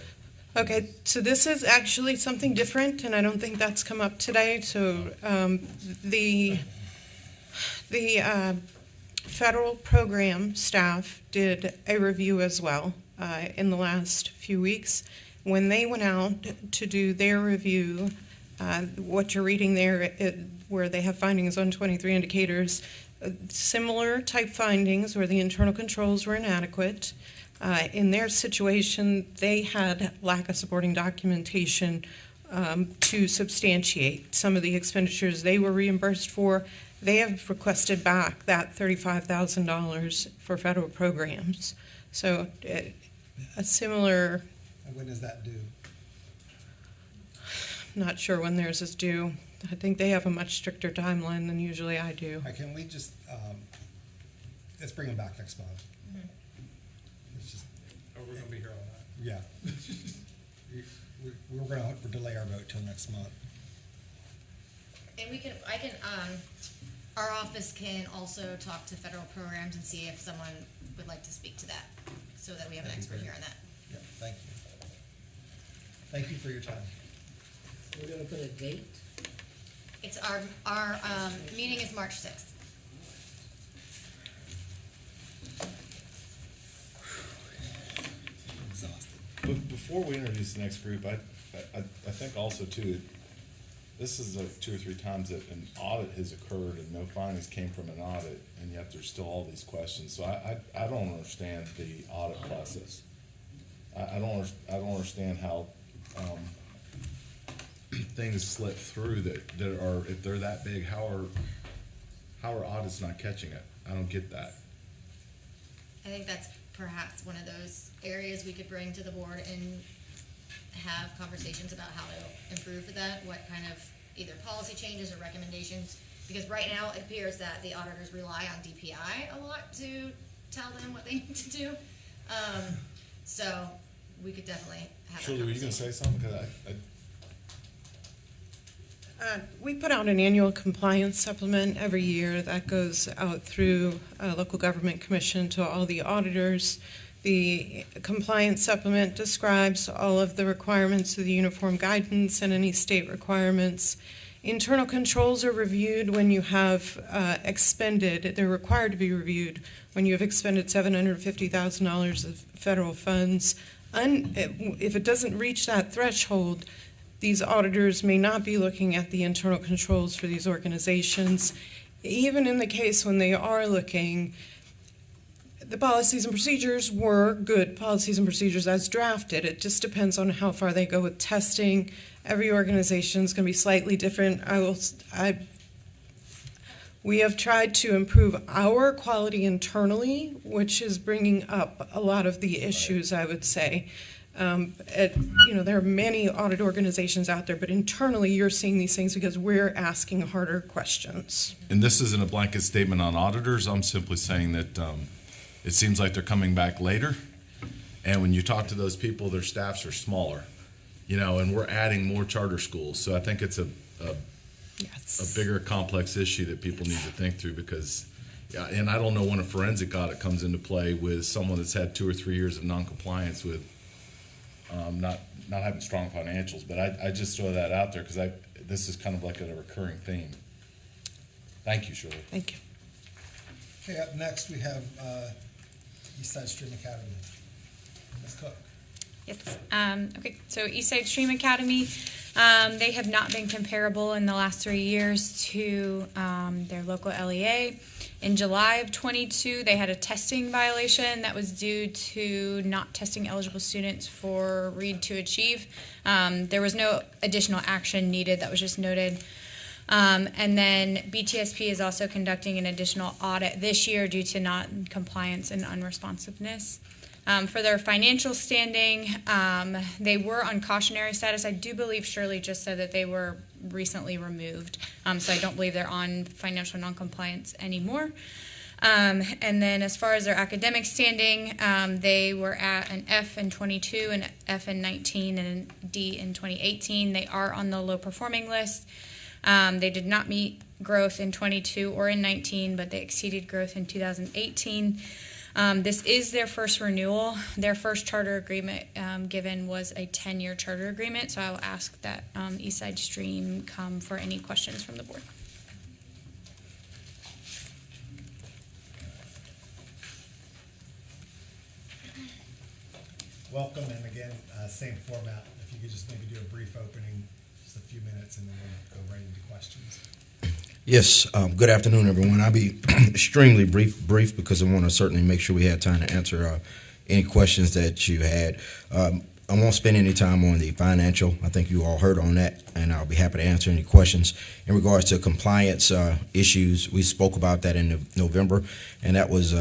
Okay, so this is actually something different, and I don't think that's come up today. So the federal program staff did a review as well in the last few weeks. When they went out to do their review, what you're reading there, where they have findings on 23 indicators, similar type findings where the internal controls were inadequate. In their situation, they had lack of supporting documentation to substantiate some of the expenditures they were reimbursed for. They have requested back that $35,000 for federal programs. So a similar... And when does that due? Not sure when theirs is due. I think they have a much stricter timeline than usually I do. Can we just, let's bring them back next month. It's just, Oh, we're gonna be here all night. yeah. We're gonna delay our vote till next month. And our office can also talk to federal programs and see if someone would like to speak to that, so that we have an expert here on that. Yeah, thank you. Thank you for your time. We're gonna put a date? It's our meeting is March 6th. Before we introduce the next group, I think also too, this is like 2 or 3 times that an audit has occurred and no findings came from an audit, and yet there's still all these questions. So I don't understand the audit process. I don't understand how things slip through that are, if they're that big, how are audits not catching it? I don't get that. I think that's perhaps one of those areas we could bring to the board and have conversations about how to improve that, what kind of either policy changes or recommendations, because right now it appears that the auditors rely on DPI a lot to tell them what they need to do. So we could definitely have that Shirley, were you gonna say conversation. something? 'Cause We put out an annual compliance supplement every year that goes out through local government commission to all the auditors. The compliance supplement describes all of the requirements of the uniform guidance and any state requirements. Internal controls are reviewed when you have expended, they're required to be reviewed when you have expended $750,000 of federal funds. If it doesn't reach that threshold, these auditors may not be looking at the internal controls for these organizations. Even in the case when they are looking, the policies and procedures were good policies and procedures as drafted. It just depends on how far they go with testing. Every organization is going to be slightly different. We have tried to improve our quality internally, which is bringing up a lot of the issues, I would say. There are many audit organizations out there, but internally you're seeing these things because we're asking harder questions. And this isn't a blanket statement on auditors. I'm simply saying that it seems like they're coming back later. And when you talk to those people, their staffs are smaller, and we're adding more charter schools. So I think it's a bigger complex issue that people need to think through because, and I don't know when a forensic audit comes into play with someone that's had 2 or 3 years of noncompliance with not having strong financials, but I just throw that out there because this is kind of like a recurring theme. Thank you, Shirley. Thank you. Okay, up next we have Eastside Stream Academy. Ms. Cook. Yes. Okay. So Eastside Stream Academy, they have not been comparable in the last 3 years to their local LEA, In July of 22, they had a testing violation that was due to not testing eligible students for Read to Achieve. There was no additional action needed, that was just noted. And then BTSP is also conducting an additional audit this year due to non-compliance and unresponsiveness. For their financial standing, they were on cautionary status. I do believe Shirley just said that they were recently removed, so I don't believe they're on financial noncompliance anymore. And then as far as their academic standing, they were at an F in 22, an F in 19, and a D in 2018. They are on the low performing list. They did not meet growth in 22 or in 19, but they exceeded growth in 2018. This is their first renewal. Their first charter agreement given was a 10-year charter agreement, so I will ask that Eastside Stream come for any questions from the board. Welcome, and again, same format. If you could just maybe do a brief opening, just a few minutes, and then we'll go right into questions. Yes, good afternoon, everyone. I'll be extremely brief because I want to certainly make sure we have time to answer any questions that you had. I won't spend any time on the financial. I think you all heard on that, and I'll be happy to answer any questions. In regards to compliance issues, we spoke about that in November, and that was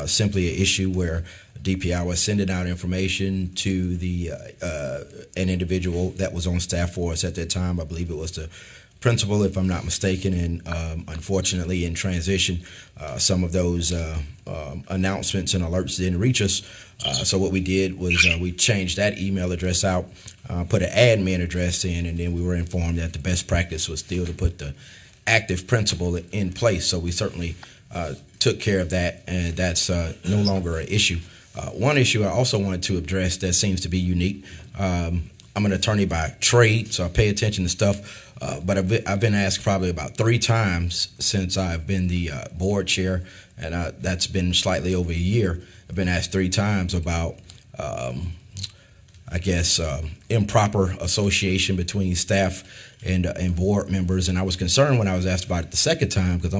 simply an issue where DPI was sending out information to an individual that was on staff for us at that time. I believe it was the principal, if I'm not mistaken, and unfortunately in transition, some of those announcements and alerts didn't reach us. So what we did was we changed that email address out, put an admin address in, and then we were informed that the best practice was still to put the active principal in place. So we certainly took care of that, and that's no longer an issue. One issue I also wanted to address that seems to be unique. I'm an attorney by trade, so I pay attention to stuff. But I've been asked probably about 3 times since I've been the board chair, and that's been slightly over a year. I've been asked 3 times about, improper association between staff and board members. And I was concerned when I was asked about it the second time because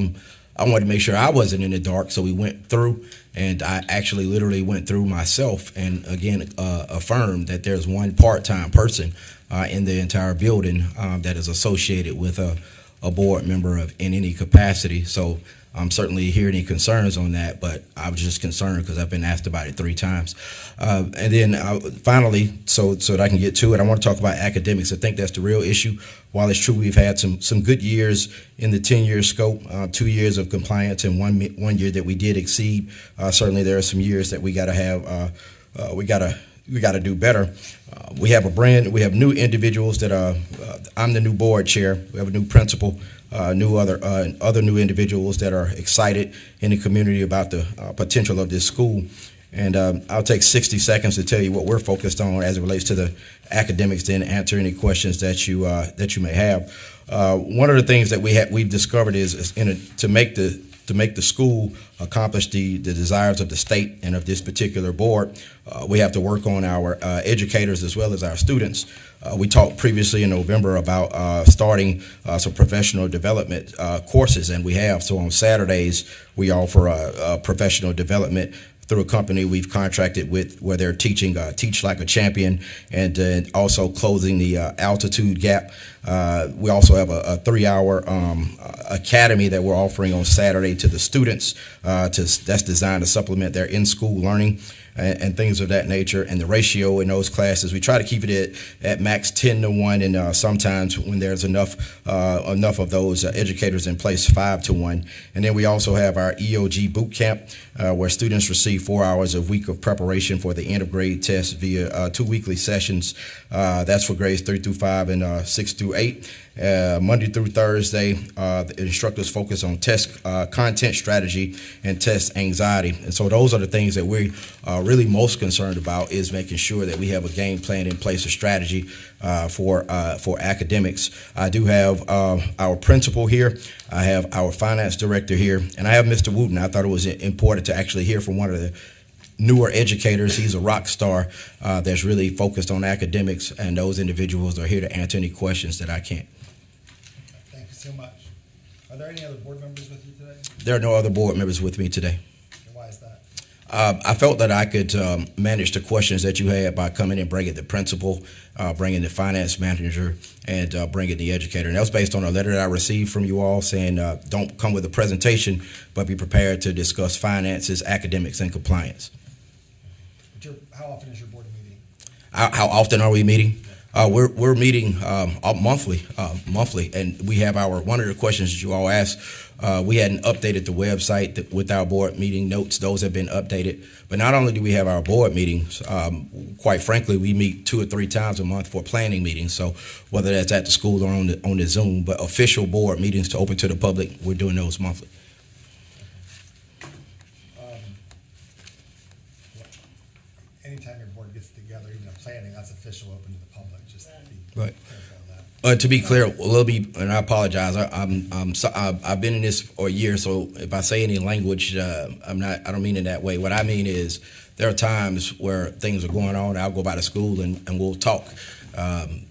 I wanted to make sure I wasn't in the dark. So we went through, and I actually literally went through myself and again affirmed that there's one part-time person in the entire building that is associated with a board member in any capacity. So I'm certainly hearing any concerns on that, but I was just concerned because I've been asked about it 3 times. And then finally, so that I can get to it, I want to talk about academics. I think that's the real issue. While it's true we've had some good years in the 10-year scope, 2 years of compliance and one year that we did exceed, certainly there are some years that we got to have, we got to do better. We have new individuals that I'm the new board chair. We have a new principal, other new individuals that are excited in the community about the potential of this school. And I'll take 60 seconds to tell you what we're focused on as it relates to the academics, then answer any questions that you may have. One of the things that we've discovered is to make the school accomplish the desires of the state and of this particular board, we have to work on our educators as well as our students. We talked previously in November about starting some professional development courses, and we have. So on Saturdays, we offer professional development through a company we've contracted with where they're teaching Teach Like a Champion and also closing the altitude gap. We also have a 3-hour academy that we're offering on Saturday to the students that's designed to supplement their in-school learning and things of that nature. And the ratio in those classes, we try to keep it at max 10-1, and sometimes when there's enough of those educators in place, 5-1. And then we also have our EOG boot camp where students receive 4 hours a week of preparation for the end of grade test via 2 weekly sessions. That's for grades 3 through 5 and 6 through 8. Monday through Thursday, the instructors focus on test content strategy and test anxiety. And so those are the things that we are really most concerned about, is making sure that we have a game plan in place, a strategy for academics. I do have our principal here. I have our finance director here, and I have Mr. Wooten. I thought it was important to actually hear from one of the newer educators. He's a rock star that's really focused on academics, and those individuals are here to answer any questions that I can't. Thank you so much. Are there any other board members with you today? There are no other board members with me today. And why is that? I felt that I could manage the questions that you had by coming and bringing the principal, bringing the finance manager, and bringing the educator. And that was based on a letter that I received from you all saying don't come with a presentation, but be prepared to discuss finances, academics, and compliance. But how often is your board meeting? How often are we meeting? We're meeting monthly, and we have one of the questions that you all asked. We hadn't updated the website with our board meeting notes. Those have been updated. But not only do we have our board meetings, quite frankly, we meet 2 or 3 times a month for planning meetings. So whether that's at the school or on the Zoom, but official board meetings to open to the public, we're doing those monthly. Anytime your board gets together, even a planning, that's official, open to the public. Just be Right. careful of that. To be clear, and I apologize. I've been in this for a year, so if I say any language, I don't mean it that way. What I mean is, there are times where things are going on. I'll go by the school and we'll talk.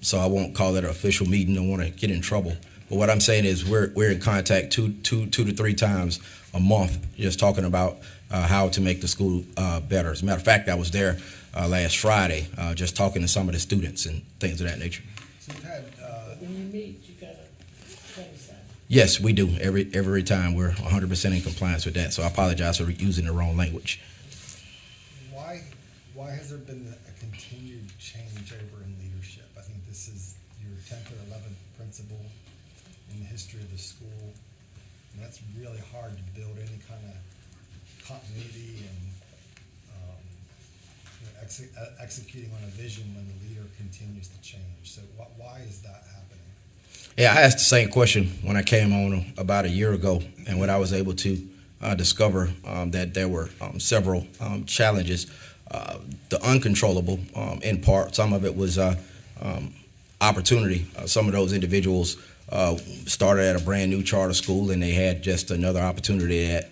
So I won't call it an official meeting. I don't want to get in trouble. But what I'm saying is, we're in contact two to three times a month, just talking about how to make the school better. As a matter of fact, I was there last Friday, just talking to some of the students and things of that nature. So you've had, when you meet, you gotta criticize. Yes, we do. Every time we're 100% in compliance with that. So I apologize for using the wrong language. why has there been a continued changeover in leadership? I think this is your 10th or 11th principal in the history of the school. And that's really hard to build any kind of continuity and executing on a vision when the leader continues to change. So why is that happening? Yeah, I asked the same question when I came on about a year ago, and when I was able to discover that there were several challenges. The uncontrollable, in part, some of it was opportunity. Some of those individuals started at a brand new charter school, and they had just another opportunity that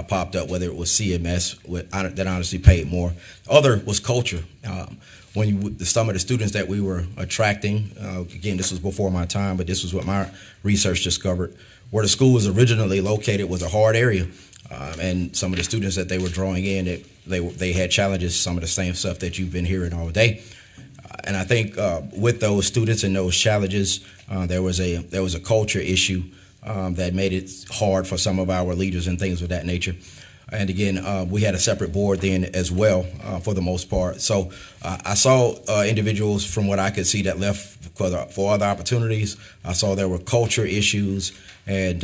popped up, whether it was CMS that honestly paid more. Other was culture. Some of the students that we were attracting, again, this was before my time, but this was what my research discovered, where the school was originally located was a hard area. And some of the students that they were drawing in, they had challenges, some of the same stuff that you've been hearing all day. And I think with those students and those challenges, there was a culture issue that made it hard for some of our leaders and things of that nature. And again, we had a separate board then as well, for the most part. So I saw individuals from what I could see that left for other opportunities. I saw there were culture issues and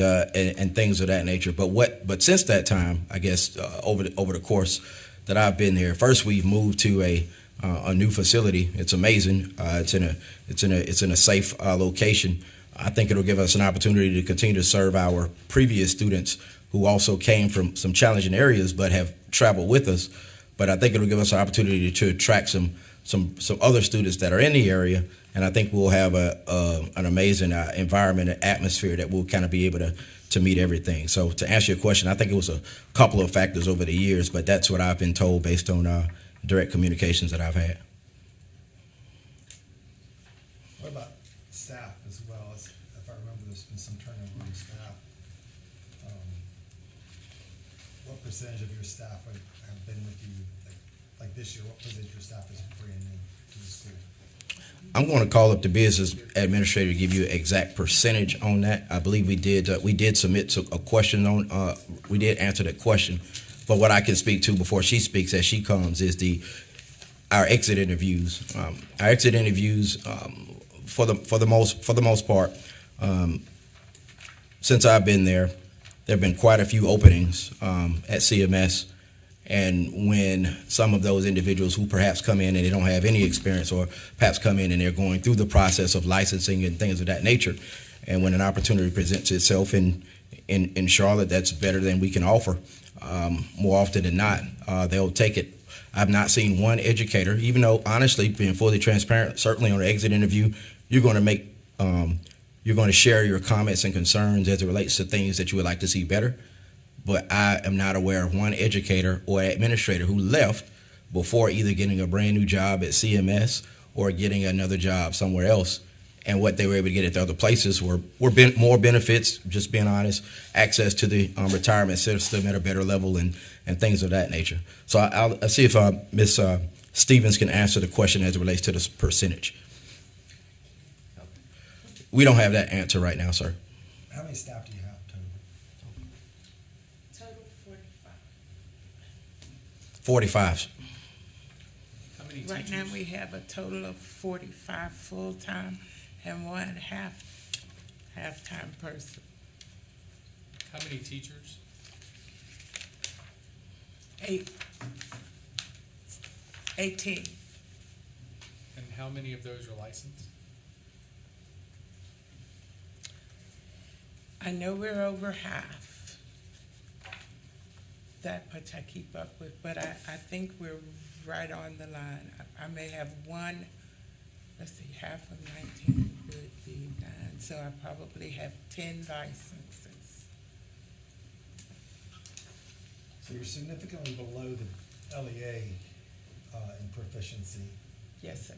things of that nature. But since that time, I guess over the course that I've been here, first we've moved to a new facility. It's amazing. It's in a safe location. I think it'll give us an opportunity to continue to serve our previous students who also came from some challenging areas but have traveled with us. But I think it'll give us an opportunity to attract some other students that are in the area, and I think we'll have an amazing environment and atmosphere that we'll kind of be able to meet everything. So to answer your question, I think it was a couple of factors over the years, but that's what I've been told based on direct communications that I've had. What about staff as well? If I remember, there's been some turnover in staff. What percentage of your staff have been with you, like this year? What percentage of your staff is brand new to the school? I'm going to call up the business administrator to give you an exact percentage on that. I believe we did submit a question on. We did answer that question, but what I can speak to before she speaks, as she comes, is our exit interviews. Our exit interviews, for the most part, since I've been there have been quite a few openings at CMS. And when some of those individuals who perhaps come in and they don't have any experience, or perhaps come in and they're going through the process of licensing and things of that nature, and when an opportunity presents itself in Charlotte that's better than we can offer, more often than not, they'll take it. I've not seen one educator, even though, honestly, being fully transparent, certainly on the exit interview, you're going to share your comments and concerns as it relates to things that you would like to see better. But I am not aware of one educator or administrator who left before either getting a brand new job at CMS or getting another job somewhere else and what they were able to get at the other places were more benefits, just being honest, access to the retirement system at a better level, and things of that nature. So I'll see if Ms. Stevens can answer the question as it relates to this percentage. We don't have that answer right now, sir. How many staff do you have total? Total 45s. How many teachers? Right now, we have a total of 45 full-time and one half-time person. How many teachers? 18. And how many of those are licensed? I know we're over half. That much I keep up with, but I think we're right on the line. I may have one, let's see, half of 19 would be 9, so I probably have 10 licenses. So you're significantly below the LEA in proficiency. Yes, sir.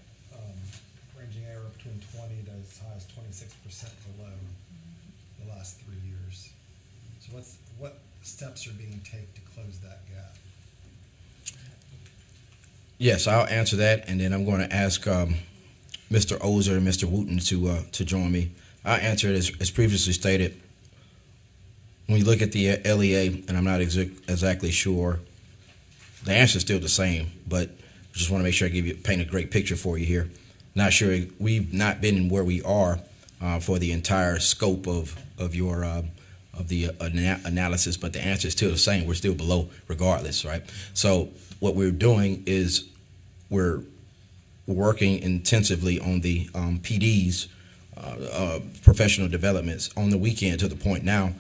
Ranging anywhere between 20 to as high as 26% below the last 3 years. So what steps are being taken to close that gap? Yes, I'll answer that, and then I'm going to ask Mr. Ozer and Mr. Wooten to join me. I'll answer it as previously stated. When you look at the LEA, and I'm not exactly sure, the answer is still the same, but I just want to make sure I paint a great picture for you here. Not sure, we've not been where we are for the entire scope of the analysis, but the answer is still the same. We're still below regardless, right? So what we're doing is we're working intensively on the PDs, professional developments, on the weekend to the point now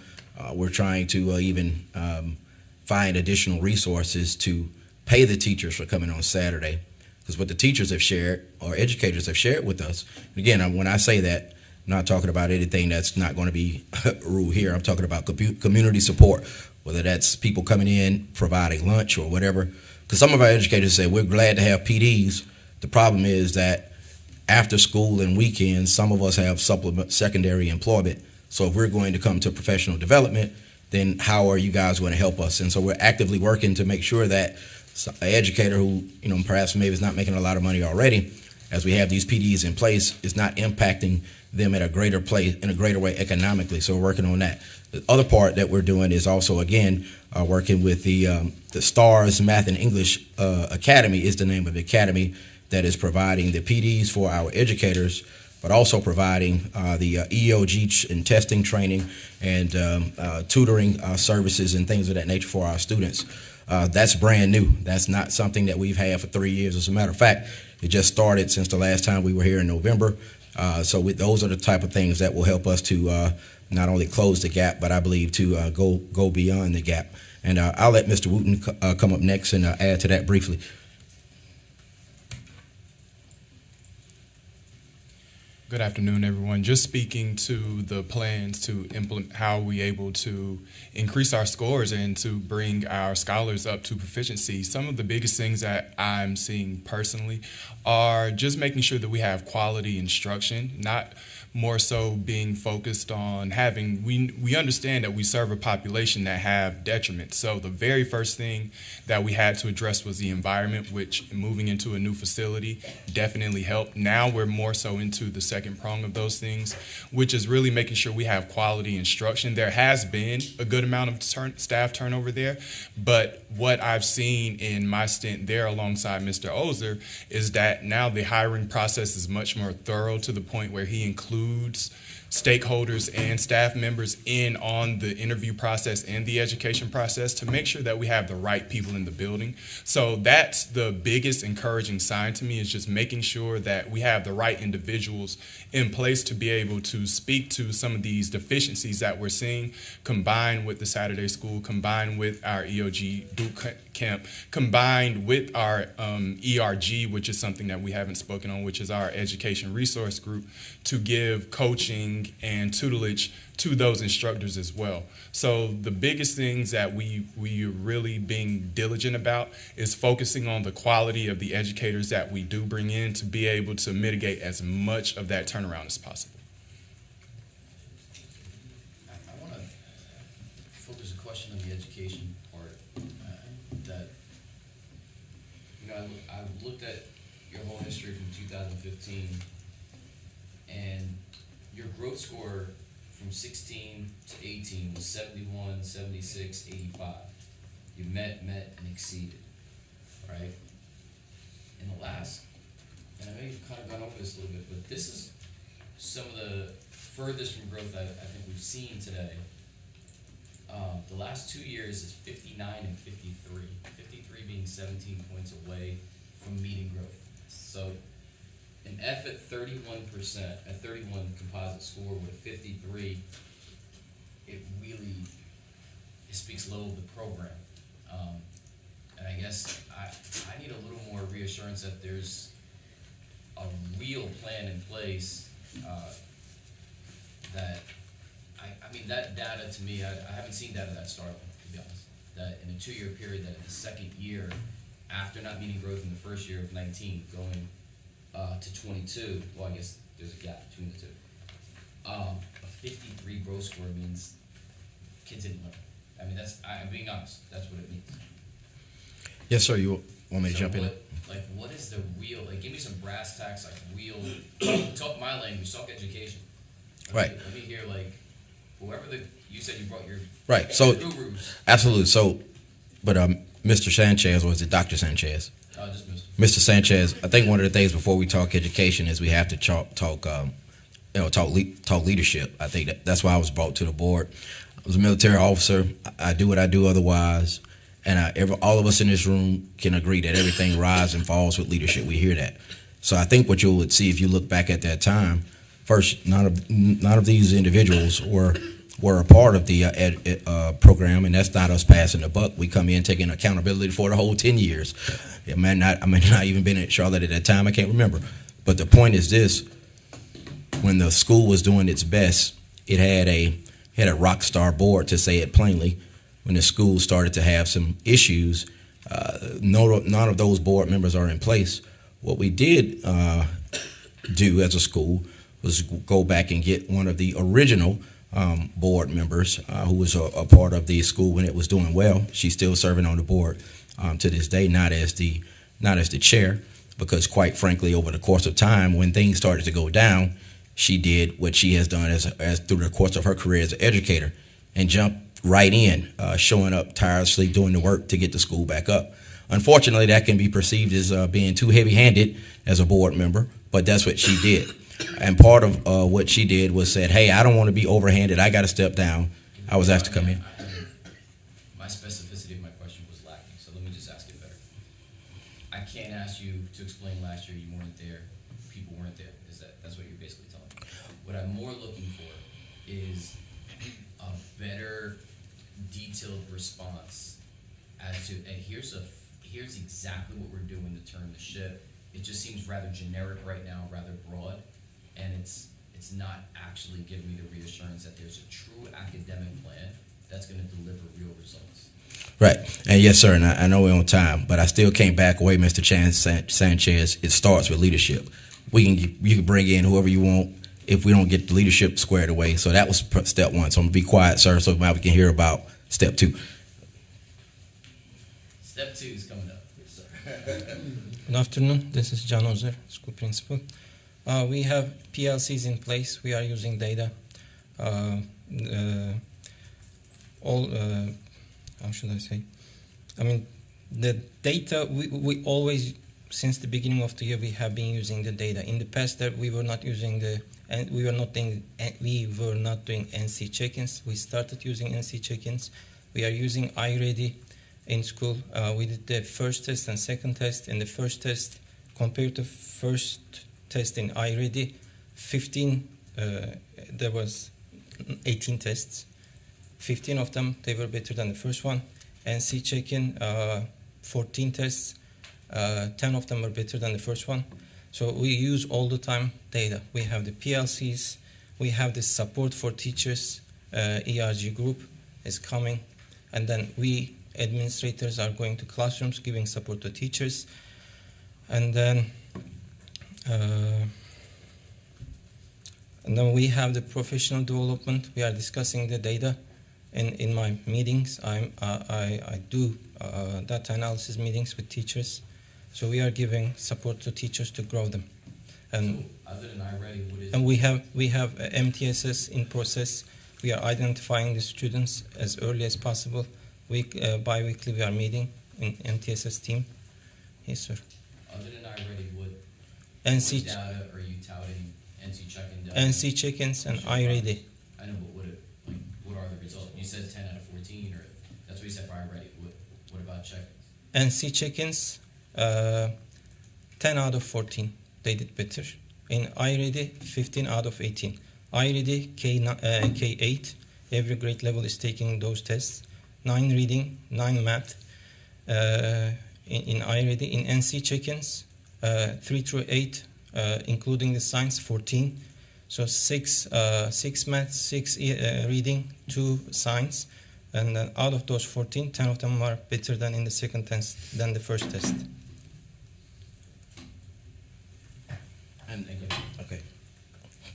we're trying to even find additional resources to pay the teachers for coming on Saturday. Because what the teachers have shared, or educators have shared with us, and again, when I say that, I'm not talking about anything that's not going to be ruled here. I'm talking about community support, whether that's people coming in, providing lunch or whatever. Because some of our educators say, we're glad to have PDs. The problem is that after school and weekends, some of us have secondary employment. So if we're going to come to professional development, then how are you guys going to help us? And so we're actively working to make sure that an educator who, perhaps maybe is not making a lot of money already, as we have these PDs in place, is not impacting them at a greater place, in a greater way economically. So we're working on that. The other part that we're doing is also, again, working with the STARS Math and English Academy is the name of the academy that is providing the PDs for our educators, but also providing the EOG and testing training and tutoring services and things of that nature for our students. That's brand new. That's not something that we've had for 3 years. As a matter of fact, it just started since the last time we were here in November. So those are the type of things that will help us to not only close the gap, but I believe to go beyond the gap. And I'll let Mr. Wooten come up next and add to that briefly. Good afternoon, everyone. Just speaking to the plans to implement how we able to increase our scores and to bring our scholars up to proficiency. Some of the biggest things that I'm seeing personally are just making sure that we have quality instruction, not more so being focused on having, we understand that we serve a population that have detriments. So the very first thing that we had to address was the environment, which moving into a new facility definitely helped. Now we're more so into the second prong of those things, which is really making sure we have quality instruction. There has been a good amount of staff turnover there, but what I've seen in my stint there alongside Mr. Ozer is that now the hiring process is much more thorough, to the point where he includes stakeholders and staff members in on the interview process and the education process to make sure that we have the right people in the building. So that's the biggest encouraging sign to me, is just making sure that we have the right individuals in place to be able to speak to some of these deficiencies that we're seeing, combined with the Saturday school, combined with our EOG boot camp, combined with our ERG, which is something that we haven't spoken on, which is our education resource group, to give give coaching and tutelage to those instructors as well. So the biggest things that we are really being diligent about is focusing on the quality of the educators that we do bring in to be able to mitigate as much of that turnaround as possible. I want to focus a question on the education part. That, you know, I looked at your whole history from 2015, and your growth score from 16 to 18 was 71, 76, 85. You met, and exceeded, right? In the last, and I know you've kind of gone over this a little bit, but this is some of the furthest from growth I think we've seen today. The last 2 years is 59 and 53. 53 being 17 points away from meeting growth. So an F at 31%, a 31 composite score with a 53, it really speaks low of the program. And I guess I need a little more reassurance that there's a real plan in place that, I mean, that data to me, I haven't seen data that startling, to be honest. That in a 2-year period, that in the second year, after not meeting growth in the first year of 19, going to 22, well, I guess there's a gap between the two. A 53 growth score means kids didn't learn. I mean, I'm being honest, that's what it means. Yes, sir, you want me to jump in? Like, what is the real, like, give me some brass tacks, like, real, talk my language, talk education. Right. Let me hear, like, whoever you said you brought your right. So gurus. Absolutely. So, but Mr. Sanchez, or is it Dr. Sanchez? Just Mr. Sanchez. I think one of the things before we talk education is we have to talk leadership. I think that's why I was brought to the board. I was a military officer. I do what I do otherwise, and all of us in this room can agree that everything rises and falls with leadership. We hear that. So I think what you would see if you look back at that time, first, none of these individuals were a part of the program, and that's not us passing the buck. We come in taking accountability for the whole 10 years. I may not even been at Charlotte at that time. I can't remember. But the point is this: when the school was doing its best, it had a rock star board, to say it plainly. When the school started to have some issues, none of those board members are in place. What we did do as a school was go back and get one of the original board members who was a part of the school when it was doing well. She's still serving on the board to this day, not as the chair, because quite frankly, over the course of time, when things started to go down, she did what she has done as through the course of her career as an educator, and jumped right in, showing up tirelessly, doing the work to get the school back up. Unfortunately, that can be perceived as being too heavy-handed as a board member, but that's what she did. And part of what she did was said, hey, I don't want to be overhanded. I got to step down. I was asked to come in. My specificity of my question was lacking, so let me just ask it better. I can't ask you to explain last year you weren't there, people weren't there. That's what you're basically telling me. What I'm more looking for is a better detailed response as to, hey, here's exactly what we're doing to turn the ship. It just seems rather generic right now, rather broad, and it's not actually giving me the reassurance that there's a true academic plan that's going to deliver real results. Right, and yes, sir, and I know we're on time, but I still can't back away, Mr. Sanchez. It starts with leadership. You can bring in whoever you want if we don't get the leadership squared away. So that was step one. So I'm going to be quiet, sir, so now we can hear about step two. Step two is coming up. Yes, sir. Good afternoon. This is John Ozer, school principal. We have PLCs in place. We are using data. How should I say? I mean, the data, we always, since the beginning of the year, we have been using the data. In the past, that we were not using we were not doing NC check-ins. We started using NC check-ins. We are using iReady in school. We did the first test and second test. In the first test, compared to first test in iReady, there was 18 tests. 15 of them, they were better than the first one. NC check-in, 14 tests, 10 of them were better than the first one. So we use all the time data. We have the PLCs, we have the support for teachers, ERG group is coming, and then we administrators are going to classrooms giving support to teachers, and then we have the professional development. We are discussing the data in my meetings. I do data analysis meetings with teachers, so we are giving support to teachers to grow them. And so other than iReady, what is and we have MTSS in process. We are identifying the students as early as possible. Bi-weekly we are meeting in MTSS team. Yes, sir. Other than iReady, what NC data are you touting? NC check-in data? NC check-ins and iReady. I know, but what are the results? You said 10 out of 14, or that's what you said for iReady. What about check-ins? NC check-ins, 10 out of 14. They did better. In iReady, 15 out of 18. iReady K8, every grade level is taking those tests. 9 reading, 9 math. In iReady, in NC check-ins, 3 through 8, including the science, 14. So 6 math, 6 reading, 2 science, and then out of those 14, 10 of them are better than in the second test than the first test. Okay.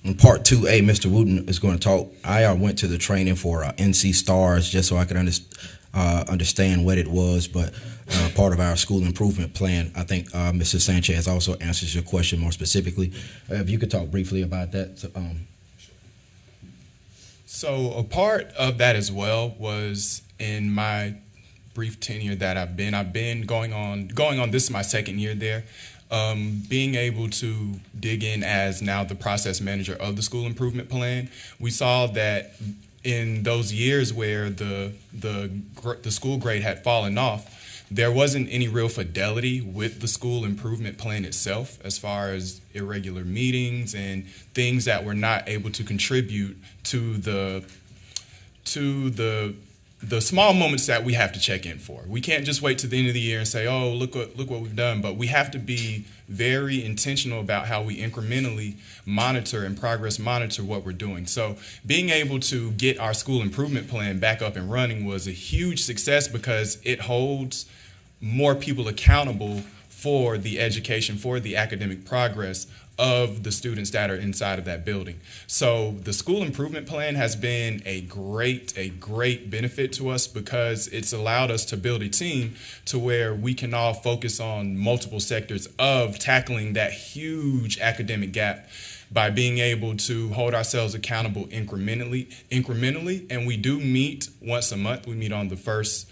In part 2A, Mr. Wooten is going to talk. I went to the training for NC STARS just so I could understand what it was, but part of our school improvement plan. I think Mrs. Sanchez also answers your question more specifically. If you could talk briefly about that. So a part of that as well was in my brief tenure that I've been going on, this is my second year there. Being able to dig in as now the process manager of the school improvement plan, we saw that in those years where the school grade had fallen off, there wasn't any real fidelity with the school improvement plan itself as far as irregular meetings and things that were not able to contribute to the small moments that we have to check in for. We can't just wait to the end of the year and say, oh, look what we've done, but we have to be very intentional about how we incrementally monitor and progress monitor what we're doing. So being able to get our school improvement plan back up and running was a huge success because it holds more people accountable for the education, for the academic progress of the students that are inside of that building. So the school improvement plan has been a great benefit to us because it's allowed us to build a team to where we can all focus on multiple sectors of tackling that huge academic gap by being able to hold ourselves accountable incrementally. And we do meet once a month. We meet on the first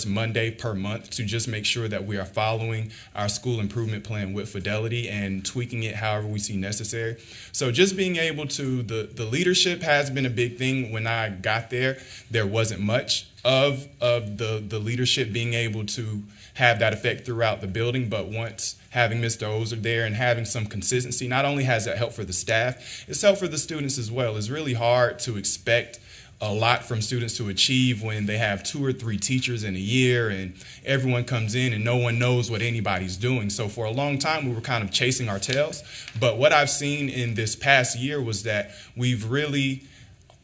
Monday per month to just make sure that we are following our school improvement plan with fidelity and tweaking it however we see necessary. So just being able to, the leadership has been a big thing. When I got there wasn't much of the leadership being able to have that effect throughout the building, but once having Mr. Ozer there and having some consistency, not only has that helped for the staff, it's helped for the students as well. It's really hard to expect a lot from students to achieve when they have 2 or 3 teachers in a year and everyone comes in and no one knows what anybody's doing. So for a long time, we were kind of chasing our tails. But what I've seen in this past year was that we've really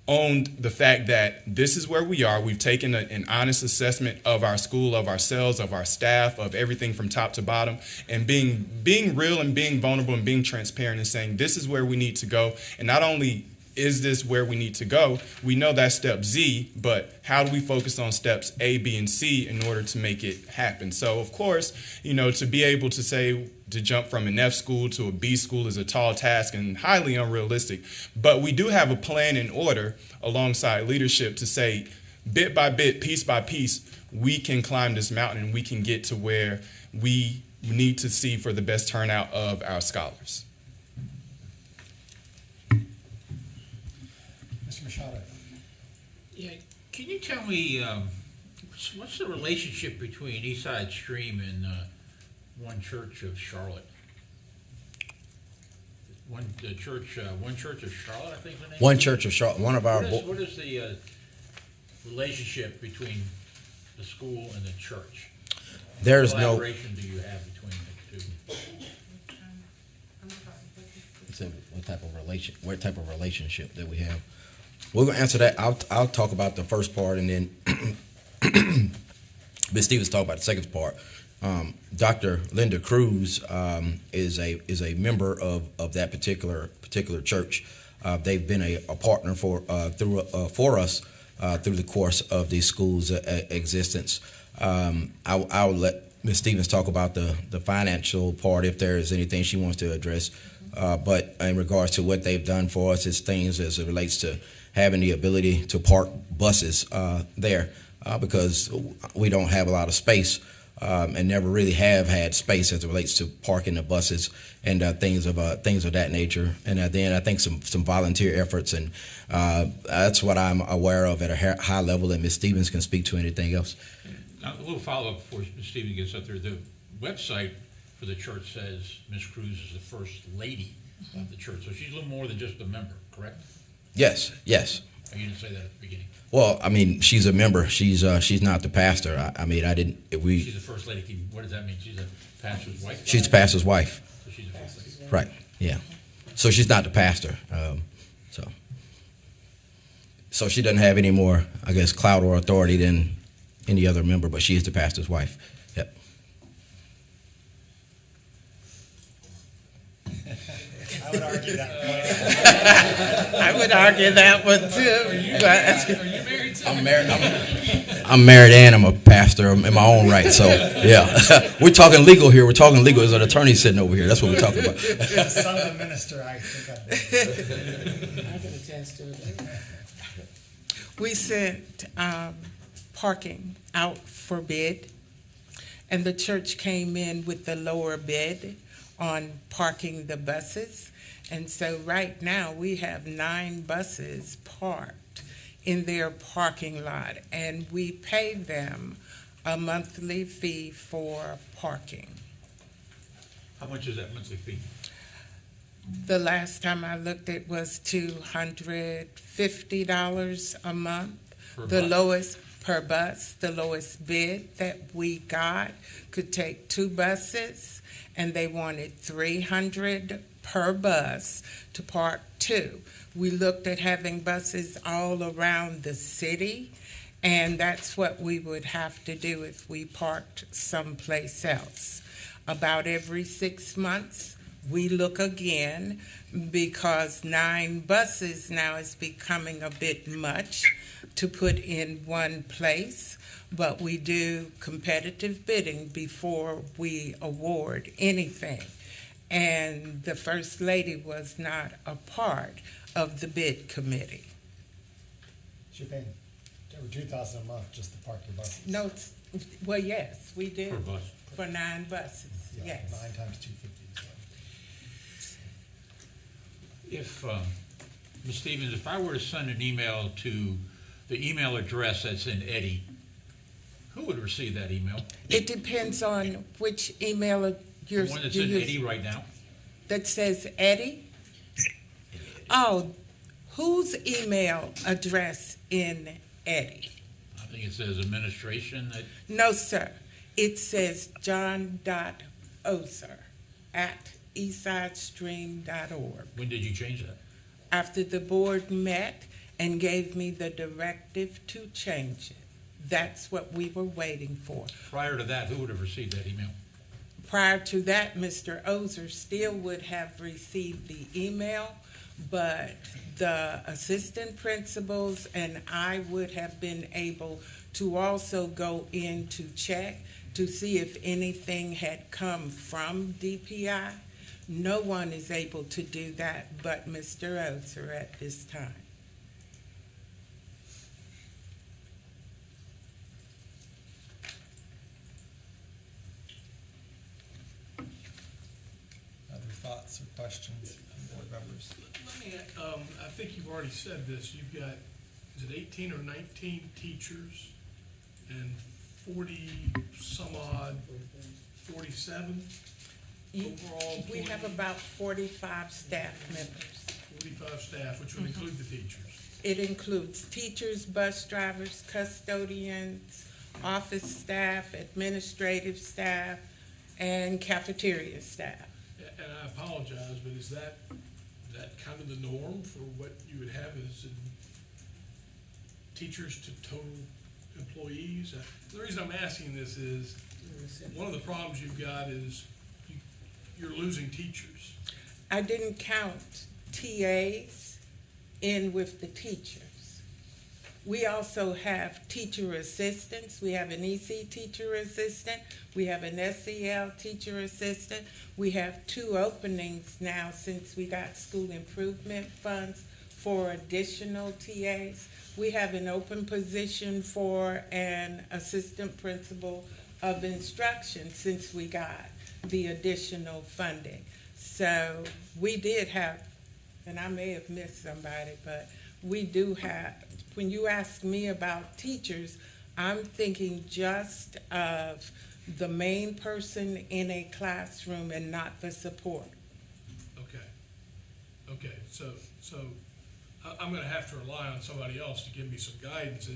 owned the fact that this is where we are. We've taken an honest assessment of our school, of ourselves, of our staff, of everything from top to bottom, and being real and being vulnerable and being transparent and saying this is where we need to go. And not only is this where we need to go? We know that's step Z, but how do we focus on steps A, B, and C in order to make it happen? So, of course, to be able to say to jump from an F school to a B school is a tall task and highly unrealistic. But we do have a plan in order alongside leadership to say, bit by bit, piece by piece, we can climb this mountain and we can get to where we need to see for the best turnout of our scholars. Yeah, can you tell me what's the relationship between Eastside Stream and One Church of Charlotte? One Church of Charlotte, I think the name. One Church of Charlotte. One of our. What is the relationship between the school and the church? There's what collaboration do you have between the two? said what type of relationship that we have. We're gonna answer that. I'll talk about the first part, and then Ms. Stevens talk about the second part. Dr. Linda Cruz is a member of that particular church. They've been a partner for us through the course of the school's existence. I'll let Ms. Stevens talk about the financial part if there is anything she wants to address. But in regards to what they've done for us, it's things as it relates to having the ability to park buses there because we don't have a lot of space and never really have had space as it relates to parking the buses and things of that nature. And then I think some volunteer efforts, and that's what I'm aware of at a high level. And Ms. Stevens can speak to anything else. Now, a little follow-up before Ms. Stevens gets up there. The website for the church says Ms. Cruz is the first lady of the church, so she's a little more than just a member, correct? Yes. Oh, you didn't say that at the beginning. Well, I mean, she's a member. She's not the pastor. I mean, I didn't. She's the first lady. What does that mean? She's a pastor's wife? She's the pastor's wife. So she's the first lady. Right. Yeah. So she's not the pastor. So she doesn't have any more, I guess, clout or authority than any other member, but she is the pastor's wife. Yep. I would argue that one. I would argue that one too. Are you married too? I'm married. I'm married and I'm a pastor in my own right. So yeah, we're talking legal here. We're talking legal. There's an attorney sitting over here. That's what we're talking about. Son of a minister, I think I can attest to it. We sent parking out for bid, and the church came in with the lower bid on parking the buses. And so right now we have 9 buses parked in their parking lot, and we pay them a monthly fee for parking. How much is that monthly fee? The last time I looked, it was $250 a month. The lowest per bus, the lowest bid that we got could take 2 buses, and they wanted $300 per bus to park 2. We looked at having buses all around the city, and that's what we would have to do if we parked someplace else. About every 6 months, we look again because 9 buses now is becoming a bit much to put in one place, but we do competitive bidding before we award anything. And the First Lady was not a part of the bid committee. She paid over $2,000 a month just to park your buses. No, well, yes, we did. Per bus. For 9 buses, Yeah, yes. 9 times 250. If, Ms. Stevens, if I were to send an email to the email address that's in Eddie, who would receive that email? It depends on which email you're The one that's in Eddie right now? That says Eddie? Oh, whose email address in Eddie? I think it says administration. No, sir. It says john.oser@eastsidestream.org. When did you change that? After the board met and gave me the directive to change it. That's what we were waiting for. Prior to that, who would have received that email? Prior to that, Mr. Oser still would have received the email, but the assistant principals and I would have been able to also go in to check to see if anything had come from DPI. No one is able to do that but Mr. Oser at this time. Other thoughts or questions from board members? Let me, I think you've already said this, you've got, is it 18 or 19 teachers and 40 some odd, 47 overall? We have about 45 staff members. 45 staff, which would include the teachers. It includes teachers, bus drivers, custodians, office staff, administrative staff, and cafeteria staff. And I apologize, but is that that kind of the norm for what you would have as teachers to total employees? The reason I'm asking this is one of the problems you've got is you're losing teachers. I didn't count TAs in with the teachers. We also have teacher assistants. We have an EC teacher assistant. We have an SEL teacher assistant. We have 2 openings now since we got school improvement funds for additional TAs. We have an open position for an assistant principal of instruction since we got the additional funding. So we did have, and I may have missed somebody, but we do have, when you ask me about teachers, I'm thinking just of the main person in a classroom and not the support. Okay, so I'm gonna have to rely on somebody else to give me some guidance.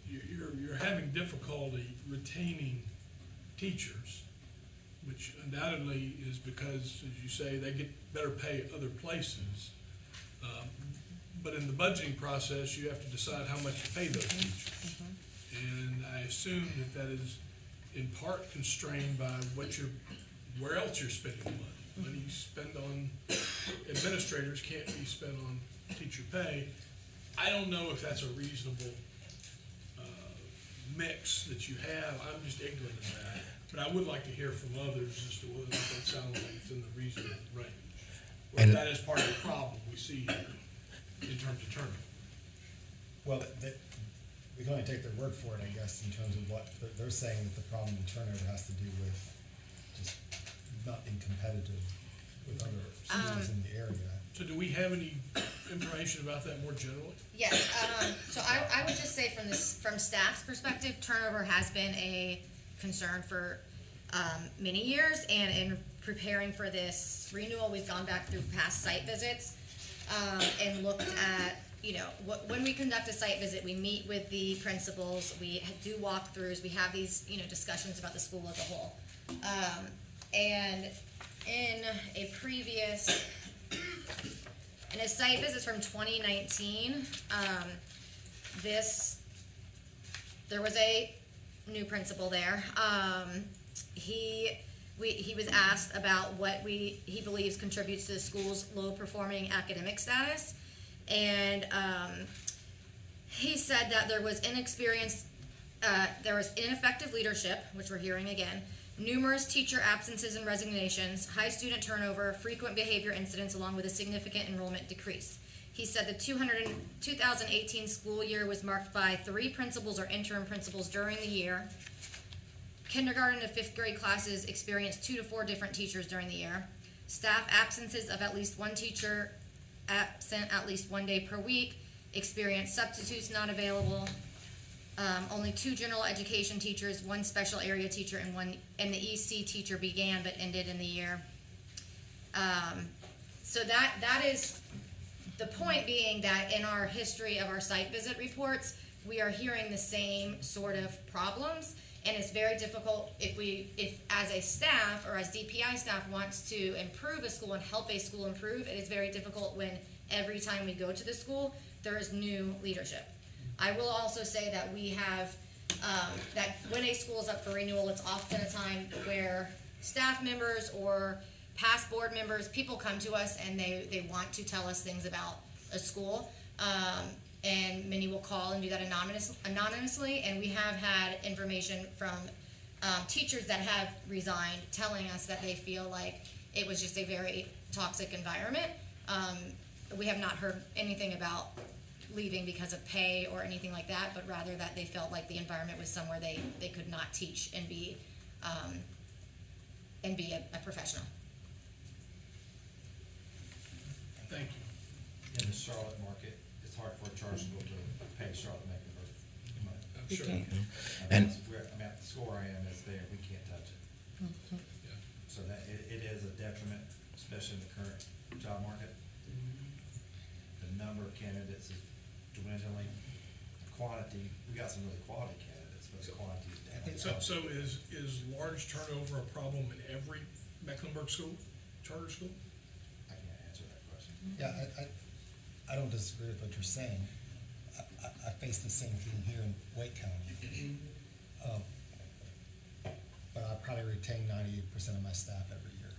You're having difficulty retaining teachers, which undoubtedly is because, as you say, they get better pay other places. But in the budgeting process, you have to decide how much to pay those teachers. And I assume that is in part constrained by where else you're spending the money. Money you spend on administrators can't be spent on teacher pay. I don't know if that's a reasonable mix that you have. I'm just ignorant of that. But I would like to hear from others as to whether that sounds like it's in the reasonable range. Or if that is part of the problem we see here in terms of turnover. Well, we can only take their word for it, I guess, in terms of what they're saying, that the problem in turnover has to do with just not being competitive with other schools in the area. So do we have any information about that more generally? Yes, so I would just say from staff's perspective, turnover has been a concern for many years, and in preparing for this renewal, we've gone back through past site visits and looked at, when we conduct a site visit, we meet with the principals, we do walkthroughs, we have these, discussions about the school as a whole. And in a site visit from 2019, there was a new principal there. He was asked about what he believes contributes to the school's low-performing academic status, and he said that there was ineffective leadership, which we're hearing again, numerous teacher absences and resignations, high student turnover, frequent behavior incidents, along with a significant enrollment decrease. He said the 2018 school year was marked by 3 principals or interim principals during the year. Kindergarten to 5th grade classes experienced 2 to 4 different teachers during the year. Staff absences of at least 1 teacher absent at least 1 day per week. Experienced substitutes not available. Only 2 general education teachers, 1 special area teacher, and the EC teacher began but ended in the year. So that is the point, being that in our history of our site visit reports, we are hearing the same sort of problems, and it's very difficult if as a staff or as DPI staff wants to improve a school and help a school improve, it is very difficult when every time we go to the school, there is new leadership. I will also say that we have, that when a school is up for renewal, it's often a time where staff members or past board members, people come to us and they want to tell us things about a school. And many will call and do that anonymously. And we have had information from teachers that have resigned telling us that they feel like it was just a very toxic environment. We have not heard anything about leaving because of pay or anything like that, but rather that they felt like the environment was somewhere they could not teach and be a professional. Thank you. In the Charlotte market, it's hard for a charter school to pay Charlotte Mecklenburg money. I'm sure. And At the score I am is there, we can't touch it. Yeah. So that it is a detriment, especially in the current job market. The number of candidates is dwindling. Quantity, we got some really quality candidates, but the quantity is down. So is large turnover a problem in every Mecklenburg school, charter school? I can't answer that question. Yeah, I don't disagree with what you're saying. I face the same thing here in Wake County. But I probably retain 98% of my staff every year.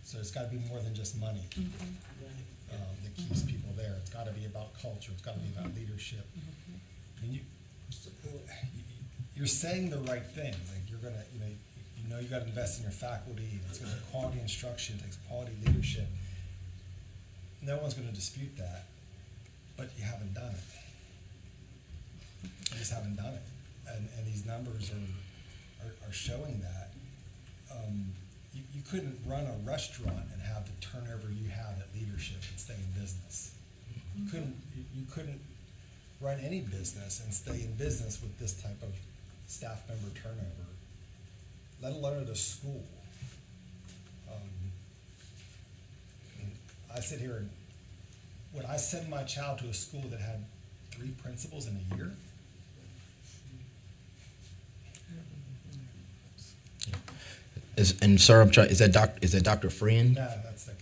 So it's got to be more than just money that keeps people there. It's got to be about culture. It's got to be about leadership. I mean, you're saying the right things. Like you're gonna, you got to invest in your faculty. It's going to be quality instruction. It takes quality leadership. No one's going to dispute that, but you haven't done it. You just haven't done it, and these numbers are showing that. You couldn't run a restaurant and have the turnover you have at leadership and stay in business. You couldn't run any business and stay in business with this type of staff member turnover, let alone at a school. I sit here and would I send my child to a school that had 3 principals in a year? And sir, I'm trying. Is that Dr. Friend? No, that's like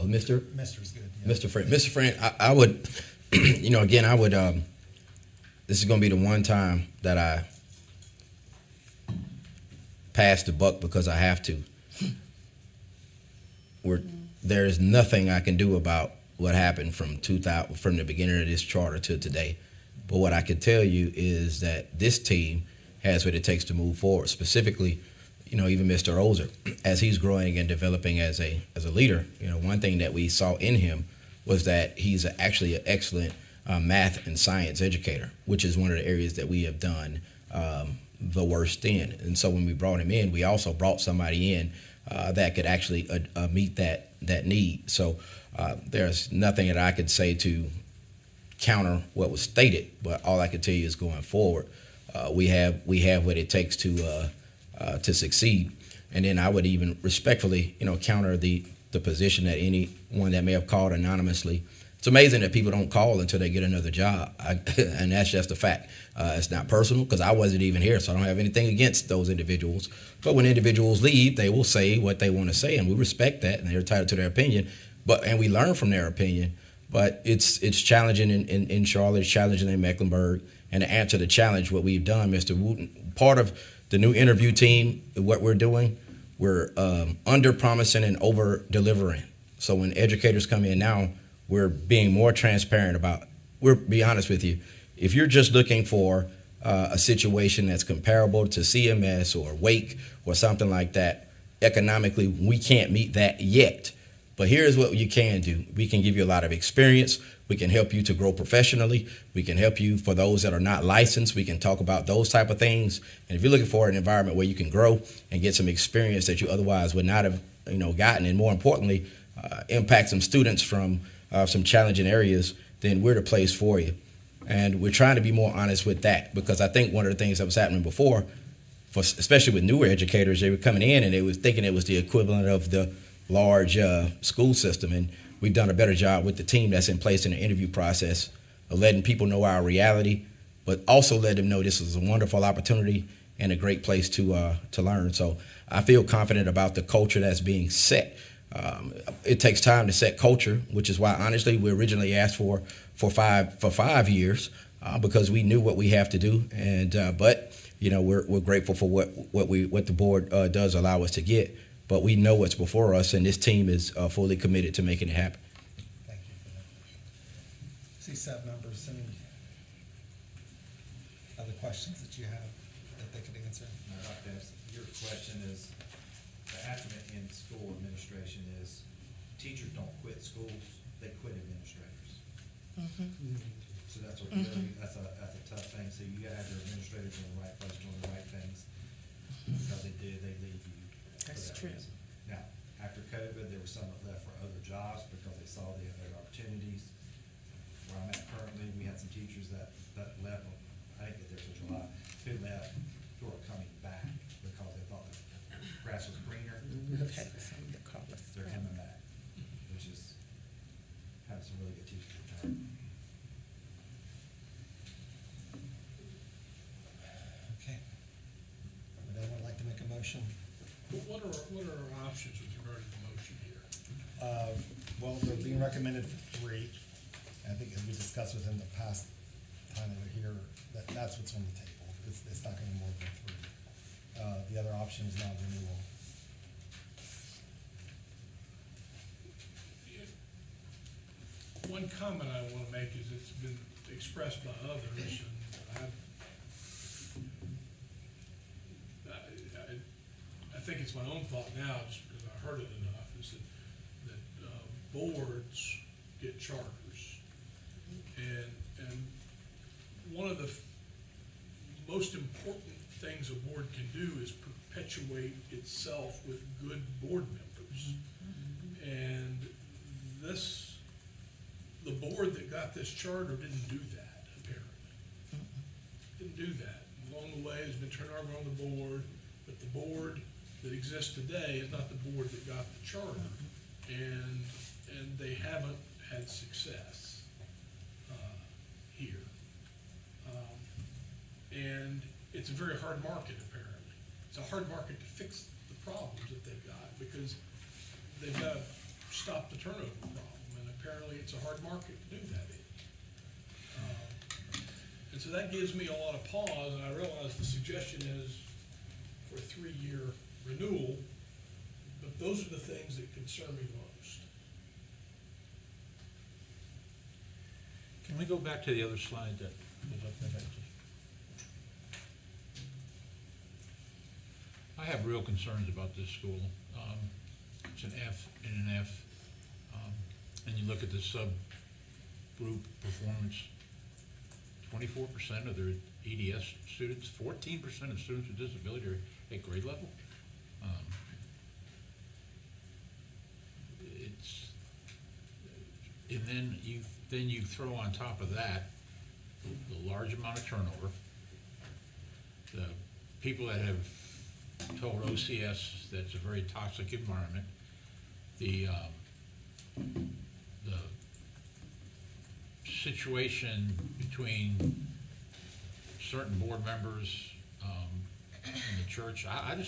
Oh, Mr. Mister's good. Yeah. Mr. Friend. Mr. Friend, I would, again, I would. This is going to be the one time that I pass the buck because I have to. There is nothing I can do about what happened from the beginning of this charter to today. But what I can tell you is that this team has what it takes to move forward. Specifically, even Mr. Ozer, as he's growing and developing as a leader, one thing that we saw in him was that he's actually an excellent math and science educator, which is one of the areas that we have done the worst in. And so when we brought him in, we also brought somebody in that could actually meet that need. So there's nothing that I could say to counter what was stated, but all I can tell you is going forward, we have what it takes to succeed. And then I would even respectfully, counter the position that anyone that may have called anonymously. It's amazing that people don't call until they get another job, and that's just a fact. It's not personal because I wasn't even here, so I don't have anything against those individuals. But when individuals leave, they will say what they want to say, and we respect that, and they're entitled to their opinion. And we learn from their opinion. But it's challenging in Charlotte, it's challenging in Mecklenburg, and to answer the challenge, what we've done, Mr. Wooten, part of the new interview team, what we're doing, we're under-promising and over-delivering. So when educators come in now, we're being more transparent about, be honest with you, if you're just looking for a situation that's comparable to CMS or Wake or something like that, economically, we can't meet that yet. But here's what you can do. We can give you a lot of experience. We can help you to grow professionally. We can help you for those that are not licensed. We can talk about those type of things. And if you're looking for an environment where you can grow and get some experience that you otherwise would not have, gotten, and more importantly, impact some students from some challenging areas, then we're the place for you. And we're trying to be more honest with that, because I think one of the things that was happening before, especially with newer educators, they were coming in and they were thinking it was the equivalent of the large school system. And we've done a better job with the team that's in place in the interview process of letting people know our reality, but also let them know this is a wonderful opportunity and a great place to learn. So I feel confident about the culture that's being set. It takes time to set culture, which is why, honestly, we originally asked for 5 years because we knew what we have to do. And but we're grateful for what the board does allow us to get. But we know what's before us, and this team is fully committed to making it happen. Thank you for that. See staff members, any other questions that you have that they could answer? No, Dr. Dennis, your question is, the acronym in school administration is, teachers don't quit schools, they quit administrators. So that's what really, that's a tough thing. So you gotta have your administrators in the right place, doing the right things, because they leave you. That's true. Reason. Now, after COVID, there were some that left for other jobs because they saw the other opportunities. Where I'm at currently, we had some teachers that left, I didn't get there till July, who left, who are coming back because they thought the grass was greener. We've had some that call us. They're coming back, which is having some really good teachers return. Okay. Would anyone like to make a motion? What are our options with regard to the motion here? Well, they're being recommended for 3. And I think as we discussed with him the past time they were here, that's what's on the table. It's not gonna be more than 3. The other option is non-renewal. One comment I want to make is it's been expressed by others, and I think it's my own thought now, just because I heard it enough, is that boards get charters. And one of the most important things a board can do is perpetuate itself with good board members. And the board that got this charter didn't do that, apparently. Didn't do that. Along the way, there's been turnover on the board, but the board that exists today is not the board that got the charter. And they haven't had success here. And it's a very hard market, apparently. It's a hard market to fix the problems that they've got, because they've got to stop the turnover problem. And apparently it's a hard market to do that in. And so that gives me a lot of pause, and I realize the suggestion is for a 3-year renewal, but those are the things that concern me most. Can we go back to the other slide that was up there? I have real concerns about this school. It's an F and an F. And you look at the subgroup performance, 24% of their EDS students, 14% of students with disability are at grade level. And then you throw on top of that the large amount of turnover, the people that have told OCS that's a very toxic environment, the situation between certain board members and the church. I'm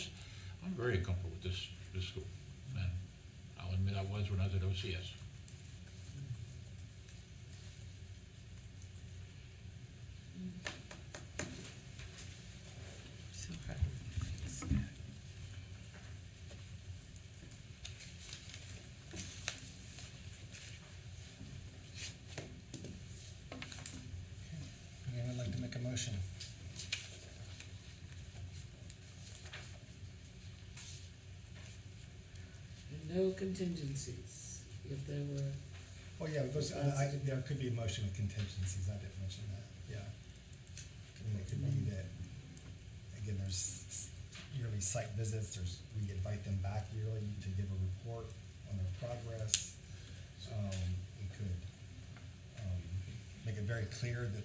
very uncomfortable with this school, and I'll admit I was when I was at OCS. Anyone like to make a motion? No contingencies, if there were. Oh, yeah, there could be a motion with contingencies, I didn't mention that, yeah. And it could be that, again, there's yearly site visits, we invite them back yearly to give a report on their progress. We could make it very clear that,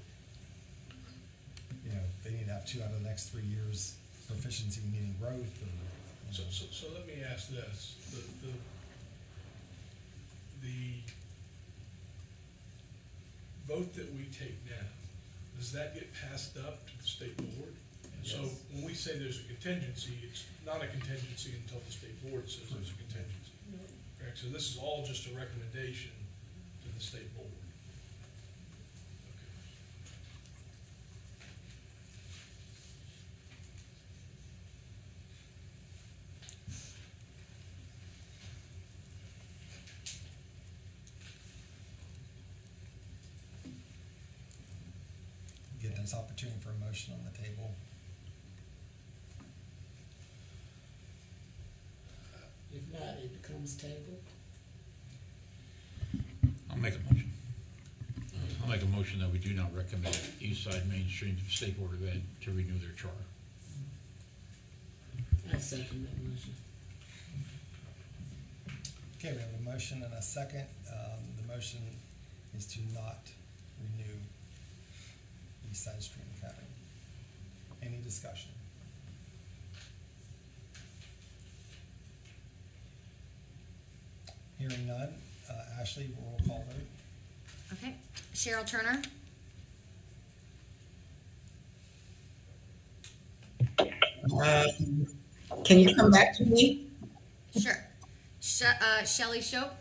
they need to have 2 out of the next 3 years proficiency meaning growth. So let me ask this, the vote that we take now, does that get passed up to the state board? Yes. So when we say there's a contingency, it's not a contingency until the state board says there's a contingency. Correct, so this is all just a recommendation to the state board. Again, there's opportunity for a motion on the table. If not, it becomes table. I'll make a motion. I'll make a motion that we do not recommend Eastside Mainstream State Board of Ed to renew their charter. I second that motion. Okay, we have a motion and a second. The motion is to not renew Eastside Stream Academy. Any discussion? Hearing none. Ashley, roll call vote. Okay. Cheryl Turner. Can you come back to me? Sure. Shelley Shope.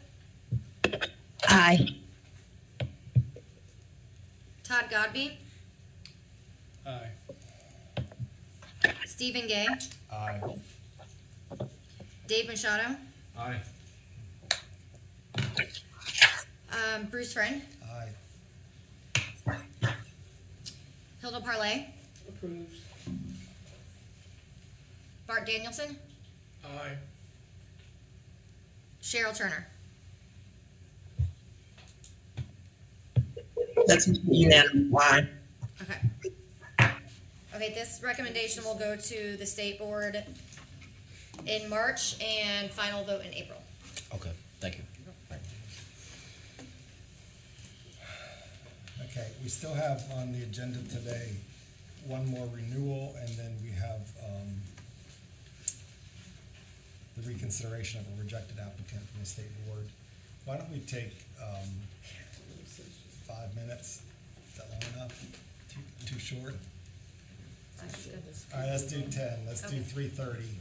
Aye. Todd Godby, Aye. Stephen Gay, Aye. Dave Machado, Aye. Bruce Friend, Aye. Hilda Parlay, Approved. Bart Danielson, Aye. Cheryl Turner. That's unanimous. Why? Okay. Okay, this recommendation will go to the state board in March and final vote in April. Okay, thank you. Okay, we still have on the agenda today one more renewal, and then we have the reconsideration of a rejected applicant from the state board. Why don't we take 5 minutes? Is that long enough? Too short? All right, let's do 10. Let's do 3:30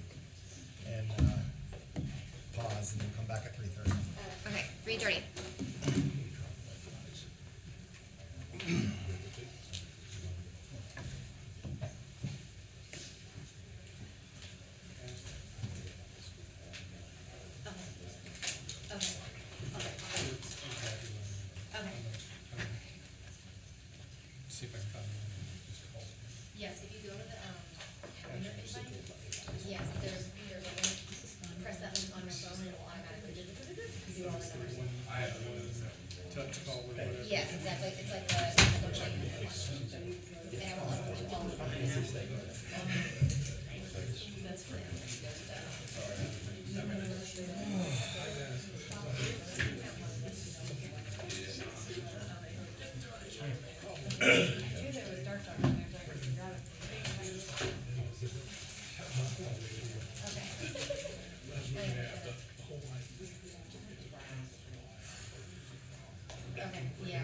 and pause, and then come back at 3:30. Okay, 3:30. See if I can find it. Yes, if you go to the, calendar invite, yes, there's a link, press that link on your phone and it will automatically do all the numbers. I have touch call with whatever. Yes, exactly, it's like the plane. And it will upload all the numbers. Okay, yeah.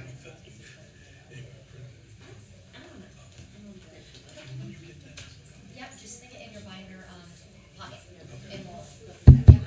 Yep, just stick it in your binder, pocket, and we'll go through that, yep.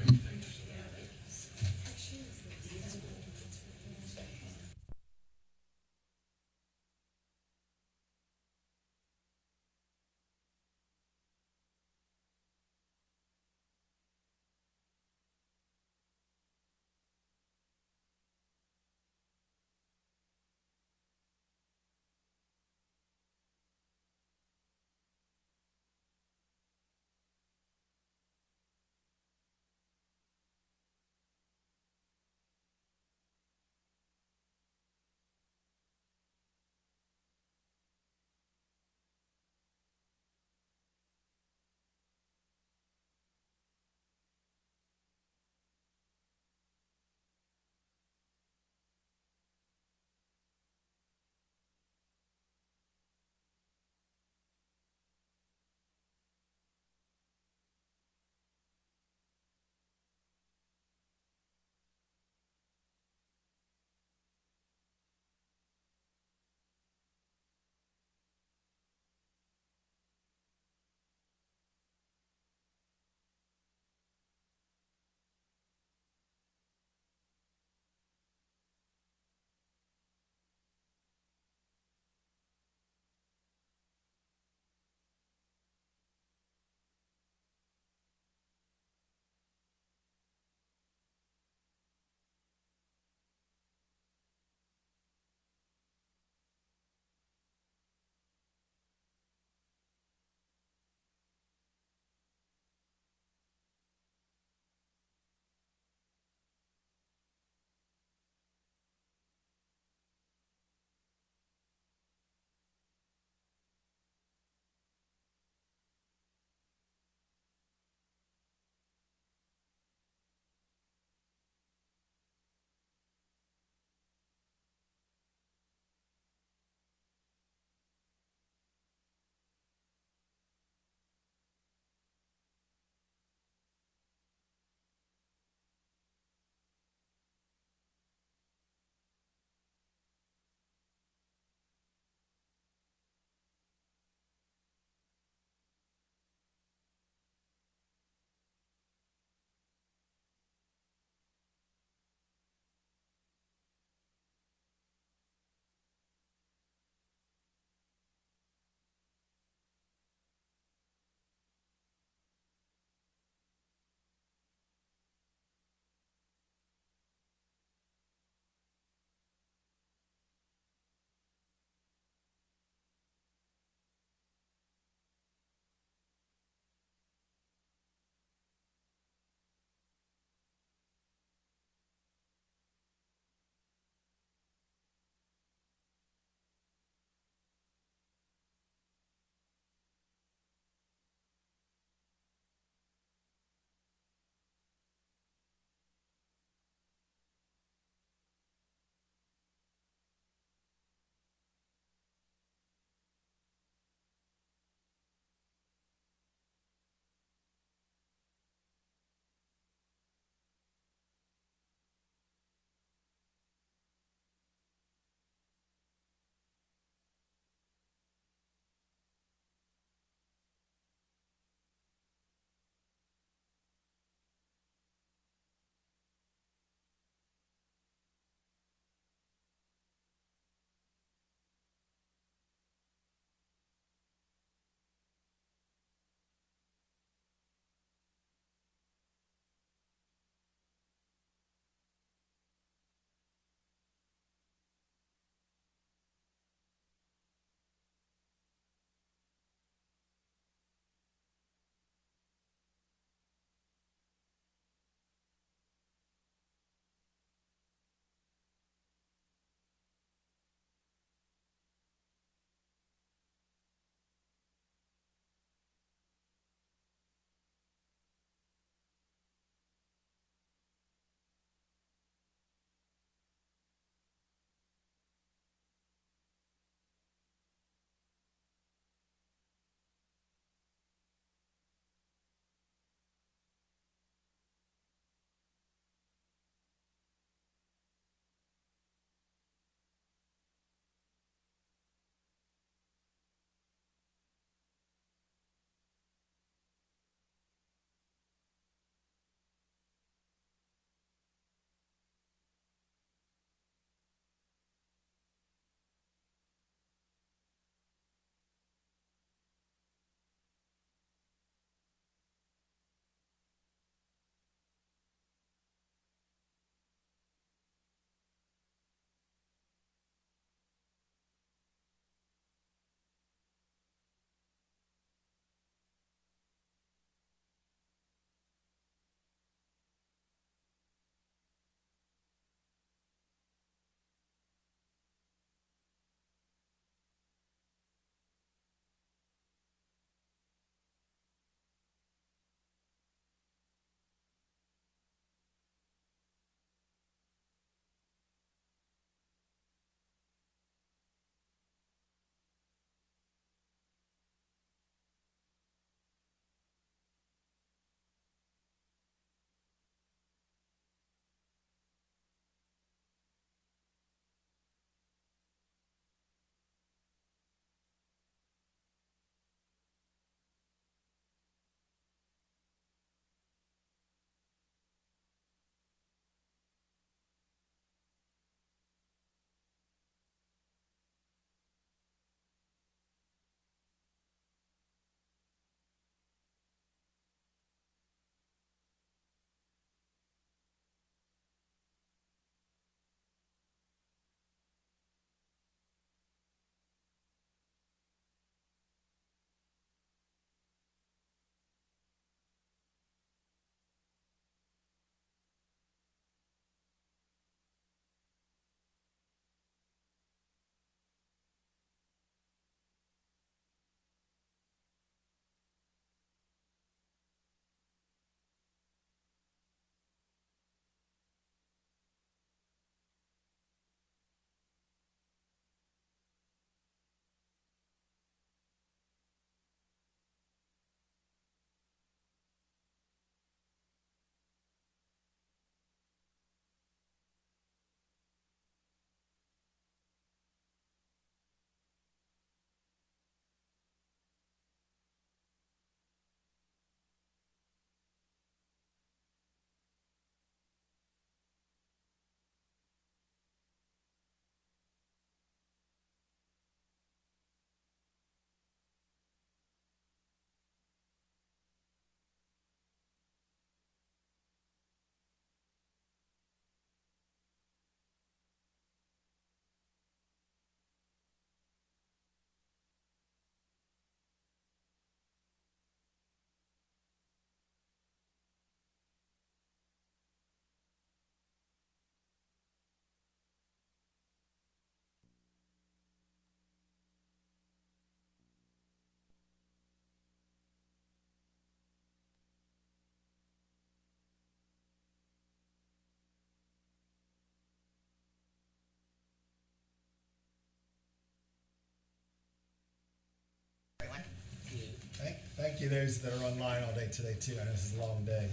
lucky those that are online all day today too. I know this is a long day.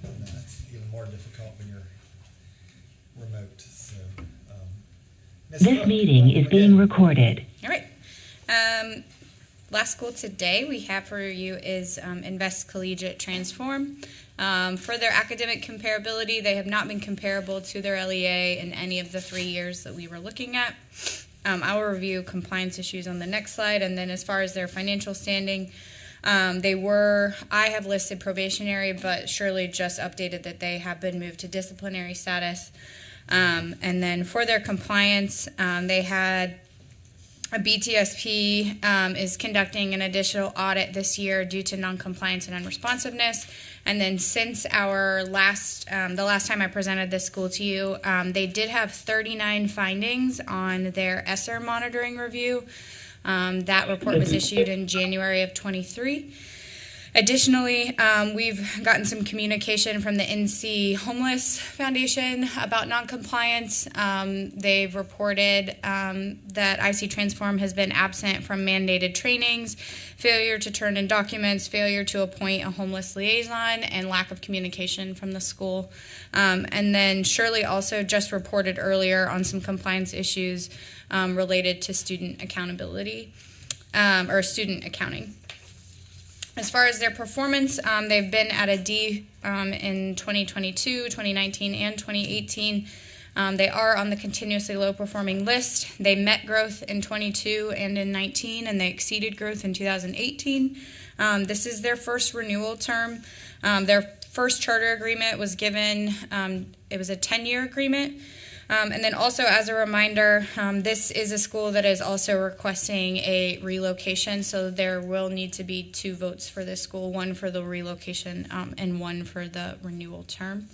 And that's even more difficult when you're remote. So, Ms. This Cook, meeting is being recorded. All right. Last school today we have for you is Invest Collegiate Transform. For their academic comparability, they have not been comparable to their LEA in any of the 3 years that we were looking at. I will review compliance issues on the next slide, and then as far as their financial standing, I have listed probationary, but Shirley just updated that they have been moved to disciplinary status. And then for their compliance, they had a BTSP is conducting an additional audit this year due to noncompliance and unresponsiveness. And then since our the last time I presented this school to you, they did have 39 findings on their ESSER monitoring review. That report was issued in January of 23. Additionally, we've gotten some communication from the NC Homeless Foundation about noncompliance. They've reported that IC Transform has been absent from mandated trainings, failure to turn in documents, failure to appoint a homeless liaison, and lack of communication from the school. And then Shirley also just reported earlier on some compliance issues related to student accountability or student accounting. As far as their performance, they've been at a D in 2022, 2019, and 2018. They are on the continuously low performing list. They met growth in 22 and in 19, and they exceeded growth in 2018. This is their first renewal term. Their first charter agreement was given, it was a 10-year agreement. And then also as a reminder, this is a school that is also requesting a relocation, so there will need to be 2 votes for this school, one for the relocation and one for the renewal term.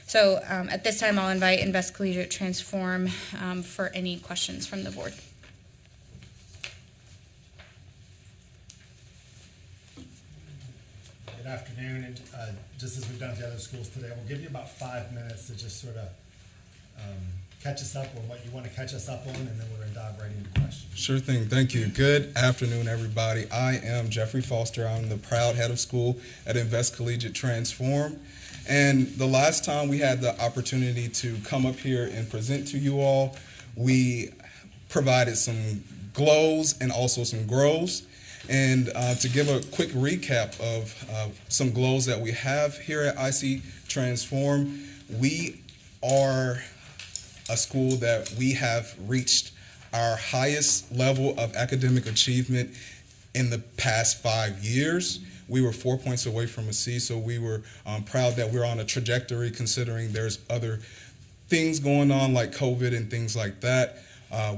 So at this time, I'll invite Invest Collegiate Transform for any questions from the board. Good afternoon, and just as we've done with the other schools today, we'll give you about 5 minutes to just sort of catch us up on what you want to catch us up on, and then we're going to dive right into questions. Sure thing. Thank you. Good afternoon, everybody. I am Jeffrey Foster. I'm the proud head of school at Invest Collegiate Transform. And the last time we had the opportunity to come up here and present to you all, we provided some glows and also some grows. And to give a quick recap of some glows that we have here at IC Transform, we are a school that we have reached our highest level of academic achievement in the past 5 years. We were 4 points away from a C, so we were proud that we're on a trajectory considering there's other things going on like COVID and things like that.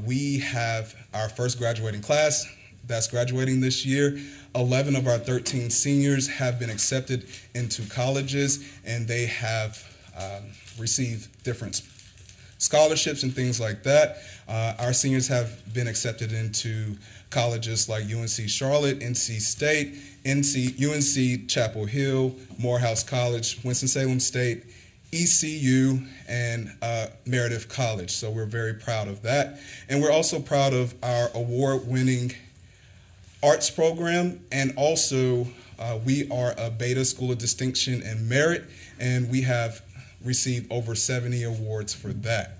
We have our first graduating class that's graduating this year. 11 of our 13 seniors have been accepted into colleges, and they have received different scholarships and things like that. Our seniors have been accepted into colleges like UNC Charlotte, NC State, UNC Chapel Hill, Morehouse College, Winston-Salem State, ECU, and Meredith College. So we're very proud of that. And we're also proud of our award-winning arts program, and also we are a Beta School of Distinction and Merit, and we have received over 70 awards for that.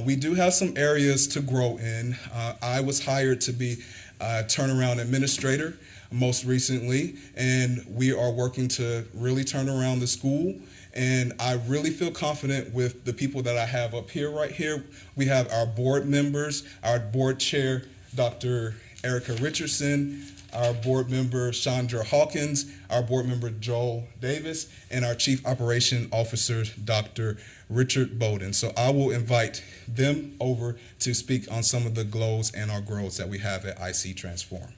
We do have some areas to grow in. I was hired to be a turnaround administrator most recently, and we are working to really turn around the school. And I really feel confident with the people that I have up here right here. We have our board members, our board chair, Dr. Erica Richardson, our board member, Chandra Hawkins, our board member, Joel Davis, and our Chief Operation Officer, Dr. Richard Bowden. So I will invite them over to speak on some of the glows and our growths that we have at IC Transform.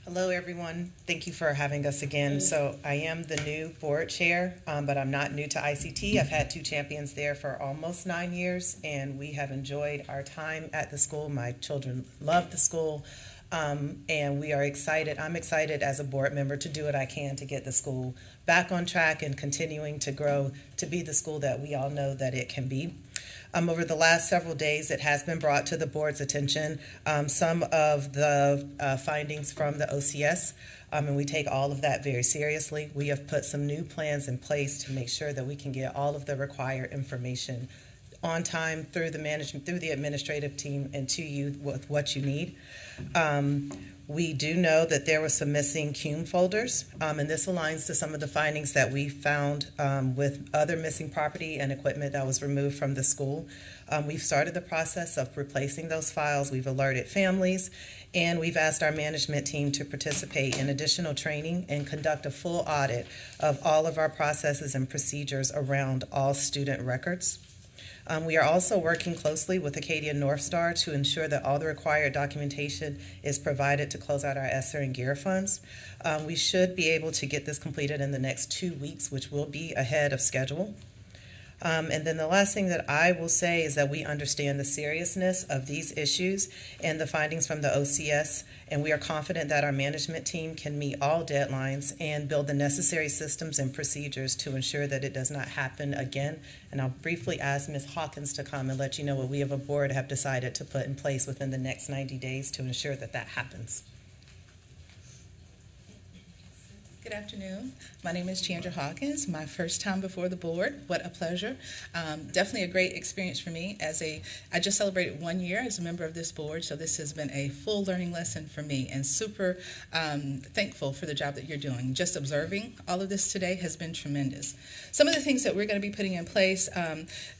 Hello, everyone. Thank you for having us again. So I am the new board chair, but I'm not new to ICT. I've had 2 champions there for almost 9 years, and we have enjoyed our time at the school. My children love the school. And we are excited. I'm excited as a board member to do what I can to get the school back on track and continuing to grow to be the school that we all know that it can be. Over the last several days, it has been brought to the board's attention some of the findings from the OCS, and we take all of that very seriously. We have put some new plans in place to make sure that we can get all of the required information on time through the management, through the administrative team, and to you with what you need. We do know that there were some missing CUME folders, and this aligns to some of the findings that we found with other missing property and equipment that was removed from the school. We've started the process of replacing those files. We've alerted families, and we've asked our management team to participate in additional training and conduct a full audit of all of our processes and procedures around all student records. We are also working closely with Acadia North Star to ensure that all the required documentation is provided to close out our ESSER and GEAR funds. We should be able to get this completed in the next 2 weeks, which will be ahead of schedule. And then the last thing that I will say is that we understand the seriousness of these issues and the findings from the OCS, and we are confident that our management team can meet all deadlines and build the necessary systems and procedures to ensure that it does not happen again. And I'll briefly ask Ms. Hawkins to come and let you know what we as a board have decided to put in place within the next 90 days to ensure that that happens. Good afternoon. My name is Chandra Hawkins. My first time before the board. What a pleasure. Definitely a great experience for me. I just celebrated 1 year as a member of this board, so this has been a full learning lesson for me, and super thankful for the job that you're doing. Just observing all of this today has been tremendous. Some of the things that we're going to be putting in place,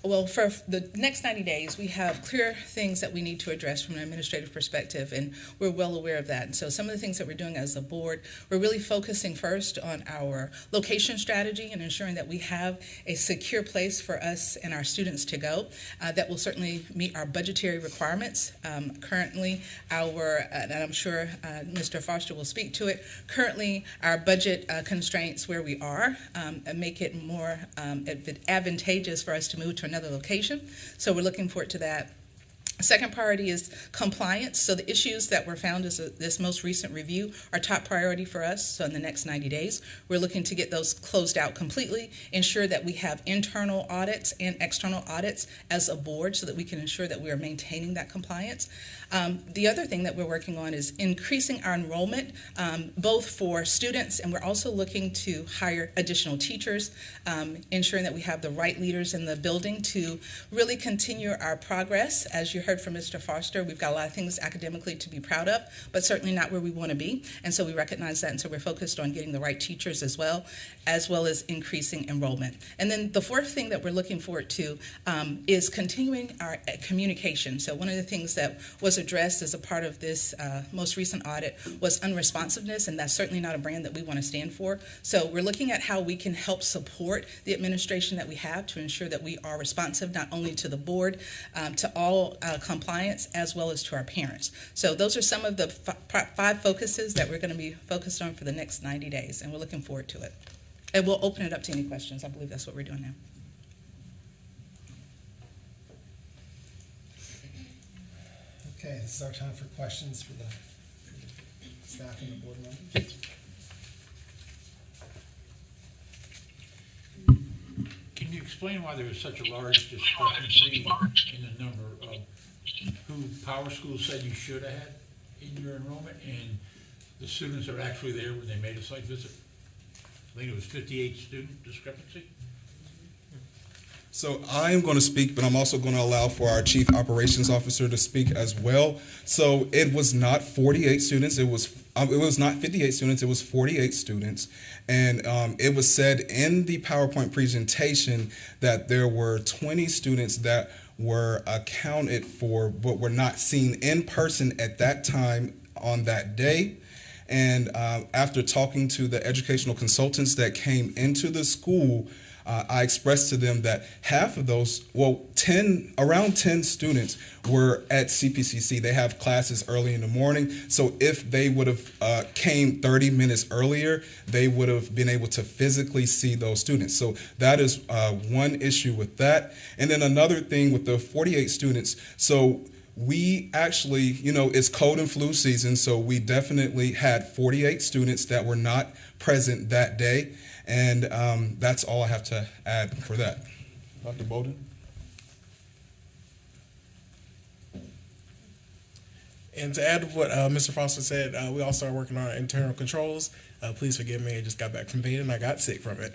well, for the next 90 days, we have clear things that we need to address from an administrative perspective, and we're well aware of that. And so some of the things that we're doing as a board, we're really focusing first on our location strategy and ensuring that we have a secure place for us and our students to go that will certainly meet our budgetary requirements. Currently, and I'm sure Mr. Foster will speak to it, currently our budget constraints where we are make it more advantageous for us to move to another location. So we're looking forward to that. Second priority is compliance. So the issues that were found as this most recent review are top priority for us. So in the next 90 days, we're looking to get those closed out completely, ensure that we have internal audits and external audits as a board so that we can ensure that we are maintaining that compliance. The other thing that we're working on is increasing our enrollment, both for students, and we're also looking to hire additional teachers, ensuring that we have the right leaders in the building to really continue our progress. As you heard from Mr. Foster, we've got a lot of things academically to be proud of, but certainly not where we want to be. And so we recognize that, and so we're focused on getting the right teachers as well as increasing enrollment. And then the fourth thing that we're looking forward to is continuing our communication. So one of the things that was addressed as a part of this most recent audit was unresponsiveness, and that's certainly not a brand that we want to stand for. So we're looking at how we can help support the administration that we have to ensure that we are responsive not only to the board, to all compliance, as well as to our parents. So those are some of the 5 focuses that we're going to be focused on for the next 90 days, and we're looking forward to it. And we'll open it up to any questions. I believe that's what we're doing now. Okay, this is our time for questions for the staff and the board members. Can you explain why there was such a large discrepancy in the number of who Power School said you should have had in your enrollment and the students that are actually there when they made a site visit? I think it was 58 student discrepancy. So I am going to speak, but I'm also going to allow for our Chief Operations Officer to speak as well. So it was not 48 students. It was not 58 students. It was 48 students. And it was said in the PowerPoint presentation that there were 20 students that were accounted for but were not seen in person at that time on that day. And after talking to the educational consultants that came into the school, I expressed to them that half of those, around 10 students were at CPCC. They have classes early in the morning. So if they would have came 30 minutes earlier, they would have been able to physically see those students. So that is one issue with that. And then another thing with the 48 students, so We actually, it's cold and flu season, so we definitely had 48 students that were not present that day, and that's all I have to add for that. Dr. Bowden? And to add what Mr. Foster said, we also are working on our internal controls. Please forgive me, I just got back from beta and I got sick from it.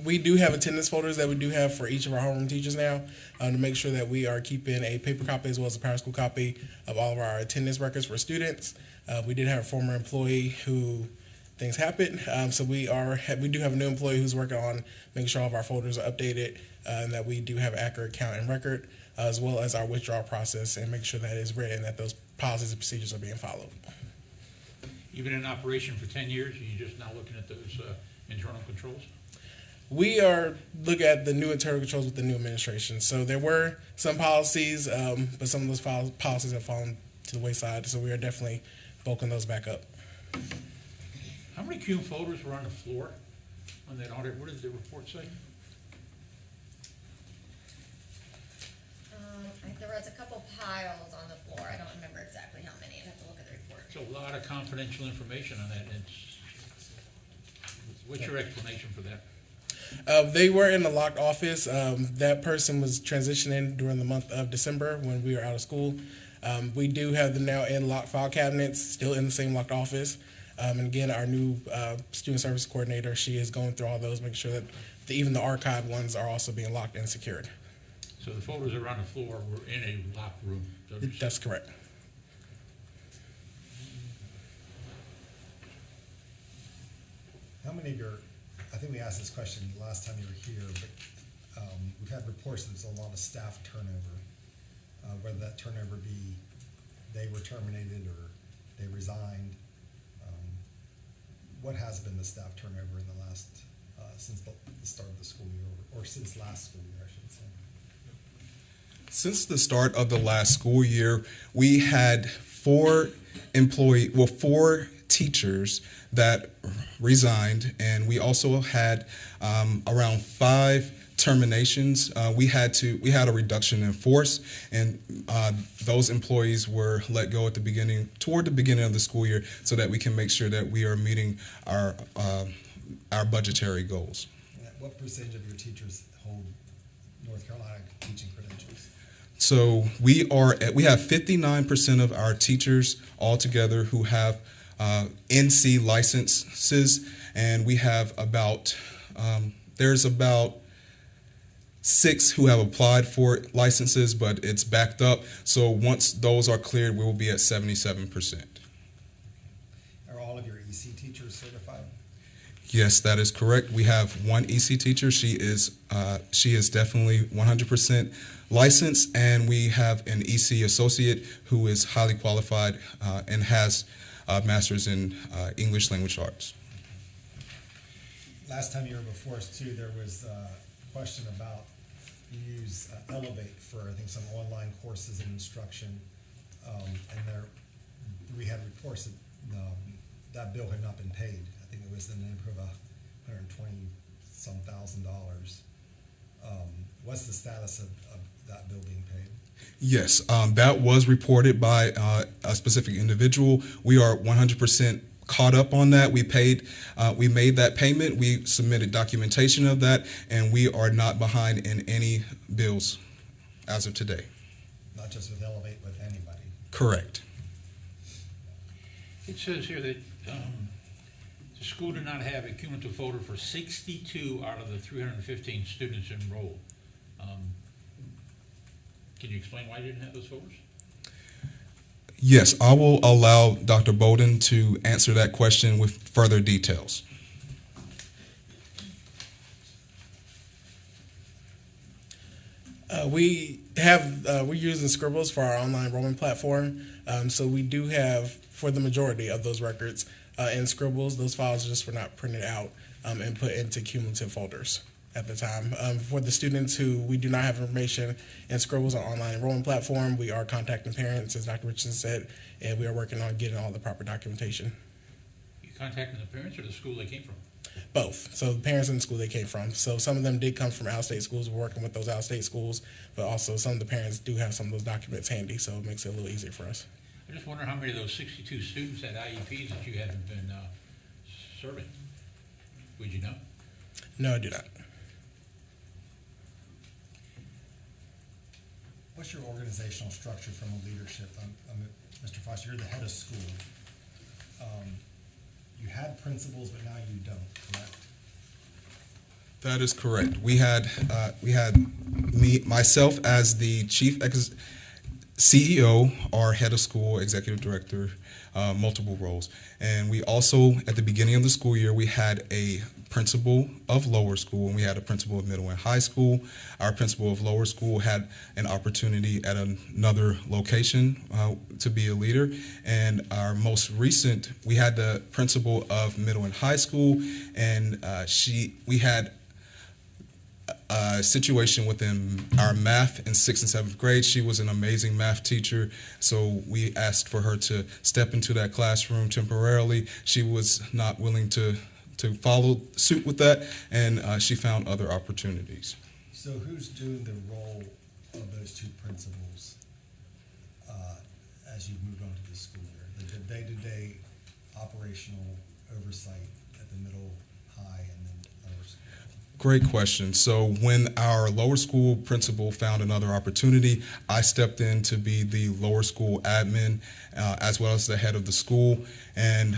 We do have attendance folders that we do have for each of our homeroom teachers now to make sure that we are keeping a paper copy as well as a PowerSchool copy of all of our attendance records for students. We did have a former employee who things happened, so we do have a new employee who's working on making sure all of our folders are updated and that we do have accurate count and record, as well as our withdrawal process and make sure that it's written that those policies and procedures are being followed. You've been in operation for 10 years, and you're just now looking at those internal controls? We are looking at the new internal controls with the new administration. So there were some policies, but some of those policies have fallen to the wayside, so we are definitely bulking those back up. How many CUME folders were on the floor on that audit? What did the report say? There was a couple piles on the floor. I don't remember exactly how many. I'd have to look at the report. It's a lot of confidential information on that. What's your explanation for that? They were in the locked office. That person was transitioning during the month of December when we were out of school. We do have them now in locked file cabinets, still in the same locked office. And again, our new student service coordinator, she is going through all those, making sure that even the archive ones are also being locked and secured. So the folders around the floor were in a locked room? That's correct. How many of your, I think we asked this question the last time you were here, but we've had reports that there's a lot of staff turnover, whether that turnover be they were terminated or they resigned. What has been the staff turnover in the last, since the start of the school year, or since last school year, I should say? Since the start of the last school year, we had four teachers that resigned, and we also had around 5 terminations. We had a reduction in force, and those employees were let go at toward the beginning of the school year, so that we can make sure that we are meeting our budgetary goals. What percentage of your teachers hold North Carolina teaching credentials? So we have 59% of our teachers altogether who have NC licenses, and we have there's about 6 who have applied for licenses, but it's backed up. So once those are cleared, we will be at 77%. Are all of your EC teachers certified? Yes, that is correct. We have one EC teacher. She is definitely 100% licensed, and we have an EC associate who is highly qualified and has a master's in English language arts. Last time you were before us too, there was a question about you use Elevate for, I think, some online courses and instruction, and we had reports that that bill had not been paid. I think it was in the neighborhood of $120-some thousand. What's the status of that bill being paid? Yes, that was reported by a specific individual. We are 100% caught up on that. We made that payment. We submitted documentation of that, and we are not behind in any bills as of today. Not just with Elevate, with anybody? Correct. It says here that the school did not have a cumulative folder for 62 out of the 315 students enrolled. Can you explain why you didn't have those folders? Yes, I will allow Dr. Bowden to answer that question with further details. We're using Scribbles for our online enrollment platform. So we do have, for the majority of those records, in Scribbles, those files just were not printed out and put into cumulative folders at the time. For the students who we do not have information in Scribbles, our online enrollment platform, we are contacting parents, as Dr. Richardson said, and we are working on getting all the proper documentation. You contacting the parents or the school they came from? Both. So the parents in the school they came from. So some of them did come from out-of-state schools. We're working with those out-of-state schools, but also some of the parents do have some of those documents handy, so it makes it a little easier for us. I just wonder how many of those 62 students had IEPs that you haven't been serving. Would you know? No, I do not. What's your organizational structure from a leadership? Mr. Foster, you're the head of school. You had principals, but now you don't, correct? That is correct. We had myself as the CEO, our head of school, executive director, multiple roles. And we also, at the beginning of the school year, we had a principal of lower school and we had a principal of middle and high school. Our principal of lower school had an opportunity at another location to be a leader. And our most recent, we had the principal of middle and high school, and we had a situation within our math in 6th and 7th grade. She was an amazing math teacher, so we asked for her to step into that classroom temporarily. She was not willing to follow suit with that, and she found other opportunities. So who's doing the role of those two principals as you moved on to the school year? The day-to-day operational oversight at the middle, high, and then lower school? Great question. So when our lower school principal found another opportunity, I stepped in to be the lower school admin as well as the head of the school. And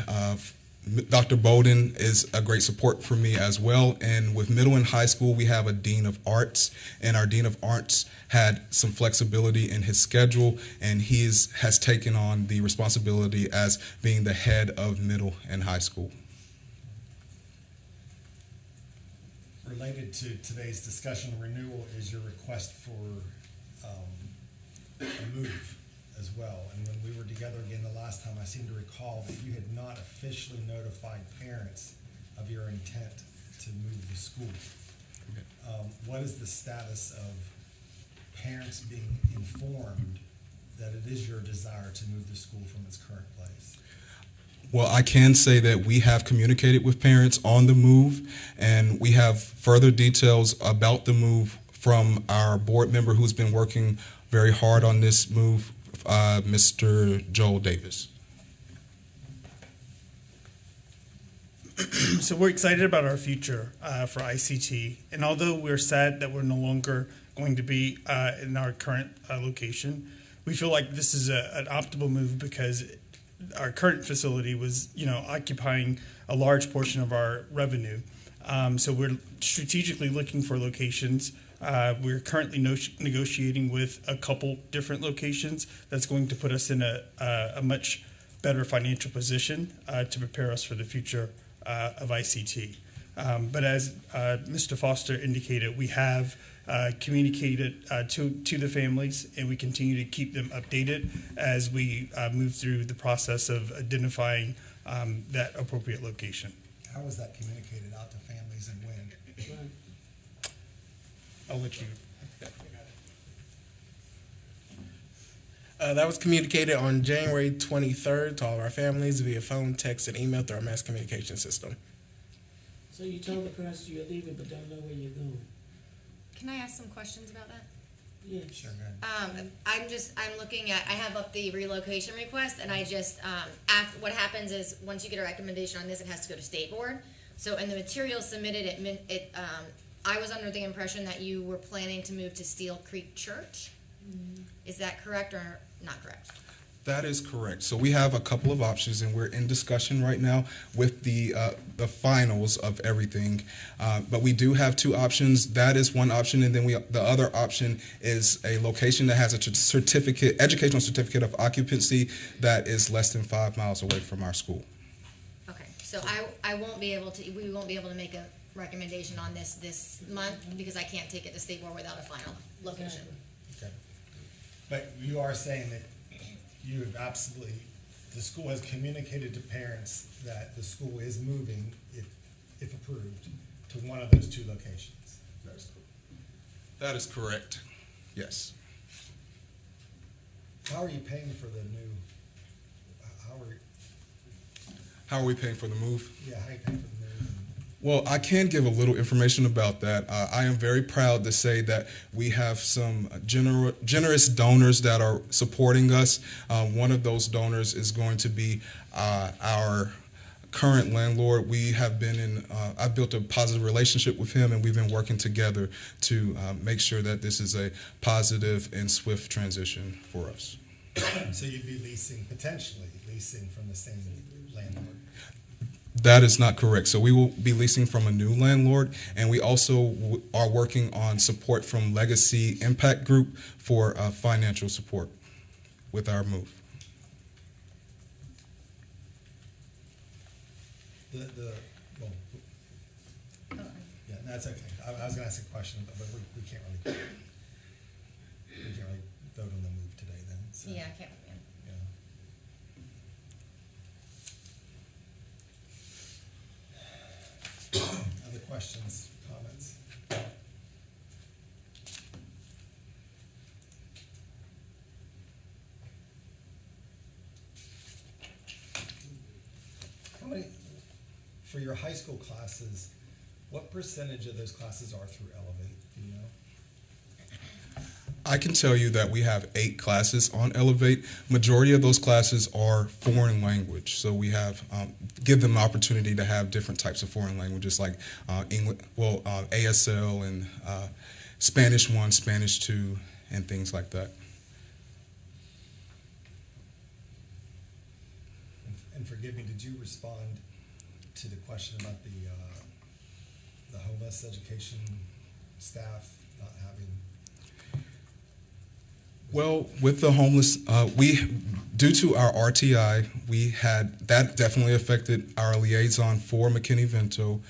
Dr. Bowden is a great support for me as well. And with middle and high school, we have a dean of arts, and our dean of arts had some flexibility in his schedule, and he has taken on the responsibility as being the head of middle and high school. Related to today's discussion, Renewal is your request for a move as well. And when we were together again the last time, I seem to recall that you had not officially notified parents of your intent to move the school. What is the status of parents being informed that it is your desire to move the school from its current place? Well, I can say that we have communicated with parents on the move, and we have further details about the move from our board member who's been working very hard on this move, Mr. Joel Davis. So we're excited about our future for ICT, and although we're sad that we're no longer going to be in our current location, we feel like this is an optimal move because our current facility was, occupying a large portion of our revenue. So we're strategically looking for locations. We're currently negotiating with a couple different locations that's going to put us in a much better financial position to prepare us for the future of ICT. But as Mr. Foster indicated, we have communicated to the families, and we continue to keep them updated as we move through the process of identifying that appropriate location. How was that communicated out to families and when? I'll let you. That was communicated on January 23rd to all of our families via phone, text, and email through our mass communication system. So you told the parents you're leaving but don't know where you're going? Can I ask some questions about that? Yeah. Sure, go ahead. I'm looking at, I have up the relocation request, and I just, what happens is, once you get a recommendation on this, it has to go to state board. So in the material submitted, I was under the impression that you were planning to move to Steel Creek Church. Mm-hmm. Is that correct or not correct? That is correct. So we have a couple of options, and we're in discussion right now with the finals of everything. But we do have two options. That is one option, and then the other option is a location that has a educational certificate of occupancy that is less than 5 miles away from our school. Okay, so we won't be able to make a recommendation on this month because I can't take it to state board without a final location. Okay. But you are saying that you have absolutely, the school has communicated to parents that the school is moving, if approved, to one of those two locations. That is correct. Yes. How are you paying for the new, How are we paying for the move? how are you paying for the move? Well, I can give a little information about that. I am very proud to say that we have some generous donors that are supporting us. One of those donors is going to be our current landlord. We have been in, I've built a positive relationship with him, and we've been working together to make sure that this is a positive and swift transition for us. So you'd be potentially leasing from the same landlord? That is not correct. So we will be leasing from a new landlord, and we also are working on support from Legacy Impact Group for financial support with our move. Well, yeah, that's okay. I was going to ask a question, but we can't really vote on the move today then. So. Yeah, I can't. Other questions, comments? How many, for your high school classes, what percentage of those classes are through Elevate? Do you know? I can tell you that we have 8 classes on Elevate. Majority of those classes are foreign language, so we have give them the opportunity to have different types of foreign languages like English, ASL and Spanish 1, Spanish 2, and things like that. And forgive me, did you respond to the question about the homeless education staff not having? Well, with the homeless, due to our RTI, that definitely affected our liaison for McKinney-Vento.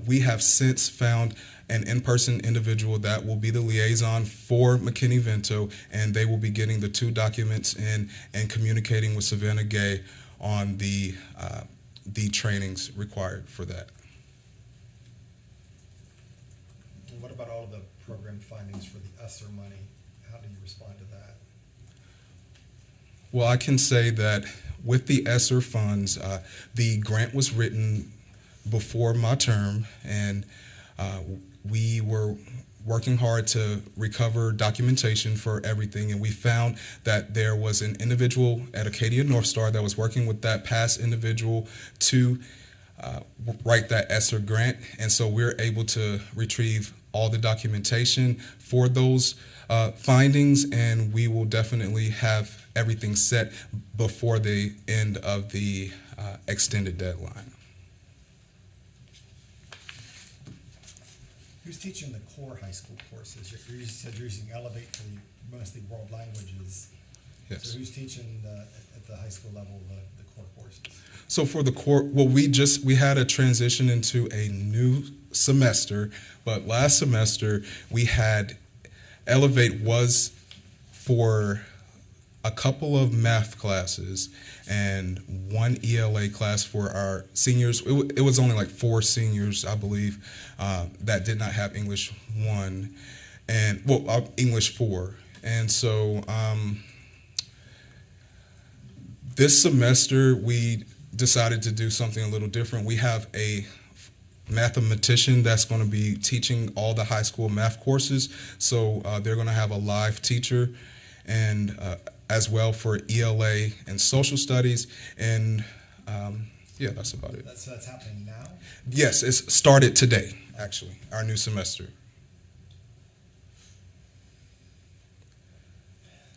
We have since found an in-person individual that will be the liaison for McKinney-Vento, and they will be getting the 2 documents in and communicating with Savannah Gay on the trainings required for that. And what about all of the program findings for the ESSER money? How do you respond to that? Well, I can say that with the ESSER funds, the grant was written before my term, and we were working hard to recover documentation for everything, and we found that there was an individual at Acadia North Star that was working with that past individual to write that ESSER grant, and so we're able to retrieve all the documentation for those findings, and we will definitely have everything set before the end of the extended deadline. Who's teaching the core high school courses? You said you're using Elevate for mostly world languages. Yes. So who's teaching at the high school level the core courses? So for the core, well, we had a transition into a new semester, but last semester we had Elevate was for a couple of math classes and 1 ELA class for our seniors. It was only like 4 seniors, I believe, that did not have English 1 and English 4. And so this semester we decided to do something a little different. We have a mathematician that's going to be teaching all the high school math courses. So they're going to have a live teacher, and as well for ELA and social studies. And yeah, that's about it. So that's happening now? Yes, it's started today, actually, our new semester.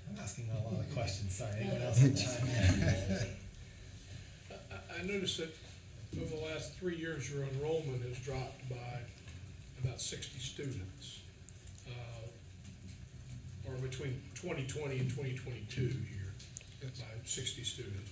I'm asking a lot of questions. Sorry, anyone else can chime in? I noticed that over the last 3 years, your enrollment has dropped by about 60 students, or between 2020 and 2022 here, by 60 students.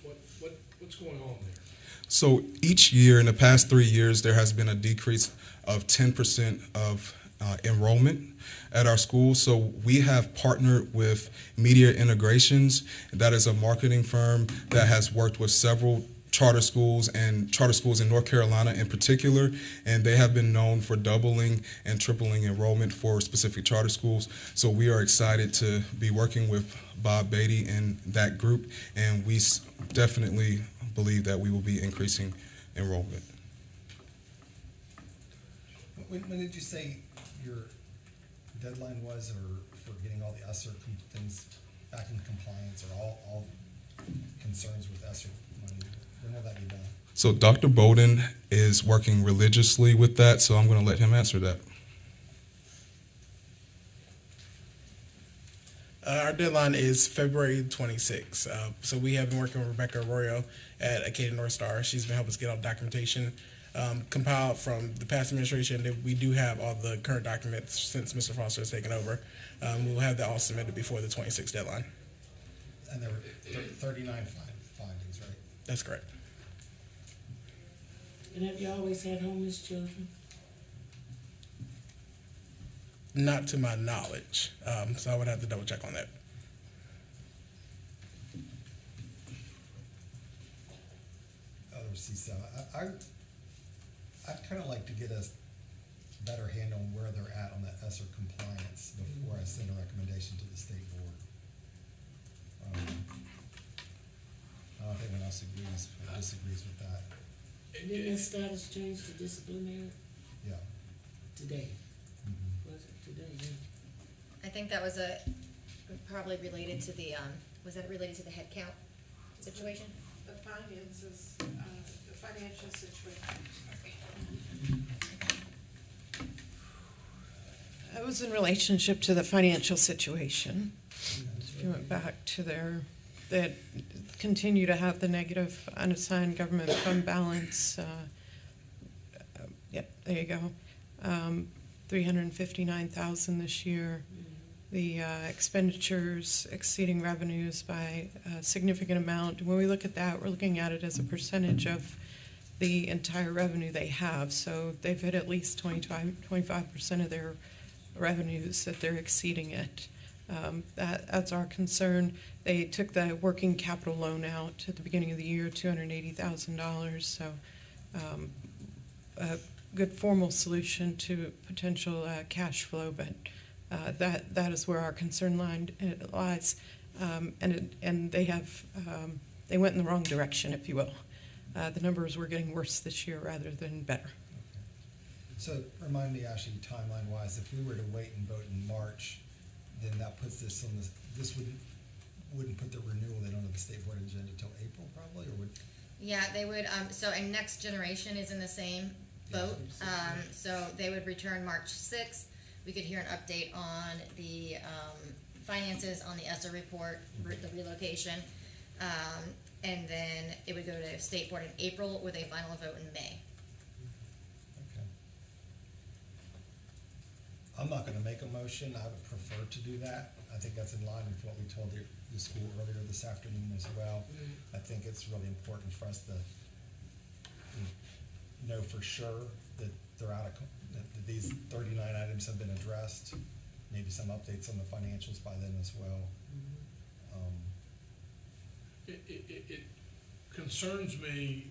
What's going on there? So each year in the past 3 years, there has been a decrease of 10% of enrollment at our school. So we have partnered with Media Integrations. That is a marketing firm that has worked with several charter schools and charter schools in North Carolina in particular, and they have been known for doubling and tripling enrollment for specific charter schools. So we are excited to be working with Bob Beatty and that group, and we definitely believe that we will be increasing enrollment. When did you say your deadline was, or for getting all the ESSER things back in compliance, or all concerns with ESSER money? When will that be done? So Dr. Bowden is working religiously with that, so I'm going to let him answer that. Our deadline is February 26th. So we have been working with Rebecca Arroyo at Acadia North Star. She's been helping us get all the documentation compiled from the past administration. We do have all the current documents since Mr. Foster has taken over. We'll have that all submitted before the 26th deadline. And there were 39 findings, right? That's correct. And have you always had homeless children? Not to my knowledge, so I would have to double check on that. So I'd kind of like to get a better handle on where they're at on that ESSER compliance before I send a recommendation to the state board. I don't know if anyone else agrees or disagrees with that. Didn't their status change to disciplinary Yeah. today? Was it today? Yeah. I think that was probably related to the, was that related to the head count situation? The finances, the financial situation. It was in relationship to the financial situation. If you went back to they continue to have the negative unassigned government fund balance. Yep, there you go. 359,000 this year. The expenditures exceeding revenues by a significant amount. When we look at that, we're looking at it as a percentage of the entire revenue they have. So they've hit at least 25% of their revenues that they're exceeding it. That's our concern. They took the working capital loan out at the beginning of the year, $280,000. So a good formal solution to potential cash flow, but that is where our concern lies. And they have they went in the wrong direction, if you will. The numbers were getting worse this year rather than better. So remind me, Ashley, timeline-wise, if we were to wait and vote in March, then that puts this on this wouldn't put the renewal then on the state board agenda until April, probably, or would? Yeah, they would. So, and Next Generation is in the same boat. So they would return March 6th. We could hear an update on the finances on the ESSER report, the relocation, and then it would go to state board in April with a final vote in May. I'm not going to make a motion. I would prefer to do that. I think that's in line with what we told the school earlier this afternoon as well. I think it's really important for us to know for sure that they're out of, that these 39 items have been addressed. Maybe some updates on the financials by then as well. It concerns me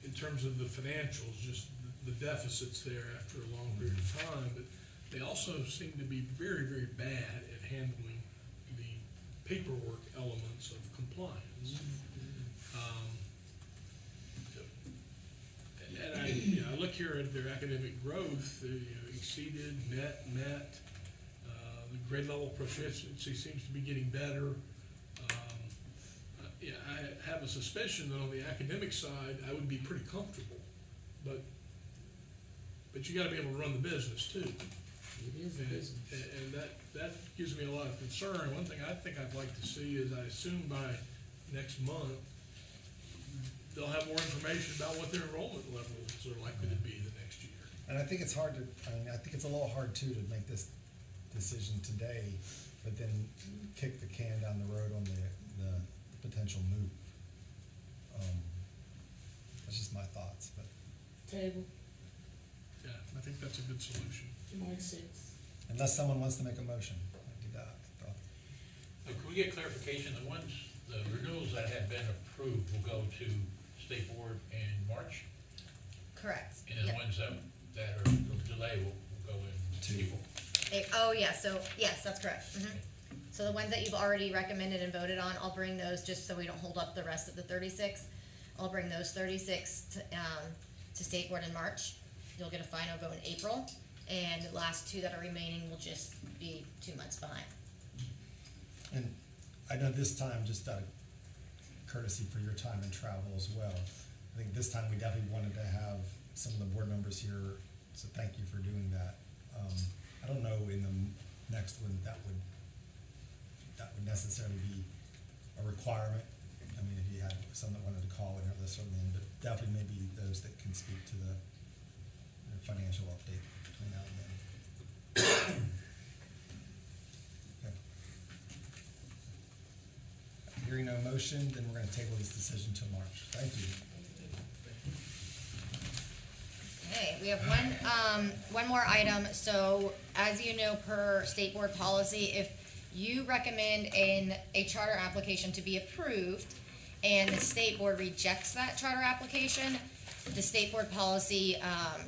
in terms of the financials, just the deficits there after a long period of time, but they also seem to be very, very bad at handling the paperwork elements of compliance. And I look here at their academic growth, they exceeded, met. The grade level proficiency seems to be getting better. I have a suspicion that on the academic side, I would be pretty comfortable, but you got to be able to run the business too. It is a business. And that gives me a lot of concern. One thing I think I'd like to see is, I assume by next month, they'll have more information about what their enrollment levels are likely to be the next year. And I think it's hard to, I think it's a little hard too to make this decision today, but then kick the can down the road on the potential move. That's just my thoughts, but. Table. Yeah, I think that's a good solution. March 6th. Unless someone wants to make a motion, I'd do that. Can we get clarification? The renewals that have been approved will go to state board in March? Correct. And the ones that are delayed will go in April? Oh, yeah, so, yes, that's correct. So the ones that you've already recommended and voted on, I'll bring those, just so we don't hold up the rest of the 36. I'll bring those 36 to state board in March. you'll get a final vote in April, and the last 2 that are remaining will just be 2 months behind. And I know this time, just out of courtesy for your time and travel as well, I think this time we definitely wanted to have some of the board members here, so thank you for doing that. I don't know in the next one that would necessarily be a requirement. I mean, if you had some that wanted to call and have this one in, but definitely maybe those that can speak to the financial update between now and then. Okay. Hearing no motion, then we're going to table this decision till March. Thank you. Okay, we have one more item. So as you know, per state board policy, if you recommend a charter application to be approved and the state board rejects that charter application, the state board policy,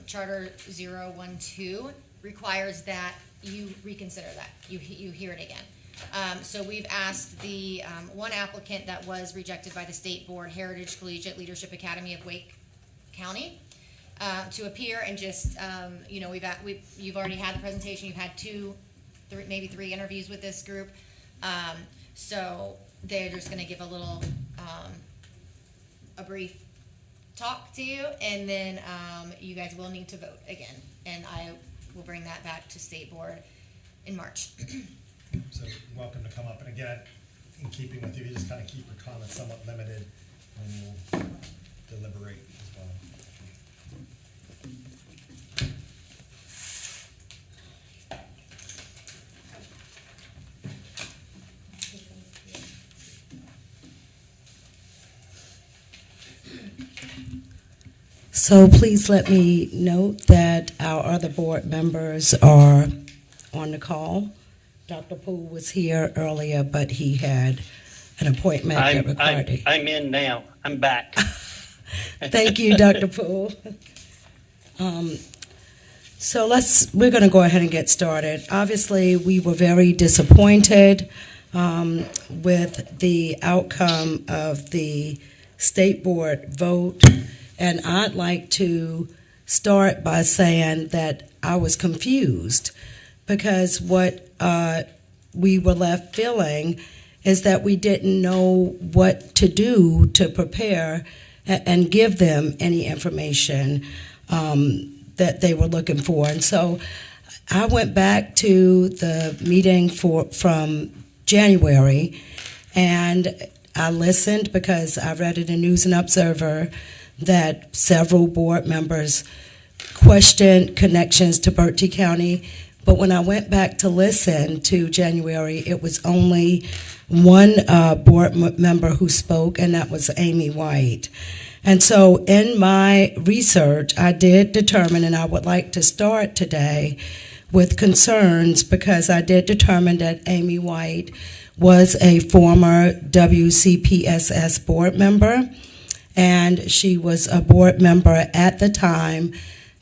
Charter 012, requires that you reconsider that, you hear it again. So we've asked the one applicant that was rejected by the state board, Heritage Collegiate Leadership Academy of Wake County, to appear and just, you've already had the presentation, you've had maybe three interviews with this group. So they're just gonna give a brief talk to you, and then you guys will need to vote again. And I will bring that back to state board in March. So you're welcome to come up. And again, in keeping with you, just kind of keep your comments somewhat limited, and we'll deliberate as well. So please let me note that our other board members are on the call. Dr. Poole was here earlier, but he had an appointment that required it. I'm in now. I'm back. Thank you, Dr. Poole. So we're going to go ahead and get started. Obviously, we were very disappointed with the outcome of the state board vote. And I'd like to start by saying that I was confused, because what we were left feeling is that we didn't know what to do to prepare and give them any information that they were looking for. And so I went back to the meeting from January, and I listened because I read in the News and Observer that several board members questioned connections to Berkeley County. But when I went back to listen to January, it was only one board member who spoke, and that was Amy White. And so in my research, I did determine, and I would like to start today with concerns, because I did determine that Amy White was a former WCPSS board member, and she was a board member at the time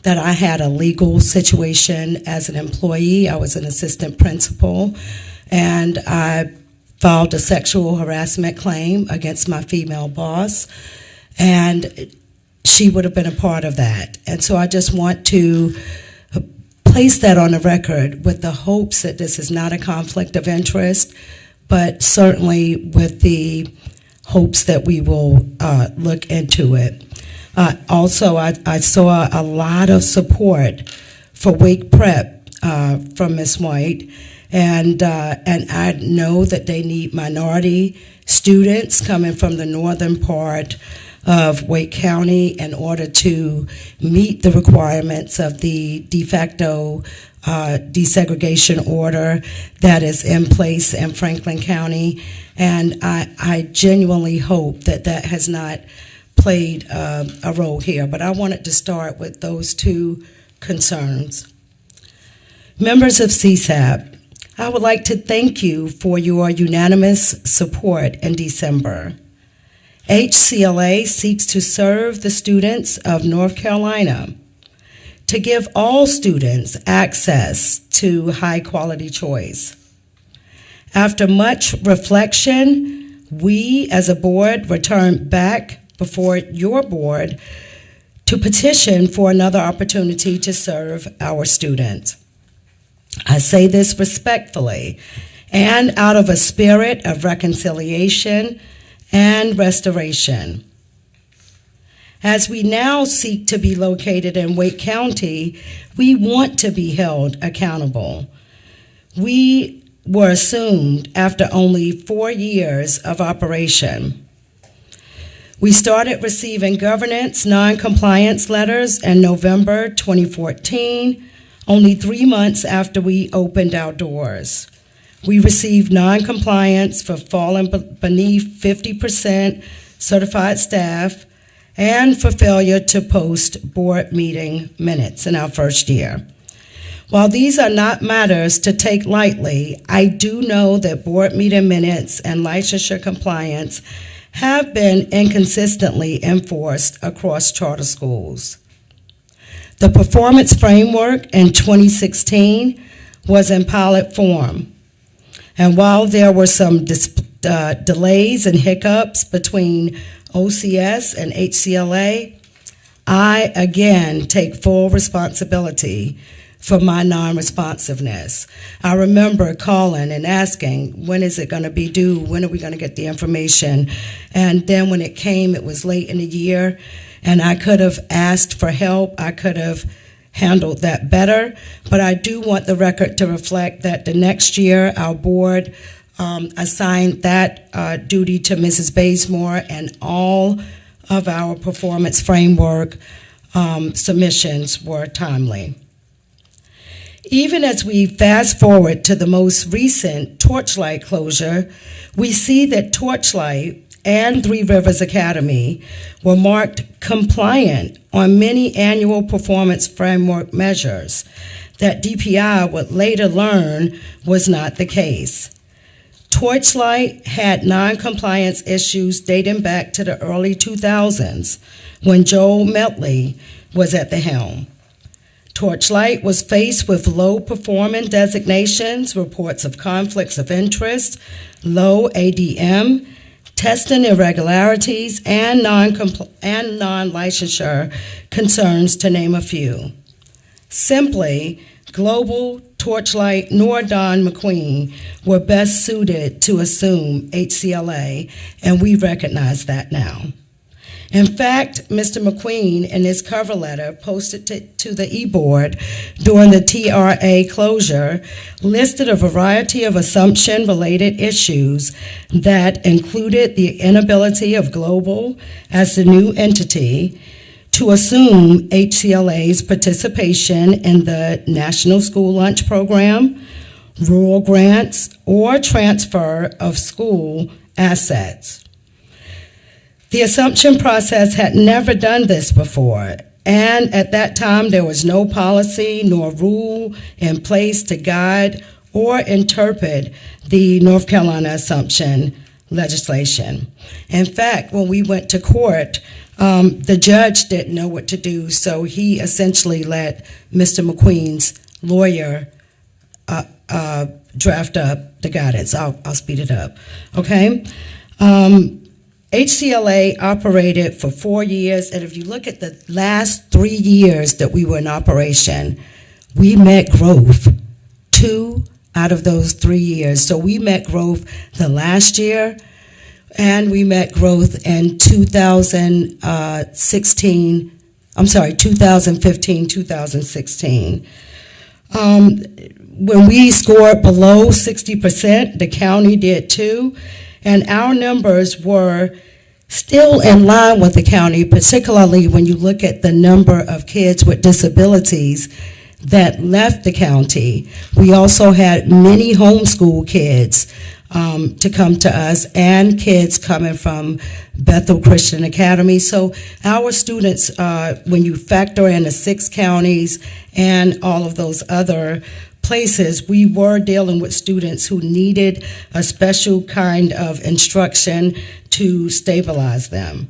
that I had a legal situation as an employee. I was an assistant principal, and I filed a sexual harassment claim against my female boss, and she would have been a part of that. And so I just want to place that on the record with the hopes that this is not a conflict of interest, but certainly with the hopes that we will look into it. Also, I saw a lot of support for Wake Prep from Ms. White, and I know that they need minority students coming from the northern part of Wake County in order to meet the requirements of the de facto desegregation order that is in place in Franklin County. And I genuinely hope that that has not played a role here. But I wanted to start with those two concerns. Members of CSAP, I would like to thank you for your unanimous support in December. HCLA seeks to serve the students of North Carolina, to give all students access to high-quality choice. After much reflection, we as a board returned back before your board to petition for another opportunity to serve our students. I say this respectfully and out of a spirit of reconciliation and restoration. As we now seek to be located in Wake County, we want to be held accountable. We were assumed after only 4 years of operation. We started receiving governance non-compliance letters in November 2014, only 3 months after we opened our doors. We received non-compliance for falling beneath 50% certified staff and for failure to post board meeting minutes in our first year. While these are not matters to take lightly, I do know that board meeting minutes and licensure compliance have been inconsistently enforced across charter schools. The performance framework in 2016 was in pilot form, and while there were some delays and hiccups between OCS and HCLA, I again take full responsibility for my non-responsiveness. I remember calling and asking, when is it going to be due? When are we going to get the information? And then when it came, it was late in the year, and I could have asked for help. I could have handled that better, but I do want the record to reflect that the next year our board assigned that duty to Mrs. Bazemore, and all of our performance framework submissions were timely. Even as we fast forward to the most recent Torchlight closure, we see that Torchlight and Three Rivers Academy were marked compliant on many annual performance framework measures that DPI would later learn was not the case. Torchlight had non-compliance issues dating back to the early 2000s when Joel Metley was at the helm. Torchlight was faced with low performing designations, reports of conflicts of interest, low ADM, testing irregularities, and non-licensure concerns, to name a few. Simply, Global, Torchlight, nor Don McQueen were best suited to assume HCLA, and we recognize that now. In fact, Mr. McQueen, in his cover letter posted to the e-board during the TRA closure, listed a variety of assumption-related issues that included the inability of Global, as the new entity, to assume HCLA's participation in the National School Lunch Program, rural grants, or transfer of school assets. The assumption process had never done this before, and at that time there was no policy nor rule in place to guide or interpret the North Carolina assumption legislation. In fact, when we went to court, the judge didn't know what to do, so he essentially let Mr. McQueen's lawyer draft up the guidance. I'll speed it up, okay? HCLA operated for 4 years, and if you look at the last 3 years that we were in operation, we met growth 2 out of those 3 years. So we met growth the last year, and we met growth in 2015, 2016. When we scored below 60%, the county did too, and our numbers were still in line with the county, particularly when you look at the number of kids with disabilities that left the county. We also had many homeschool kids to come to us, and kids coming from Bethel Christian Academy. So our students, when you factor in the 6 counties and all of those other places, we were dealing with students who needed a special kind of instruction to stabilize them.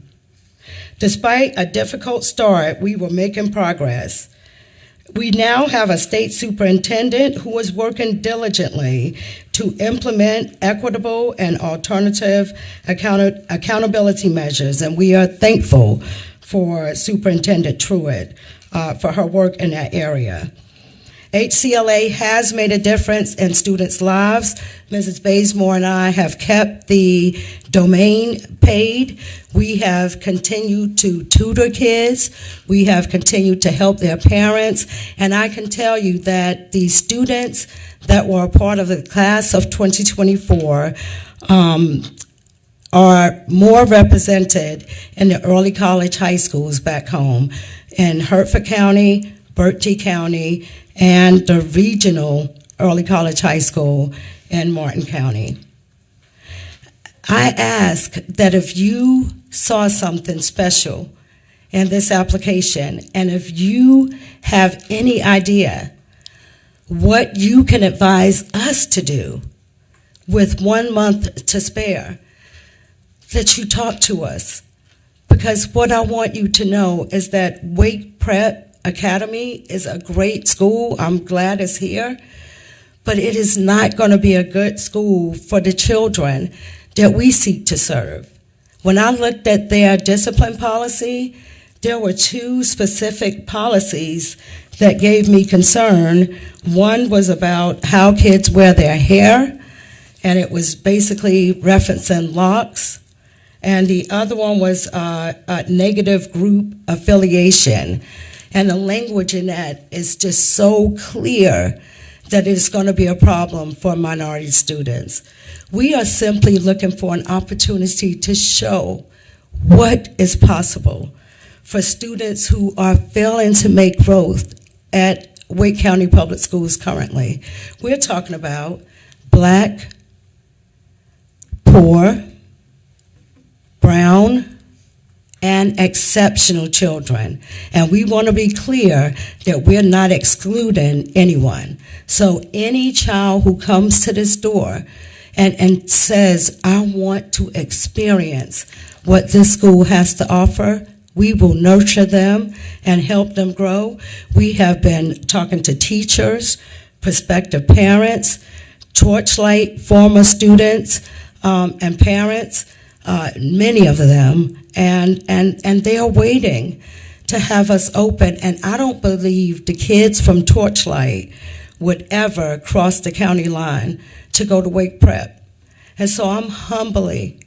Despite a difficult start, we were making progress. We now have a state superintendent who is working diligently to implement equitable and alternative accountability measures, and we are thankful for Superintendent Truitt for her work in that area. HCLA has made a difference in students' lives. Mrs. Bazemore and I have kept the domain paid. We have continued to tutor kids. We have continued to help their parents. And I can tell you that the students that were a part of the class of 2024 are more represented in the early college high schools back home in Hertford County, Berkeley County, and the regional early college high school in Martin County. I ask that if you saw something special in this application, and if you have any idea what you can advise us to do with 1 month to spare, that you talk to us. Because what I want you to know is that Wake Prep Academy is a great school. I'm glad it's here. But it is not going to be a good school for the children that we seek to serve. When I looked at their discipline policy, there were 2 specific policies that gave me concern. One was about how kids wear their hair, and it was basically referencing locks. And the other one was a negative group affiliation. And the language in that is just so clear that it's going to be a problem for minority students. We are simply looking for an opportunity to show what is possible for students who are failing to make growth at Wake County Public Schools currently. We're talking about Black, poor, brown, and exceptional children. And we want to be clear that we're not excluding anyone. So any child who comes to this door and says, I want to experience what this school has to offer, we will nurture them and help them grow. We have been talking to teachers, prospective parents, Torchlight, former students, and parents, many of them, and they are waiting to have us open. And I don't believe the kids from Torchlight would ever cross the county line to go to Wake Prep. And so I'm humbly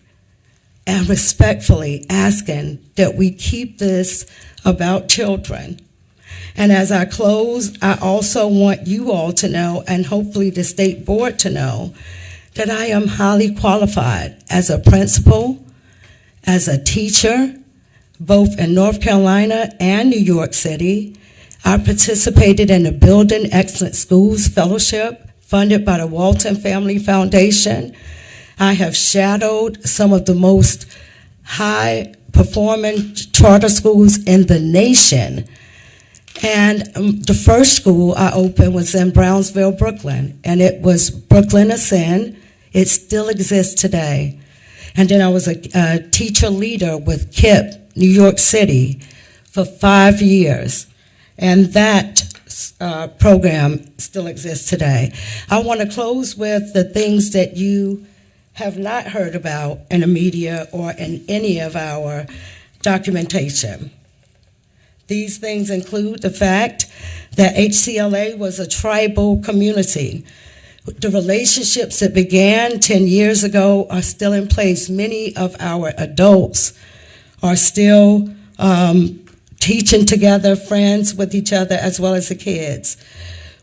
and respectfully asking that we keep this about children. And as I close, I also want you all to know, and hopefully the state board to know, that I am highly qualified as a principal, as a teacher, both in North Carolina and New York City. I participated in the Building Excellent Schools Fellowship funded by the Walton Family Foundation. I have shadowed some of the most high-performing charter schools in the nation. And the first school I opened was in Brownsville, Brooklyn, and it was Brooklyn Ascend. It still exists today. And then I was a teacher leader with KIPP, New York City, for 5 years. And that program still exists today. I want to close with the things that you have not heard about in the media or in any of our documentation. These things include the fact that HCLA was a tribal community. The relationships that began 10 years ago are still in place. Many of our adults are still teaching together, friends with each other, as well as the kids.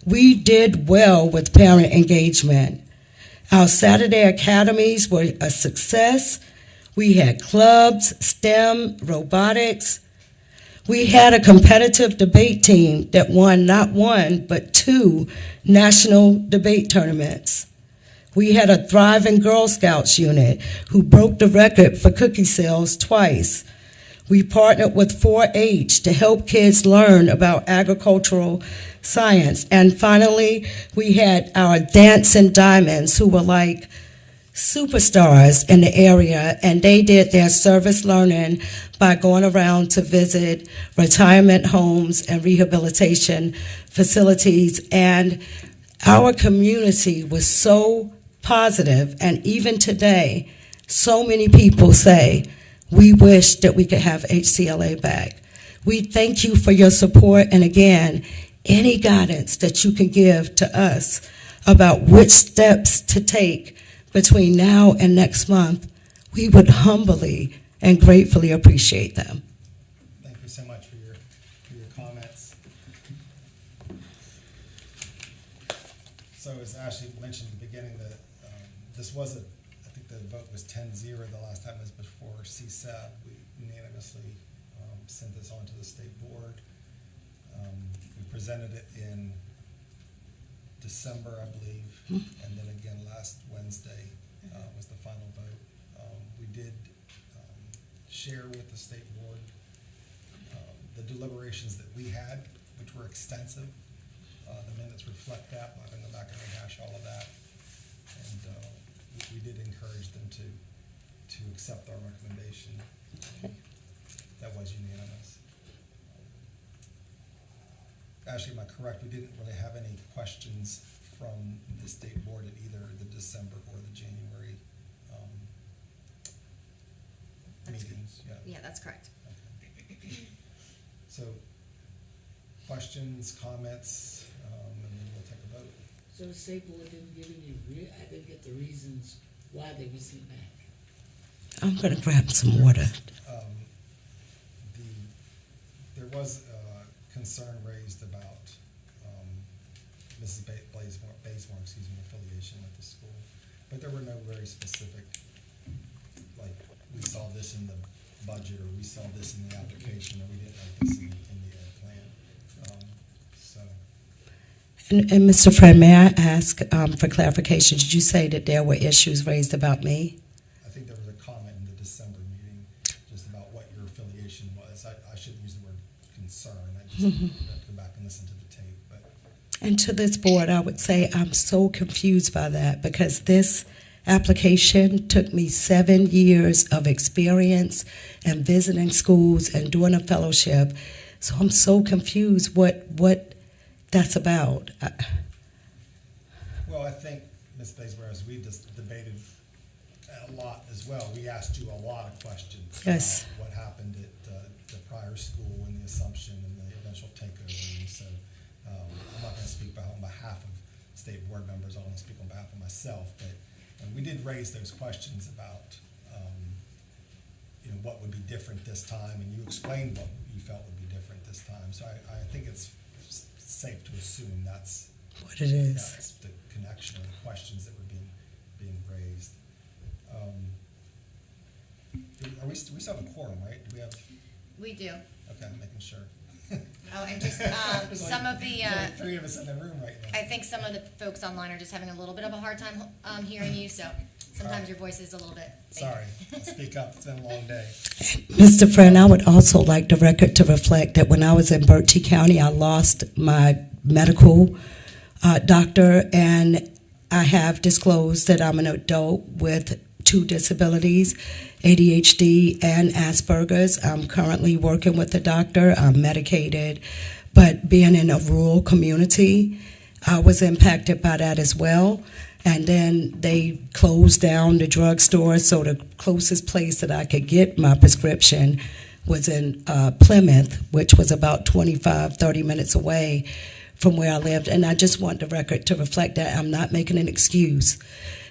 We did well with parent engagement. Our Saturday academies were a success. We had clubs, STEM, robotics. We had a competitive debate team that won not 1, but 2 national debate tournaments. We had a thriving Girl Scouts unit who broke the record for cookie sales twice. We partnered with 4-H to help kids learn about agricultural science. And finally, we had our Dancing Diamonds, who were like superstars in the area, and they did their service learning by going around to visit retirement homes and rehabilitation facilities. And our community was so positive, and even today, so many people say, we wish that we could have HCLA back. We thank you for your support, and again, any guidance that you can give to us about which steps to take between now and next month, we would humbly and gratefully appreciate them. Thank you so much for your comments. So as Ashley mentioned at the beginning, that this was I think the vote was 10-0 the last time it was before CSAB. We unanimously sent this on to the state board. We presented it in December, I believe, and then again last Wednesday was the final vote. We did share with the state board the deliberations that we had, which were extensive. The minutes reflect that. I'm not going to go back and rehash all of that. And we did encourage them to accept our recommendation. That was unanimous. Actually, am I correct? We didn't really have any questions from the state board at either the December or the January meetings. Yeah, that's correct. Okay. So, questions, comments, and then we'll take a vote. So the state board didn't give any, I didn't get the reasons why they were sent back. I'm going to grab some water. There was concern raised about Mrs. Bazemore, affiliation with the school, but there were no very specific, like we saw this in the budget, or we saw this in the application, or we didn't like this in the plan. And Mr. Friend, may I ask for clarification? Did you say that there were issues raised about me? I think there was a comment in the December meeting just about what your affiliation was. I shouldn't use the word concern. I just have to go back and listen to the tape. But. And to this board, I would say I'm so confused by that, because this application took me 7 years of experience and visiting schools and doing a fellowship. So I'm so confused what that's about. Well, I think, Ms. Bazemore, as we just debated a lot as well, we asked you a lot of questions. Yes. About what happened at the prior school and the assumption and the eventual takeover. And so I'm not going to speak on behalf of state board members. I'll only speak on behalf of myself. But we did raise those questions about what would be different this time, and you explained what you felt would be different this time. So I think it's safe to assume that's what it is. That's the connection and the questions that were being raised. We still have a quorum, right? Do we have? We do. Okay, I'm making sure. Oh, and just some of the like 3 of us in the room right now. I think some of the folks online are just having a little bit of a hard time hearing you, so sometimes your voice is a little bit faint. Sorry, I'll speak up. It's been a long day. Mr. Friend, I would also like the record to reflect that when I was in Berkeley County, I lost my medical doctor, and I have disclosed that I'm an adult with 2 disabilities, ADHD and Asperger's. I'm currently working with a doctor. I'm medicated, but being in a rural community, I was impacted by that as well. And then they closed down the drugstore, so the closest place that I could get my prescription was in Plymouth, which was about 30 minutes away from where I lived. And I just want the record to reflect that. I'm not making an excuse.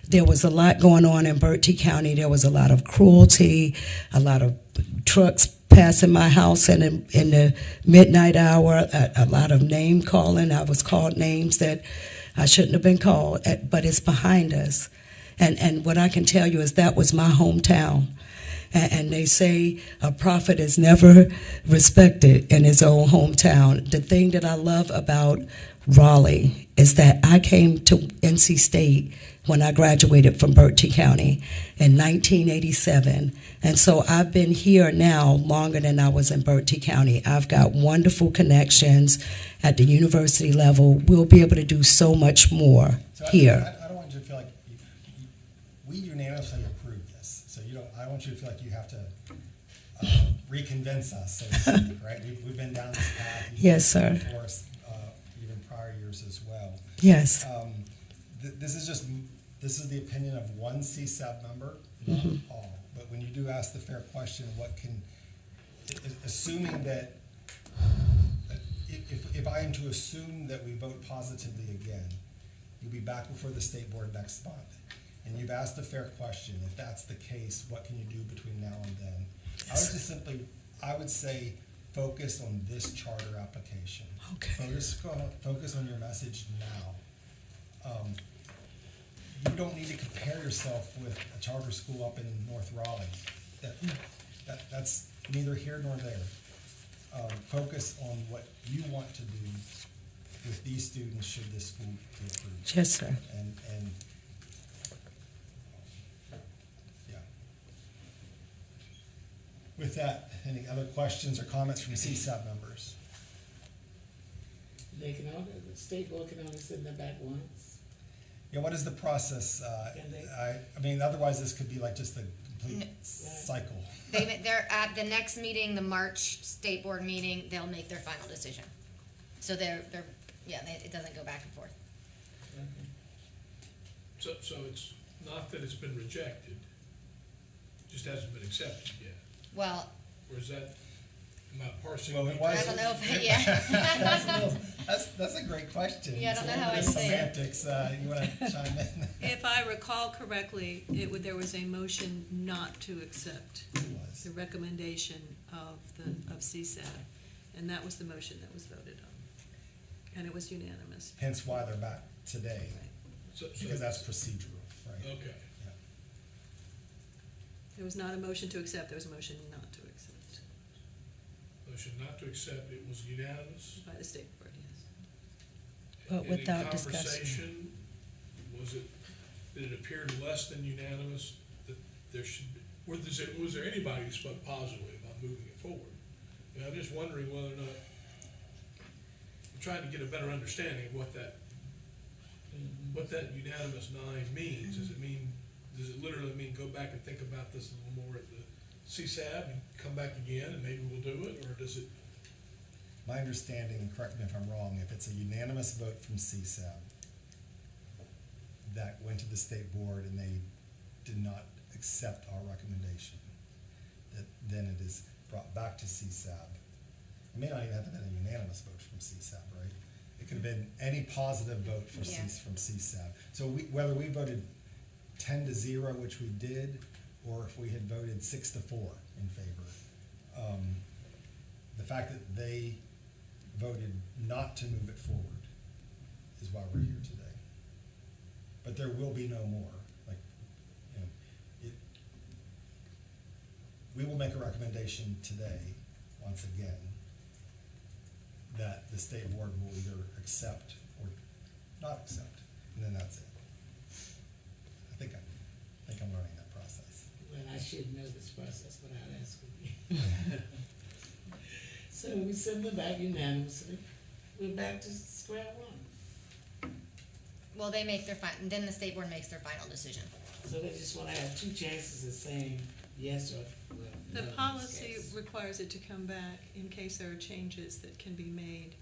There was a lot going on in Berkeley County. There was a lot of cruelty, a lot of trucks passing my house in the midnight hour, a lot of name calling. I was called names that I shouldn't have been called, but it's behind us. And what I can tell you is that was my hometown. And they say a prophet is never respected in his own hometown. The thing that I love about Raleigh is that I came to NC State when I graduated from Berkeley County in 1987. And so I've been here now longer than I was in Berkeley County. I've got wonderful connections at the university level. We'll be able to do so much more here. I don't want you to feel like we unanimously approved this. So I don't want you to feel like you have to reconvince us, so to speak, right? We've been down this path. Yes, sir. For us, even prior years as well. Yes. This is the opinion of one CSAB member, not all. But when you do ask the fair question, assuming that, if I am to assume that we vote positively again, you'll be back before the state board next month. And you've asked a fair question. If that's the case, what can you do between now and then? I would say, focus on this charter application. Okay. Focus on your message now. You don't need to compare yourself with a charter school up in North Raleigh. That's neither here nor there. Focus on what you want to do with these students should this school be approved. Yes, sir. And yeah. With that, any other questions or comments from CSAP members? The state board can only send them back once. Yeah, what is the process? I mean, otherwise this could be like just a complete cycle. They're at the next meeting, the March state board meeting, they'll make their final decision. So it doesn't go back and forth. So it's not that it's been rejected, it just hasn't been accepted yet. Well, Or is that, am I parsing? Well, it was. I don't know if, That's a great question. Yeah, I don't know It's a how little I bit of say it. semantics. You want to chime in? If I recall correctly, there was a motion not to accept the recommendation of CSAB, and that was the motion that was voted on, and it was unanimous. Hence why they're back today, So- because that's procedural, right? Okay. Yeah. There was not a motion to accept, there was a motion not to accept Motion not to accept, it was unanimous. by the state board, yes. But without discussion. Any conversation, did it appear less than unanimous that there should be, was there anybody who spoke positively about moving it forward? I'm just wondering whether or not, I'm trying to get a better understanding of what that unanimous 9 means. Does it literally mean go back and think about this a little more at the CSAB and come back again and maybe we'll do it, or does it? My understanding, and correct me if I'm wrong, if it's a unanimous vote from CSAB that went to the state board and they did not accept our recommendation, that then it is brought back to CSAB. It may not even have to have been a unanimous vote from CSAB, right? It could have been any positive vote from CSAB. So whether we voted 10-0, which we did, or if we had voted 6-4 in favor, the fact that they voted not to move it forward is why we're here today. But there will be no more. We will make a recommendation today, once again, that the state board will either accept or not accept, and then that's it. I think I'm learning that process. Well, I should know this process without asking you. So we send them back unanimously. We're back to square one. well, they make then the state board makes their final decision. So they just want to have 2 chances of saying yes or well, no The in this policy case. requires it to come back in case there are changes that can be made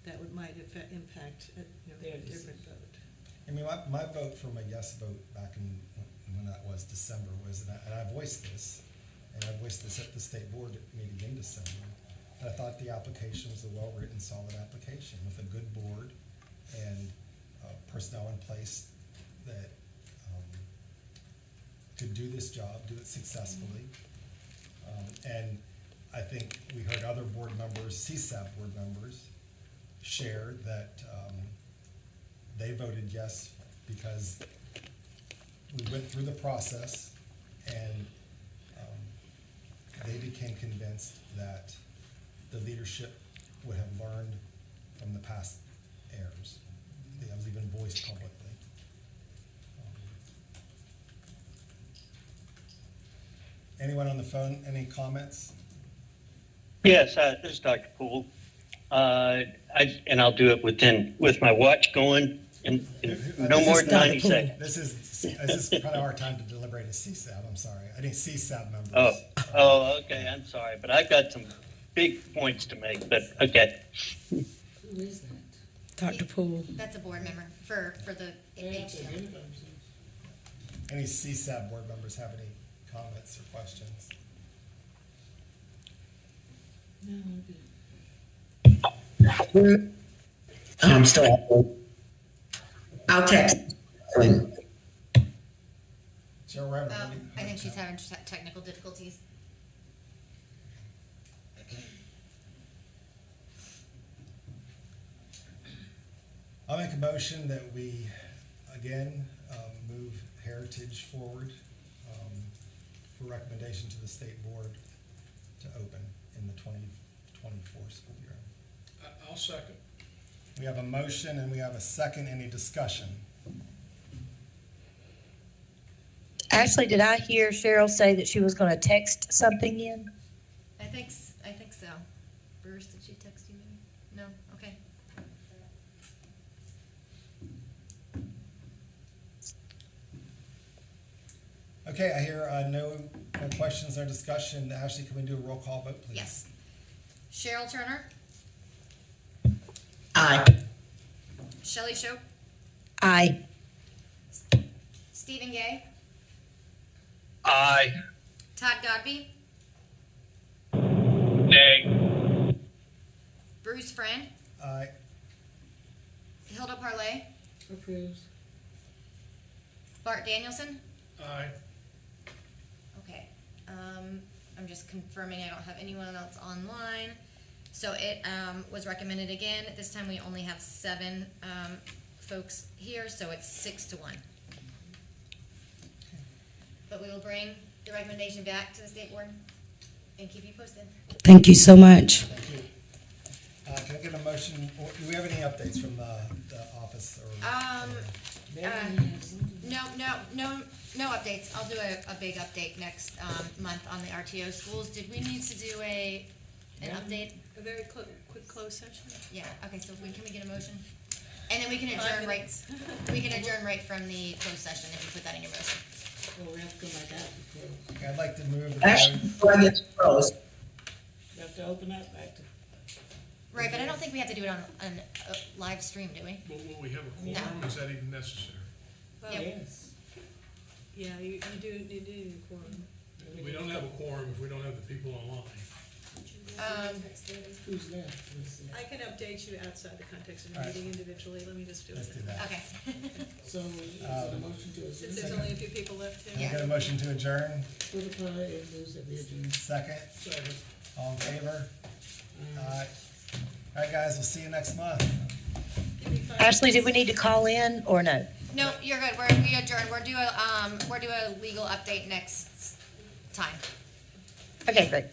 that might impact a different vote. I mean, my vote for my yes vote back in, when that was December was, and I voiced this, and I voiced this at the state board meeting in December, that I thought the application was a well-written, solid application with a good board and personnel in place that could do this job, do it successfully. And I think we heard other board members, CSAB board members, share that they voted yes because we went through the process and they became convinced that the leadership would have learned from the past errors. That was even voiced publicly. Anyone on the phone, any comments? Yes, this is Dr. Poole. And I'll do it with my watch going in no more than 90 seconds. This is kind of our time to deliberate as CSAB. I'm sorry. I need CSAB members. Oh, okay. I'm sorry, but I've got some big points to make. But okay. Who is that? Dr. Poole. That's a board member for the HTM. Any CSAB board members have any comments or questions? No, I'm good. I'm still. I'll text. Cheryl Randall, what do you- I think she's having technical difficulties. I'll make a motion that we, again, move Heritage forward for recommendation to the state board to open in the 2024 school year. I'll second. We have a motion and we have a second. Any discussion? Ashley, did I hear Cheryl say that she was going to text something in? I think so. Bruce, did she text you maybe? No? Okay. Okay, I hear no questions or discussion. Ashley, can we do a roll call vote, please? Yes. Cheryl Turner, Aye. Shelley Shope, Aye. Stephen Gay, Aye. Todd Godby, Nay. Bruce Friend, Aye. Hilda Parlay, Approves. Bart Danielson. Aye. Okay. I'm just confirming I don't have anyone else online. So it was recommended again. This time we only have 7 folks here, so it's 6-1. But we will bring the recommendation back to the state board and keep you posted. Thank you so much. Thank you. Can I get a motion? Do we have any updates from the office? No updates. I'll do a big update next month on the RTO schools. Did we need to do an update? A very quick closed session? Yeah, okay, so can we get a motion? And then we can adjourn right, we can adjourn right from the closed session if you put that in your motion. Well, we have to go back out to close. Okay, I'd like to move. Actually, before I get to close, We have to open up back to. Right, but I don't think we have to do it on a live stream, do we? Will we have a quorum? Is that even necessary? Well, Yes. Yeah, you do need a quorum. We don't have a quorum if we don't have the people online. Who's left? Let's see. I can update you outside the context of All the right. meeting individually. Let me just do Let's do it. that. Okay. So, is it a motion to Since adjourn? there's only a few people left Can I here. get a motion to adjourn? Put a call and lose that we adjourn. Second? Second. All in favor? Aye. All right, guys, we'll see you next month. Give me 5 Ashley, did minutes. we need to call in or no? No, you're good. We adjourn. We're due a legal update next time. Okay, great.